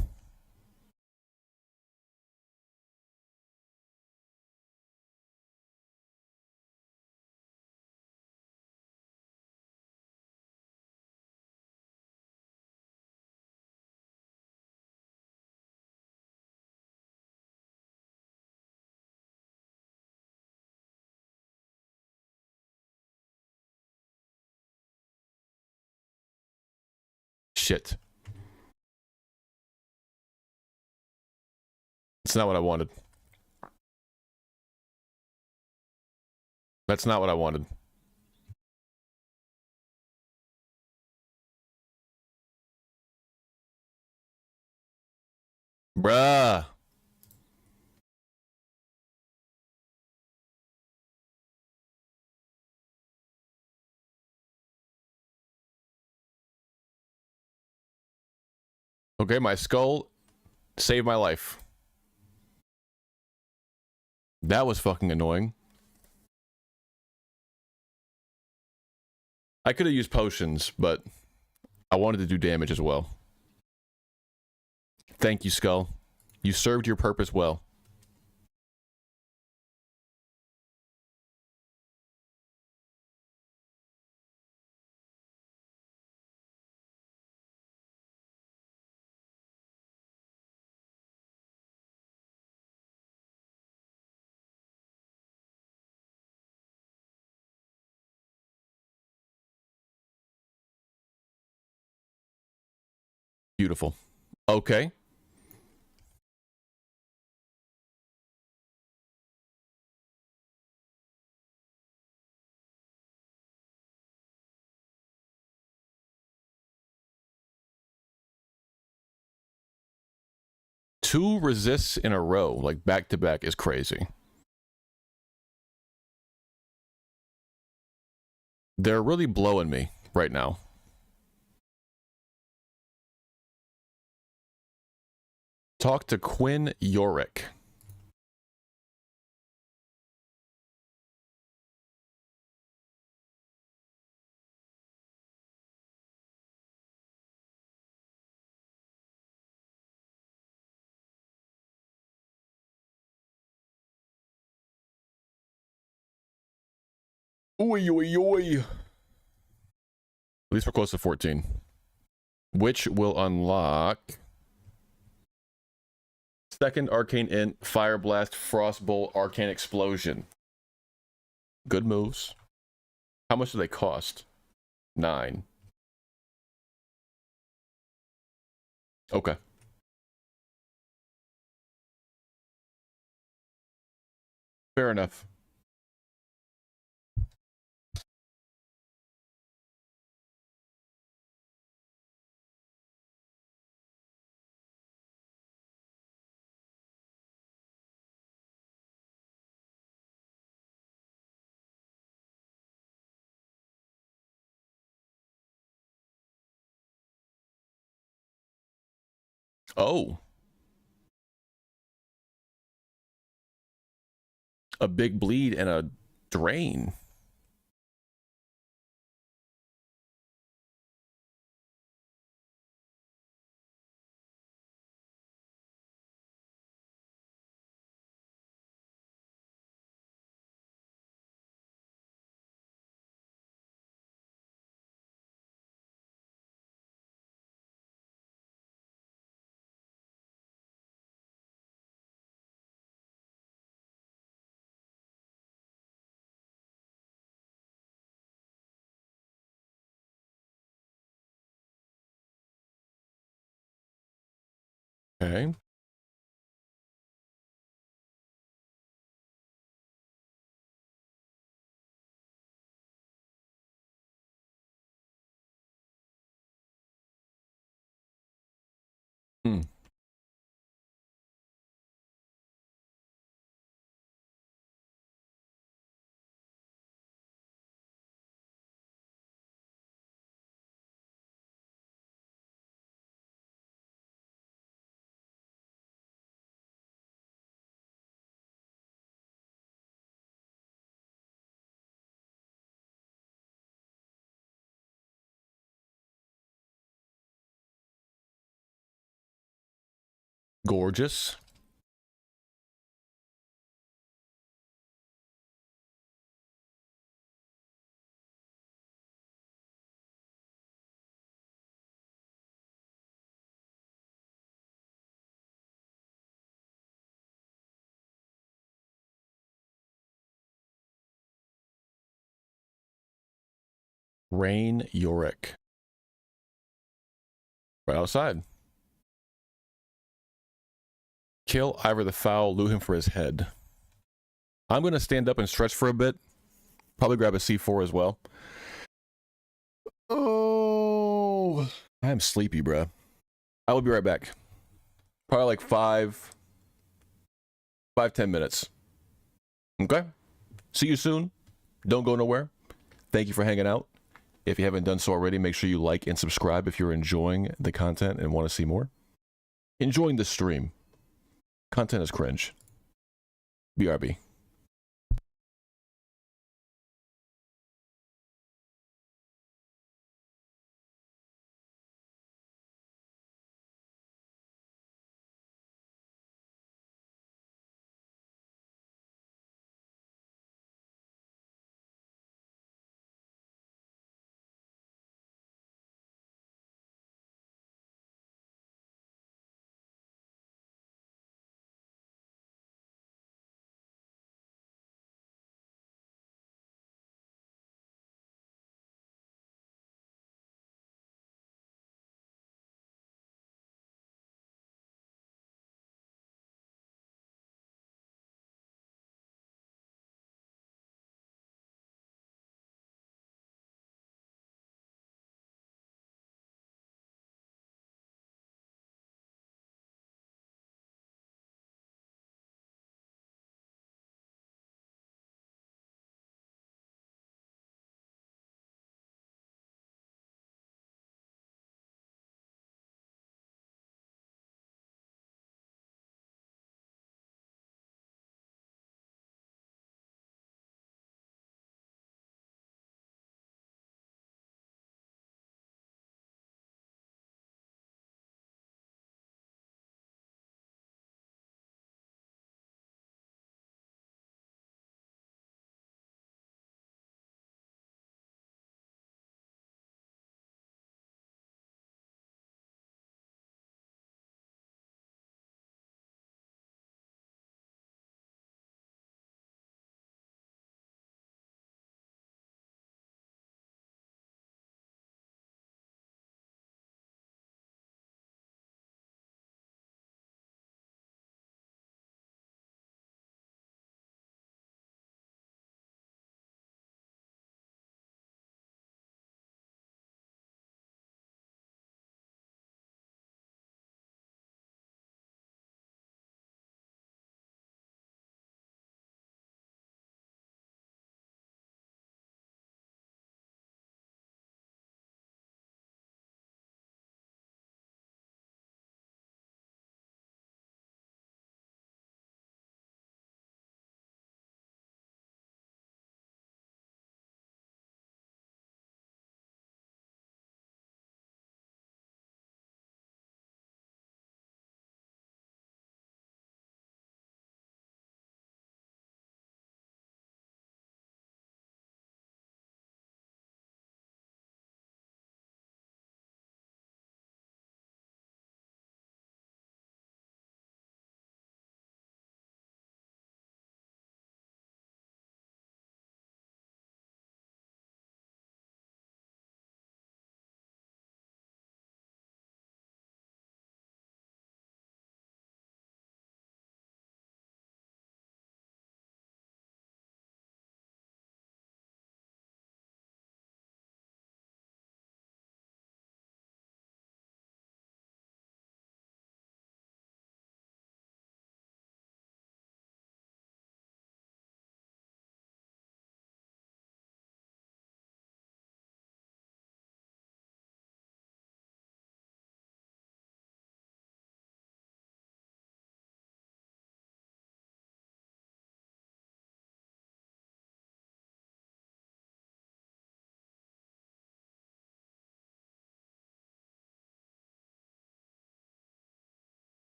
Shit. It's not what I wanted. That's not what I wanted. Bruh. Okay, my skull saved my life. That was fucking annoying. I could have used potions, but I wanted to do damage as well. Thank you, Skull. You served your purpose well. Beautiful. Okay. Two resists in a row, like back to back, is crazy. They're really blowing me right now. Talk to Quinn Yorick. Oi, oi, oi. At least we're close to 14. Which will unlock... Second Arcane Int, Fire Blast, Frostbolt, Arcane Explosion. Good moves. How much do they cost? 9. Okay. Fair enough. Oh, a big bleed and a drain. Okay. Hmm. Gorgeous. Rain Yorick. Right outside. Kill Ivor the Foul, loot him for his head. I'm going to stand up and stretch for a bit. Probably grab a C4 as well. Oh, I am sleepy, bruh. I will be right back. Probably like 10 minutes. Okay? See you soon. Don't go nowhere. Thank you for hanging out. If you haven't done so already, make sure you like and subscribe if you're enjoying the content and want to see more. Enjoying the stream. Content is cringe. BRB.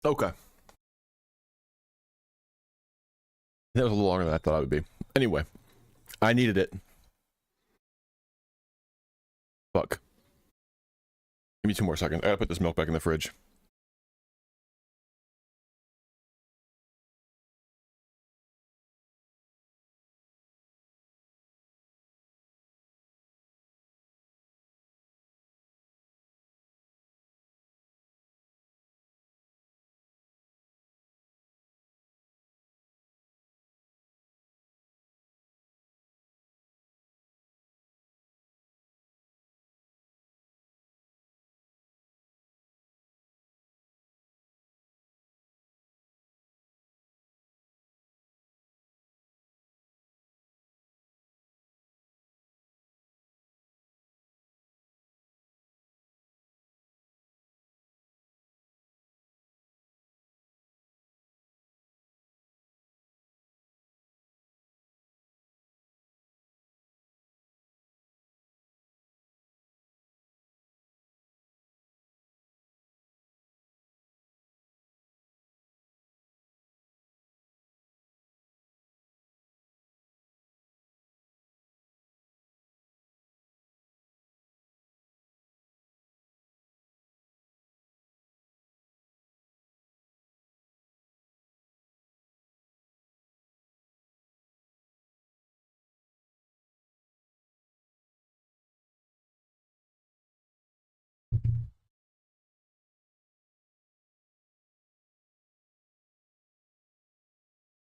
Okay. That was a little longer than I thought it would be. Anyway, I needed it. Fuck. Give me 2 more seconds. I gotta put this milk back in the fridge.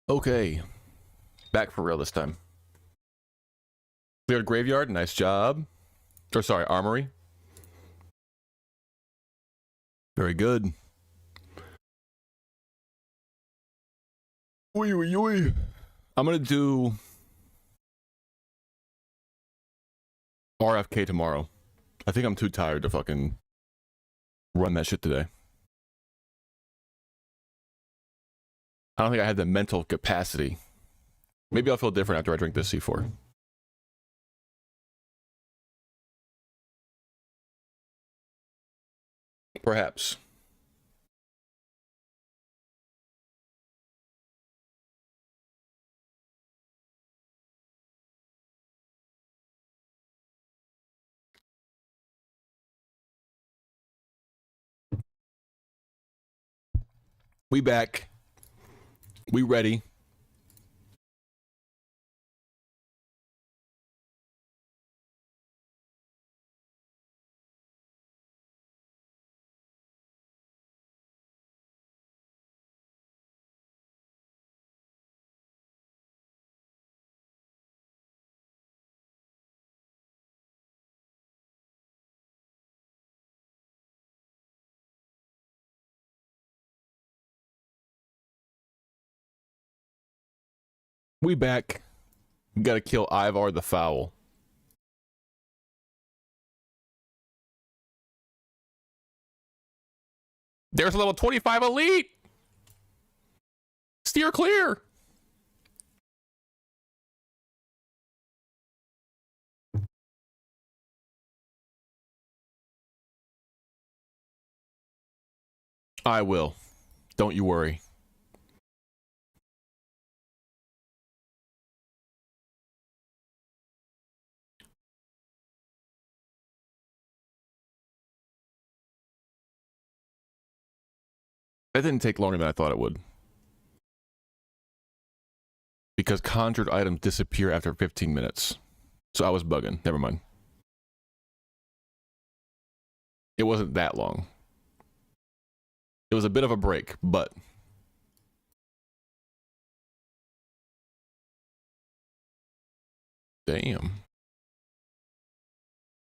Okay. Back for real this time. Cleared graveyard. Nice job. Or sorry, armory. Very good. Oi, oi, oi. I'm gonna do RFK tomorrow. I think I'm too tired to fucking run that shit today. I don't think I have the mental capacity. Maybe I'll feel different after I drink this C4. Perhaps. We back. We ready. We back. We gotta kill Ivar the Foul. There's a level 25 elite. Steer clear. I will. Don't you worry. That didn't take longer than I thought it would. Because conjured items disappear after 15 minutes. So I was bugging. Never mind. It wasn't that long. It was a bit of a break, but... Damn.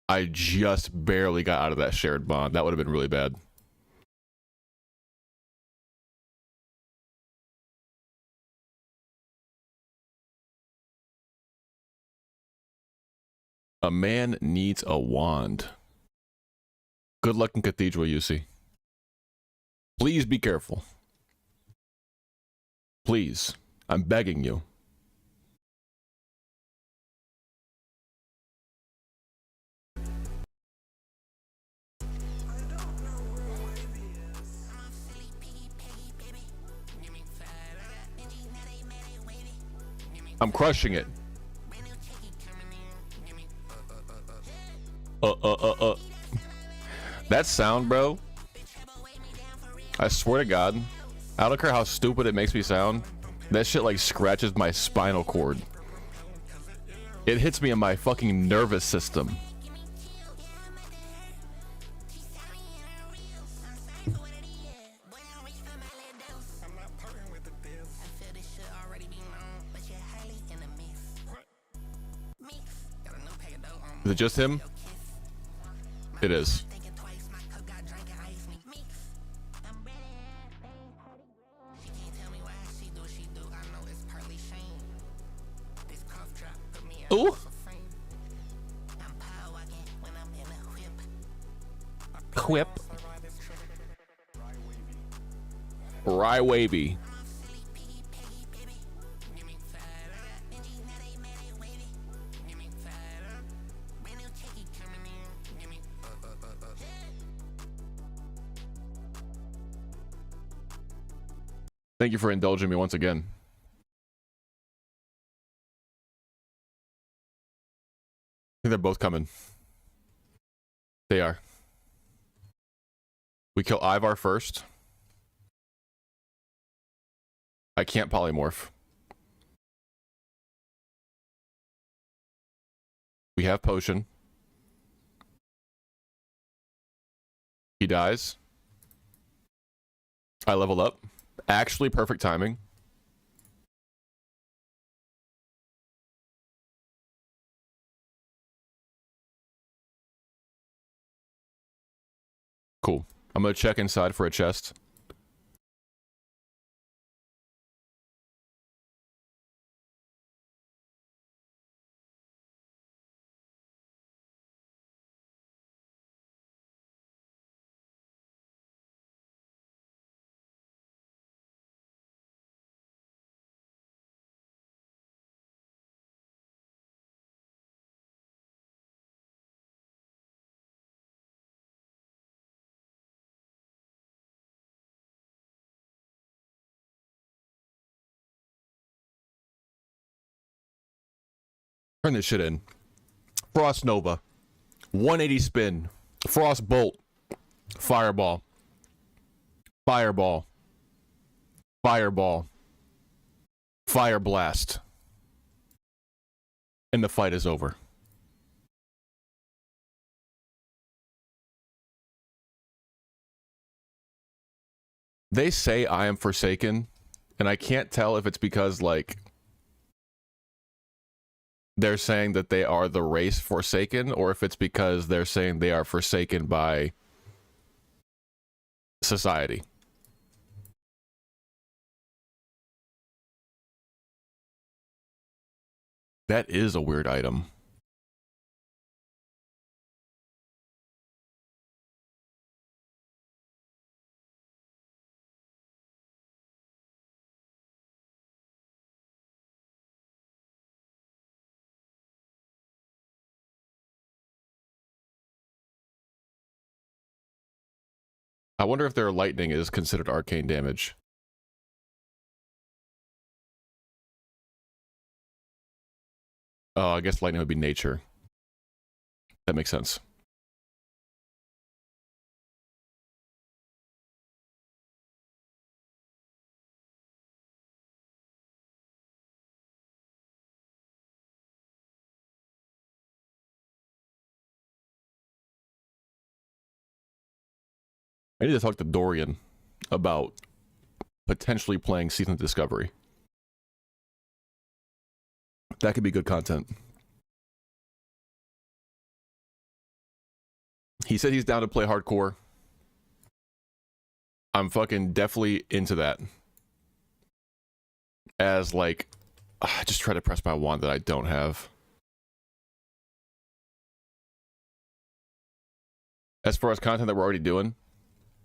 I just barely got out of that shared bond. That would have been really bad. A man needs a wand. Good luck in Cathedral, UC. Please be careful. Please. I'm begging you. I'm crushing it. That sound, bro. I swear to God, I don't care how stupid it makes me sound. That shit like scratches my spinal cord. It hits me in my fucking nervous system. Is it just him? It is. Ooh. Quip. Rye wavy. Thank you for indulging me once again. I think they're both coming. They are. We kill Ivar first. I can't polymorph. We have potion. He dies. I level up. Actually, perfect timing. Cool. I'm gonna check inside for a chest. Turn this shit in. Frost Nova. 180 spin. Frost Bolt. Fireball. Fireball. Fireball. Fire Blast. And the fight is over. They say I am Forsaken, and I can't tell if it's because, like, they're saying that they are the race Forsaken, or if it's because they're saying they are forsaken by society. That is a weird item. I wonder if their lightning is considered arcane damage. Oh, I guess lightning would be nature. That makes sense. I need to talk to Dorian about potentially playing Season of Discovery. That could be good content. He said he's down to play hardcore. I'm fucking definitely into that. As like, I just try to press my wand that I don't have. As far as content that we're already doing,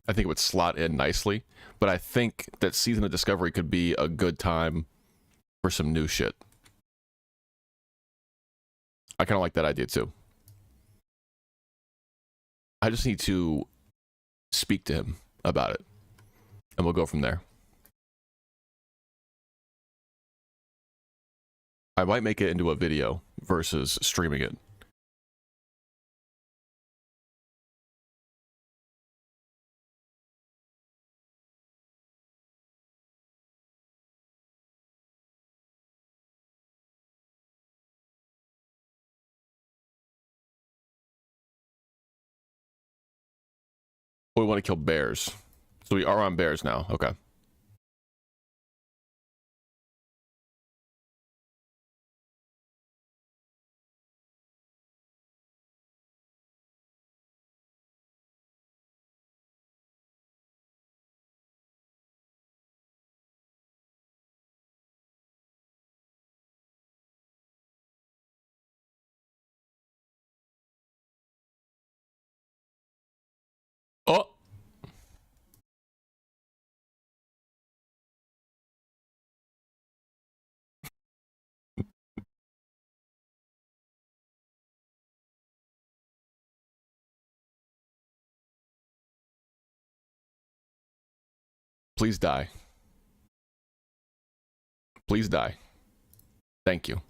I think it would slot in nicely. But I think that Season of Discovery could be a good time for some new shit. I kind of like that idea too. I just need to speak to him about it. And we'll go from there. I might make it into a video versus streaming it. We want to kill bears. So we are on bears now. Okay. Oh. Please die. Please die. Thank you.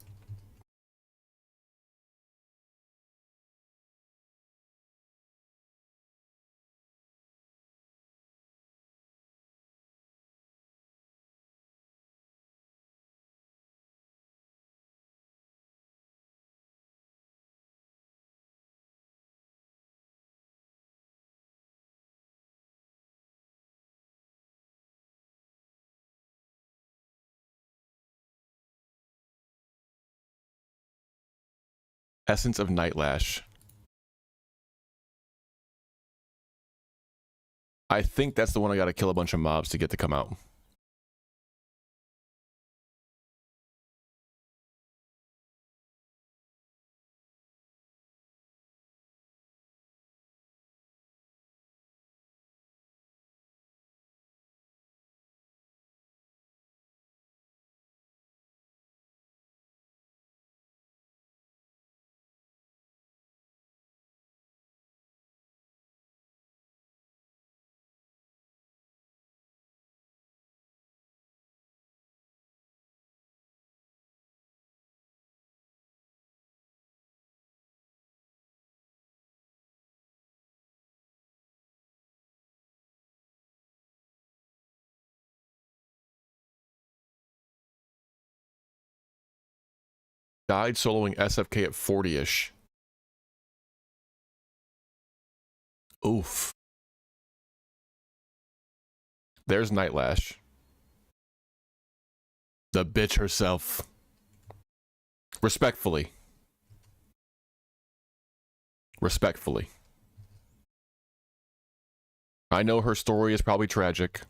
Essence of Nightlash. I think that's the one I gotta kill a bunch of mobs to get to come out. Died soloing SFK at 40-ish. Oof. There's Nightlash. The bitch herself. Respectfully. Respectfully. I know her story is probably tragic.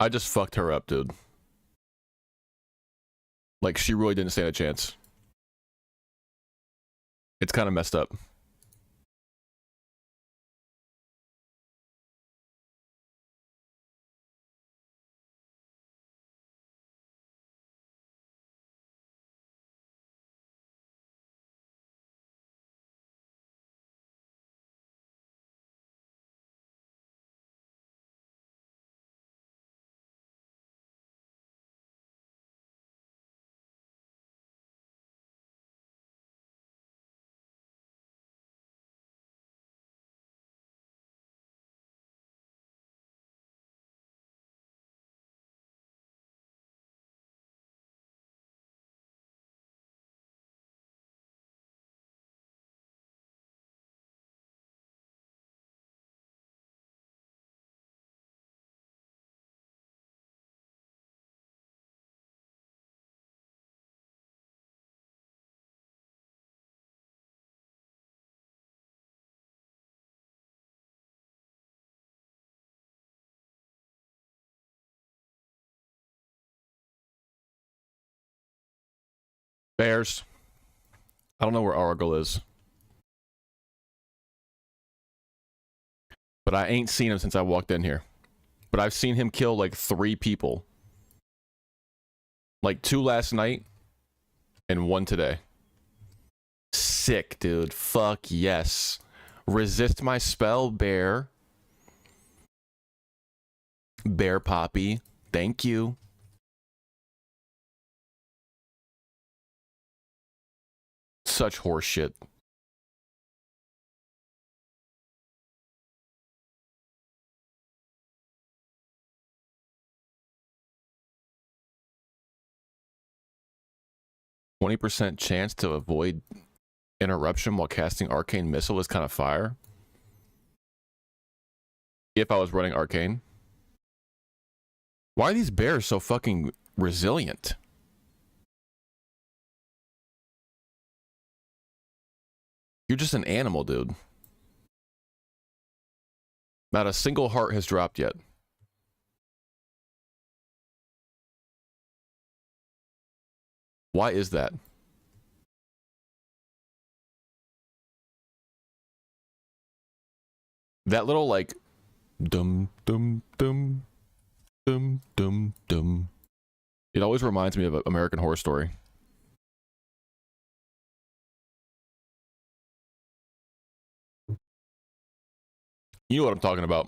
I just fucked her up, dude. Like, she really didn't stand a chance. It's kind of messed up. Bears. I don't know where Argyle is. But I ain't seen him since I walked in here. But I've seen him kill like 3 people. Like 2 last night and 1 today. Sick, dude. Fuck yes. Resist my spell, bear. Bear Poppy. Thank you. Such horseshit. %20 chance to avoid interruption while casting Arcane Missile is kind of fire. If I was running Arcane. Why are these bears so fucking resilient? You're just an animal, dude. Not a single heart has dropped yet. Why is that? That little like dum dum dum dum dum dum. It always reminds me of American Horror Story. You know what I'm talking about.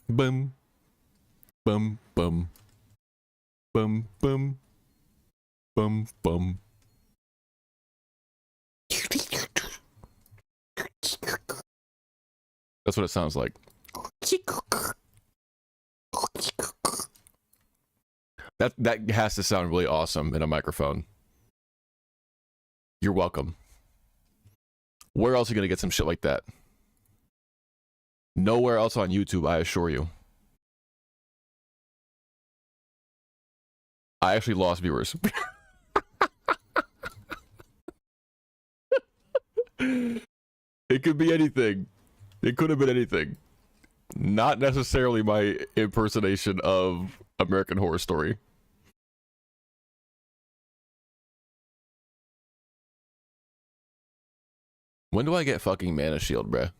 Bum bum bum bum bum bum bum. That's what it sounds like. That has to sound really awesome in a microphone. You're welcome. Where else are you gonna get some shit like that? Nowhere else on YouTube, I assure you. I actually lost viewers. It could be anything. It could have been anything. Not necessarily my impersonation of American Horror Story. When do I get fucking Mana Shield, bruh?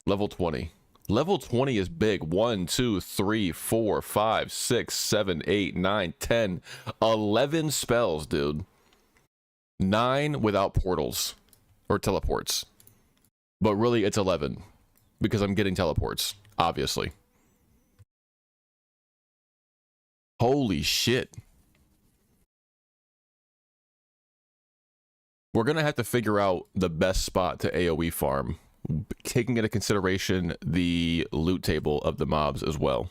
Level 20. Level 20 is big. 1, 2, 3, 4, 5, 6, 7, 8, 9, 10, 11 spells, dude. 9 without portals or teleports. But really, it's 11 because I'm getting teleports, obviously. Holy shit. We're going to have to figure out the best spot to AoE farm, taking into consideration the loot table of the mobs as well.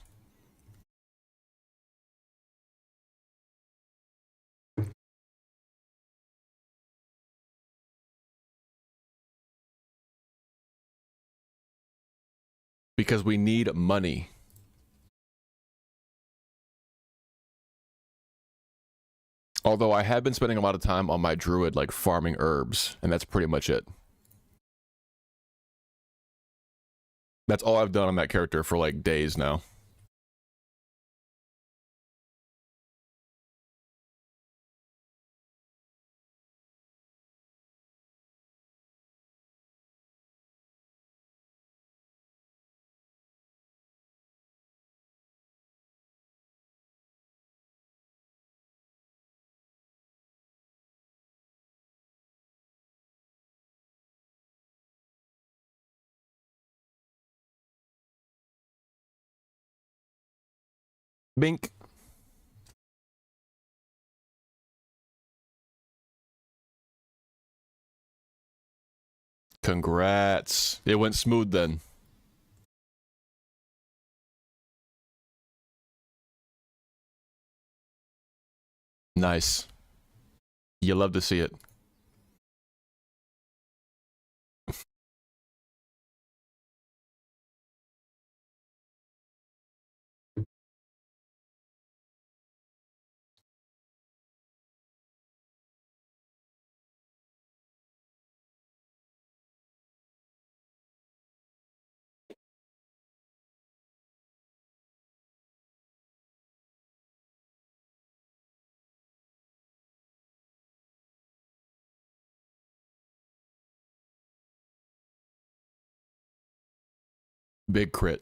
Because we need money. Although I have been spending a lot of time on my druid, like farming herbs, and that's pretty much it. That's all I've done on that character for like days now. Bink. Congrats. It went smooth then. Nice. You love to see it. Big crit.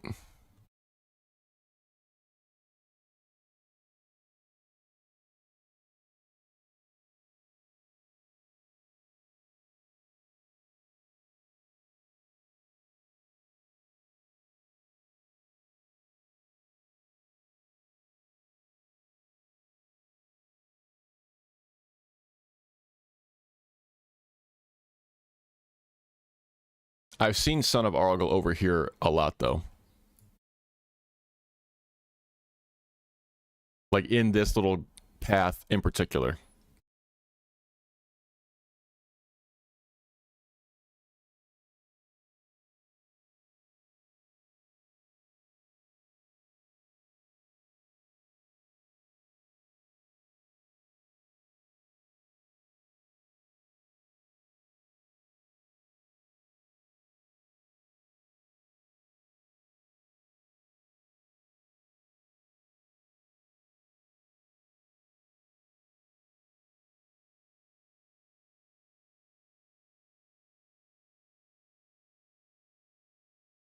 I've seen Son of Argyle over here a lot, though. Like, in this little path in particular.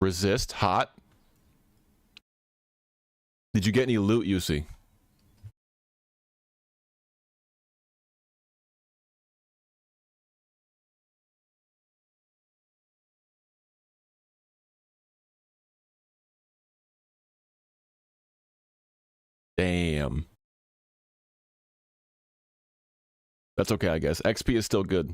Resist, hot. Did you get any loot, Yusi? Damn. That's okay, I guess. XP is still good.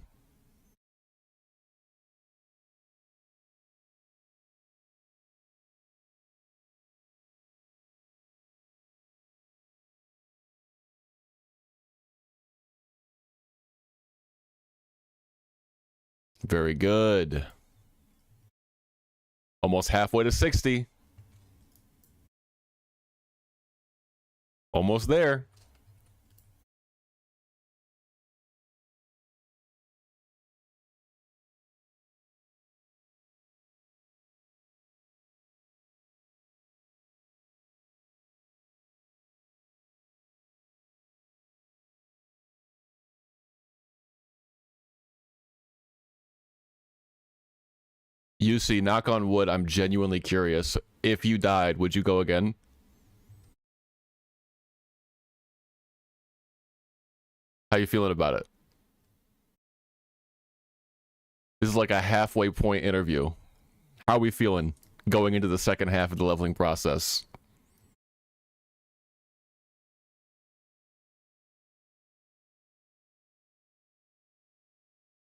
Very good. Almost halfway to 60. Almost there. UC, knock on wood, I'm genuinely curious. If you died, would you go again? How you feeling about it? This is like a halfway point interview. How are we feeling going into the second half of the leveling process?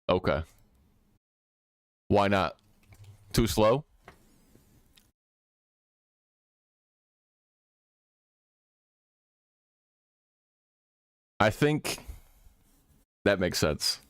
Okay. Why not? Too slow? I think that makes sense.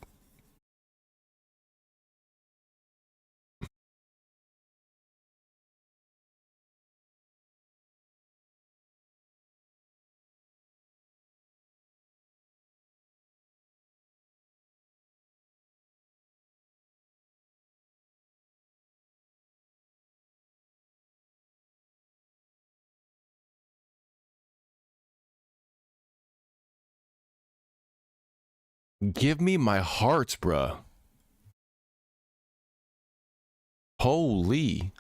Give me my hearts, bruh. Holy.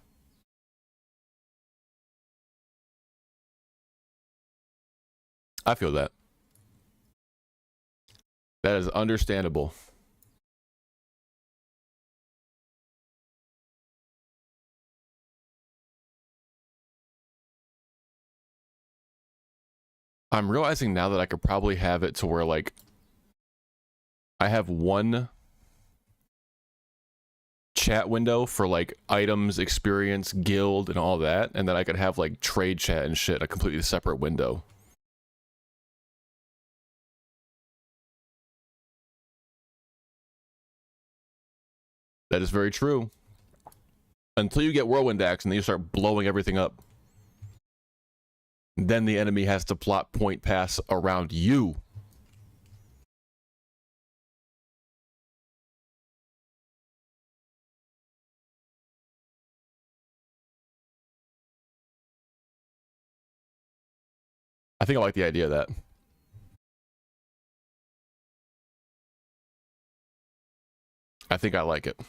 I feel that. That is understandable. I'm realizing now that I could probably have it to where, like, I have one chat window for, like, items, experience, guild, and all that, and then I could have, like, trade chat and shit, a completely separate window. That is very true. Until you get Whirlwind Axe and then you start blowing everything up. Then the enemy has to plot point pass around you. I think I like the idea of that. I think I like it.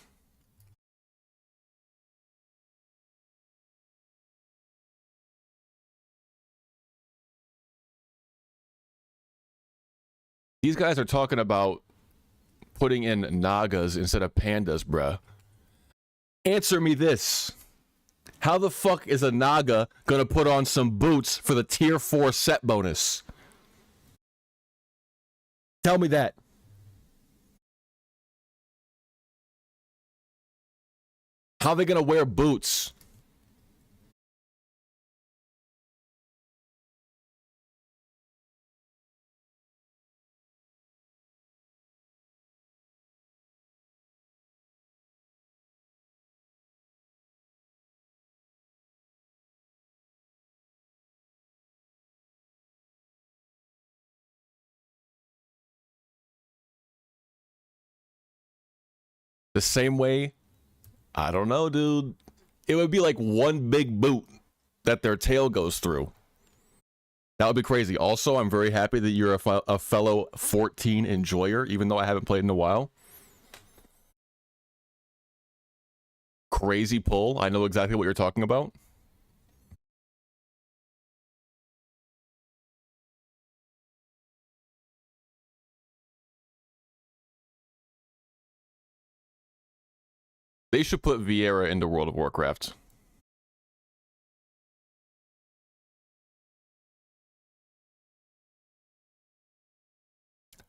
These guys are talking about putting in Nagas instead of pandas, bruh. Answer me this. How the fuck is a Naga gonna put on some boots for the tier 4 set bonus? Tell me that. How are they gonna wear boots? The same way, I don't know, dude. It would be like one big boot that their tail goes through. That would be crazy. Also, I'm very happy that you're a fellow 14 enjoyer, even though I haven't played in a while. Crazy pull. I know exactly what you're talking about. They should put Vieira into World of Warcraft.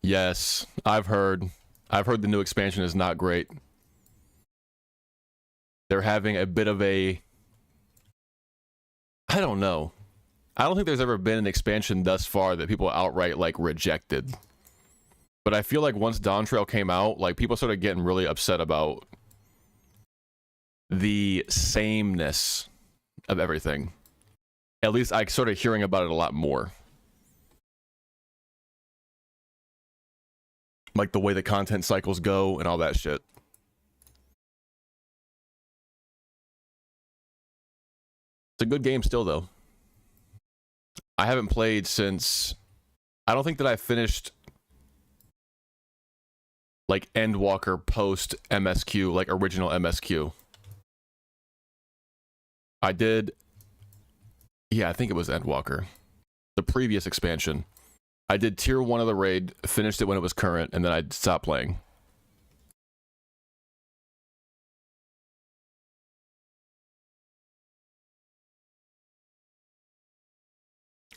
Yes, I've heard. I've heard the new expansion is not great. They're having a bit of a... I don't know. I don't think there's ever been an expansion thus far that people outright, like, rejected. But I feel like once Dawn Trail came out, like, people started getting really upset about the sameness of everything. At least I started hearing about it a lot more. Like the way the content cycles go and all that shit. It's a good game still, though. I haven't played since... I don't think that I finished like Endwalker post MSQ, like original MSQ. I did... Yeah, I think it was Endwalker. The previous expansion. I did tier 1 of the raid, finished it when it was current, and then I stopped playing.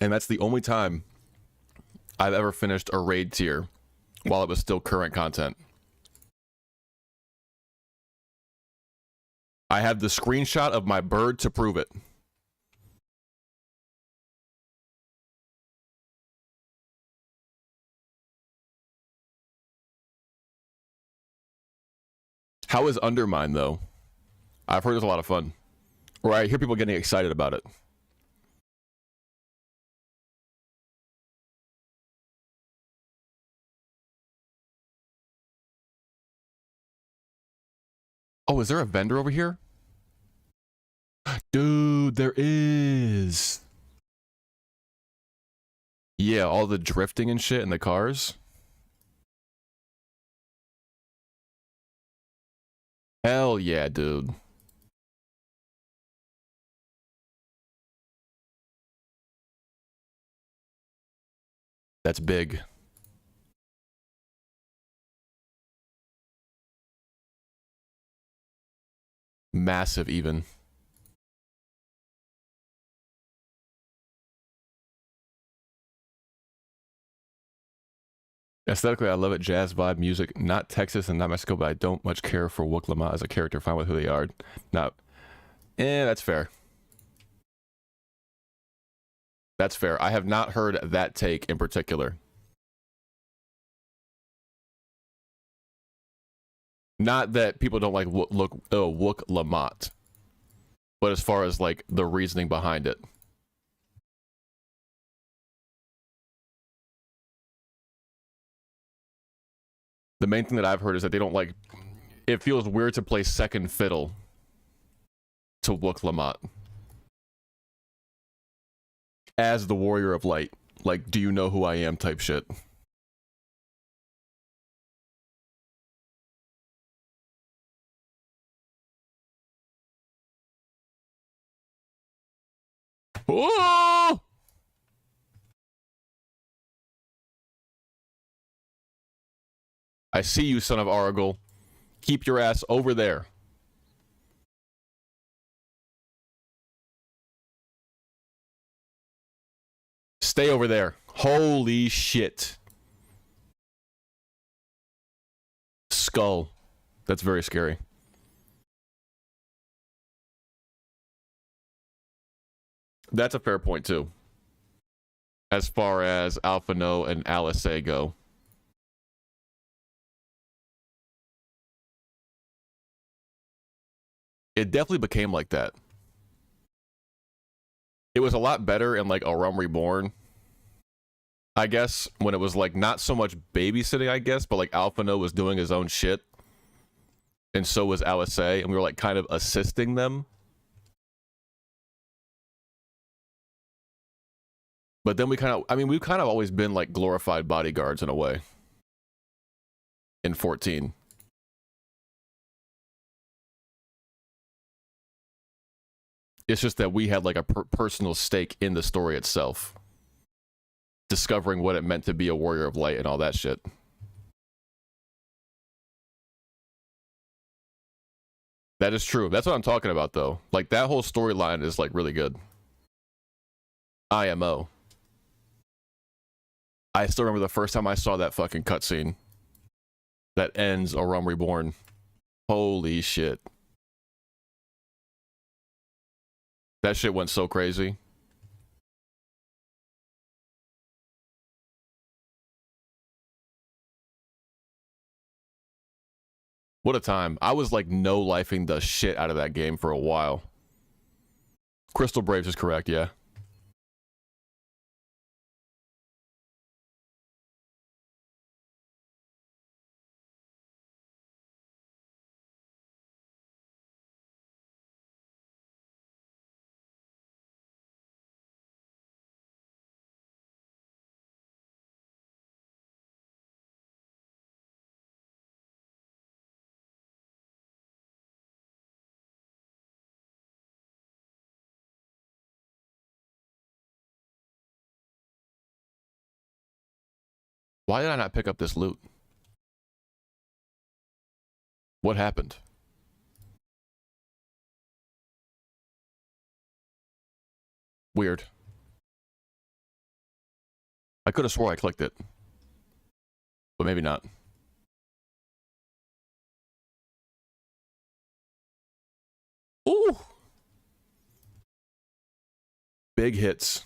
And that's the only time I've ever finished a raid tier while it was still current content. I have the screenshot of my bird to prove it. How is Undermine, though? I've heard it's a lot of fun. Or I hear people getting excited about it. Oh, is there a vendor over here? Dude, there is. Yeah, all the drifting and shit in the cars. Hell yeah, dude. That's big. Massive, even. Aesthetically, I love it. Jazz vibe music. Not Texas and not Mexico, but I don't much care for Wook Lamont as a character. Fine with who they are. Not. That's fair. That's fair. I have not heard that take in particular. Not that people don't like Wook Lamont, but as far as like the reasoning behind it. The main thing that I've heard is that they don't like... It feels weird to play second fiddle to Wook Lamont as the Warrior of Light. Like, do you know who I am type shit. Oh! I see you, son of Argyle. Keep your ass over there. Stay over there. Holy shit. Skull. That's very scary. That's a fair point too. As far as Alpha No and Alice go. It definitely became like that. It was a lot better in like A Realm Reborn, I guess, when it was like not so much babysitting, I guess, but like Alpha No was doing his own shit. And so was Alice, and we were like kind of assisting them. But then we kind of, I mean, we've kind of always been like glorified bodyguards in a way. In 14. It's just that we had like a personal stake in the story itself. Discovering what it meant to be a warrior of light and all that shit. That is true. That's what I'm talking about though. Like that whole storyline is like really good. IMO. I still remember the first time I saw that fucking cutscene. That ends A Realm Reborn. Holy shit. That shit went so crazy. What a time. I was like no-lifing the shit out of that game for a while. Crystal Braves is correct, yeah. Why did I not pick up this loot? What happened? Weird. I could have swore I clicked it. But maybe not. Ooh! Big hits.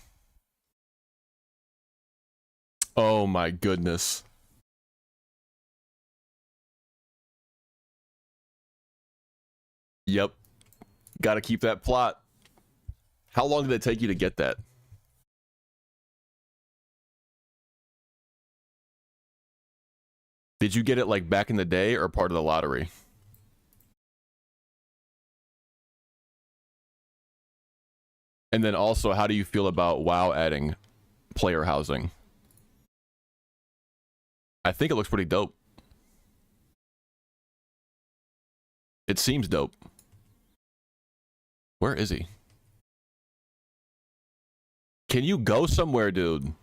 Oh my goodness. Yep. Gotta keep that plot. How long did it take you to get that? Did you get it like back in the day or part of the lottery? And then also, how do you feel about WoW adding player housing? I think it looks pretty dope. It seems dope. Where is he? Can you go somewhere, dude?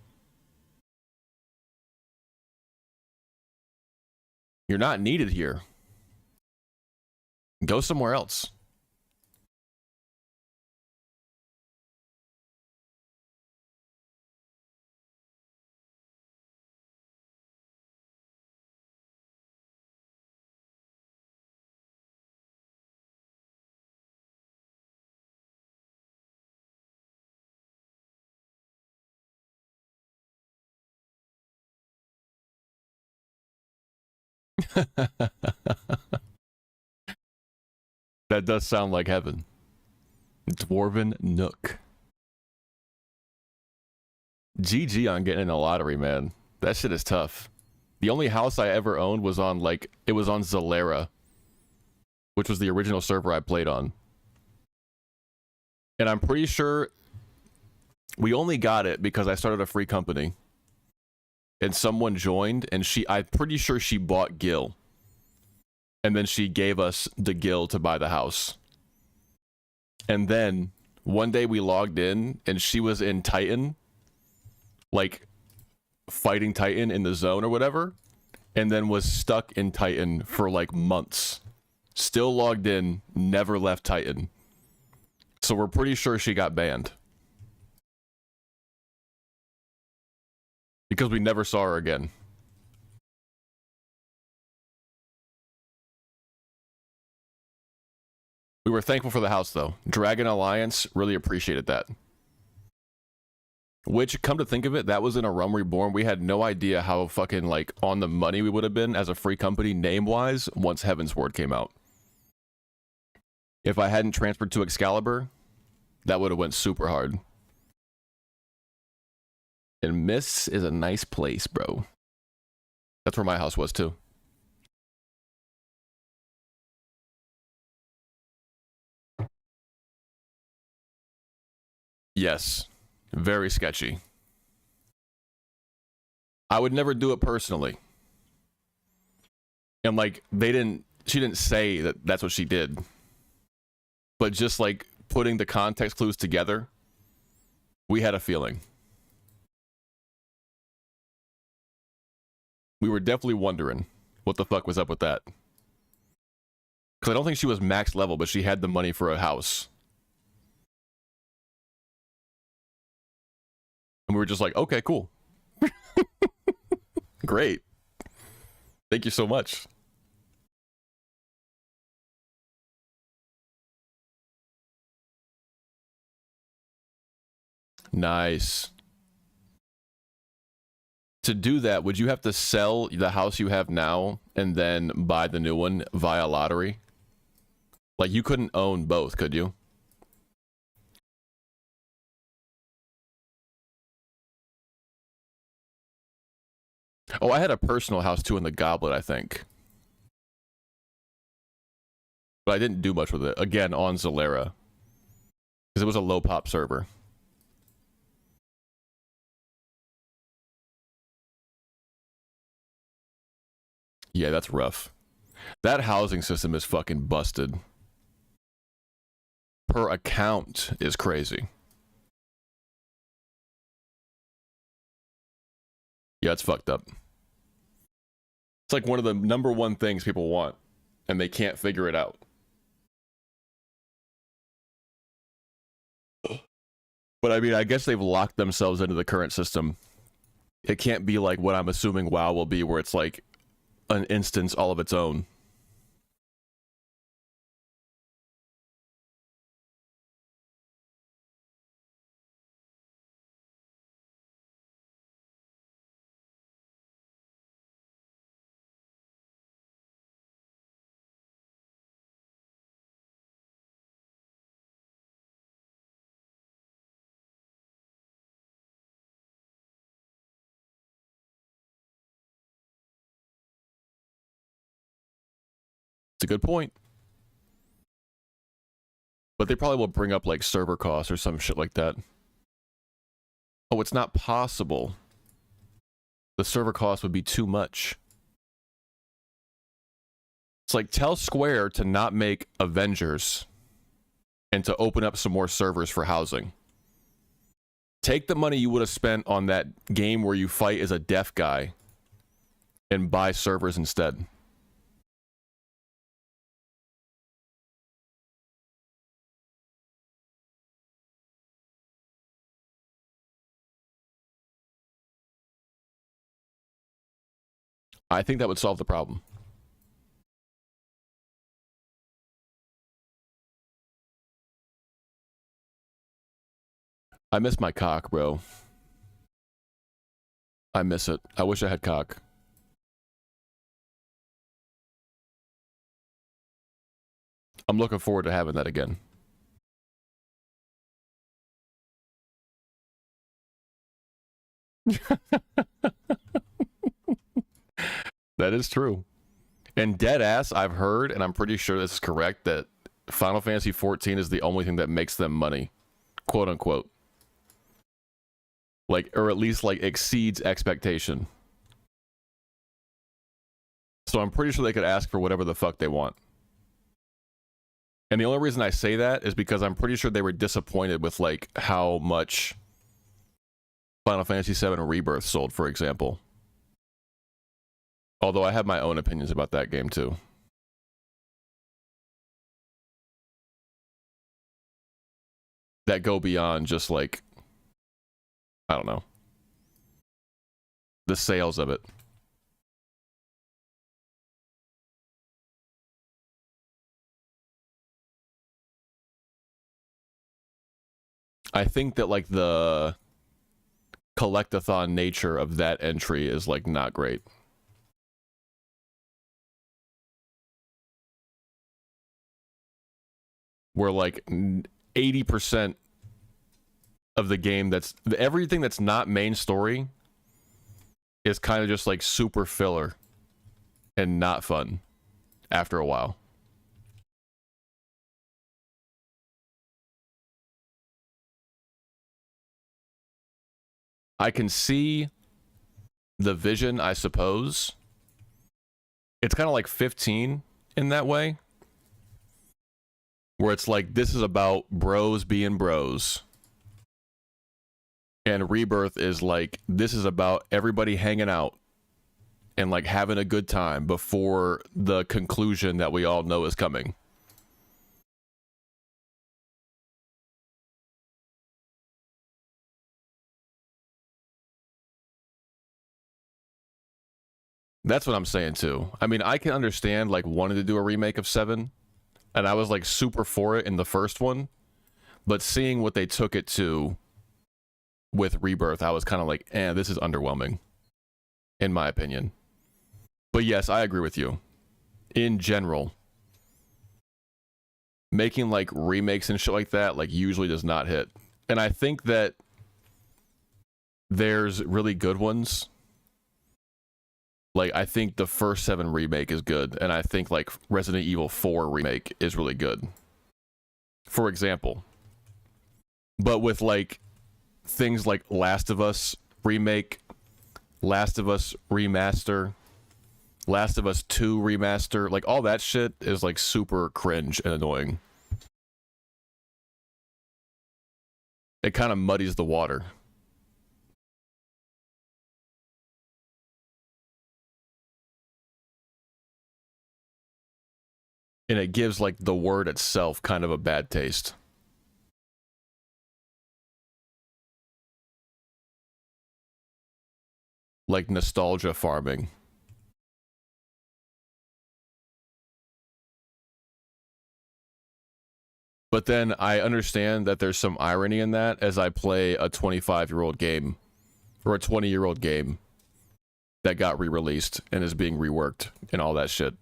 You're not needed here. Go somewhere else. That does sound like heaven. Dwarven Nook. GG on getting in a lottery, man. That shit is tough. The only house I ever owned was on, like, it was on Zalera, which was the original server I played on. And I'm pretty sure we only got it because I started a free company. And someone joined, and I'm pretty sure she bought Gil. And then she gave us the Gil to buy the house. And then one day we logged in and she was in Titan, like fighting Titan in the zone or whatever, and then was stuck in Titan for like months. Still logged in, never left Titan. So we're pretty sure she got banned. Because we never saw her again. We were thankful for the house, though. Dragon Alliance really appreciated that. Which, come to think of it, that was in a Realm Reborn. We had no idea how fucking, like, on the money we would have been as a free company name-wise once Heaven's Word came out. If I hadn't transferred to Excalibur, that would have went super hard. And Miss is a nice place, bro. That's where my house was, too. Yes. Very sketchy. I would never do it personally. And like, she didn't say that that's what she did. But just like putting the context clues together, we had a feeling. We were definitely wondering what the fuck was up with that. Because I don't think she was max level, but she had the money for a house. And we were just like, okay, cool. Great. Thank you so much. Nice. To do that, would you have to sell the house you have now and then buy the new one via lottery? Like, you couldn't own both, could you? Oh, I had a personal house too in the Goblet, I think. But I didn't do much with it. Again, on Zalera. Because it was a low pop server. Yeah, that's rough. That housing system is fucking busted. Per account is crazy. Yeah, it's fucked up. It's like one of the number one things people want, and they can't figure it out. But I mean, I guess they've locked themselves into the current system. It can't be like what I'm assuming WoW will be, where it's like an instance all of its own. It's a good point. But they probably will bring up like server costs or some shit like that. Oh, it's not possible. The server cost would be too much. It's like, tell Square to not make Avengers and to open up some more servers for housing. Take the money you would have spent on that game where you fight as a deaf guy and buy servers instead. I think that would solve the problem. I miss my cock, bro. I miss it. I wish I had cock. I'm looking forward to having that again. That is true. And dead ass, I've heard, and I'm pretty sure this is correct, that Final Fantasy XIV is the only thing that makes them money. Quote unquote. Like, or at least like exceeds expectation. So I'm pretty sure they could ask for whatever the fuck they want. And the only reason I say that is because I'm pretty sure they were disappointed with like how much Final Fantasy VII Rebirth sold, for example. Although I have my own opinions about that game too. That go beyond just like, I don't know, the sales of it. I think that like the collectathon nature of that entry is like not great. Where like 80% of the game that's everything that's not main story is kind of just like super filler and not fun after a while. I can see the vision, I suppose. It's kind of like 15 in that way. Where it's like, this is about bros being bros. And Rebirth is like, this is about everybody hanging out and like having a good time before the conclusion that we all know is coming. That's what I'm saying too. I mean, I can understand like wanting to do a remake of 7, and I was like super for it in the first one, but seeing what they took it to with Rebirth, I was kind of like, this is underwhelming, in my opinion. But yes, I agree with you. In general, making like remakes and shit like that like usually does not hit. And I think that there's really good ones. Like, I think the first 7 remake is good, and I think, like, Resident Evil 4 remake is really good. For example. But with, like, things like Last of Us remake, Last of Us remaster, Last of Us 2 remaster, like, all that shit is, like, super cringe and annoying. It kind of muddies the water. And it gives, like, the word itself kind of a bad taste. Like nostalgia farming. But then I understand that there's some irony in that as I play a 25-year-old game. Or a 20-year-old game that got re-released and is being reworked and all that shit.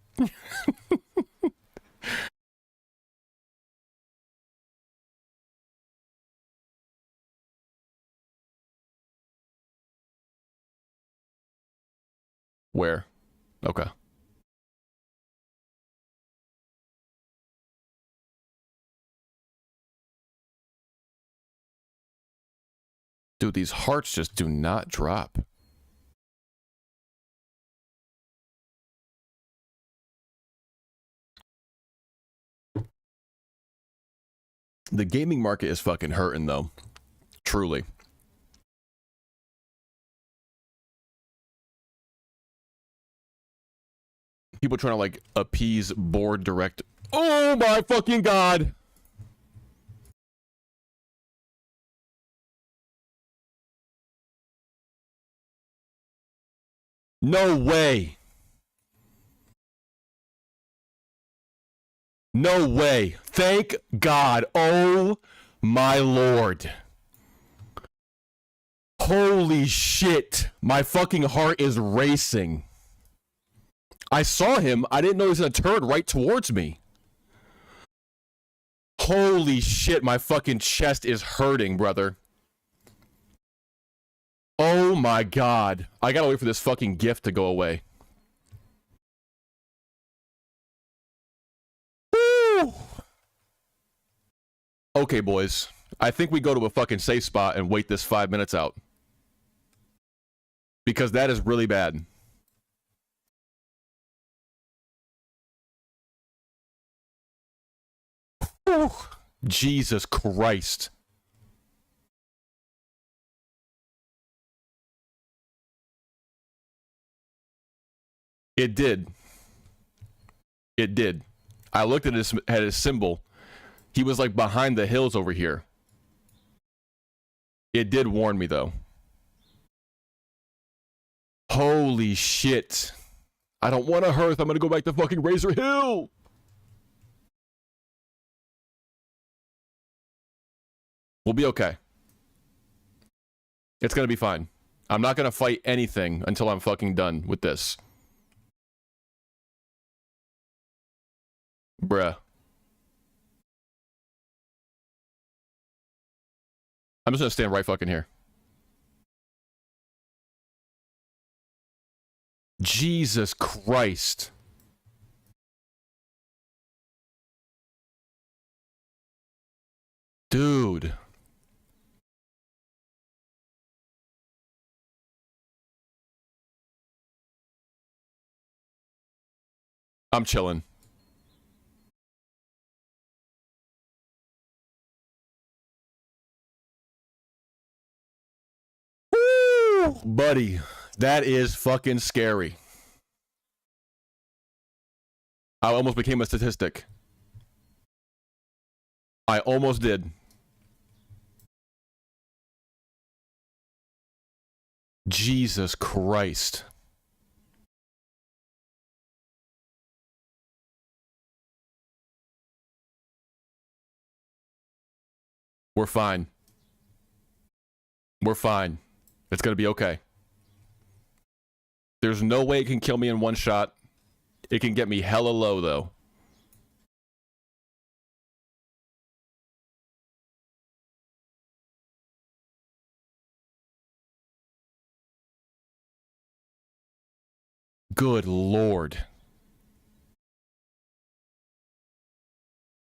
Where? Okay. Dude, these hearts just do not drop. The gaming market is fucking hurting, though. Truly. People trying to, like, appease board direct. Oh my fucking god! No way! No way. Thank God. Oh my lord. Holy shit. My fucking heart is racing. I saw him. I didn't know he was gonna turn right towards me. Holy shit. My fucking chest is hurting, brother. Oh my god. I gotta wait for this fucking gift to go away. Woo! Okay, boys. I think we go to a fucking safe spot and wait this 5 minutes out. Because that is really bad. Whew. Jesus Christ. It did. It did. I looked at his symbol. He was like behind the hills over here. It did warn me though. Holy shit. I don't want to Hearth. I'm going to go back to fucking Razor Hill. We'll be okay. It's gonna be fine. I'm not gonna fight anything until I'm fucking done with this. Bruh. I'm just gonna stand right fucking here. Jesus Christ. Dude. I'm chilling. Woo! Buddy, that is fucking scary. I almost became a statistic. I almost did. Jesus Christ. We're fine. We're fine. It's gonna be okay. There's no way it can kill me in one shot. It can get me hella low, though. Good Lord.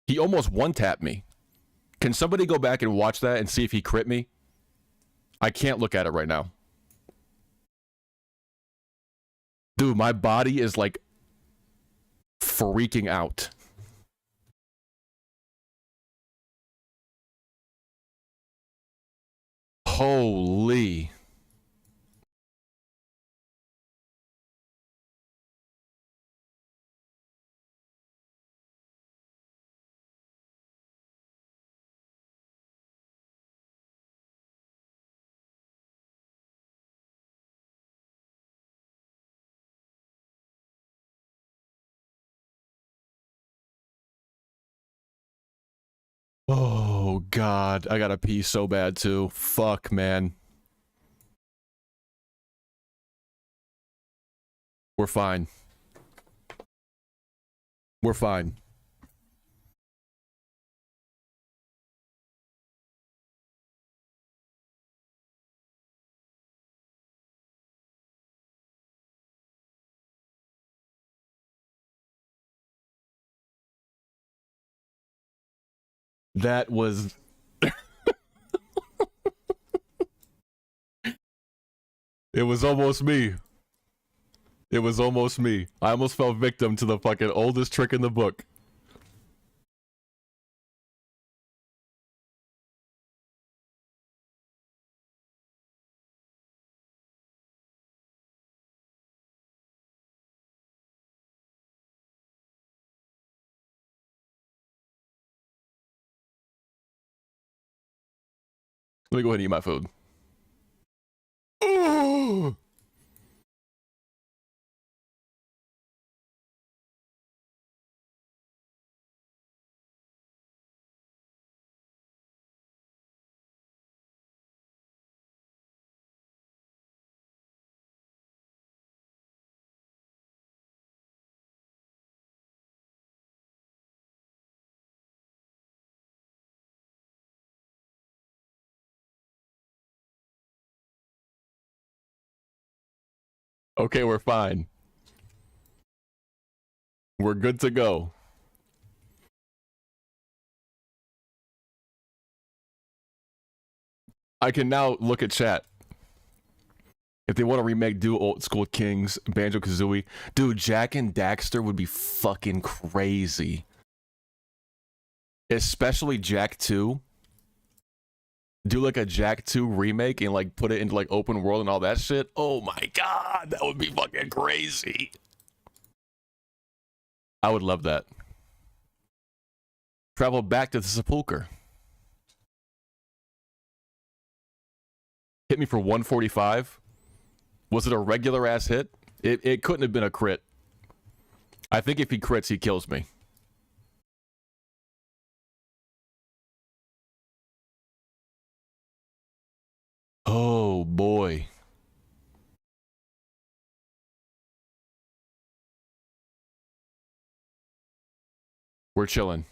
He almost one-tapped me. Can somebody go back and watch that and see if he crit me? I can't look at it right now. Dude, my body is like freaking out. Holy. Oh, God. I gotta pee so bad, too. Fuck, man. We're fine. We're fine. That was... It was almost me. It was almost me. I almost fell victim to the fucking oldest trick in the book. Let me go ahead and eat my food. Ooh. Okay, we're fine. We're good to go. I can now look at chat. If they want to remake Do Old School Kings, Banjo-Kazooie, dude, Jack and Daxter would be fucking crazy. Especially Jack 2. Do like a Jack 2 remake and like put it into like open world and all that shit. Oh my god, that would be fucking crazy. I would love that. Travel back to the sepulcher. Hit me for 145. Was it a regular ass hit? It couldn't have been a crit. I think if he crits, he kills me. Oh boy. We're chilling.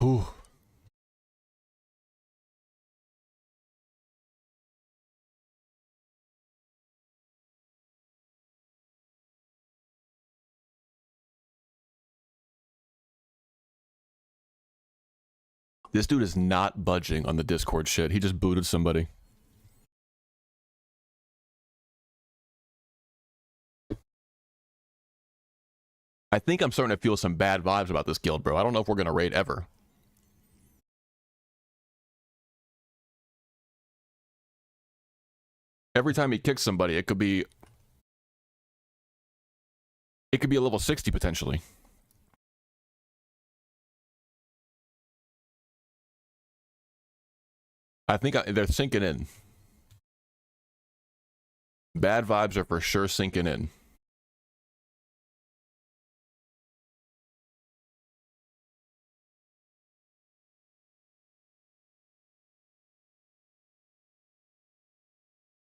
Ooh. This dude is not budging on the Discord shit. He just booted somebody. I think I'm starting to feel some bad vibes about this guild, bro. I don't know if we're gonna raid ever. Every time he kicks somebody, it could be a level 60 potentially. I think they're sinking in. Bad vibes are for sure sinking in.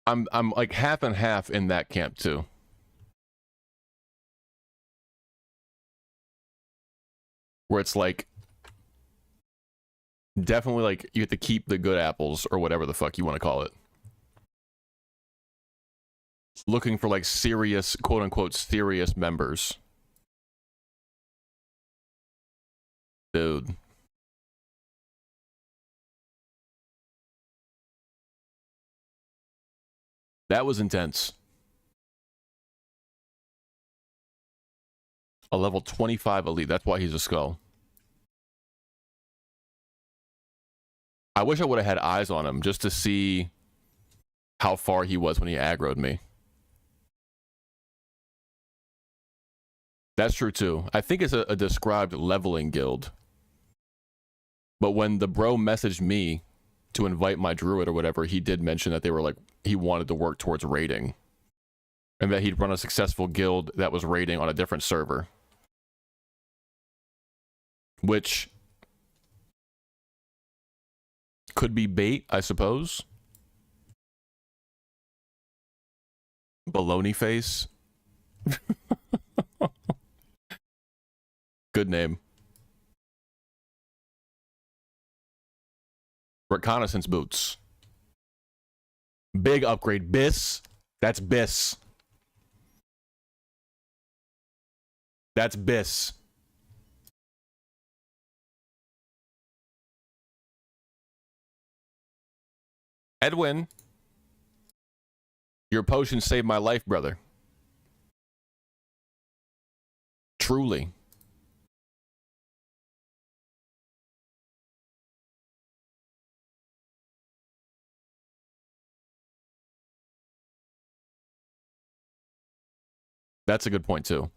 I'm like half and half in that camp too. Where it's like definitely like you have to keep the good apples or whatever the fuck you want to call it. Looking for like serious, quote unquote, serious members. Dude. That was intense. A level 25 elite. That's why he's a skull. I wish I would have had eyes on him just to see how far he was when he aggroed me. That's true too. I think it's a described leveling guild. But when the bro messaged me to invite my druid or whatever, he did mention that they were like, he wanted to work towards raiding. And that he'd run a successful guild that was raiding on a different server. Which could be bait, I suppose. Baloney face. Good name. Reconnaissance boots. Big upgrade. Biss. That's Biss. That's Biss. Edwin. Your potion saved my life, brother. Truly. That's a good point, too.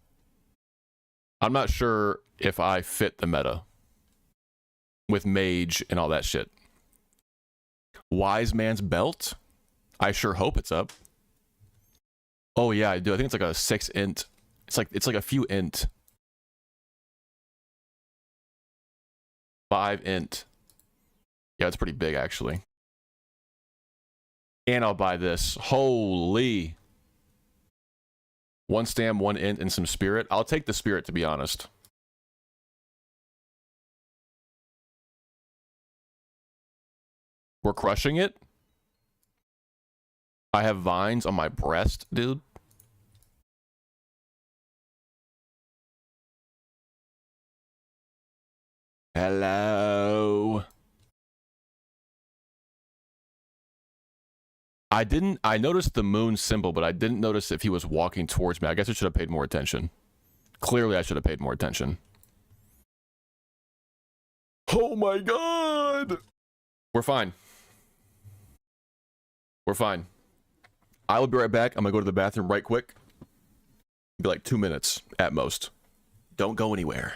I'm not sure if I fit the meta with mage and all that shit. Wise man's belt? I sure hope it's up. Oh yeah, I do. I think it's like a 6 int. It's like a few int. 5 int. Yeah, it's pretty big actually. And I'll buy this. Holy. 1 stam, 1 int, and some spirit. I'll take the spirit, to be honest. We're crushing it. I have vines on my breast, dude. Hello. I noticed the moon symbol, but I didn't notice if he was walking towards me. I guess I should have paid more attention. Clearly, I should have paid more attention. Oh my god! We're fine. We're fine. I will be right back. I'm gonna go to the bathroom right quick. Be like 2 minutes at most. Don't go anywhere.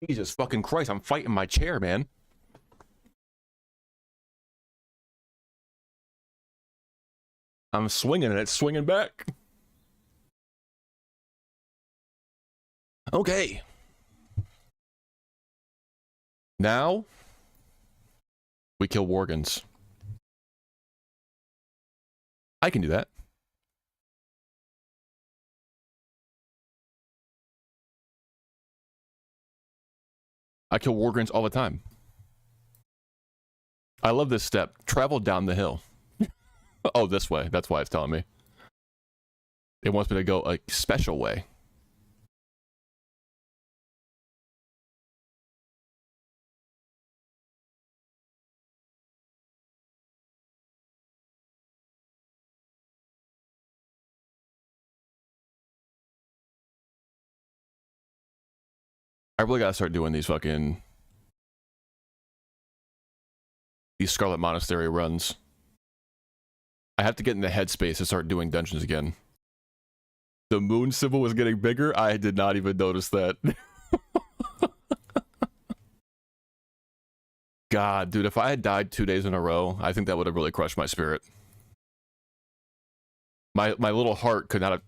Jesus fucking Christ, I'm fighting my chair, man. I'm swinging and it's swinging back. Okay. Now, we kill Worgans. I can do that. I kill Worgans all the time. I love this step. Travel down the hill. Oh, this way. That's why it's telling me. It wants me to go a special way. I really gotta start doing these Scarlet Monastery runs. I have to get in the headspace to start doing dungeons again. The moon symbol was getting bigger? I did not even notice that. God, dude, if I had died 2 days in a row, I think that would have really crushed my spirit. My little heart could not have...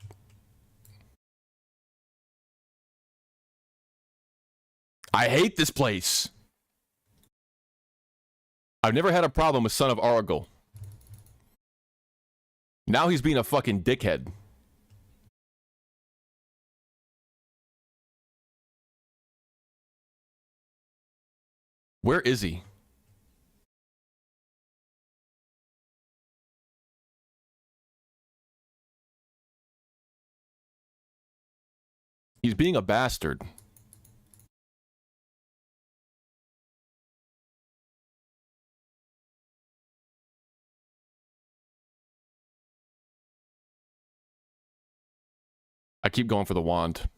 I hate this place. I've never had a problem with Son of Argyle. Now he's being a fucking dickhead. Where is he? He's being a bastard. I keep going for the wand.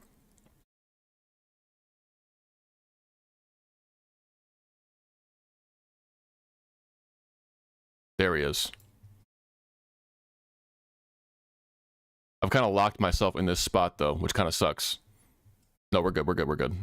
There he is. I've kind of locked myself in this spot, though, which kind of sucks. No, we're good, we're good, we're good.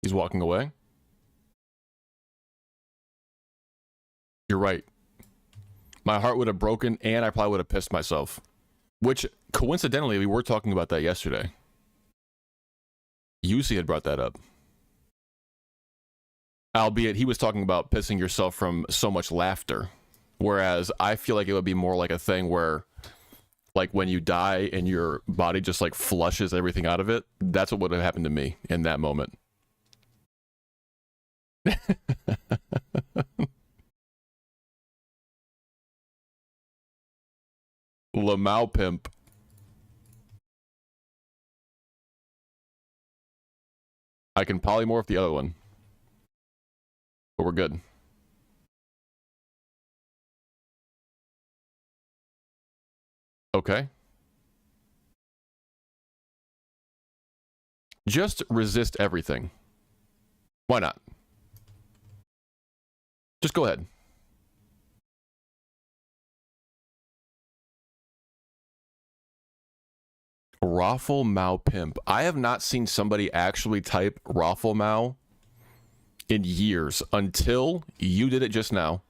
He's walking away. You're right. My heart would have broken, and I probably would have pissed myself. Which, coincidentally, we were talking about that yesterday. Yusi had brought that up. Albeit, he was talking about pissing yourself from so much laughter. Whereas, I feel like it would be more like a thing where, like, when you die and your body just, like, flushes everything out of it, that's what would have happened to me in that moment. Lamau pimp. I can polymorph the other one. But we're good. Okay. Just resist everything. Why not? Just go ahead. Raffle Mao Pimp. I have not seen somebody actually type Raffle Mao in years until you did it just now.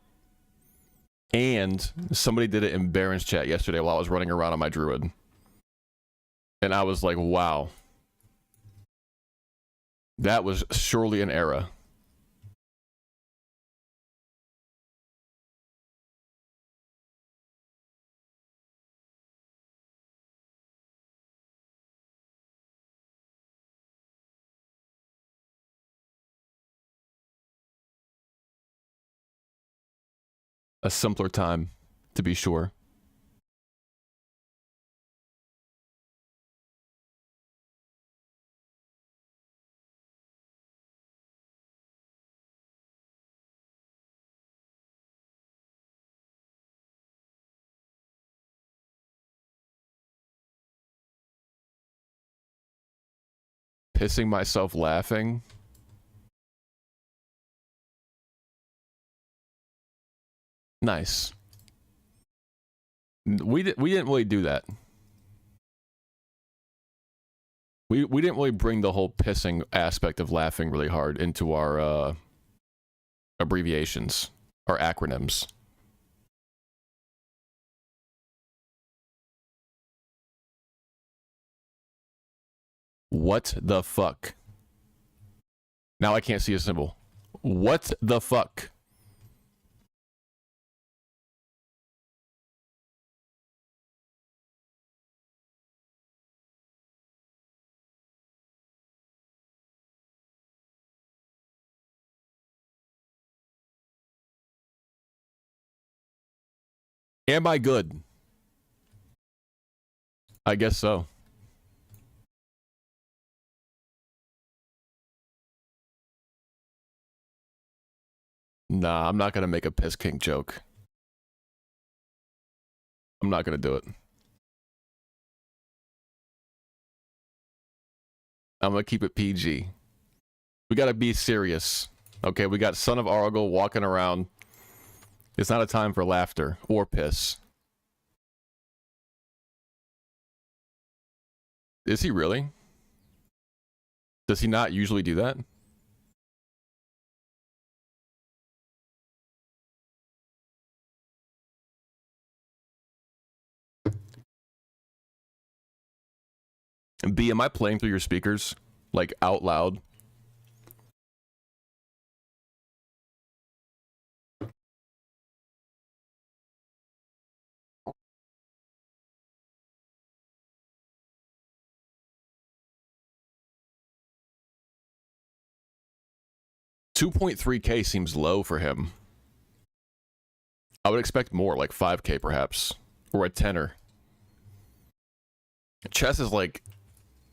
And somebody did it in Baron's chat yesterday while I was running around on my druid. And I was like, wow. That was surely an era. A simpler time. to be sure. Pissing myself laughing. Nice. We didn't really do that. We didn't really bring the whole pissing aspect of laughing really hard into our abbreviations, our acronyms. What the fuck? Now I can't see a symbol. What the fuck? Am I good? I guess so. Nah, I'm not gonna make a piss kink joke. I'm not gonna do it. I'm gonna keep it PG. We gotta be serious. Okay, we got Son of Argyle walking around. It's not a time for laughter or piss. Is he really? Does he not usually do that? B, am I playing through your speakers? Like, out loud? $2.3K seems low for him. I would expect more, like 5K perhaps. Or a tenner. Chess is like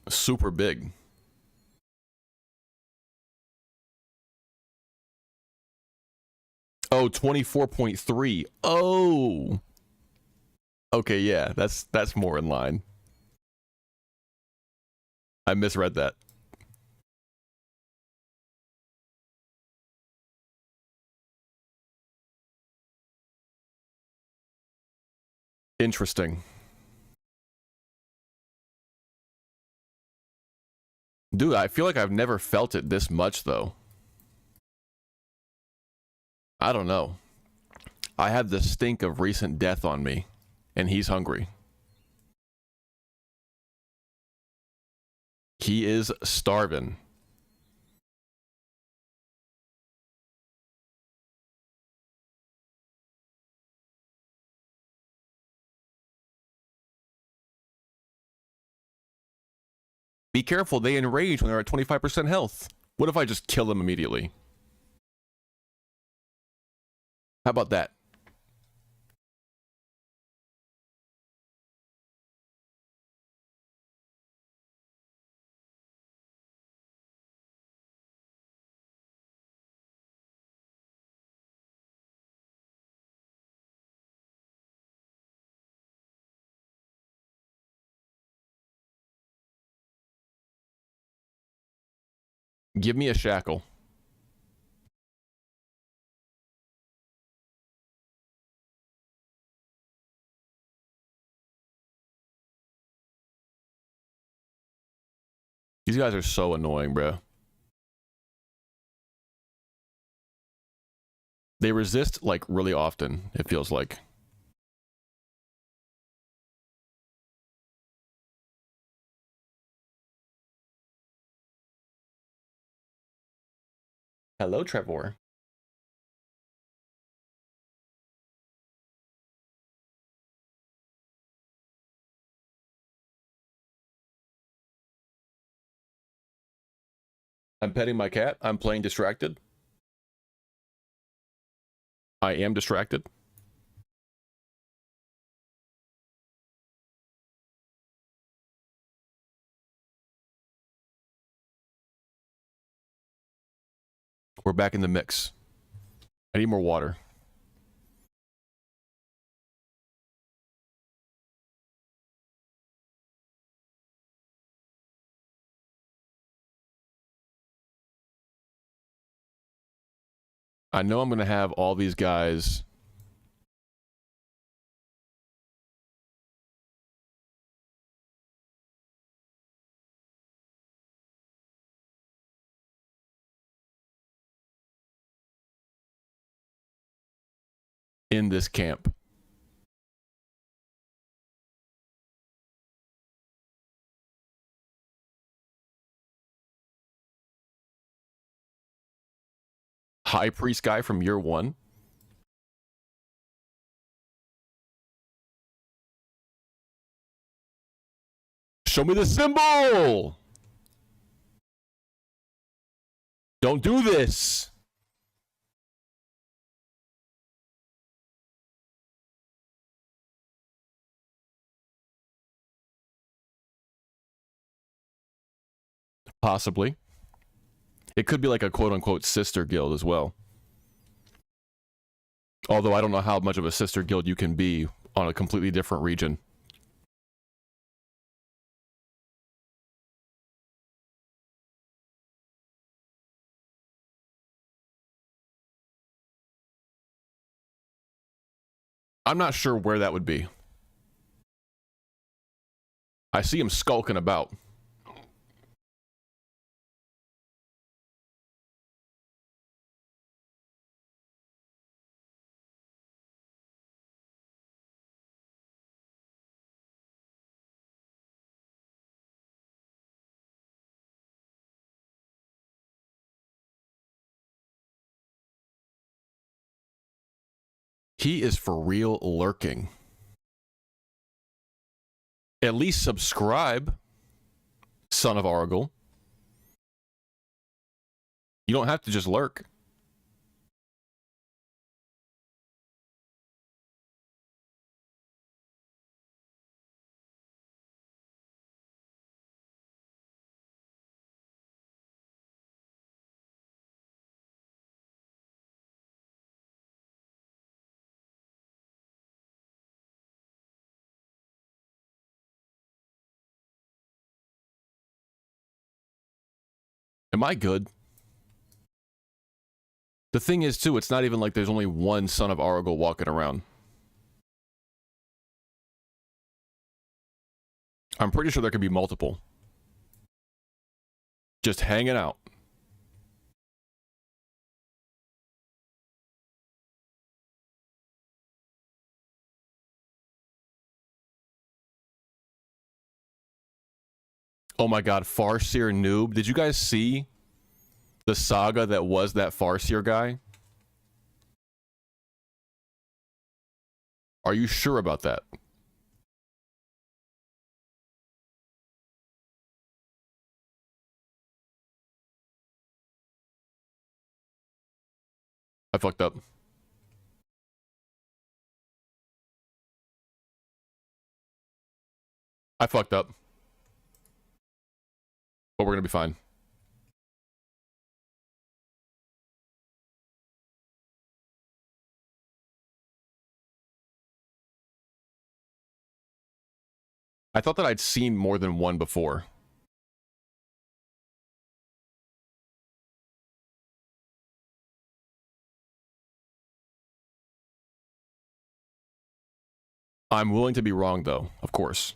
super big. Oh, 24.3. Oh. Okay, yeah, that's more in line. I misread that. Interesting. Dude, I feel like I've never felt it this much, though. I don't know. I have the stink of recent death on me, and he's hungry. He is starving. Be careful, they enrage when they're at 25% health. What if I just kill them immediately? How about that? Give me a shackle. These guys are so annoying, bro. They resist, like, really often, it feels like. Hello, Trevor. I'm petting my cat. I'm playing distracted. I am distracted. We're back in the mix. I need more water. I know I'm going to have all these guys in this camp. High priest guy from year one. Show me the symbol! Don't do this! Possibly. It could be like a quote-unquote sister guild as well. Although I don't know how much of a sister guild you can be on a completely different region. I'm not sure where that would be. I see him skulking about. He is for real lurking. At least subscribe, son of Argyle. You don't have to just lurk. Am I good? The thing is, too, it's not even like there's only one son of Argyle walking around. I'm pretty sure there could be multiple. Just hanging out. Oh my god, Farseer noob. Did you guys see the saga that was that Farseer guy? Are you sure about that? I fucked up. I fucked up. But we're gonna be fine. I thought that I'd seen more than one before. I'm willing to be wrong, though, of course.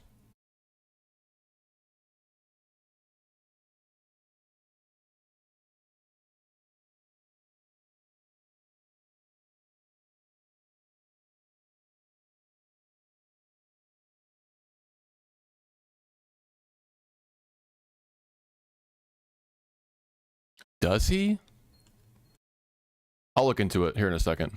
Does he? I'll look into it here in a second.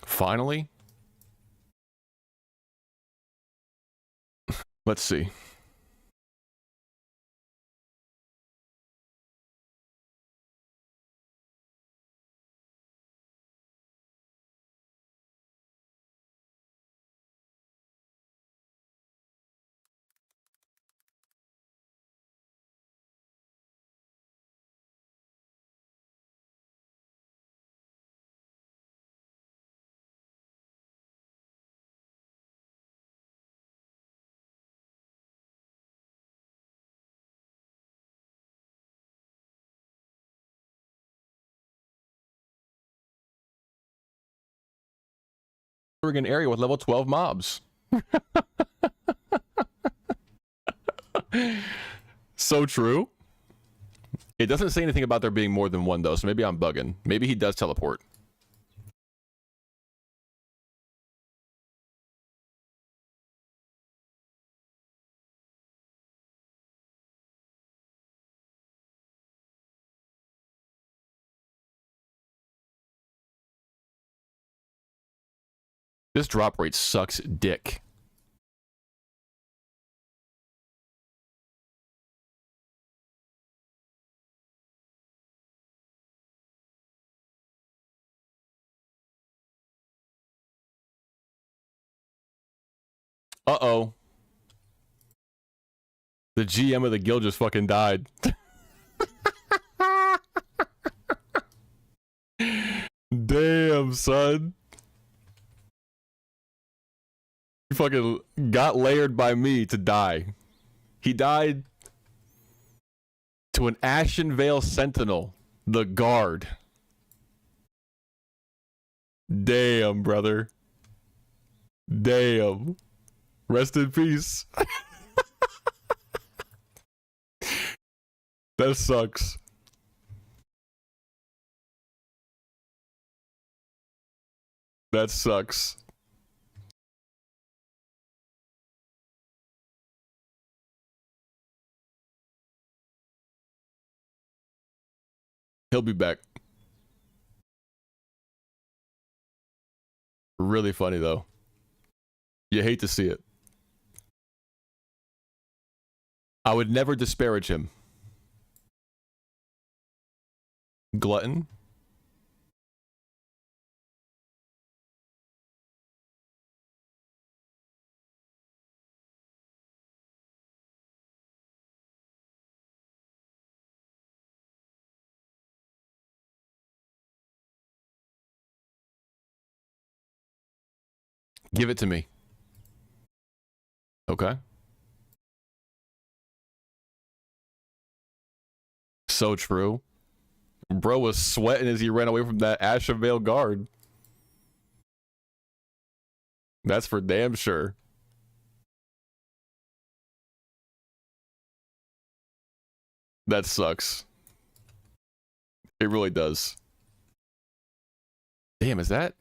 Finally? Let's see. entering an area with level 12 mobs. So true. It doesn't say anything about there being more than one, though, so maybe I'm bugging. Maybe he does teleport. This drop rate sucks dick. Uh-oh. The GM of the guild just fucking died. Damn, son. He fucking got layered by me to die. He died to an Ashen Vale Sentinel, the guard. Damn, brother. Damn. Rest in peace. That sucks. That sucks. He'll be back. Really funny, though. You hate to see it. I would never disparage him. Glutton? Give it to me. Okay. So true. Bro was sweating as he ran away from that Ashen Vale guard. That's for damn sure. That sucks. It really does. Damn, is that?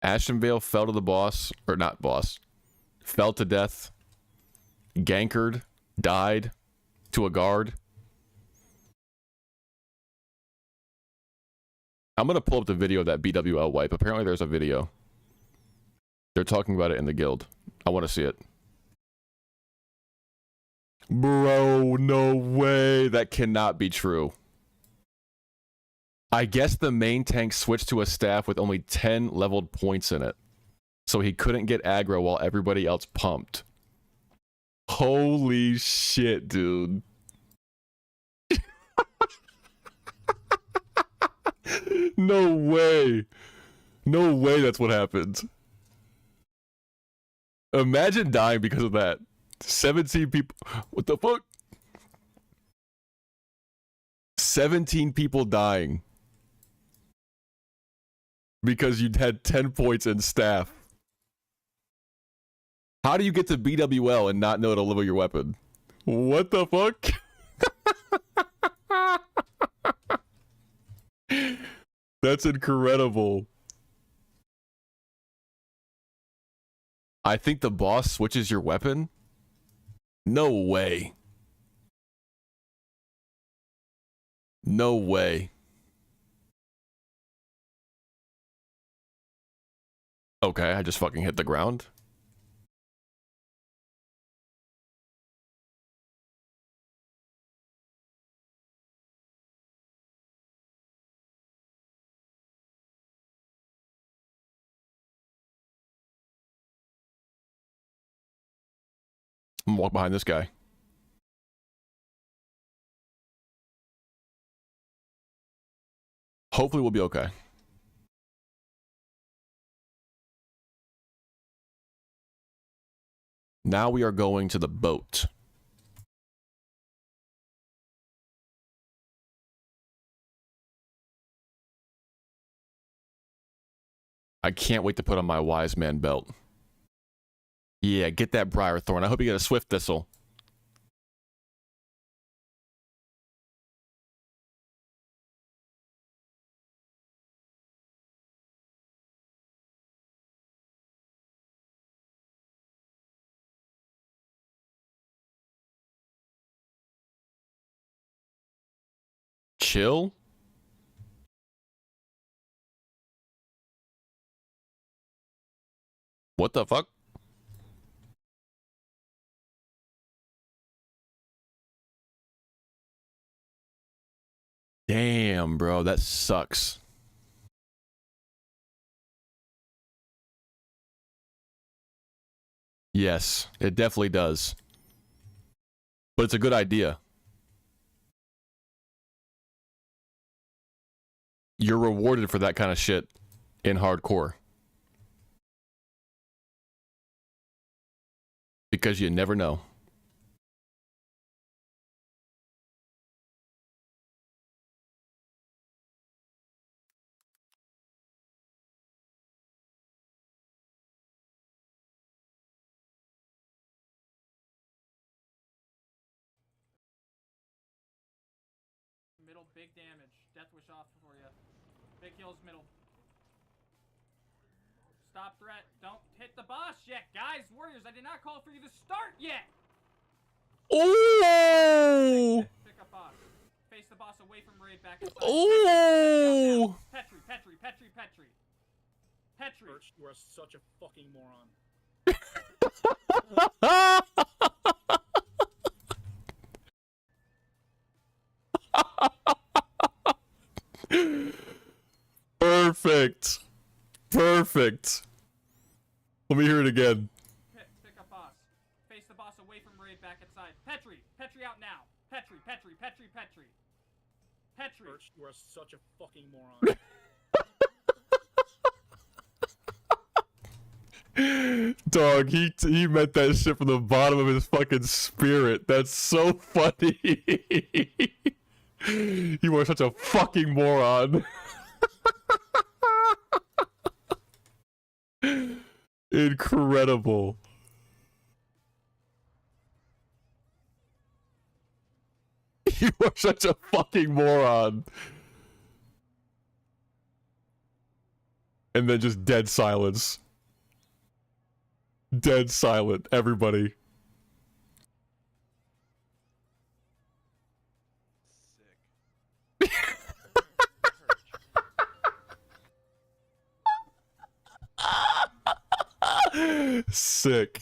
Ashen Vale fell to the boss, or not boss, fell to death, gankered, died to a guard. I'm gonna pull up the video of that BWL wipe. Apparently there's a video. They're talking about it in the guild. I want to see it. Bro, no way. That cannot be true. I guess the main tank switched to a staff with only 10 leveled points in it. So he couldn't get aggro while everybody else pumped. Holy shit, dude. No way. No way that's what happened. Imagine dying because of that. 17 people. What the fuck? 17 people dying. Because you had 10 points in staff. How do you get to BWL and not know to level your weapon? What the fuck? That's incredible. I think the boss switches your weapon? No way. No way. Okay, I just fucking hit the ground. I'm gonna walk behind this guy. Hopefully we'll be okay. Now we are going to the boat. I can't wait to put on my wise man belt. Yeah, get that briar thorn. I hope you get a swift thistle. Chill? What the fuck? Damn, bro, that sucks. Yes, it definitely does. But it's a good idea. You're rewarded for that kind of shit in hardcore. Because you never know. Middle, big damage. Death wish off for you. Big heals, middle. Stop threat. Don't hit the boss yet, guys. Warriors, I did not call for you to start yet. Oh! Pick up boss. Face the boss away from raid back inside. Oh! Petri, Petri, Petri, Petri. Petri. Birch, you are such a fucking moron. Perfect. Perfect. Let me hear it again. Pick up boss. Face the boss away from raid back inside. Petri. Petri out now. Petri, Petri, Petri, Petri. Petri. Birch, you are such a fucking moron. Dog, he meant that shit from the bottom of his fucking spirit. That's so funny. You are such a fucking moron. Incredible. You are such a fucking moron. And then just dead silence. Dead silent, everybody. Sick.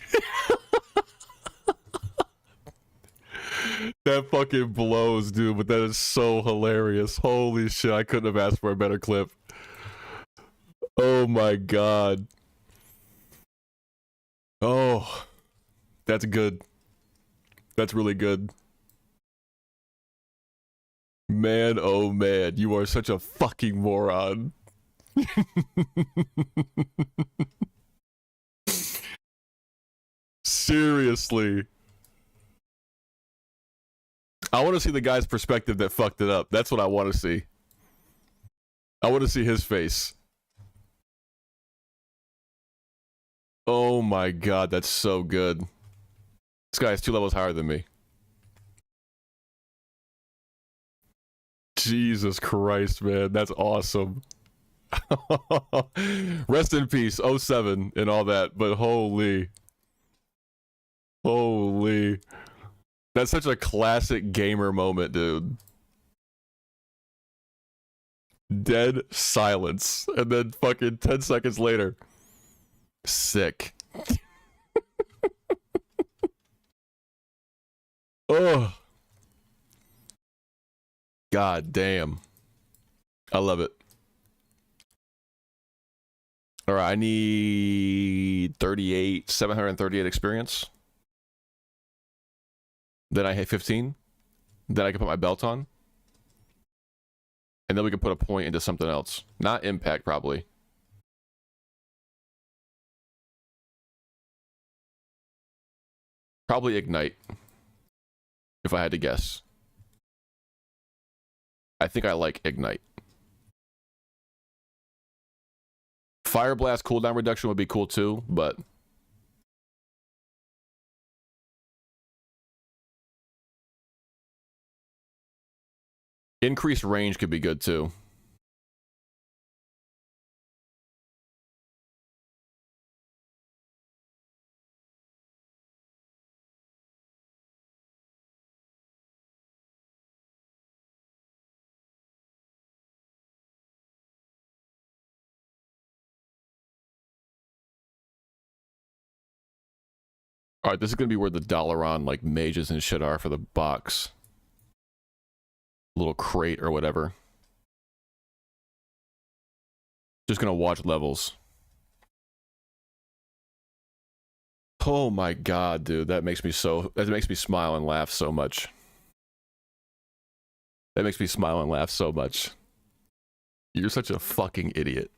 That fucking blows, dude, but that is so hilarious. Holy shit, I couldn't have asked for a better clip. Oh my god. Oh, that's good. That's really good. Man, oh man, you are such a fucking moron. Seriously. I want to see the guy's perspective that fucked it up. That's what I want to see. I want to see his face. Oh my god, that's so good. This guy is 2 levels higher than me. Jesus Christ, man. That's awesome. Rest in peace, 07 and all that, but holy. Holy. That's such a classic gamer moment, dude. Dead silence. And then fucking 10 seconds later. Sick. Oh. God damn. I love it. Alright, I need 738 experience. Then I hit 15. Then I can put my belt on. And then we can put a point into something else. Not impact, probably. Probably ignite. If I had to guess. I think I like ignite. Fire Blast cooldown reduction would be cool too, but increased range could be good too. All right, this is gonna be where the Dalaran like mages and shit are for the box. Little crate or whatever. Just gonna watch levels. Oh my god, dude, that makes me smile and laugh so much. That makes me smile and laugh so much. You're such a fucking idiot.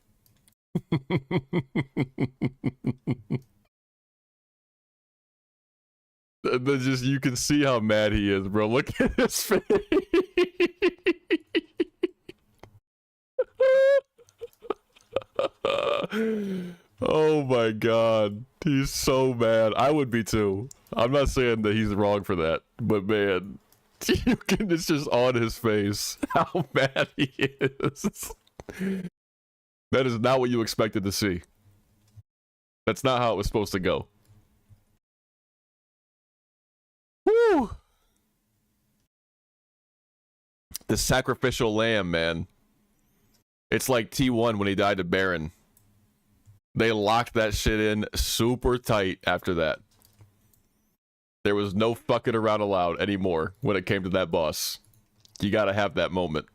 Just you can see how mad he is, bro. Look at his face. Oh my god, he's so mad. I would be too. I'm not saying that he's wrong for that, but man, you can, it's just on his face how mad he is. That is not what you expected to see. That's not how it was supposed to go. Woo! The sacrificial lamb, man. It's like T1 when he died to Baron. They locked that shit in super tight after that. There was no fucking around allowed anymore when it came to that boss. You gotta have that moment.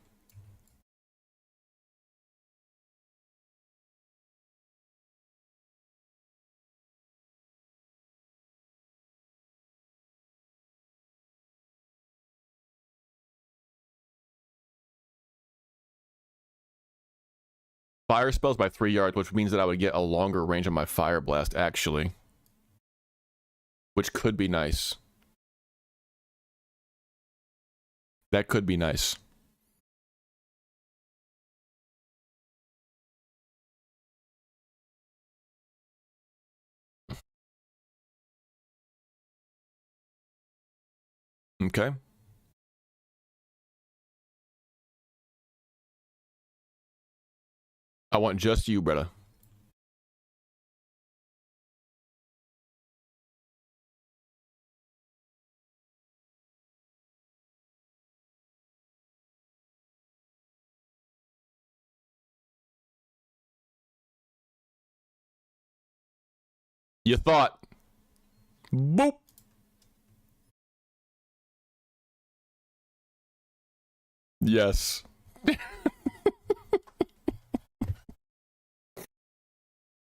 Fire spells by 3 yards, which means that I would get a longer range on my fire blast, actually. Which could be nice. That could be nice. Okay. I want just you, brother. You thought. Boop. Yes.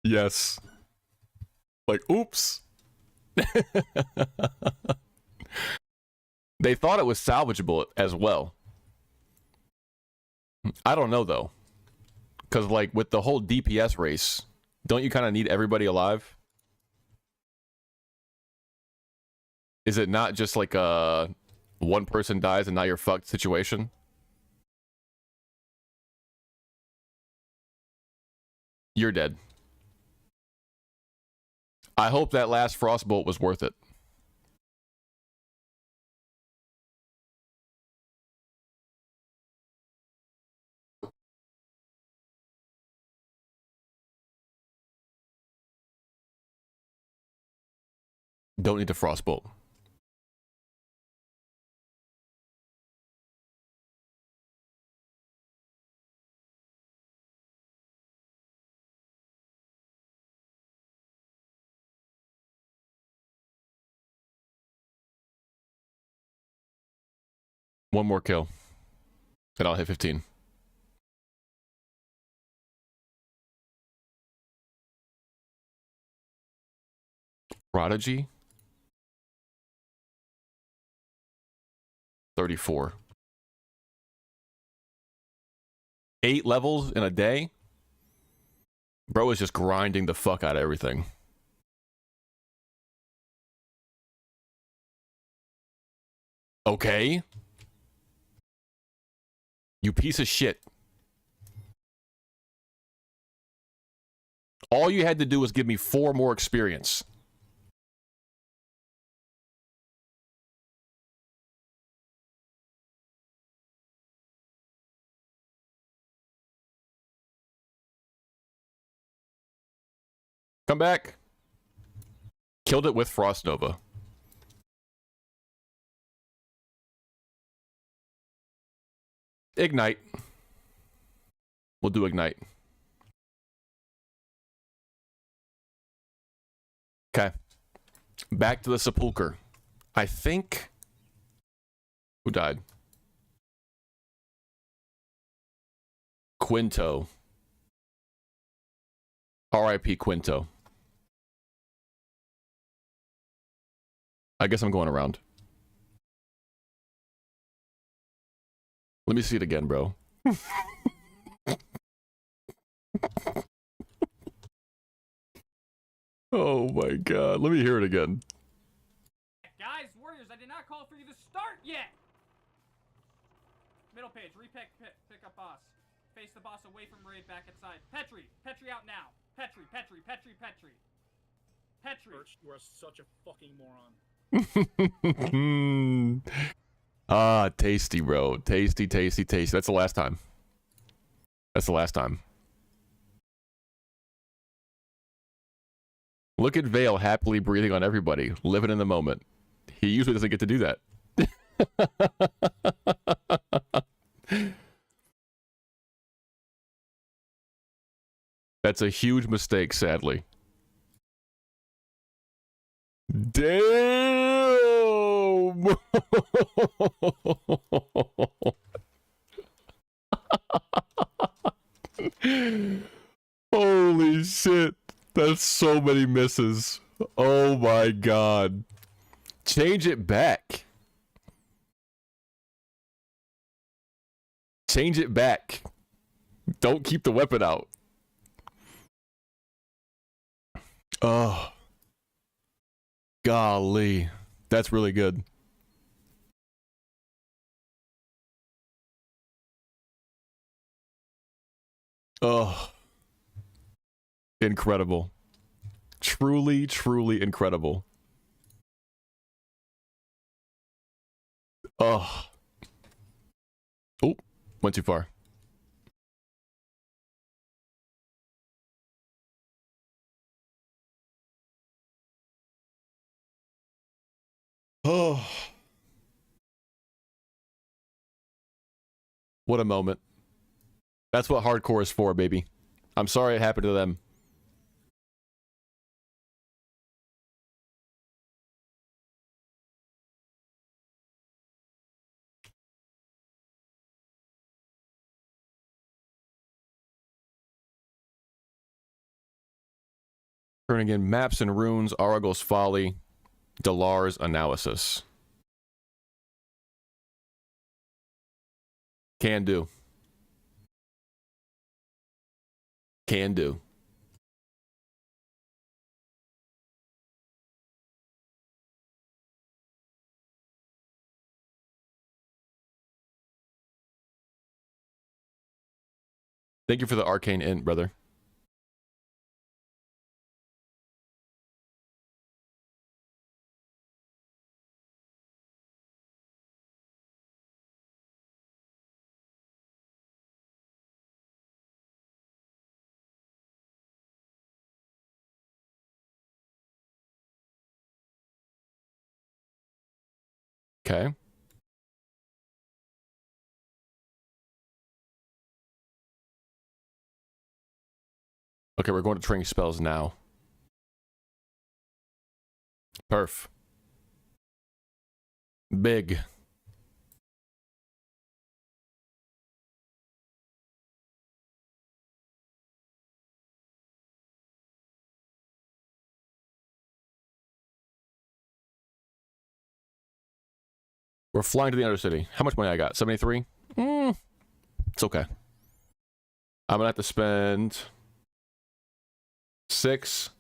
Yes. Like, oops. They thought it was salvageable as well. I don't know, though. Because, like, with the whole DPS race, don't you kind of need everybody alive? Is it not just like a one person dies and now you're fucked situation? You're dead. I hope that last frostbolt was worth it. Don't need to frostbolt. One more kill. And I'll hit 15. Prodigy? 34. 8 levels in a day? Bro is just grinding the fuck out of everything. Okay. You piece of shit. All you had to do was give me 4 more experience. Come back. Killed it with Frost Nova. Ignite. We'll do Ignite. Okay. Back to the Sepulcher. I think... Who died? Quinto. R.I.P. Quinto. I guess I'm going around. Let me see it again, bro. Oh my god. Let me hear it again. Guys, Warriors, I did not call for you to start yet! Middle page, pick up boss. Face the boss away from raid, back inside. Petri! Petri out now! Petri! Birch, you are such a fucking moron. Ah, tasty, bro. Tasty. That's the last time. Look at Vale happily breathing on everybody, living in the moment. He usually doesn't get to do that. That's a huge mistake, sadly. Damn! Holy shit. That's so many misses. Oh my god. Change it back. Change it back. Don't keep the weapon out. Oh. Golly. That's really good. Oh. Incredible. Truly incredible. Oh. Oh, went too far. Oh. What a moment. That's what hardcore is for, baby. I'm sorry it happened to them. Turning in maps and runes, Aragos Folly, Dalar's Analysis. Can do. Can do. Thank you for the arcane int, brother. Okay. Okay, we're going to training spells now. Perf. Big. We're flying to the Undercity. How much money I got? 73? It's okay. I'm gonna have to spend 6,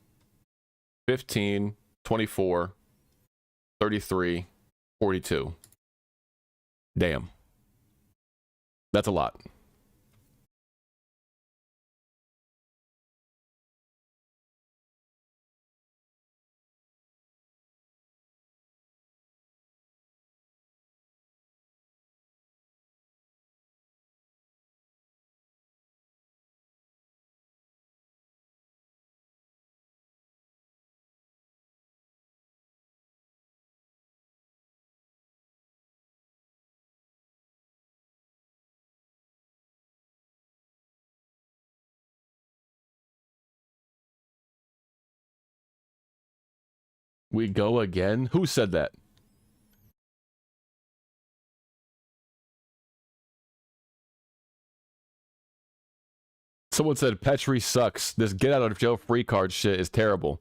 15, 24, 33, 42. Damn. That's a lot. We go again? Who said that? Someone said Petri sucks. This get out of jail free card shit is terrible.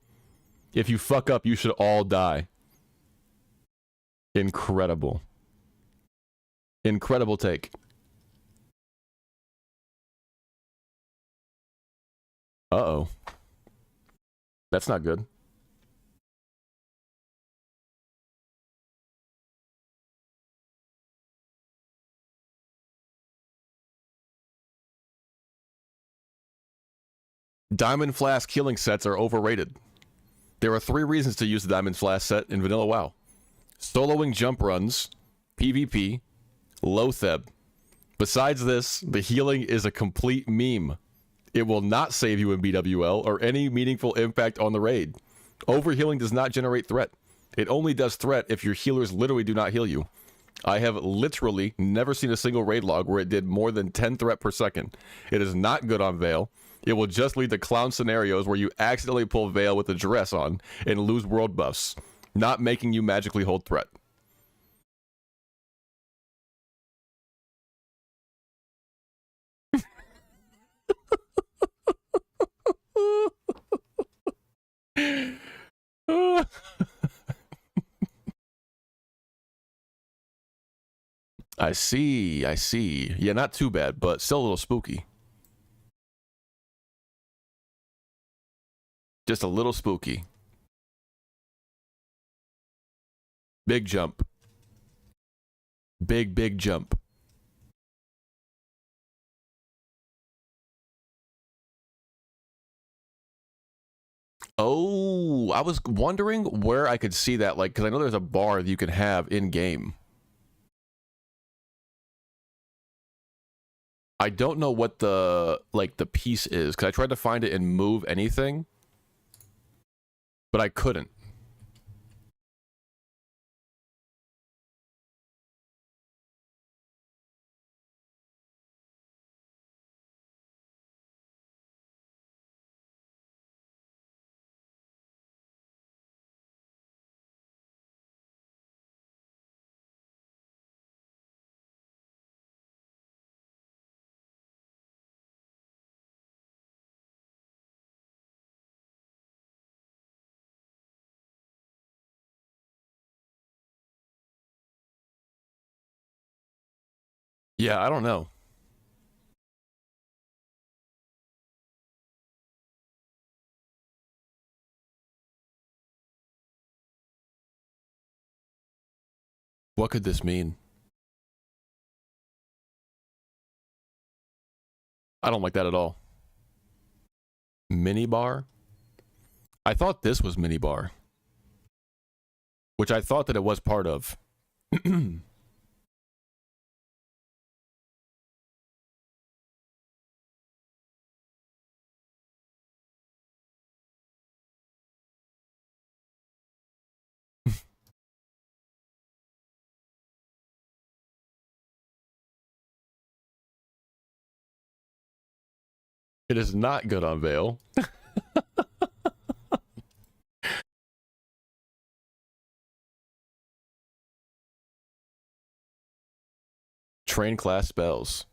If you fuck up, you should all die. Incredible. Incredible take. Uh-oh. That's not good. Diamond Flask healing sets are overrated. There are 3 reasons to use the Diamond Flask set in Vanilla WoW. Soloing jump runs, PvP, Lotheb. Besides this, the healing is a complete meme. It will not save you in BWL or any meaningful impact on the raid. Overhealing does not generate threat. It only does threat if your healers literally do not heal you. I have literally never seen a single raid log where it did more than 10 threat per second. It is not good on Veil. It will just lead to clown scenarios where you accidentally pull Veil with a dress on and lose world buffs, not making you magically hold threat. I see, I see. Yeah, not too bad, but still a little spooky. Just a little spooky. Big jump. Big, big jump. Oh, I was wondering where I could see that, like, because I know there's a bar that you can have in-game. I don't know what the, like, the piece is, because I tried to find it in Move Anything, but I couldn't. Yeah, I don't know. What could this mean? I don't like that at all. Minibar? I thought this was minibar. Which I thought that it was part of. It is not good on Veil. Train class spells.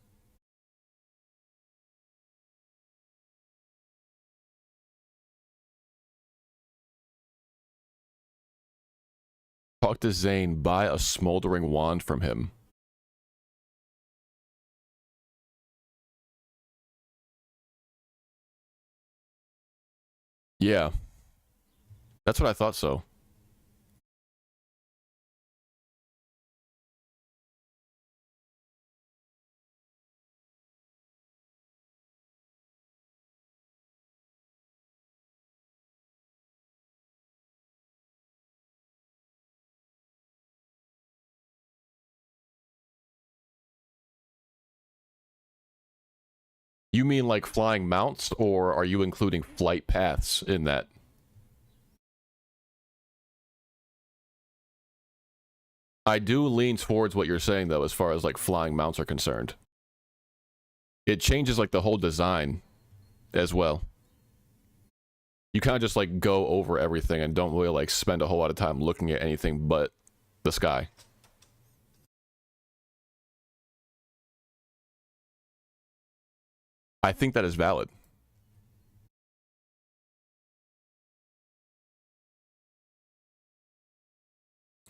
Talk to Zane, buy a smoldering wand from him. Yeah. That's what I thought so. You mean like flying mounts, or are you including flight paths in that? I do lean towards what you're saying, though, as far as like flying mounts are concerned. It changes like the whole design as well. You kind of just like go over everything and don't really like spend a whole lot of time looking at anything but the sky. I think that is valid.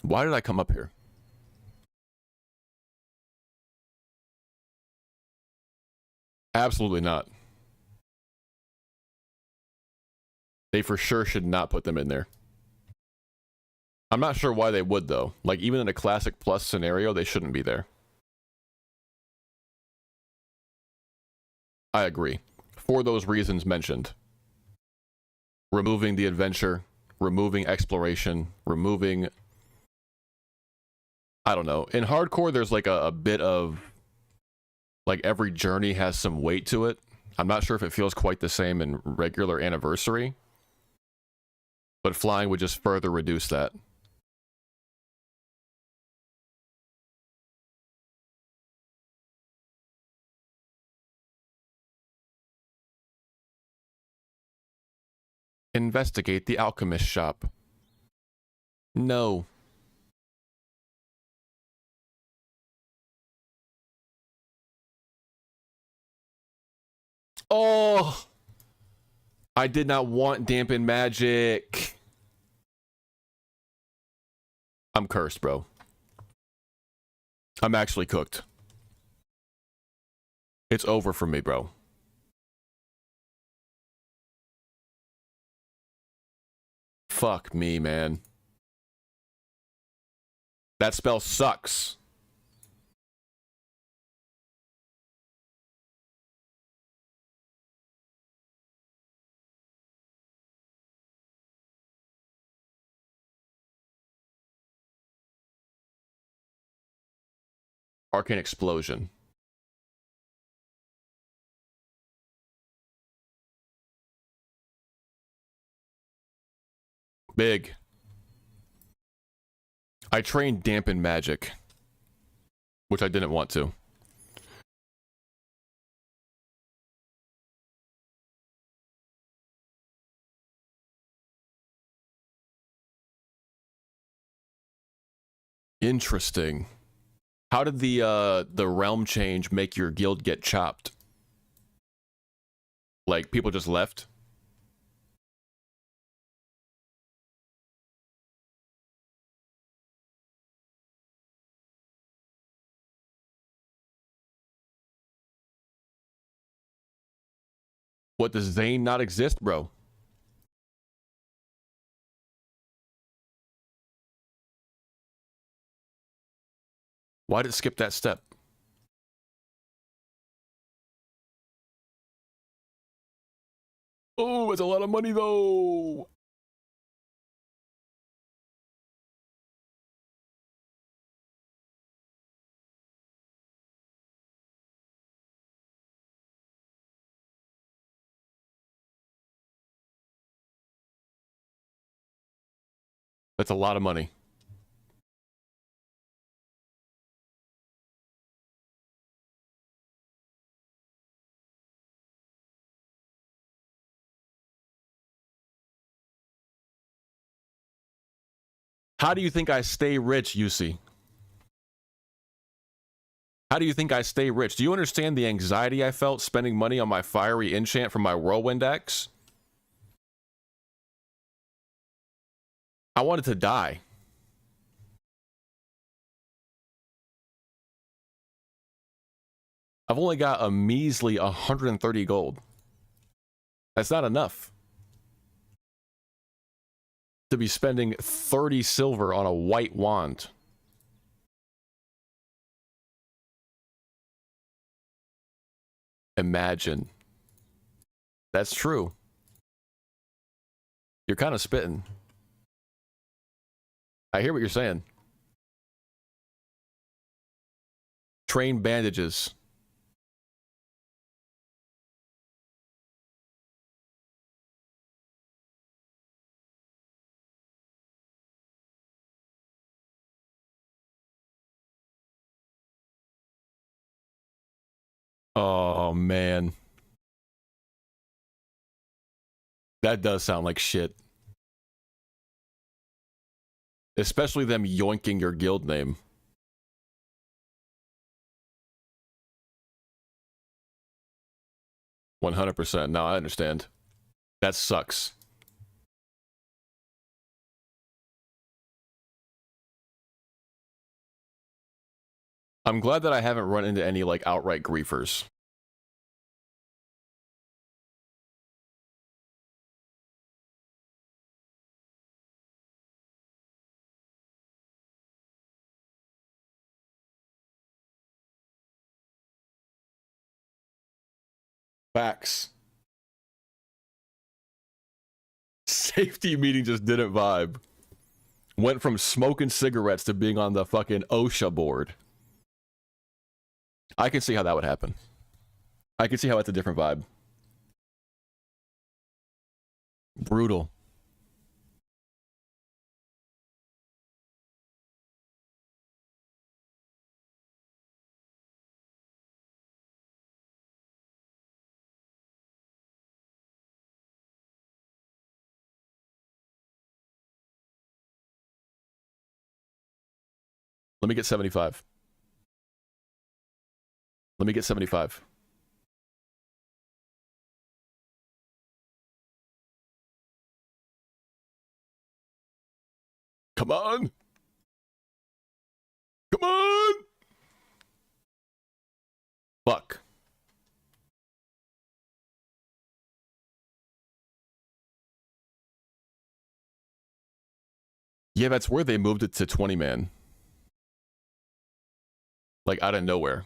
Why did I come up here? Absolutely not. They for sure should not put them in there. I'm not sure why they would, though. Like, even in a Classic Plus scenario, they shouldn't be there. I agree. For those reasons mentioned. Removing the adventure, removing exploration, removing... I don't know. In hardcore, there's like a bit of... Like, every journey has some weight to it. I'm not sure if it feels quite the same in regular Anniversary. But flying would just further reduce that. Investigate the alchemist shop. No. Oh! I did not want dampen magic. I'm cursed, bro. I'm actually cooked. It's over for me, bro. Fuck me, man. That spell sucks. Arcane Explosion. Big. I trained dampen magic, which I didn't want to. Interesting. How did the realm change make your guild get chopped? Like, people just left? What, does Zane not exist, bro? Why did it skip that step? Oh, it's a lot of money, though. That's a lot of money. How do you think I stay rich, Yusi? How do you think I stay rich? Do you understand the anxiety I felt spending money on my fiery enchant from my whirlwind axe? I wanted to die. I've only got a measly 130 gold. That's not enough to be spending 30 silver on a white wand. Imagine. That's true. You're kind of spitting. I hear what you're saying. Train bandages. Oh, man. That does sound like shit. Especially them yoinking your guild name. $100%. No, I understand. That sucks. I'm glad that I haven't run into any, like, outright griefers. Facts. Safety meeting just didn't vibe. Went from smoking cigarettes to being on the fucking OSHA board. I can see how that would happen. I can see how it's a different vibe. Brutal. Let me get 75. Let me get 75. Come on. Come on. Fuck. Yeah, that's where they moved it to 20 man. Like, out of nowhere.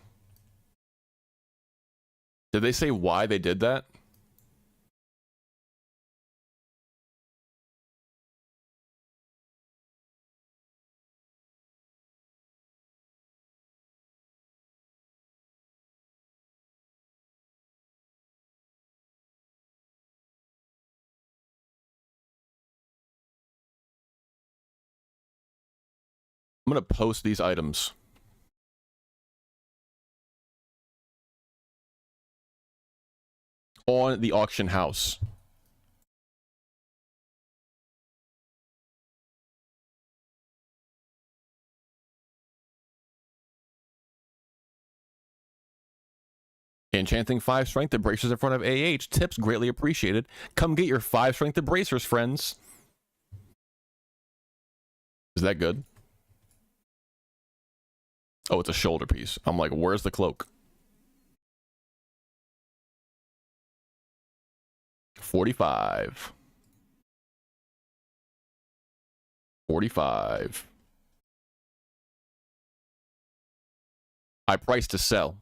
Did they say why they did that? I'm gonna post these items. On the auction house. Enchanting 5 strength that bracers in front of AH. Tips greatly appreciated. Come get your 5 strength that bracers, friends. Is that good? Oh, it's a shoulder piece. I'm like, where's the cloak? 45. 45. I priced to sell.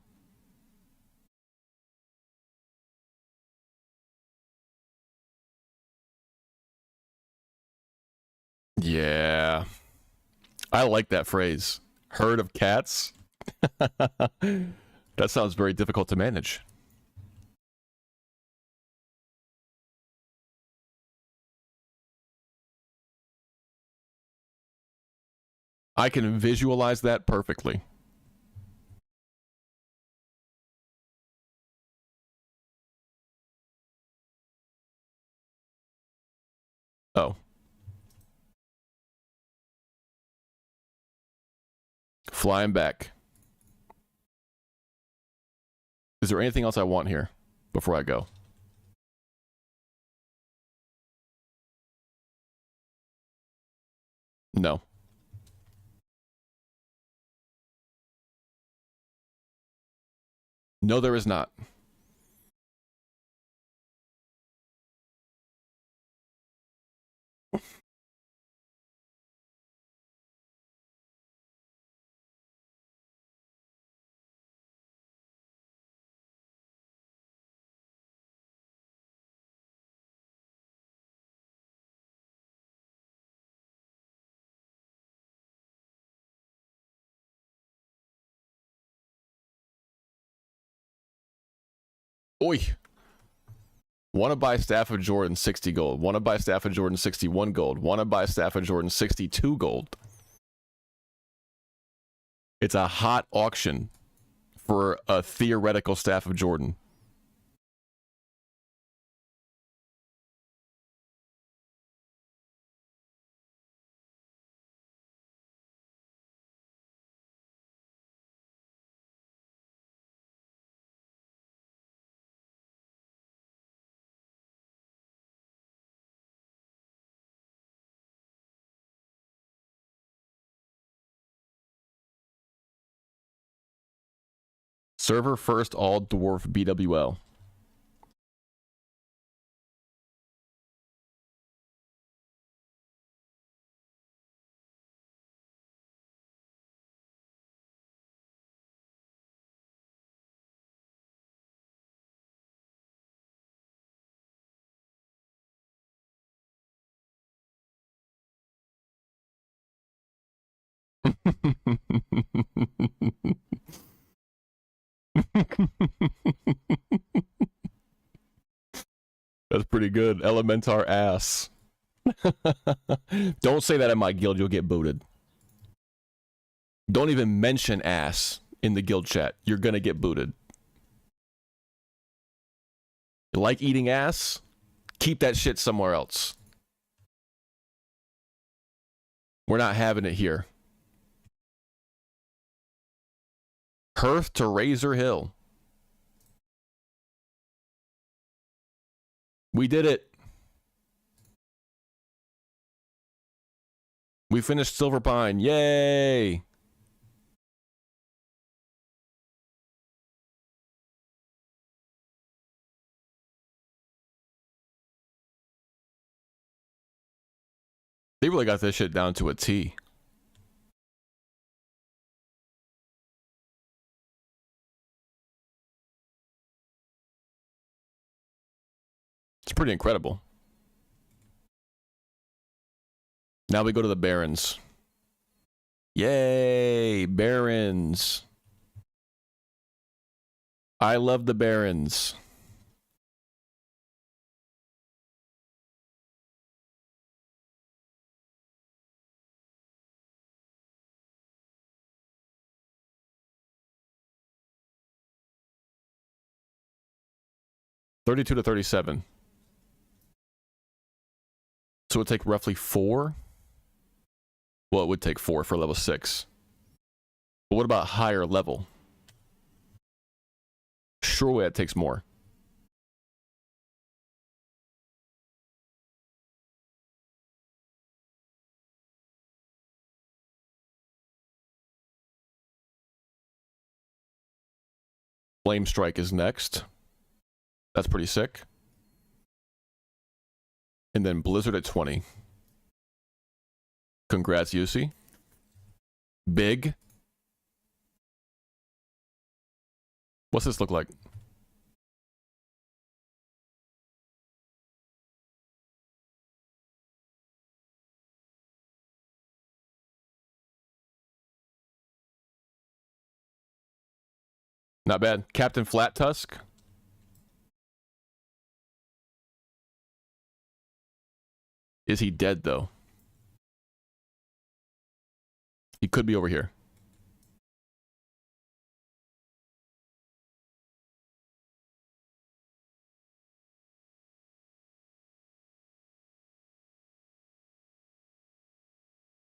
Yeah. I like that phrase. Herd of cats? That sounds very difficult to manage. I can visualize that perfectly. Oh. Flying back. Is there anything else I want here before I go? No. No, there is not. Oi. Want to buy Staff of Jordan 60 gold. Want to buy Staff of Jordan 61 gold. Want to buy Staff of Jordan 62 gold. It's a hot auction for a theoretical Staff of Jordan. Server first all dwarf BWL. That's pretty good. Elementar ass. Don't say that in my guild, you'll get booted. Don't even mention ass in the guild chat. You're gonna get booted. You like eating ass? Keep that shit somewhere else. We're not having it here. Hearth to Razor Hill. We did it. We finished Silver Pine. Yay! They really got this shit down to a T. It's pretty incredible. Now we go to the Barons. Yay, Barons. I love the Barons. $32 to $37. So it would take roughly 4. Well, it would take 4 for level 6. But what about higher level? Surely that takes more. Flame Strike is next. That's pretty sick. And then Blizzard at 20. Congrats, UC. Big. What's this look like? Not bad. Captain Flat Tusk. Is he dead, though? He could be over here.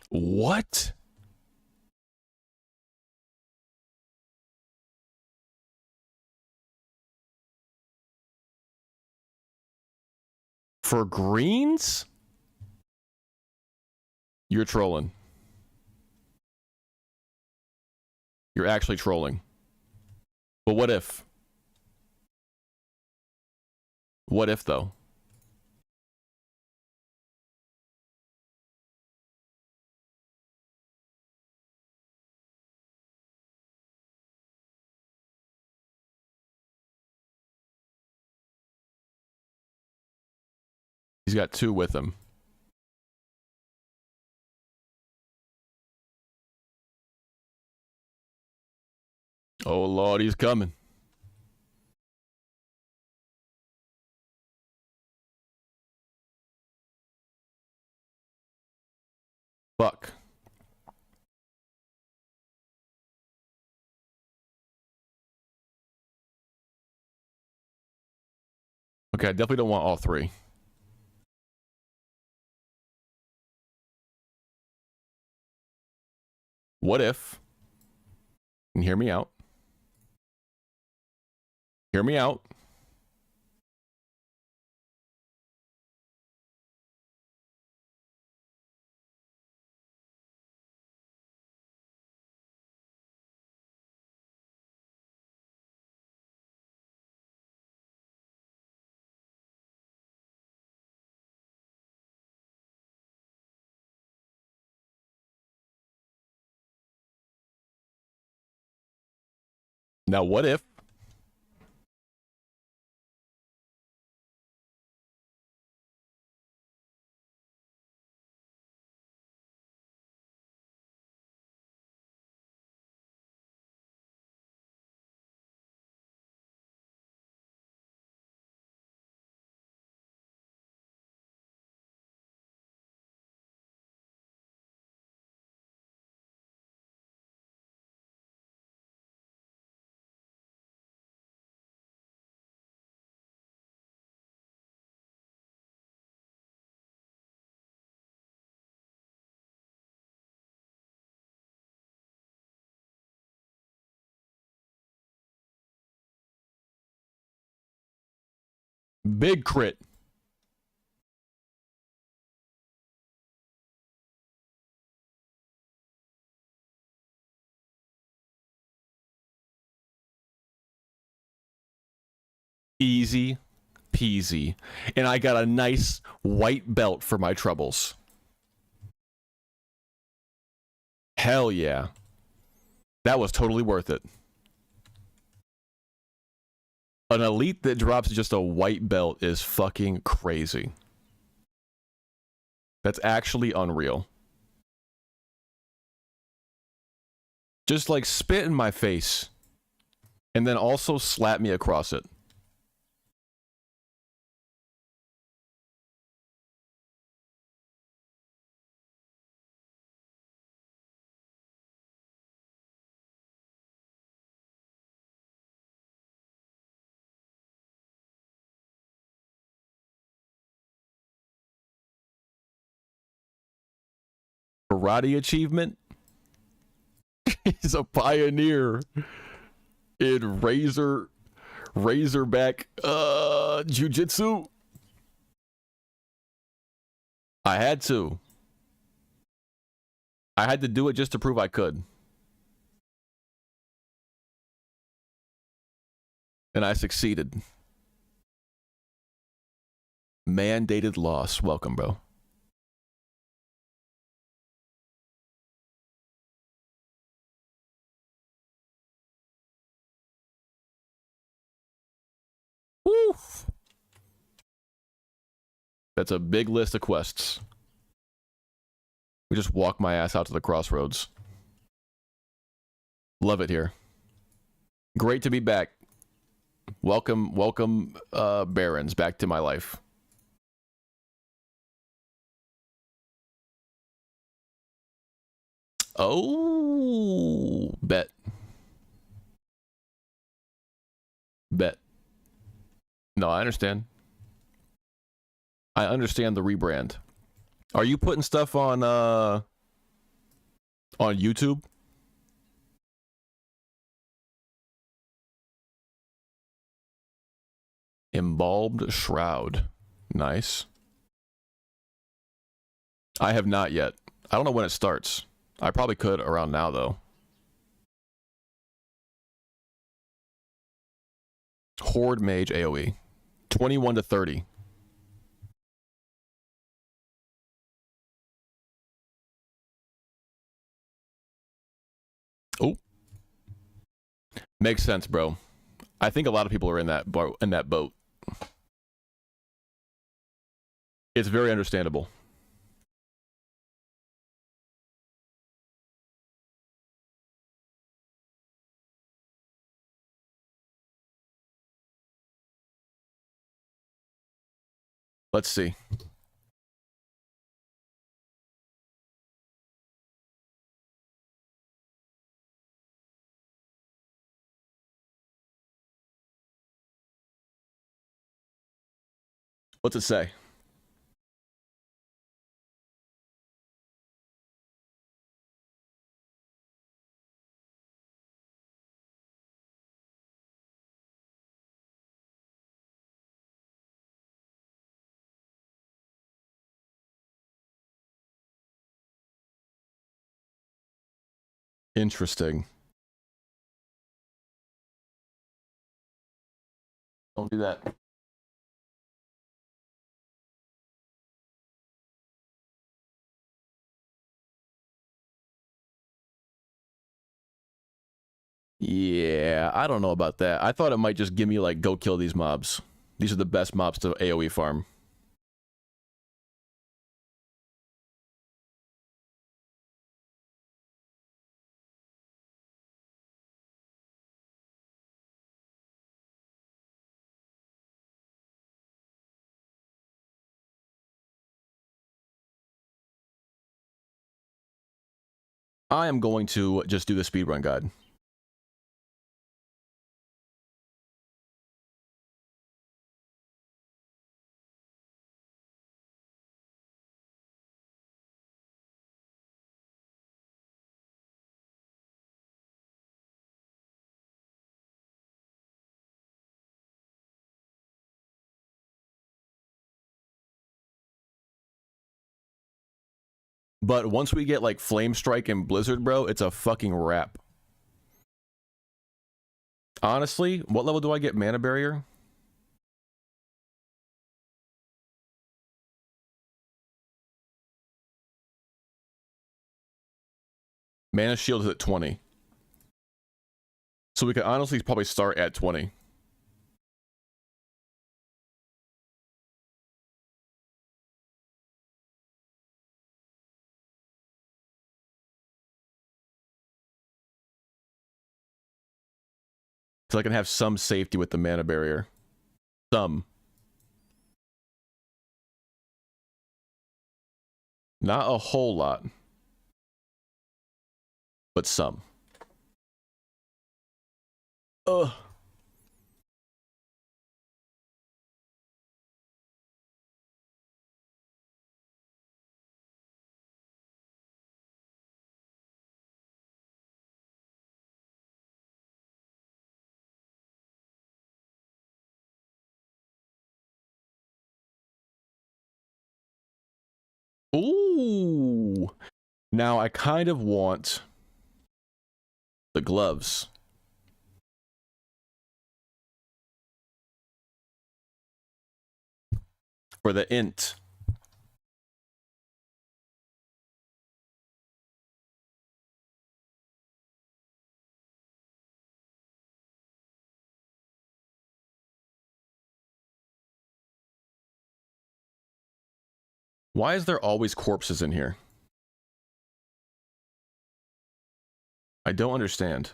What? For greens? You're trolling. You're actually trolling. But what if? What if, though? He's got 2 with him. Oh, Lord, he's coming. Fuck. Okay, I definitely don't want all 3. What if? And hear me out. Hear me out. Now, what if? Big crit. Easy peasy. And I got a nice white belt for my troubles. Hell yeah. That was totally worth it. An elite that drops just a white belt is fucking crazy. That's actually unreal. Just like spit in my face. And then also slap me across it. Karate achievement is a pioneer in razorback jiu-jitsu. I had to do it just to prove I could. And I succeeded. Mandated loss. Welcome, bro. Woo! That's a big list of quests. We just walk my ass out to the crossroads. Love it here. Great to be back. Welcome, Barons, back to my life. Oh, bet. No, I understand. I understand the rebrand. Are you putting stuff on YouTube? Embalmed Shroud. Nice. I have not yet. I don't know when it starts. I probably could around now, though. Horde Mage AoE. 21 to 30. Oh. Makes sense, bro. I think a lot of people are in that boat. It's very understandable. Let's see. What's it say? Interesting. Don't do that. Yeah, I don't know about that. I thought it might just give me, like, go kill these mobs. These are the best mobs to AoE farm. I am going to just do the speedrun guide. But once we get, like, Flame Strike and Blizzard, bro, it's a fucking wrap. Honestly, what level do I get Mana Barrier? Mana Shield is at 20. So we could honestly probably start at 20. So I can have some safety with the Mana Barrier. Some. Not a whole lot. But some. Ugh. Ooh. Now I kind of want the gloves. For the int. Why is there always corpses in here? I don't understand.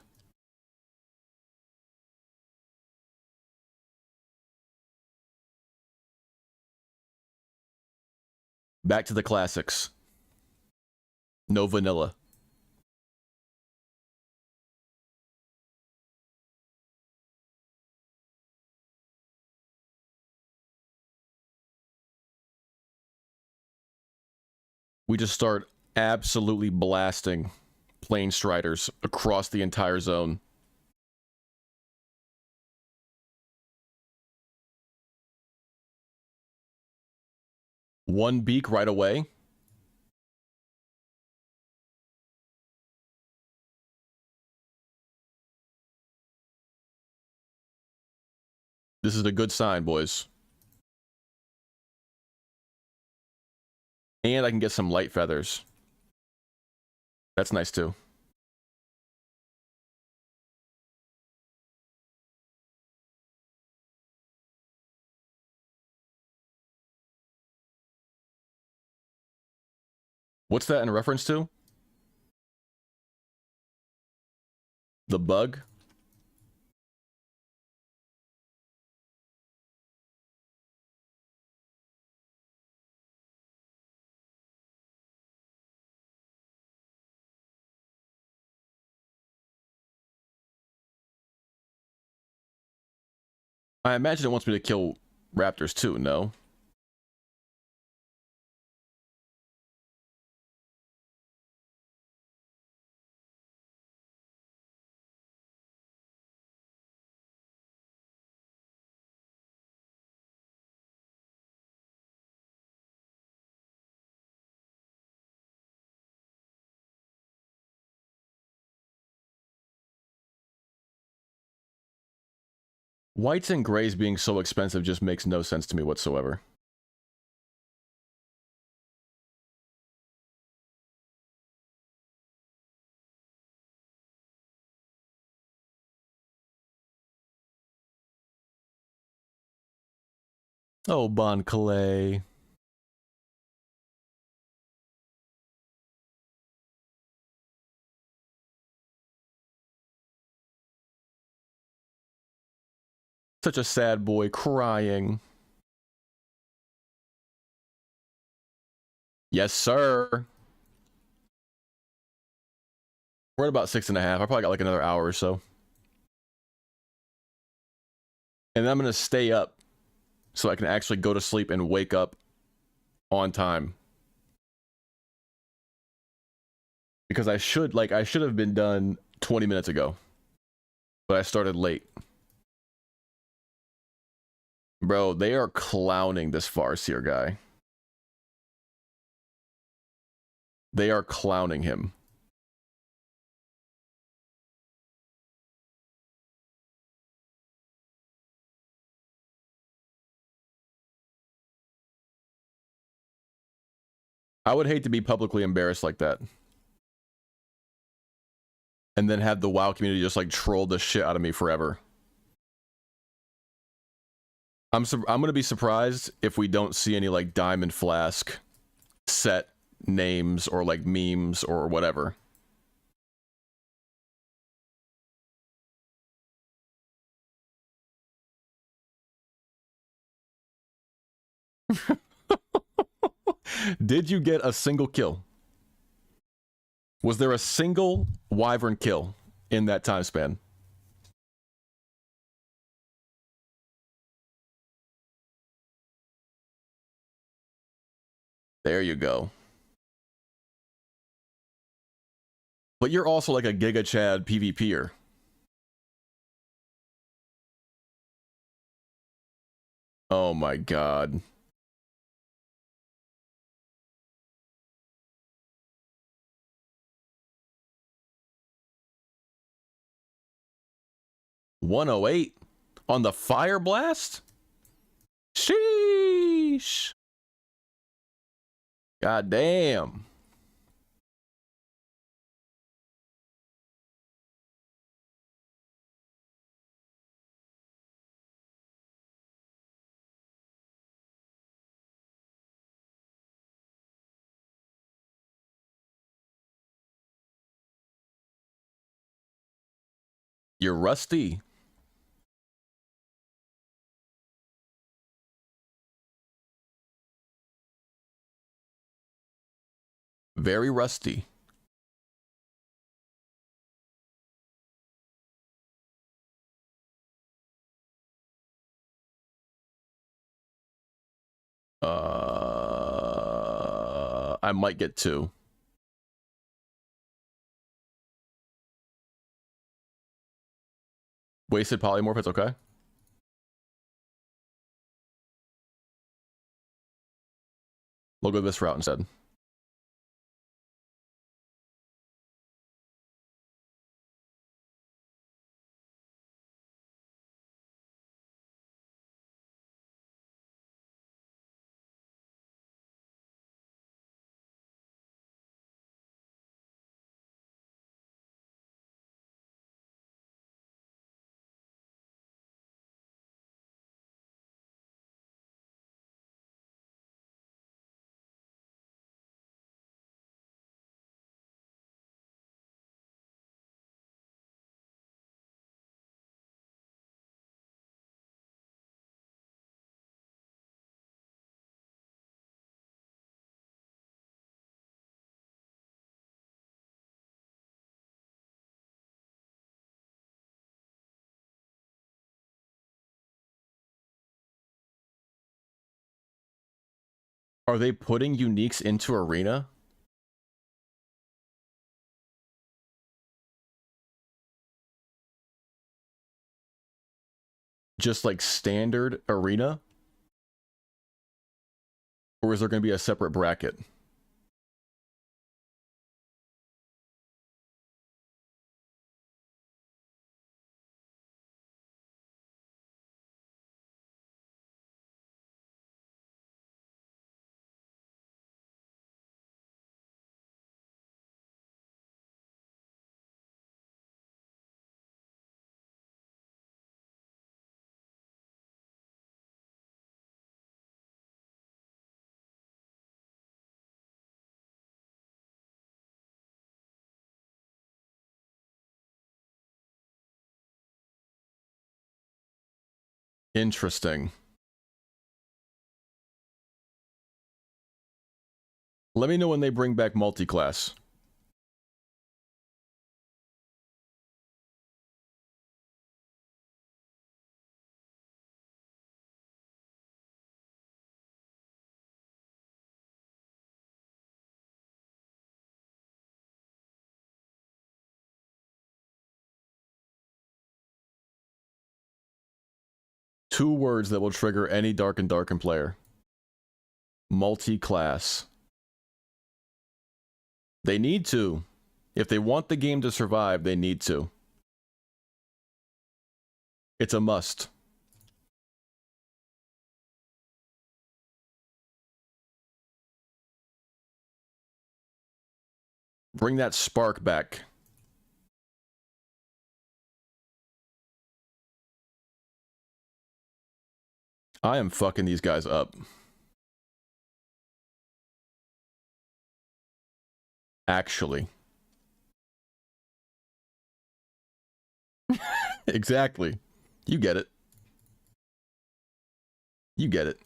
Back to the classics. No vanilla. We just start absolutely blasting Plane Striders across the entire zone. One beak right away. This is a good sign, boys. And I can get some light feathers. That's nice too. What's that in reference to? The bug? I imagine it wants me to kill raptors too, no? Whites and grays being so expensive just makes no sense to me whatsoever. Oh, Bon Calais. Such a sad boy crying. Yes, sir. We're at about 6.5. I probably got like another hour or so. And then I'm going to stay up so I can actually go to sleep and wake up on time. Because I should have been done 20 minutes ago. But I started late. Bro, they are clowning this Farseer guy. They are clowning him. I would hate to be publicly embarrassed like that. And then have the WoW community just like troll the shit out of me forever. I'm gonna be surprised if we don't see any like Diamond Flask set names or like memes or whatever. Did you get a single kill? Was there a single Wyvern kill in that time span? There you go. But you're also like a Giga Chad PvPer. Oh my god. $108 on the Fire Blast? Sheesh. God damn. You're rusty. Very rusty. I might get 2. Wasted polymorph, it's okay. We'll go this route instead. Are they putting uniques into Arena? Just like standard Arena? Or is there going to be a separate bracket? Interesting. Let me know when they bring back multi-class. Two words that will trigger any Dark and Darken player. Multi-class. They need to. If they want the game to survive, they need to. It's a must. Bring that spark back. I am fucking these guys up. Actually. Exactly. You get it. You get it.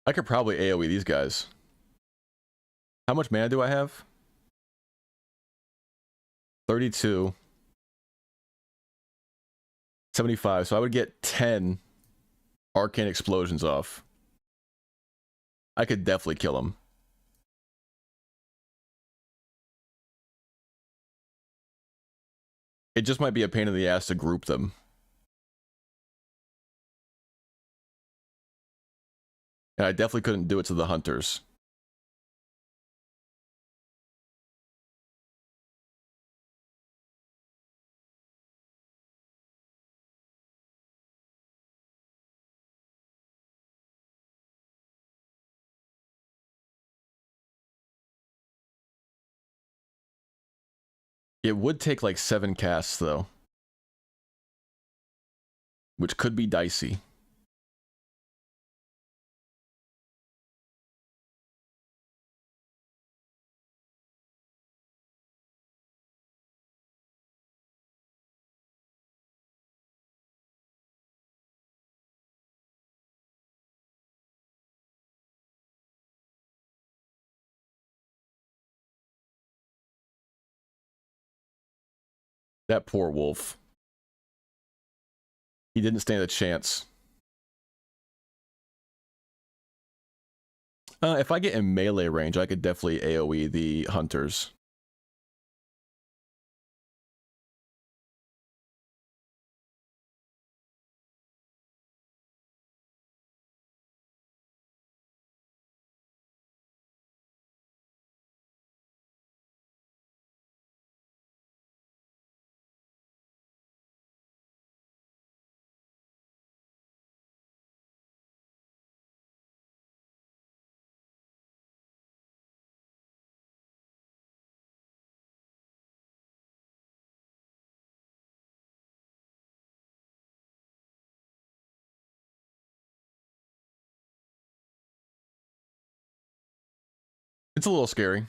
I could probably AoE these guys. How much mana do I have? 32. 75. So I would get 10 arcane explosions off. I could definitely kill him. It just might be a pain in the ass to group them. And I definitely couldn't do it to the hunters. It would take like 7 casts though. Which could be dicey. That poor wolf. He didn't stand a chance. If I get in melee range, I could definitely AoE the hunters. It's a little scary.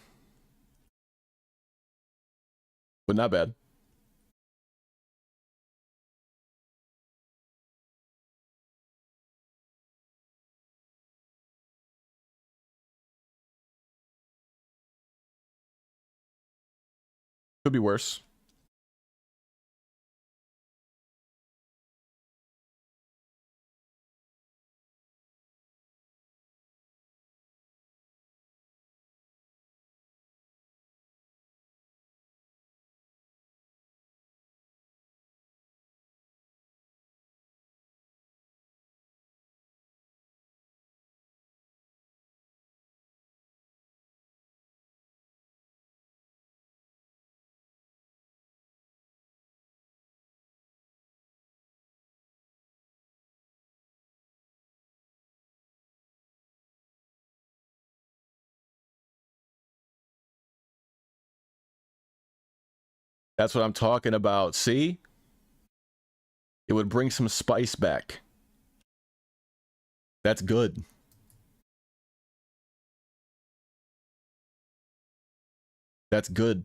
But not bad. Could be worse. That's what I'm talking about. See? It would bring some spice back. That's good. That's good.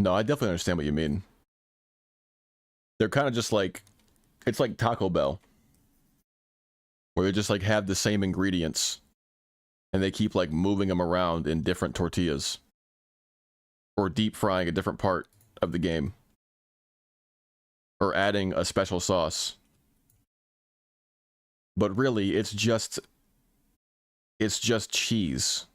No, I definitely understand what you mean. They're kind of just like, it's like Taco Bell, where they just like have the same ingredients and they keep like moving them around in different tortillas or deep frying a different part of the game or adding a special sauce. But really, it's just cheese.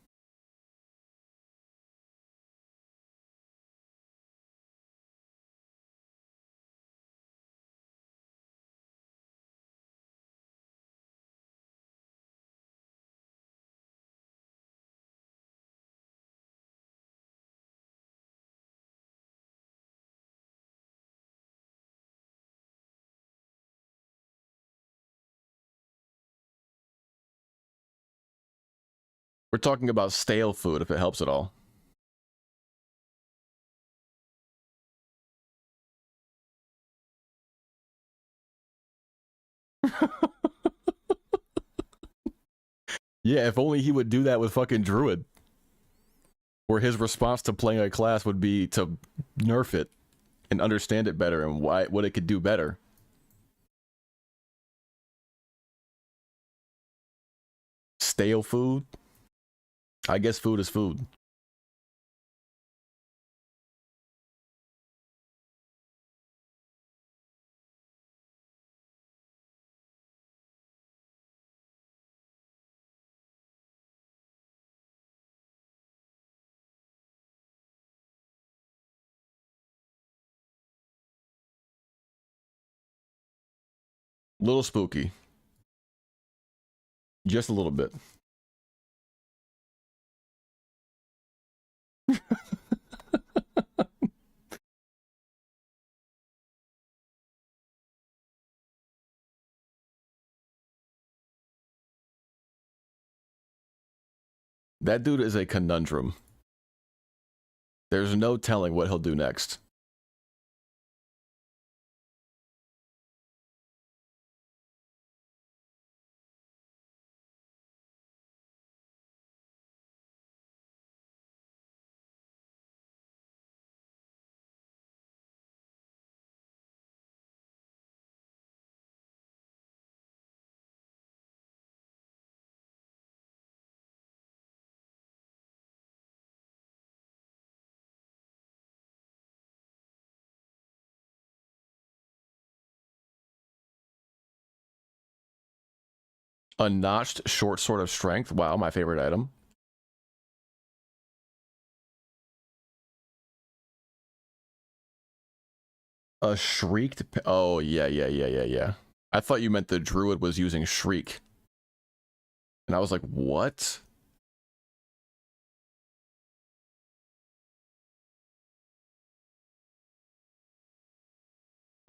We're talking about stale food, if it helps at all. Yeah, if only he would do that with fucking Druid. Where his response to playing a class would be to nerf it and understand it better and what it could do better. Stale food? I guess food is food. Little spooky. Just a little bit. That dude is a conundrum. There's no telling what he'll do next. A notched short sword of strength. Wow, my favorite item. A shrieked. Oh, yeah. I thought you meant the druid was using shriek. And I was like, what?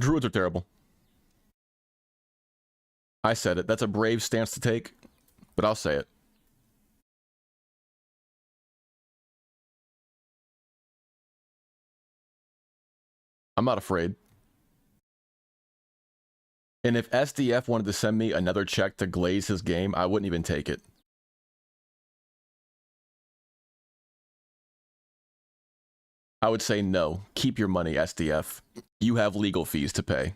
Druids are terrible. I said it. That's a brave stance to take, but I'll say it. I'm not afraid. And if SDF wanted to send me another check to glaze his game, I wouldn't even take it. I would say no. Keep your money, SDF. You have legal fees to pay.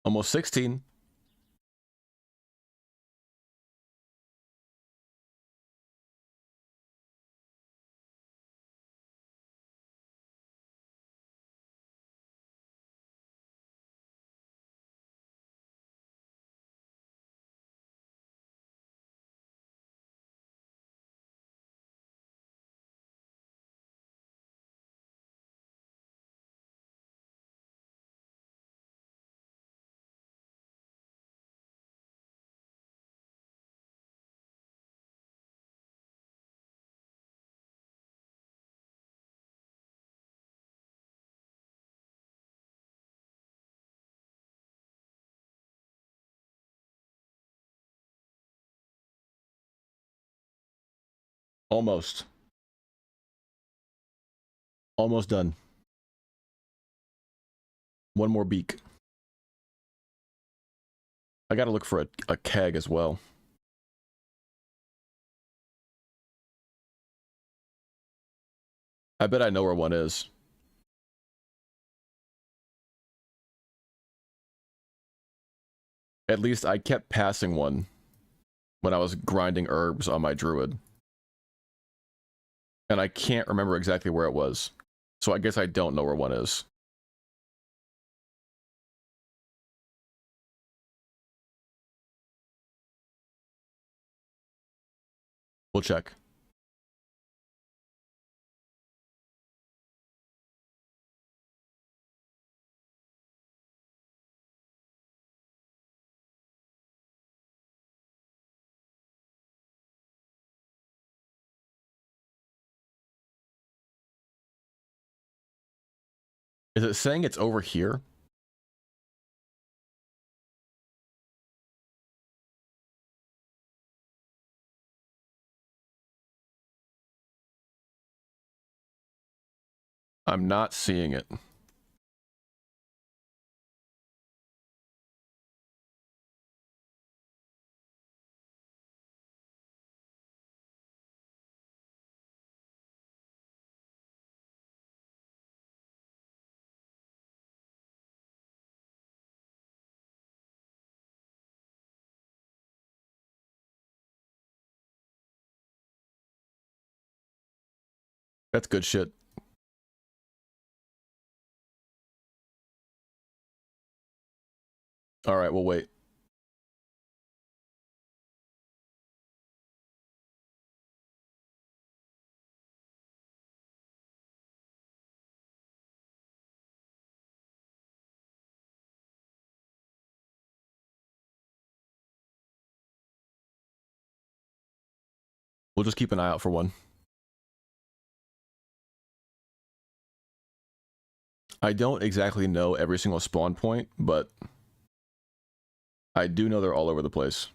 Almost 16. Almost. Almost done. One more beak. I gotta look for a keg as well. I bet I know where one is. At least I kept passing one when I was grinding herbs on my druid. And I can't remember exactly where it was. So I guess I don't know where one is. We'll check. Is it saying it's over here? I'm not seeing it. That's good shit. All right, we'll wait. We'll just keep an eye out for one. I don't exactly know every single spawn point, but I do know they're all over the place.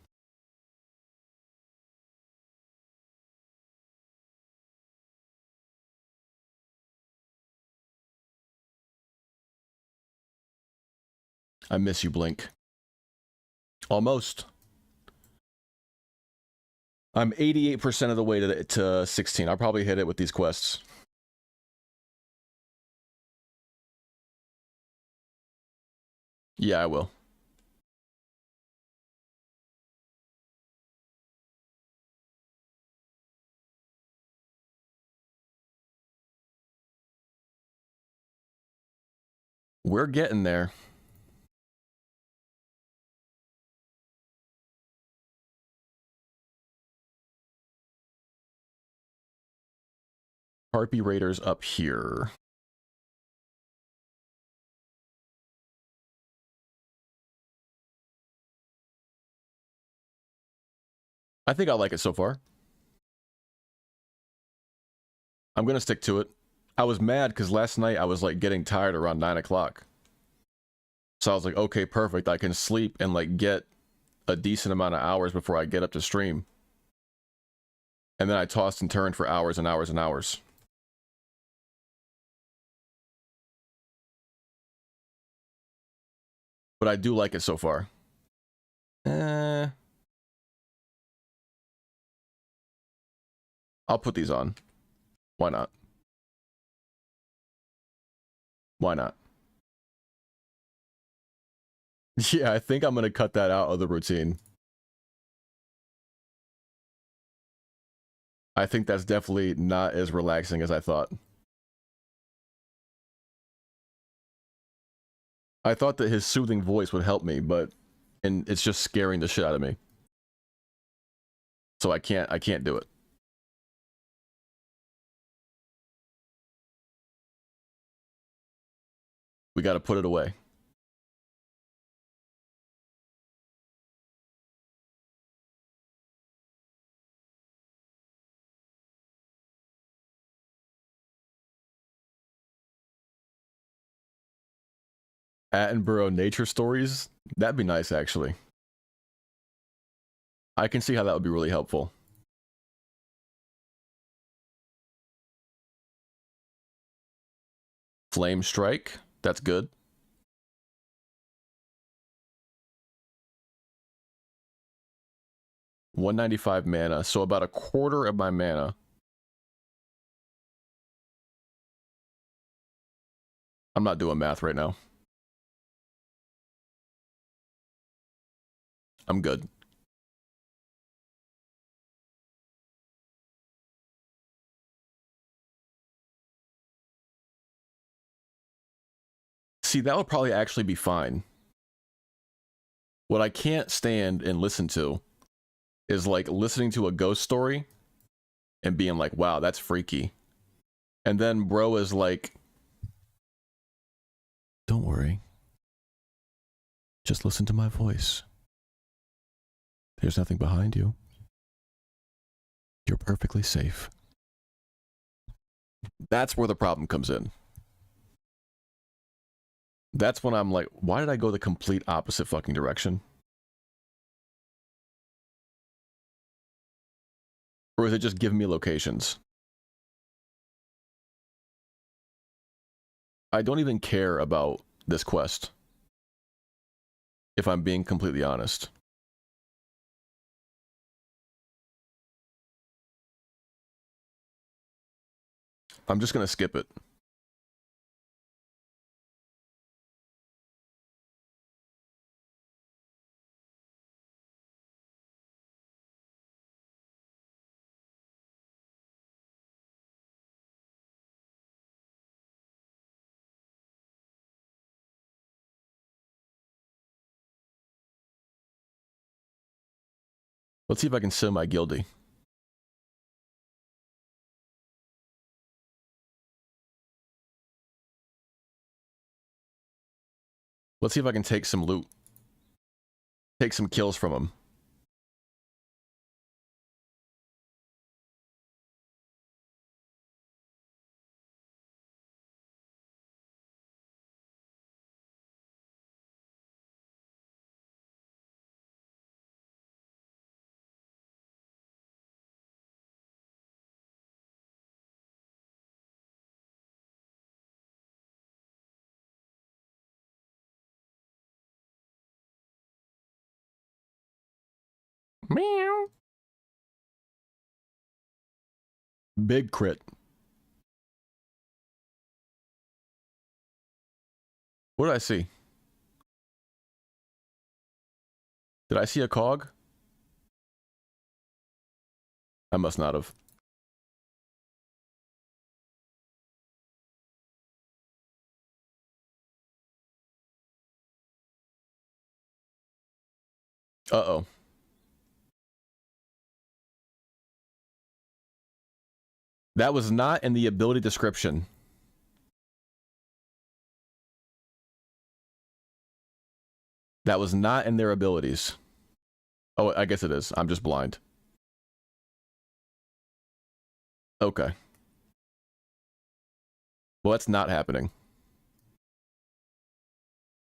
I miss you, Blink. Almost. I'm 88% of the way to 16. I'll probably hit it with these quests. Yeah, I will. We're getting there. Harpy Raiders up here. I think I like it so far. I'm gonna stick to it. I was mad because last night I was like getting tired around 9 o'clock. So I was like, okay, perfect. I can sleep and like get a decent amount of hours before I get up to stream. And then I tossed and turned for hours and hours and hours. But I do like it so far. I'll put these on. Why not? Why not? Yeah, I think I'm gonna cut that out of the routine. I think that's definitely not as relaxing as I thought. I thought that his soothing voice would help me, and it's just scaring the shit out of me. So I can't do it. We gotta put it away. Attenborough nature stories? That'd be nice, actually. I can see how that would be really helpful. Flame Strike? That's good. $195 mana, so about a quarter of my mana. I'm not doing math right now. I'm good. See, that would probably actually be fine. What I can't stand and listen to is like listening to a ghost story and being like, wow, that's freaky. And then bro is like, don't worry. Just listen to my voice. There's nothing behind you. You're perfectly safe. That's where the problem comes in. That's when I'm like, why did I go the complete opposite fucking direction? Or is it just giving me locations? I don't even care about this quest, if I'm being completely honest. I'm just gonna skip it. Let's see if I can sell my guildie. Let's see if I can take some loot. Take some kills from him. Meow. Big crit. What did I see? Did I see a cog? I must not have. Uh-oh. That was not in the ability description. That was not in their abilities. Oh, I guess it is. I'm just blind. Okay. Well, that's not happening.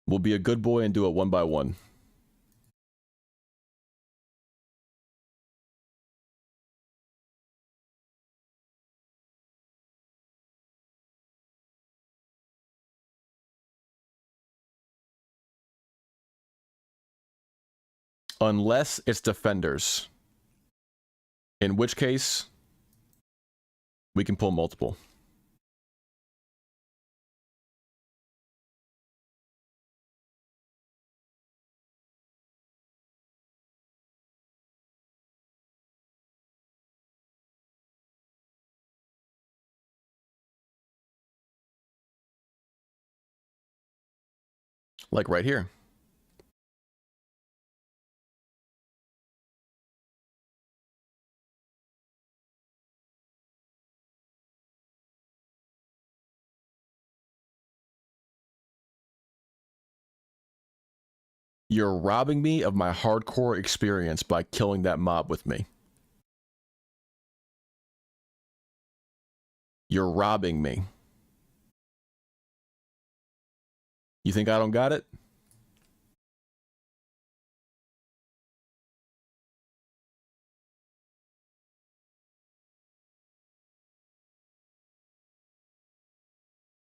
We'll be a good boy and do it 1 by 1. Unless it's defenders. In which case, we can pull multiple. Like right here. You're robbing me of my hardcore experience by killing that mob with me. You're robbing me. You think I don't got it?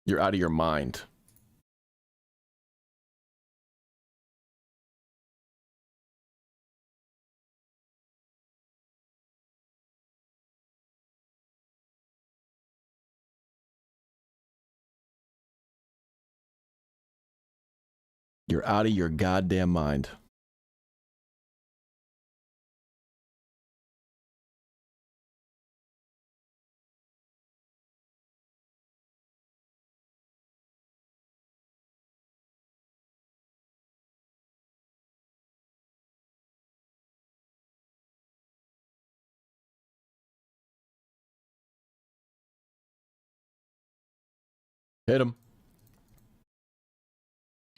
You're out of your mind. You're out of your goddamn mind. Hit him.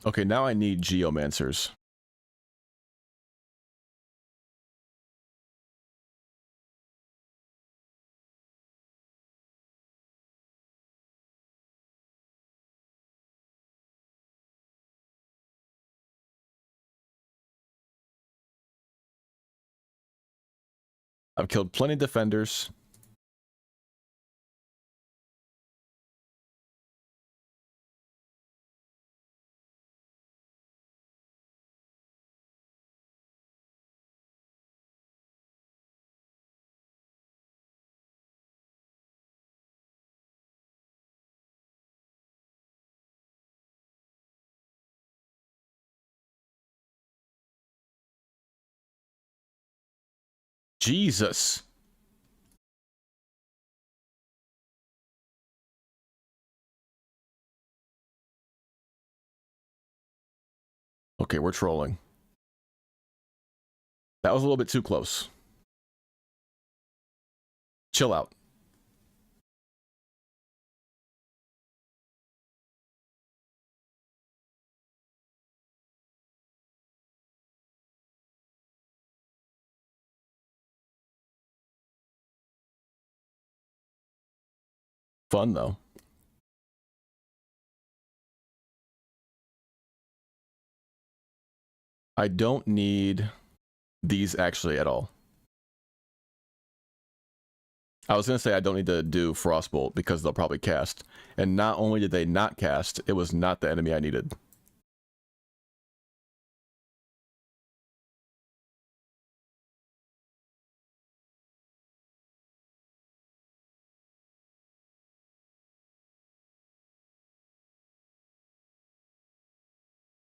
Okay, now I need geomancers. I've killed plenty of defenders. Jesus. Okay, we're trolling. That was a little bit too close. Chill out. Fun, though. I don't need these actually at all. I was going to say I don't need to do Frostbolt because they'll probably cast. And not only did they not cast, it was not the enemy I needed.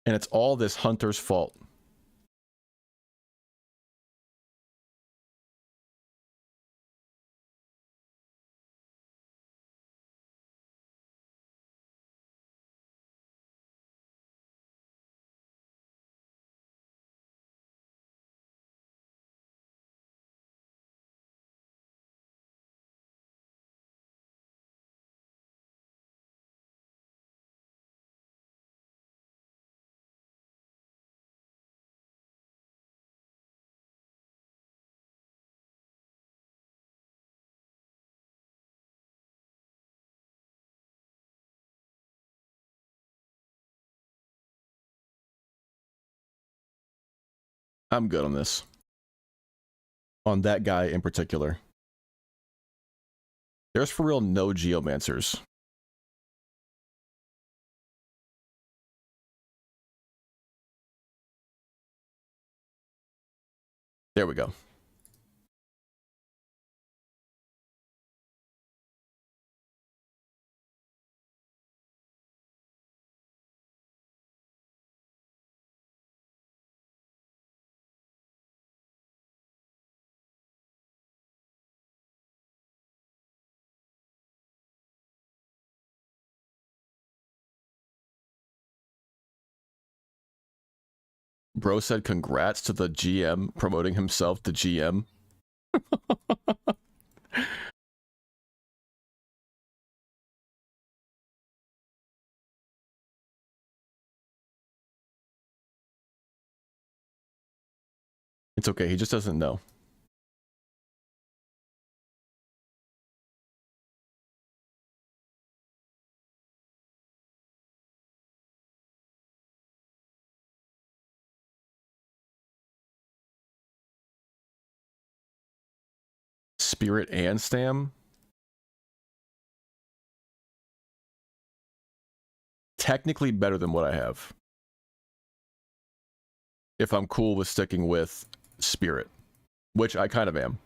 And it's all this hunter's fault. I'm good on this. On that guy in particular. There's for real no geomancers. There we go. Bro said congrats to the GM promoting himself to GM. It's okay, he just doesn't know. Spirit and Stam? Technically better than what I have. If I'm cool with sticking with Spirit, which I kind of am.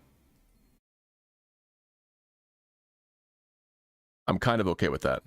I'm kind of okay with that.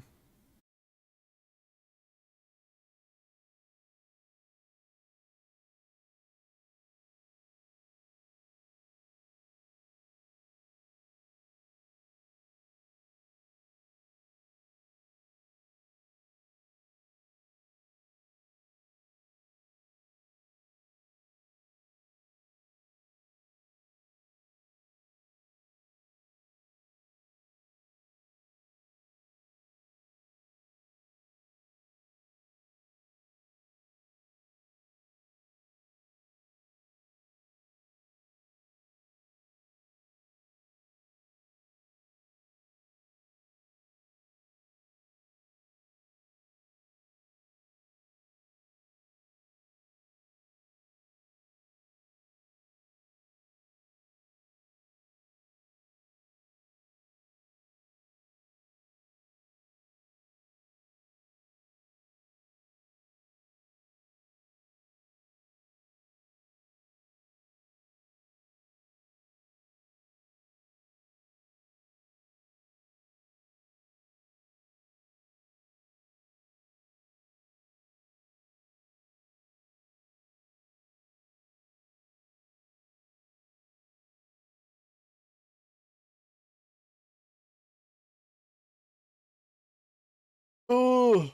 Oh.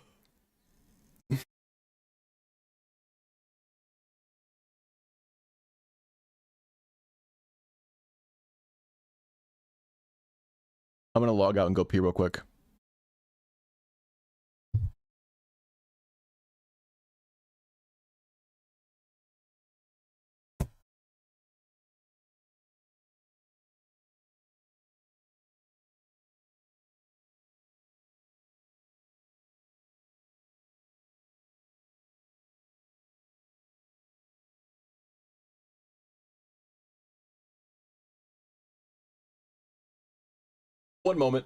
I'm gonna log out and go pee real quick. One moment.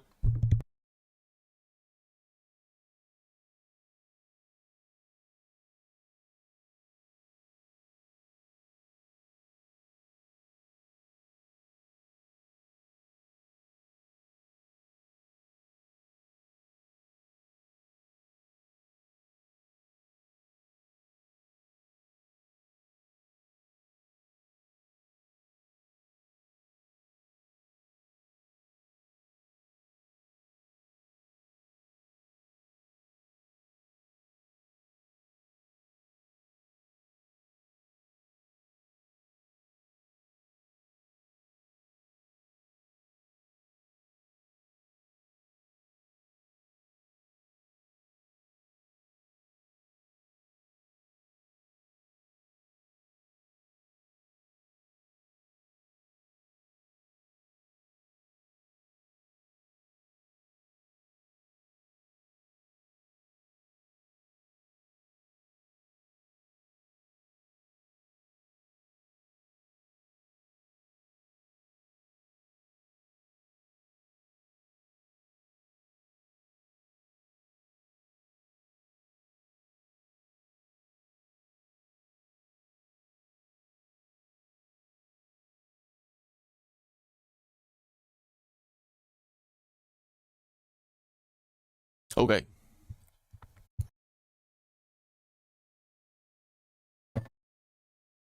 Okay.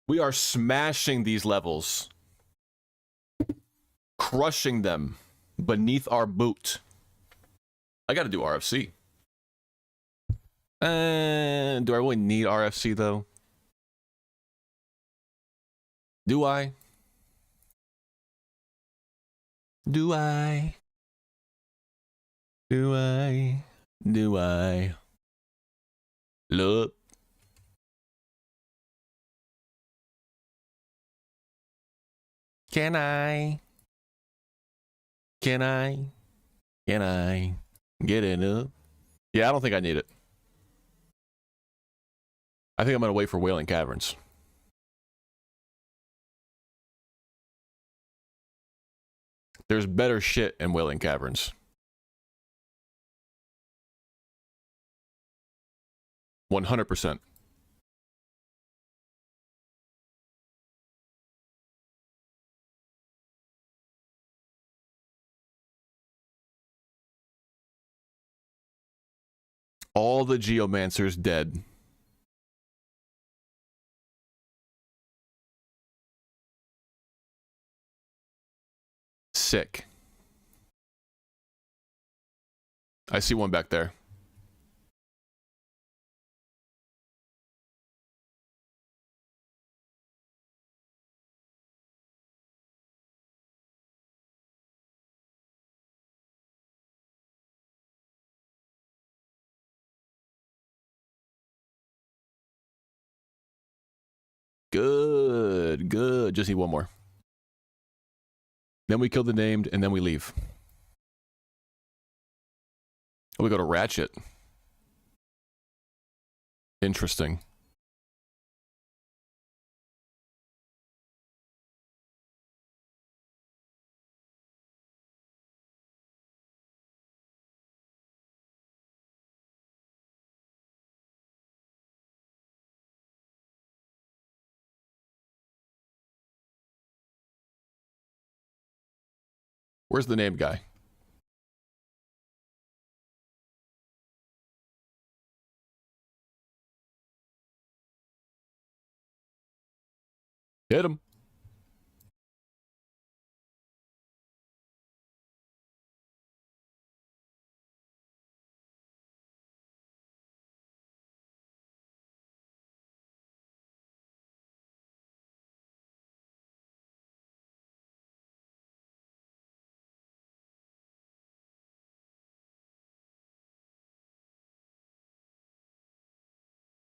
We are smashing these levels. Crushing them beneath our boot. I gotta do RFC. Do I really need RFC though? Do I? Do I? Do I? Do I? Look. Can I? Can I? Can I get it up? Yeah, I don't think I need it. I think I'm gonna wait for Wailing Caverns. There's better shit in Wailing Caverns. 100%. All the Geomancers dead. Sick. I see one back there. Good, good. Just need one more. Then we kill the named, and then we leave. We go to Ratchet. Interesting. Where's the named guy? Hit him.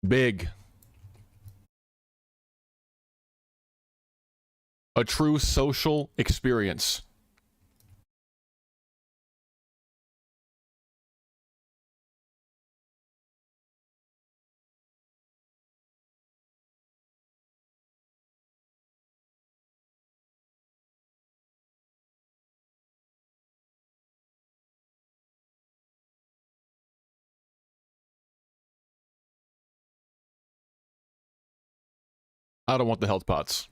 Big. A true social experience. I don't want the health pots.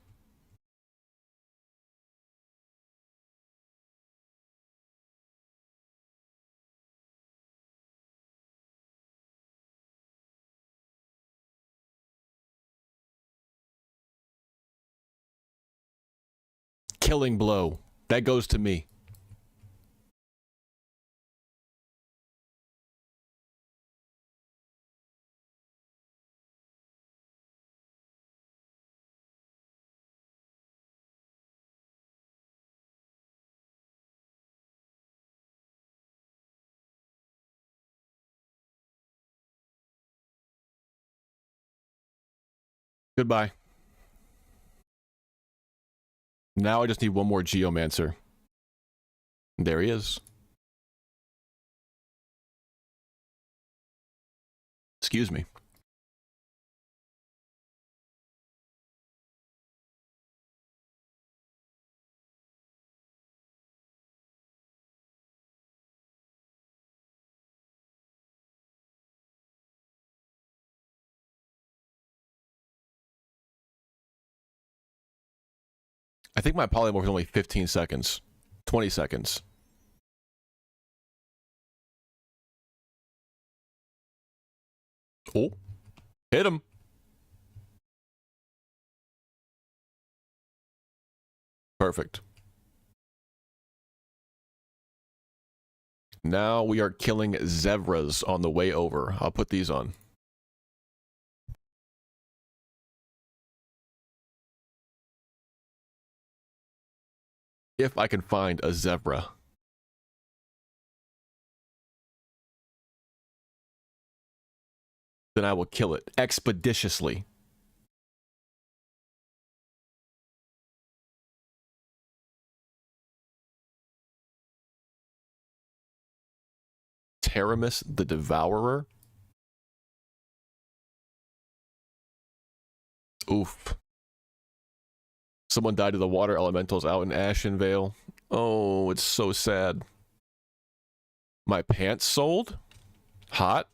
Killing blow. That goes to me. Goodbye. Now I just need one more Geomancer. There he is. Excuse me. I think my polymorph is only 15 seconds. 20 seconds. Oh, hit him. Perfect. Now we are killing zebras on the way over. I'll put these on. If I can find a zebra. Then I will kill it expeditiously. Taramis the Devourer. Oof. Someone died to the water elementals out in Ashenvale. Oh, it's so sad. My pants sold? Hot?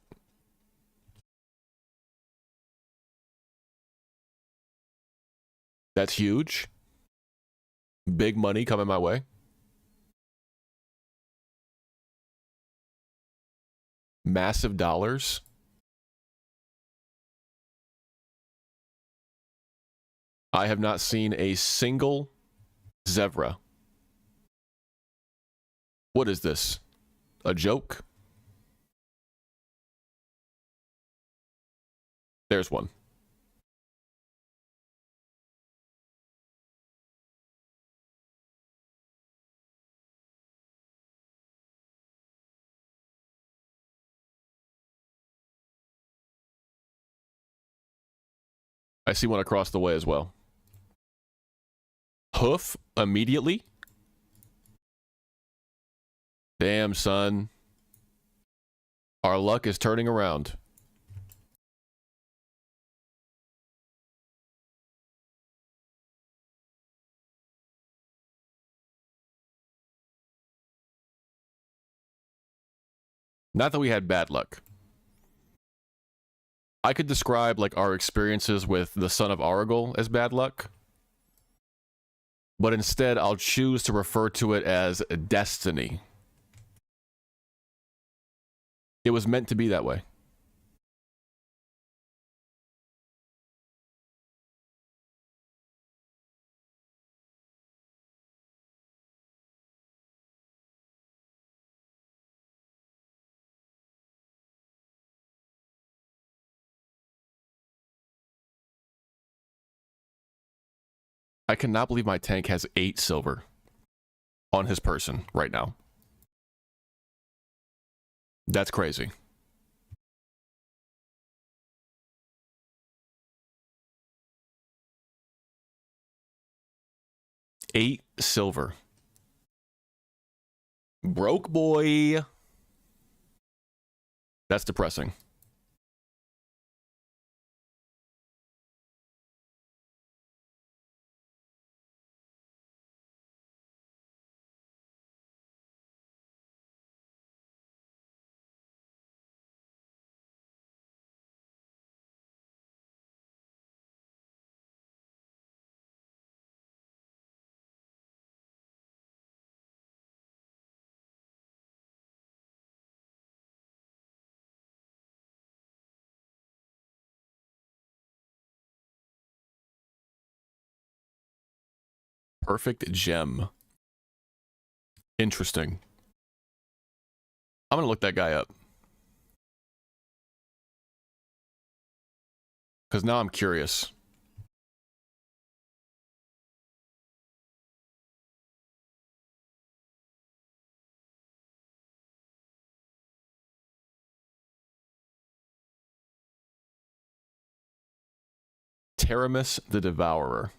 That's huge. Big money coming my way. Massive dollars. I have not seen a single zebra. What is this? A joke? There's one. I see one across the way as well. Hoof immediately? Damn, son. Our luck is turning around. Not that we had bad luck. I could describe like our experiences with the Son of Aragorn as bad luck. But instead, I'll choose to refer to it as destiny. It was meant to be that way. I cannot believe my tank has 8 silver on his person right now. That's crazy. $8 silver. Broke boy. That's depressing. Perfect gem. Interesting. I'm gonna look that guy up. Because now I'm curious. Taramis the Devourer.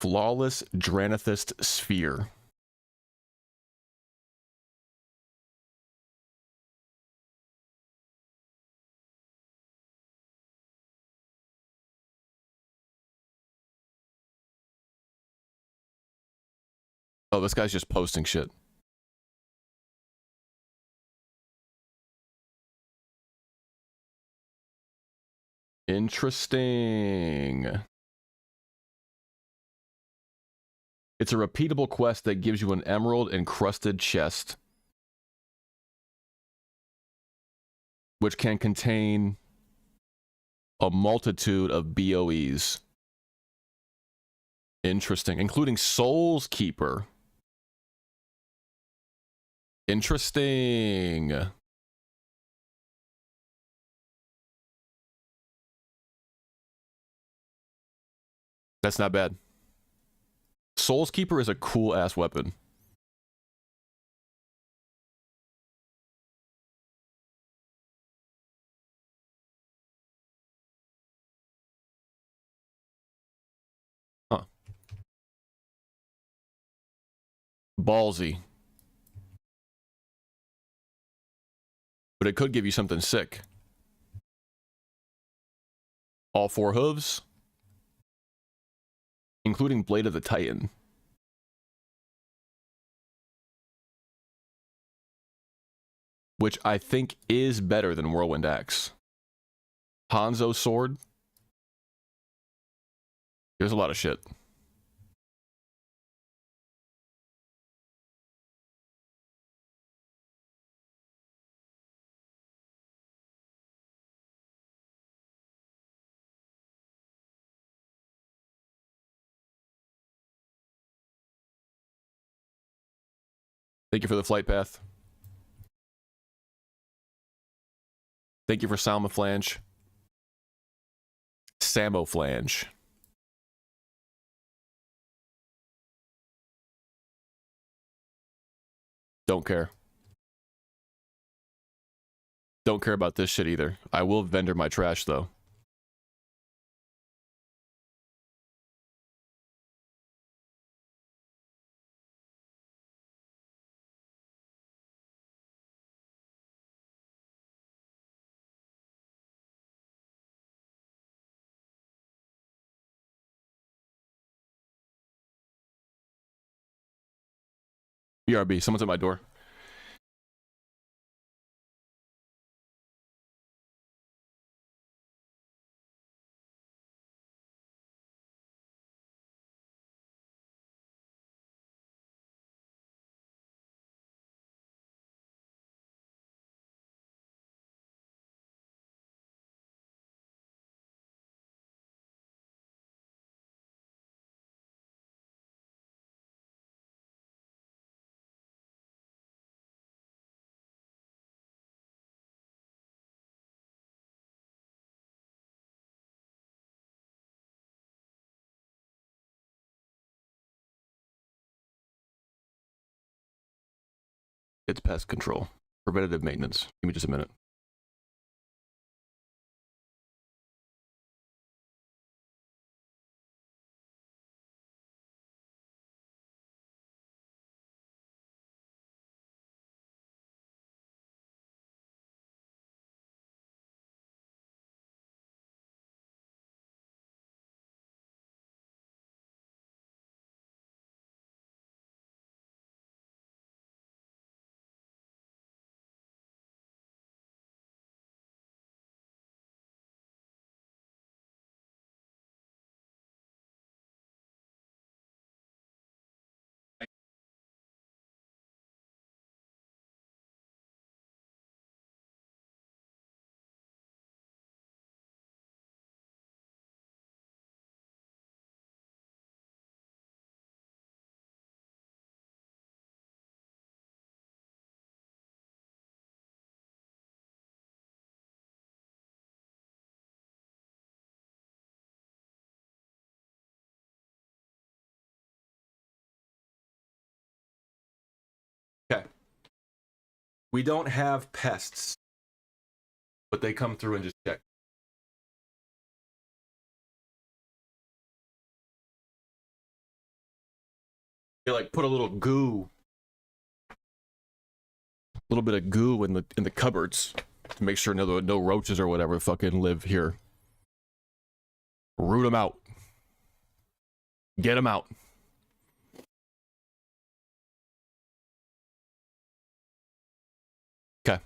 Flawless Dranathist Sphere. Oh, this guy's just posting shit. Interesting. It's a repeatable quest that gives you an emerald encrusted chest, which can contain a multitude of BOEs. Interesting, including Soul's Keeper. Interesting. That's not bad. Soul's Keeper is a cool ass weapon. Huh. Ballsy. But it could give you something sick. All 4 hooves, including Blade of the Titan. Which I think is better than Whirlwind Axe. Hanzo Sword. There's a lot of shit. Thank you for the flight path. Thank you for Salmaflange. Samoflange. Don't care. Don't care about this shit either. I will vendor my trash though. BRB, someone's at my door. It's pest control. Preventative maintenance. Give me just a minute. Okay. We don't have pests, but they come through and just check. They like put a little goo, a little bit of goo in the cupboards to make sure no roaches or whatever fucking live here. Root them out. Get them out. Okay.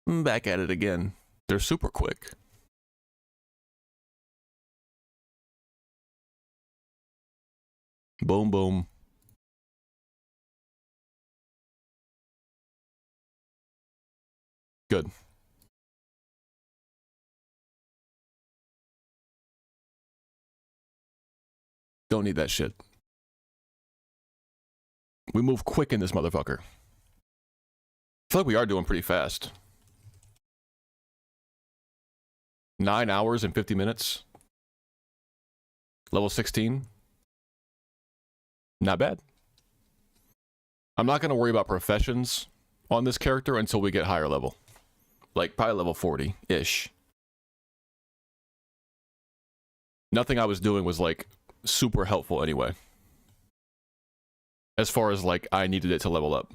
Back at it again. They're super quick. Boom, boom. Good. Don't need that shit. We move quick in this motherfucker. I feel like we are doing pretty fast. 9 hours and 50 minutes. Level 16. Not bad. I'm not going to worry about professions on this character until we get higher level. Like, probably level 40-ish. Nothing I was doing was, like, super helpful anyway. As far as, like, I needed it to level up.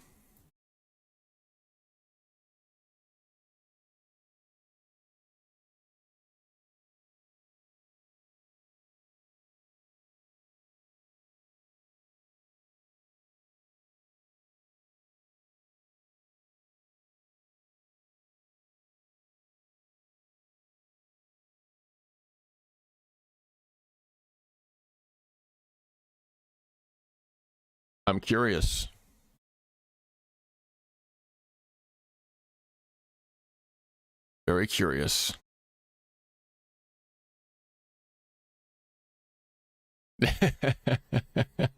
I'm curious. Very curious. I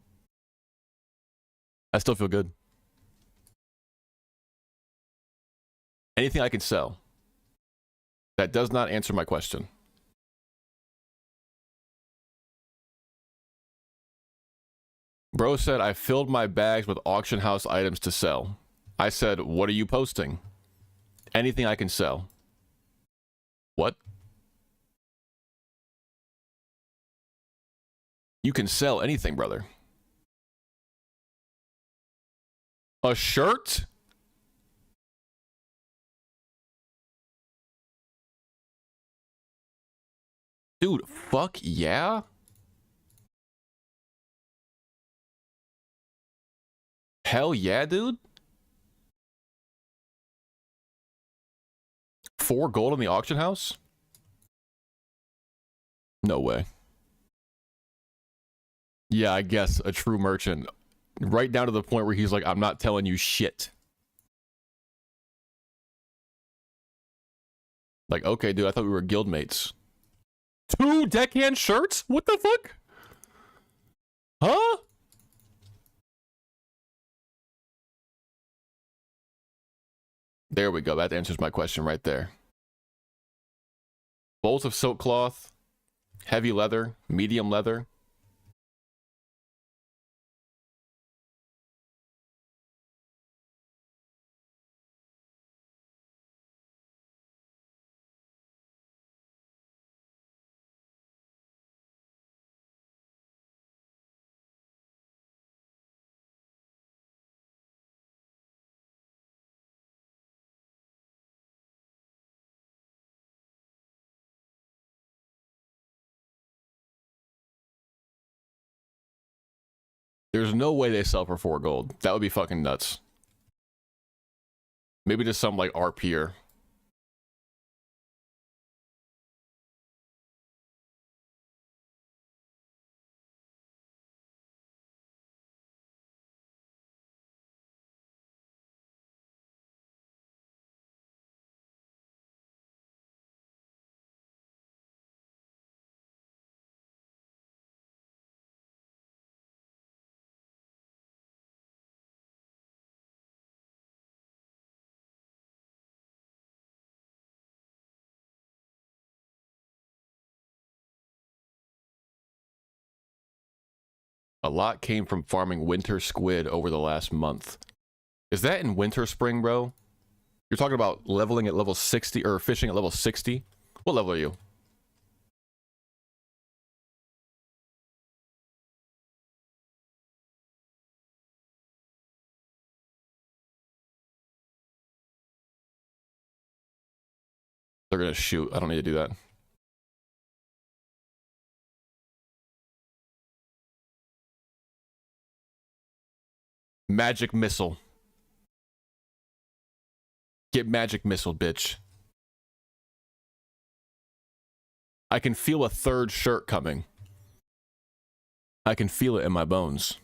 still feel good. Anything I can sell. That does not answer my question. Bro said, I filled my bags with auction house items to sell. I said, what are you posting? Anything I can sell. What? You can sell anything, brother. A shirt? Dude, fuck yeah? Hell yeah, dude. 4 gold in the auction house? No way. Yeah, I guess a true merchant. Right down to the point where he's like, I'm not telling you shit. Like, okay, dude, I thought we were guildmates. 2 deckhand shirts? What the fuck? Huh? There we go. That answers my question right there. Bolts of silk cloth, heavy leather, medium leather. There's no way they sell for 4 gold. That would be fucking nuts. Maybe just some like RPer. A lot came from farming winter squid over the last month. Is that in winter spring, bro? You're talking about leveling at level 60 or fishing at level 60? What level are you? They're gonna shoot. I don't need to do that. Magic missile. Get magic missile, bitch. I can feel a 3rd shirt coming. I can feel it in my bones.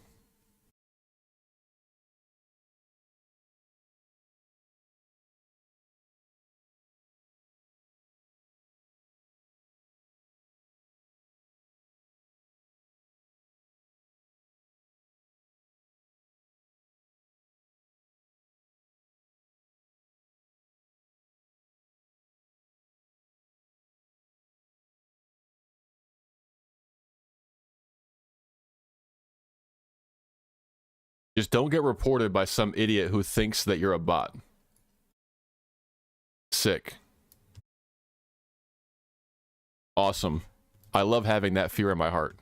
Just don't get reported by some idiot who thinks that you're a bot. Sick. Awesome. I love having that fear in my heart.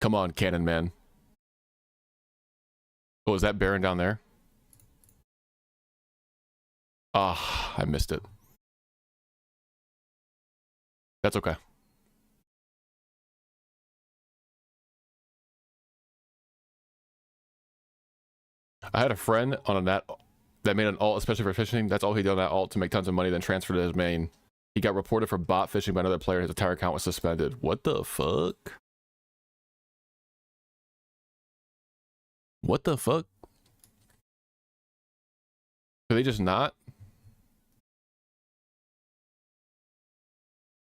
Come on, Cannon Man. Oh, is that Baron down there? Ah, I missed it. That's okay. I had a friend on a net that made an alt especially for fishing. That's all he did on that alt to make tons of money, then transferred to his main. He got reported for bot fishing by another player. His entire account was suspended. What the fuck? What the fuck? Could they just not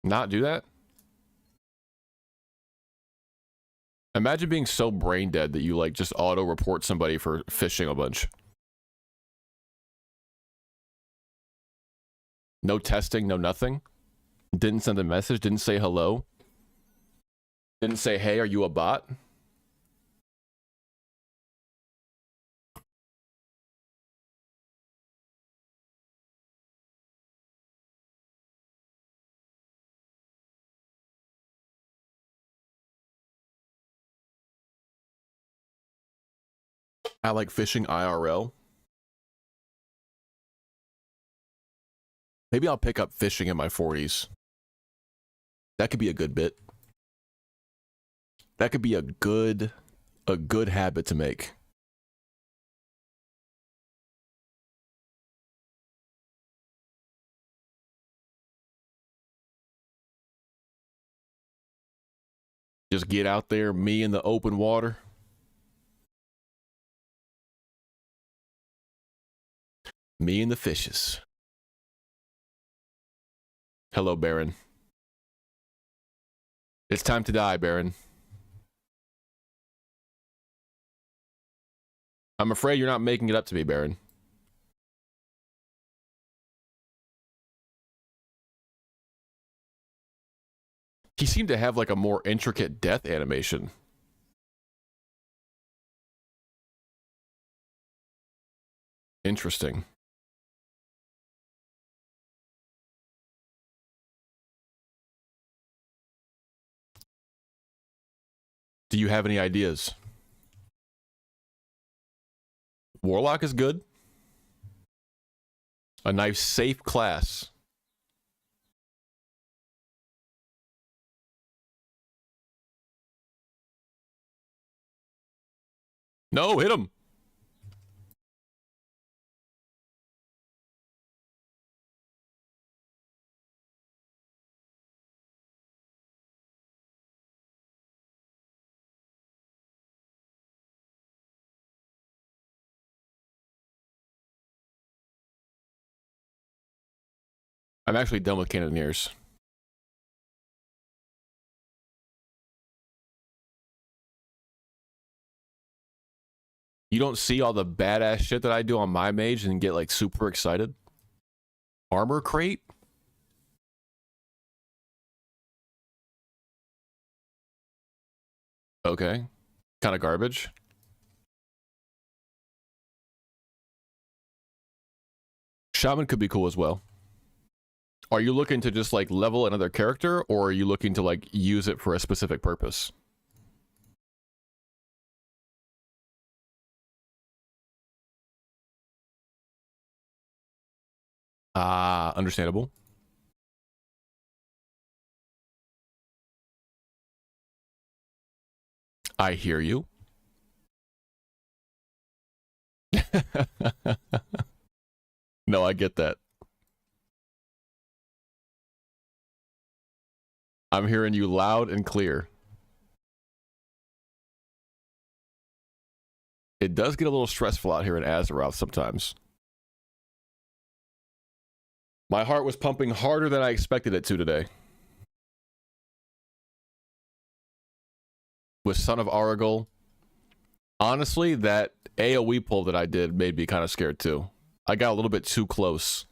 do that? Imagine being so brain dead that you like just auto report somebody for fishing a bunch. No testing, no nothing. Didn't send a message, didn't say hello. Didn't say, hey, are you a bot? I like fishing IRL. Maybe I'll pick up fishing in my 40s. That could be a good bit. That could be a good habit to make. Just get out there, me in the open water. Me and the fishes. Hello, Baron. It's time to die, Baron. I'm afraid you're not making it up to me, Baron. He seemed to have like a more intricate death animation. Interesting. Do you have any ideas? Warlock is good. A nice, safe class. No, hit him. I'm actually done with Cannoneers. You don't see all the badass shit that I do on my mage and get like super excited? Armor crate? Okay. Kind of garbage. Shaman could be cool as well. Are you looking to just like level another character, or are you looking to like use it for a specific purpose? Ah, understandable. I hear you. No, I get that. I'm hearing you loud and clear. It does get a little stressful out here in Azeroth sometimes. My heart was pumping harder than I expected it to today. With Son of Aragol. Honestly, that AoE pull that I did made me kind of scared too. I got a little bit too close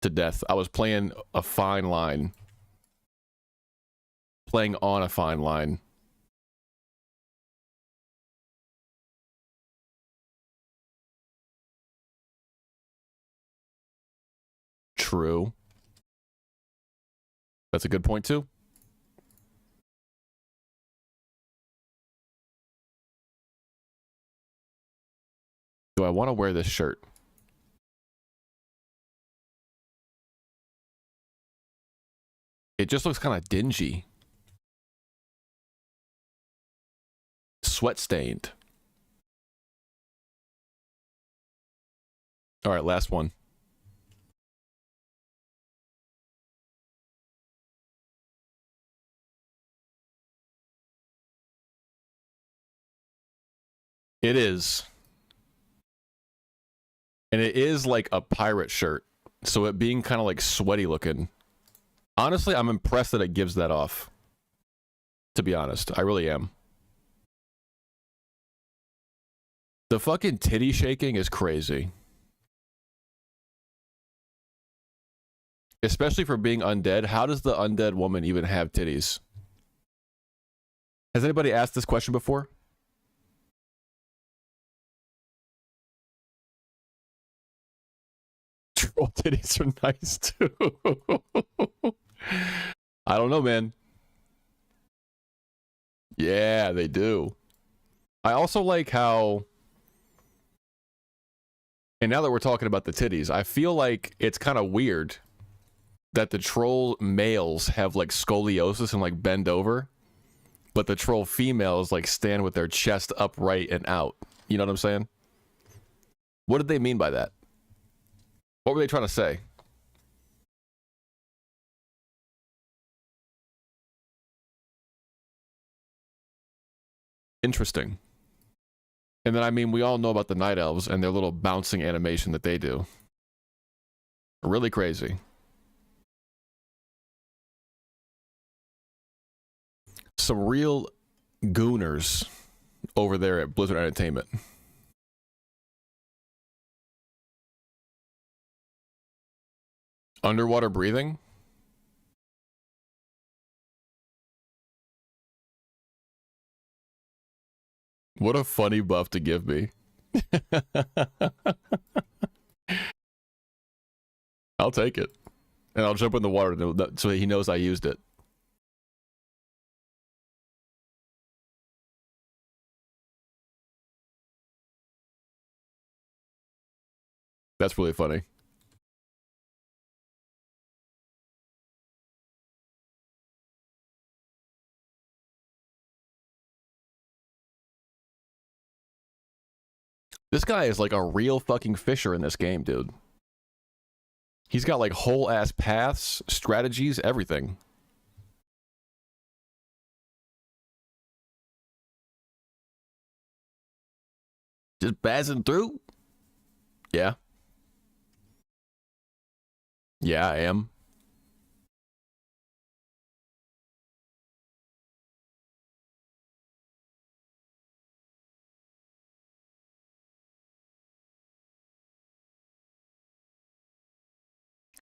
to death. I was playing a fine line. Playing on a fine line. True. That's a good point too. Do I want to wear this shirt? It just looks kind of dingy. Sweat stained. All right, last one. It is. And it is like a pirate shirt. So it being kind of like sweaty looking. Honestly, I'm impressed that it gives that off. To be honest, I really am. The fucking titty shaking is crazy. Especially for being undead. How does the undead woman even have titties? Has anybody asked this question before? Troll titties are nice too. I don't know, man. Yeah, they do. I also like how... And now that we're talking about the titties, I feel like it's kind of weird that the troll males have like scoliosis and like bend over, but the troll females like stand with their chest upright and out. You know what I'm saying? What did they mean by that? What were they trying to say? Interesting. And then, I mean, we all know about the Night Elves and their little bouncing animation that they do. Really crazy. Some real gooners over there at Blizzard Entertainment. Underwater breathing? What a funny buff to give me. I'll take it. And I'll jump in the water so he knows I used it. That's really funny. This guy is like a real fucking fisher in this game, dude. He's got like whole ass paths, strategies, everything. Just passing through? Yeah. Yeah, I am.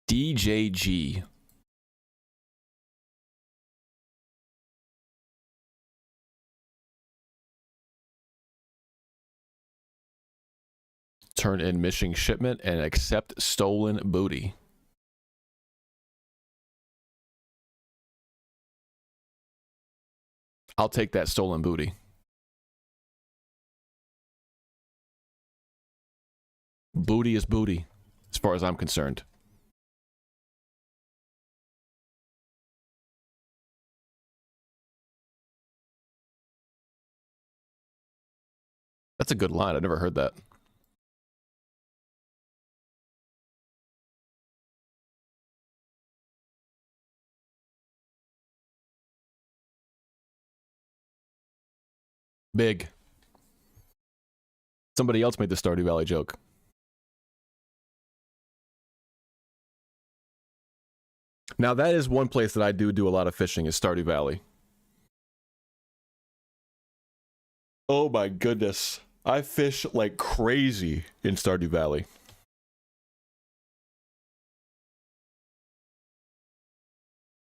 DJG. Turn in missing shipment and accept stolen booty. I'll take that stolen booty. Booty is booty, as far as I'm concerned. That's a good line. I never heard that. Big. Somebody else made the Stardew Valley joke. Now, that is one place that I do a lot of fishing, is Stardew Valley. Oh my goodness. I fish like crazy in Stardew Valley.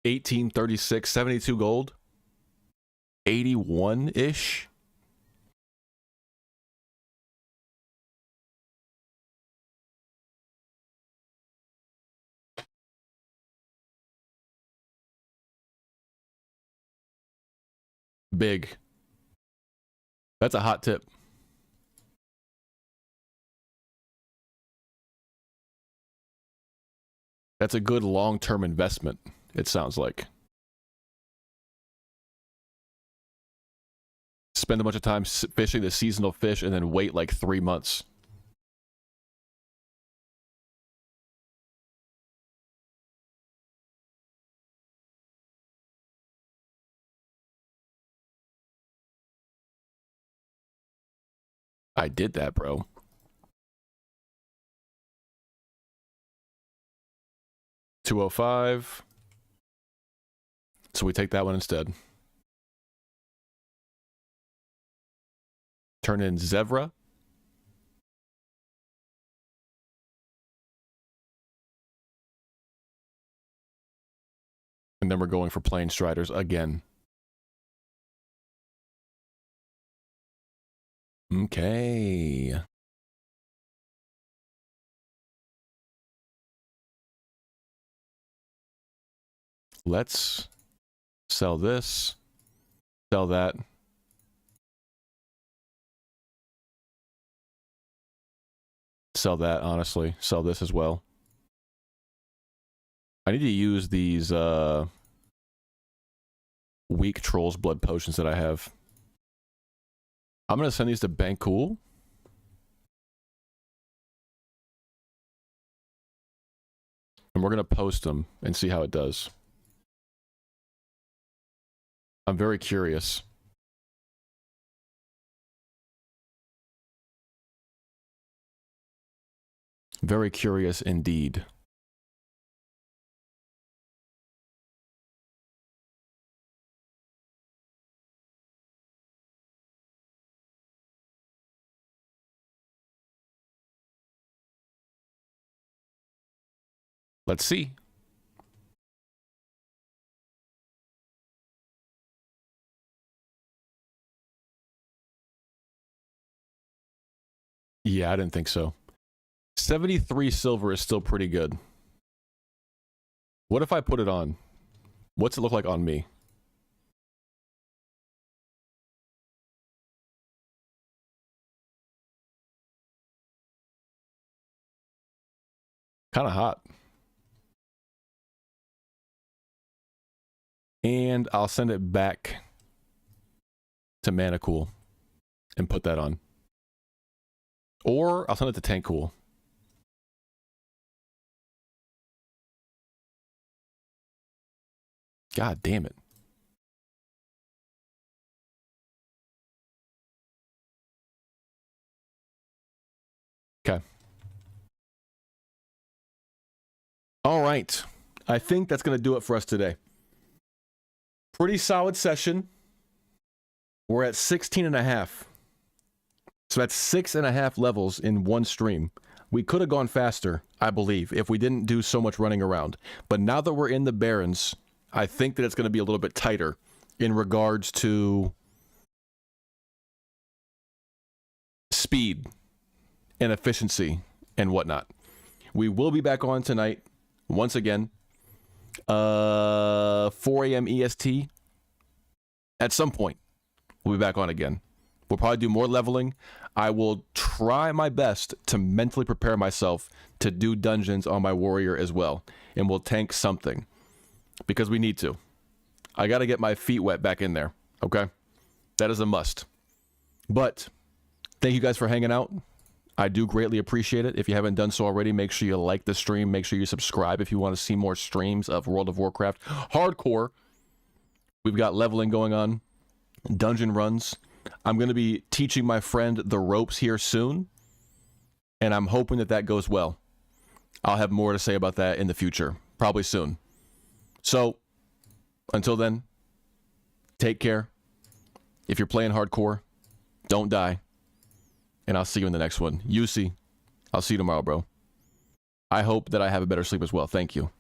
$18.36, 72 gold. 81-ish. Big. That's a hot tip. That's a good long-term investment, it sounds like. Spend a bunch of time fishing the seasonal fish and then wait like 3 months. I did that, bro. $205. So we take that one instead. Turn in Zevra. And then we're going for Plain Striders again. Okay. Let's sell this. Sell that. Sell that, honestly. Sell this as well. I need to use these weak Trolls Blood potions that I have. I'm going to send these to Bancool. And we're going to post them and see how it does. I'm very curious. Very curious indeed. Let's see. Yeah, I didn't think so. 73 silver is still pretty good. What if I put it on? What's it look like on me? Kind of hot. And I'll send it back to Manacool and put that on. Or I'll send it to Tankcool. God damn it. Okay. All right. I think that's going to do it for us today. Pretty solid session. We're at 16.5. So that's 6.5 levels in one stream. We could have gone faster, I believe, if we didn't do so much running around. But now that we're in the Barrens, I think that it's going to be a little bit tighter in regards to speed and efficiency and whatnot. We will be back on tonight, once again, 4 a.m. EST. At some point, we'll be back on again. We'll probably do more leveling. I will try my best to mentally prepare myself to do dungeons on my warrior as well. And we'll tank something. Because we need to. I got to get my feet wet back in there. Okay? That is a must. But Thank you guys for hanging out. I do greatly appreciate it. If you haven't done so already, make sure you like the stream. Make sure you subscribe if you want to see more streams of World of Warcraft hardcore. We've got leveling going on, dungeon runs. I'm going to be teaching my friend the ropes here soon, and I'm hoping that that goes well. I'll have more to say about that in the future, probably soon. So, until then, take care. If you're playing hardcore, don't die. And I'll see you in the next one. UC, I'll see you tomorrow, bro. I hope that I have a better sleep as well. Thank you.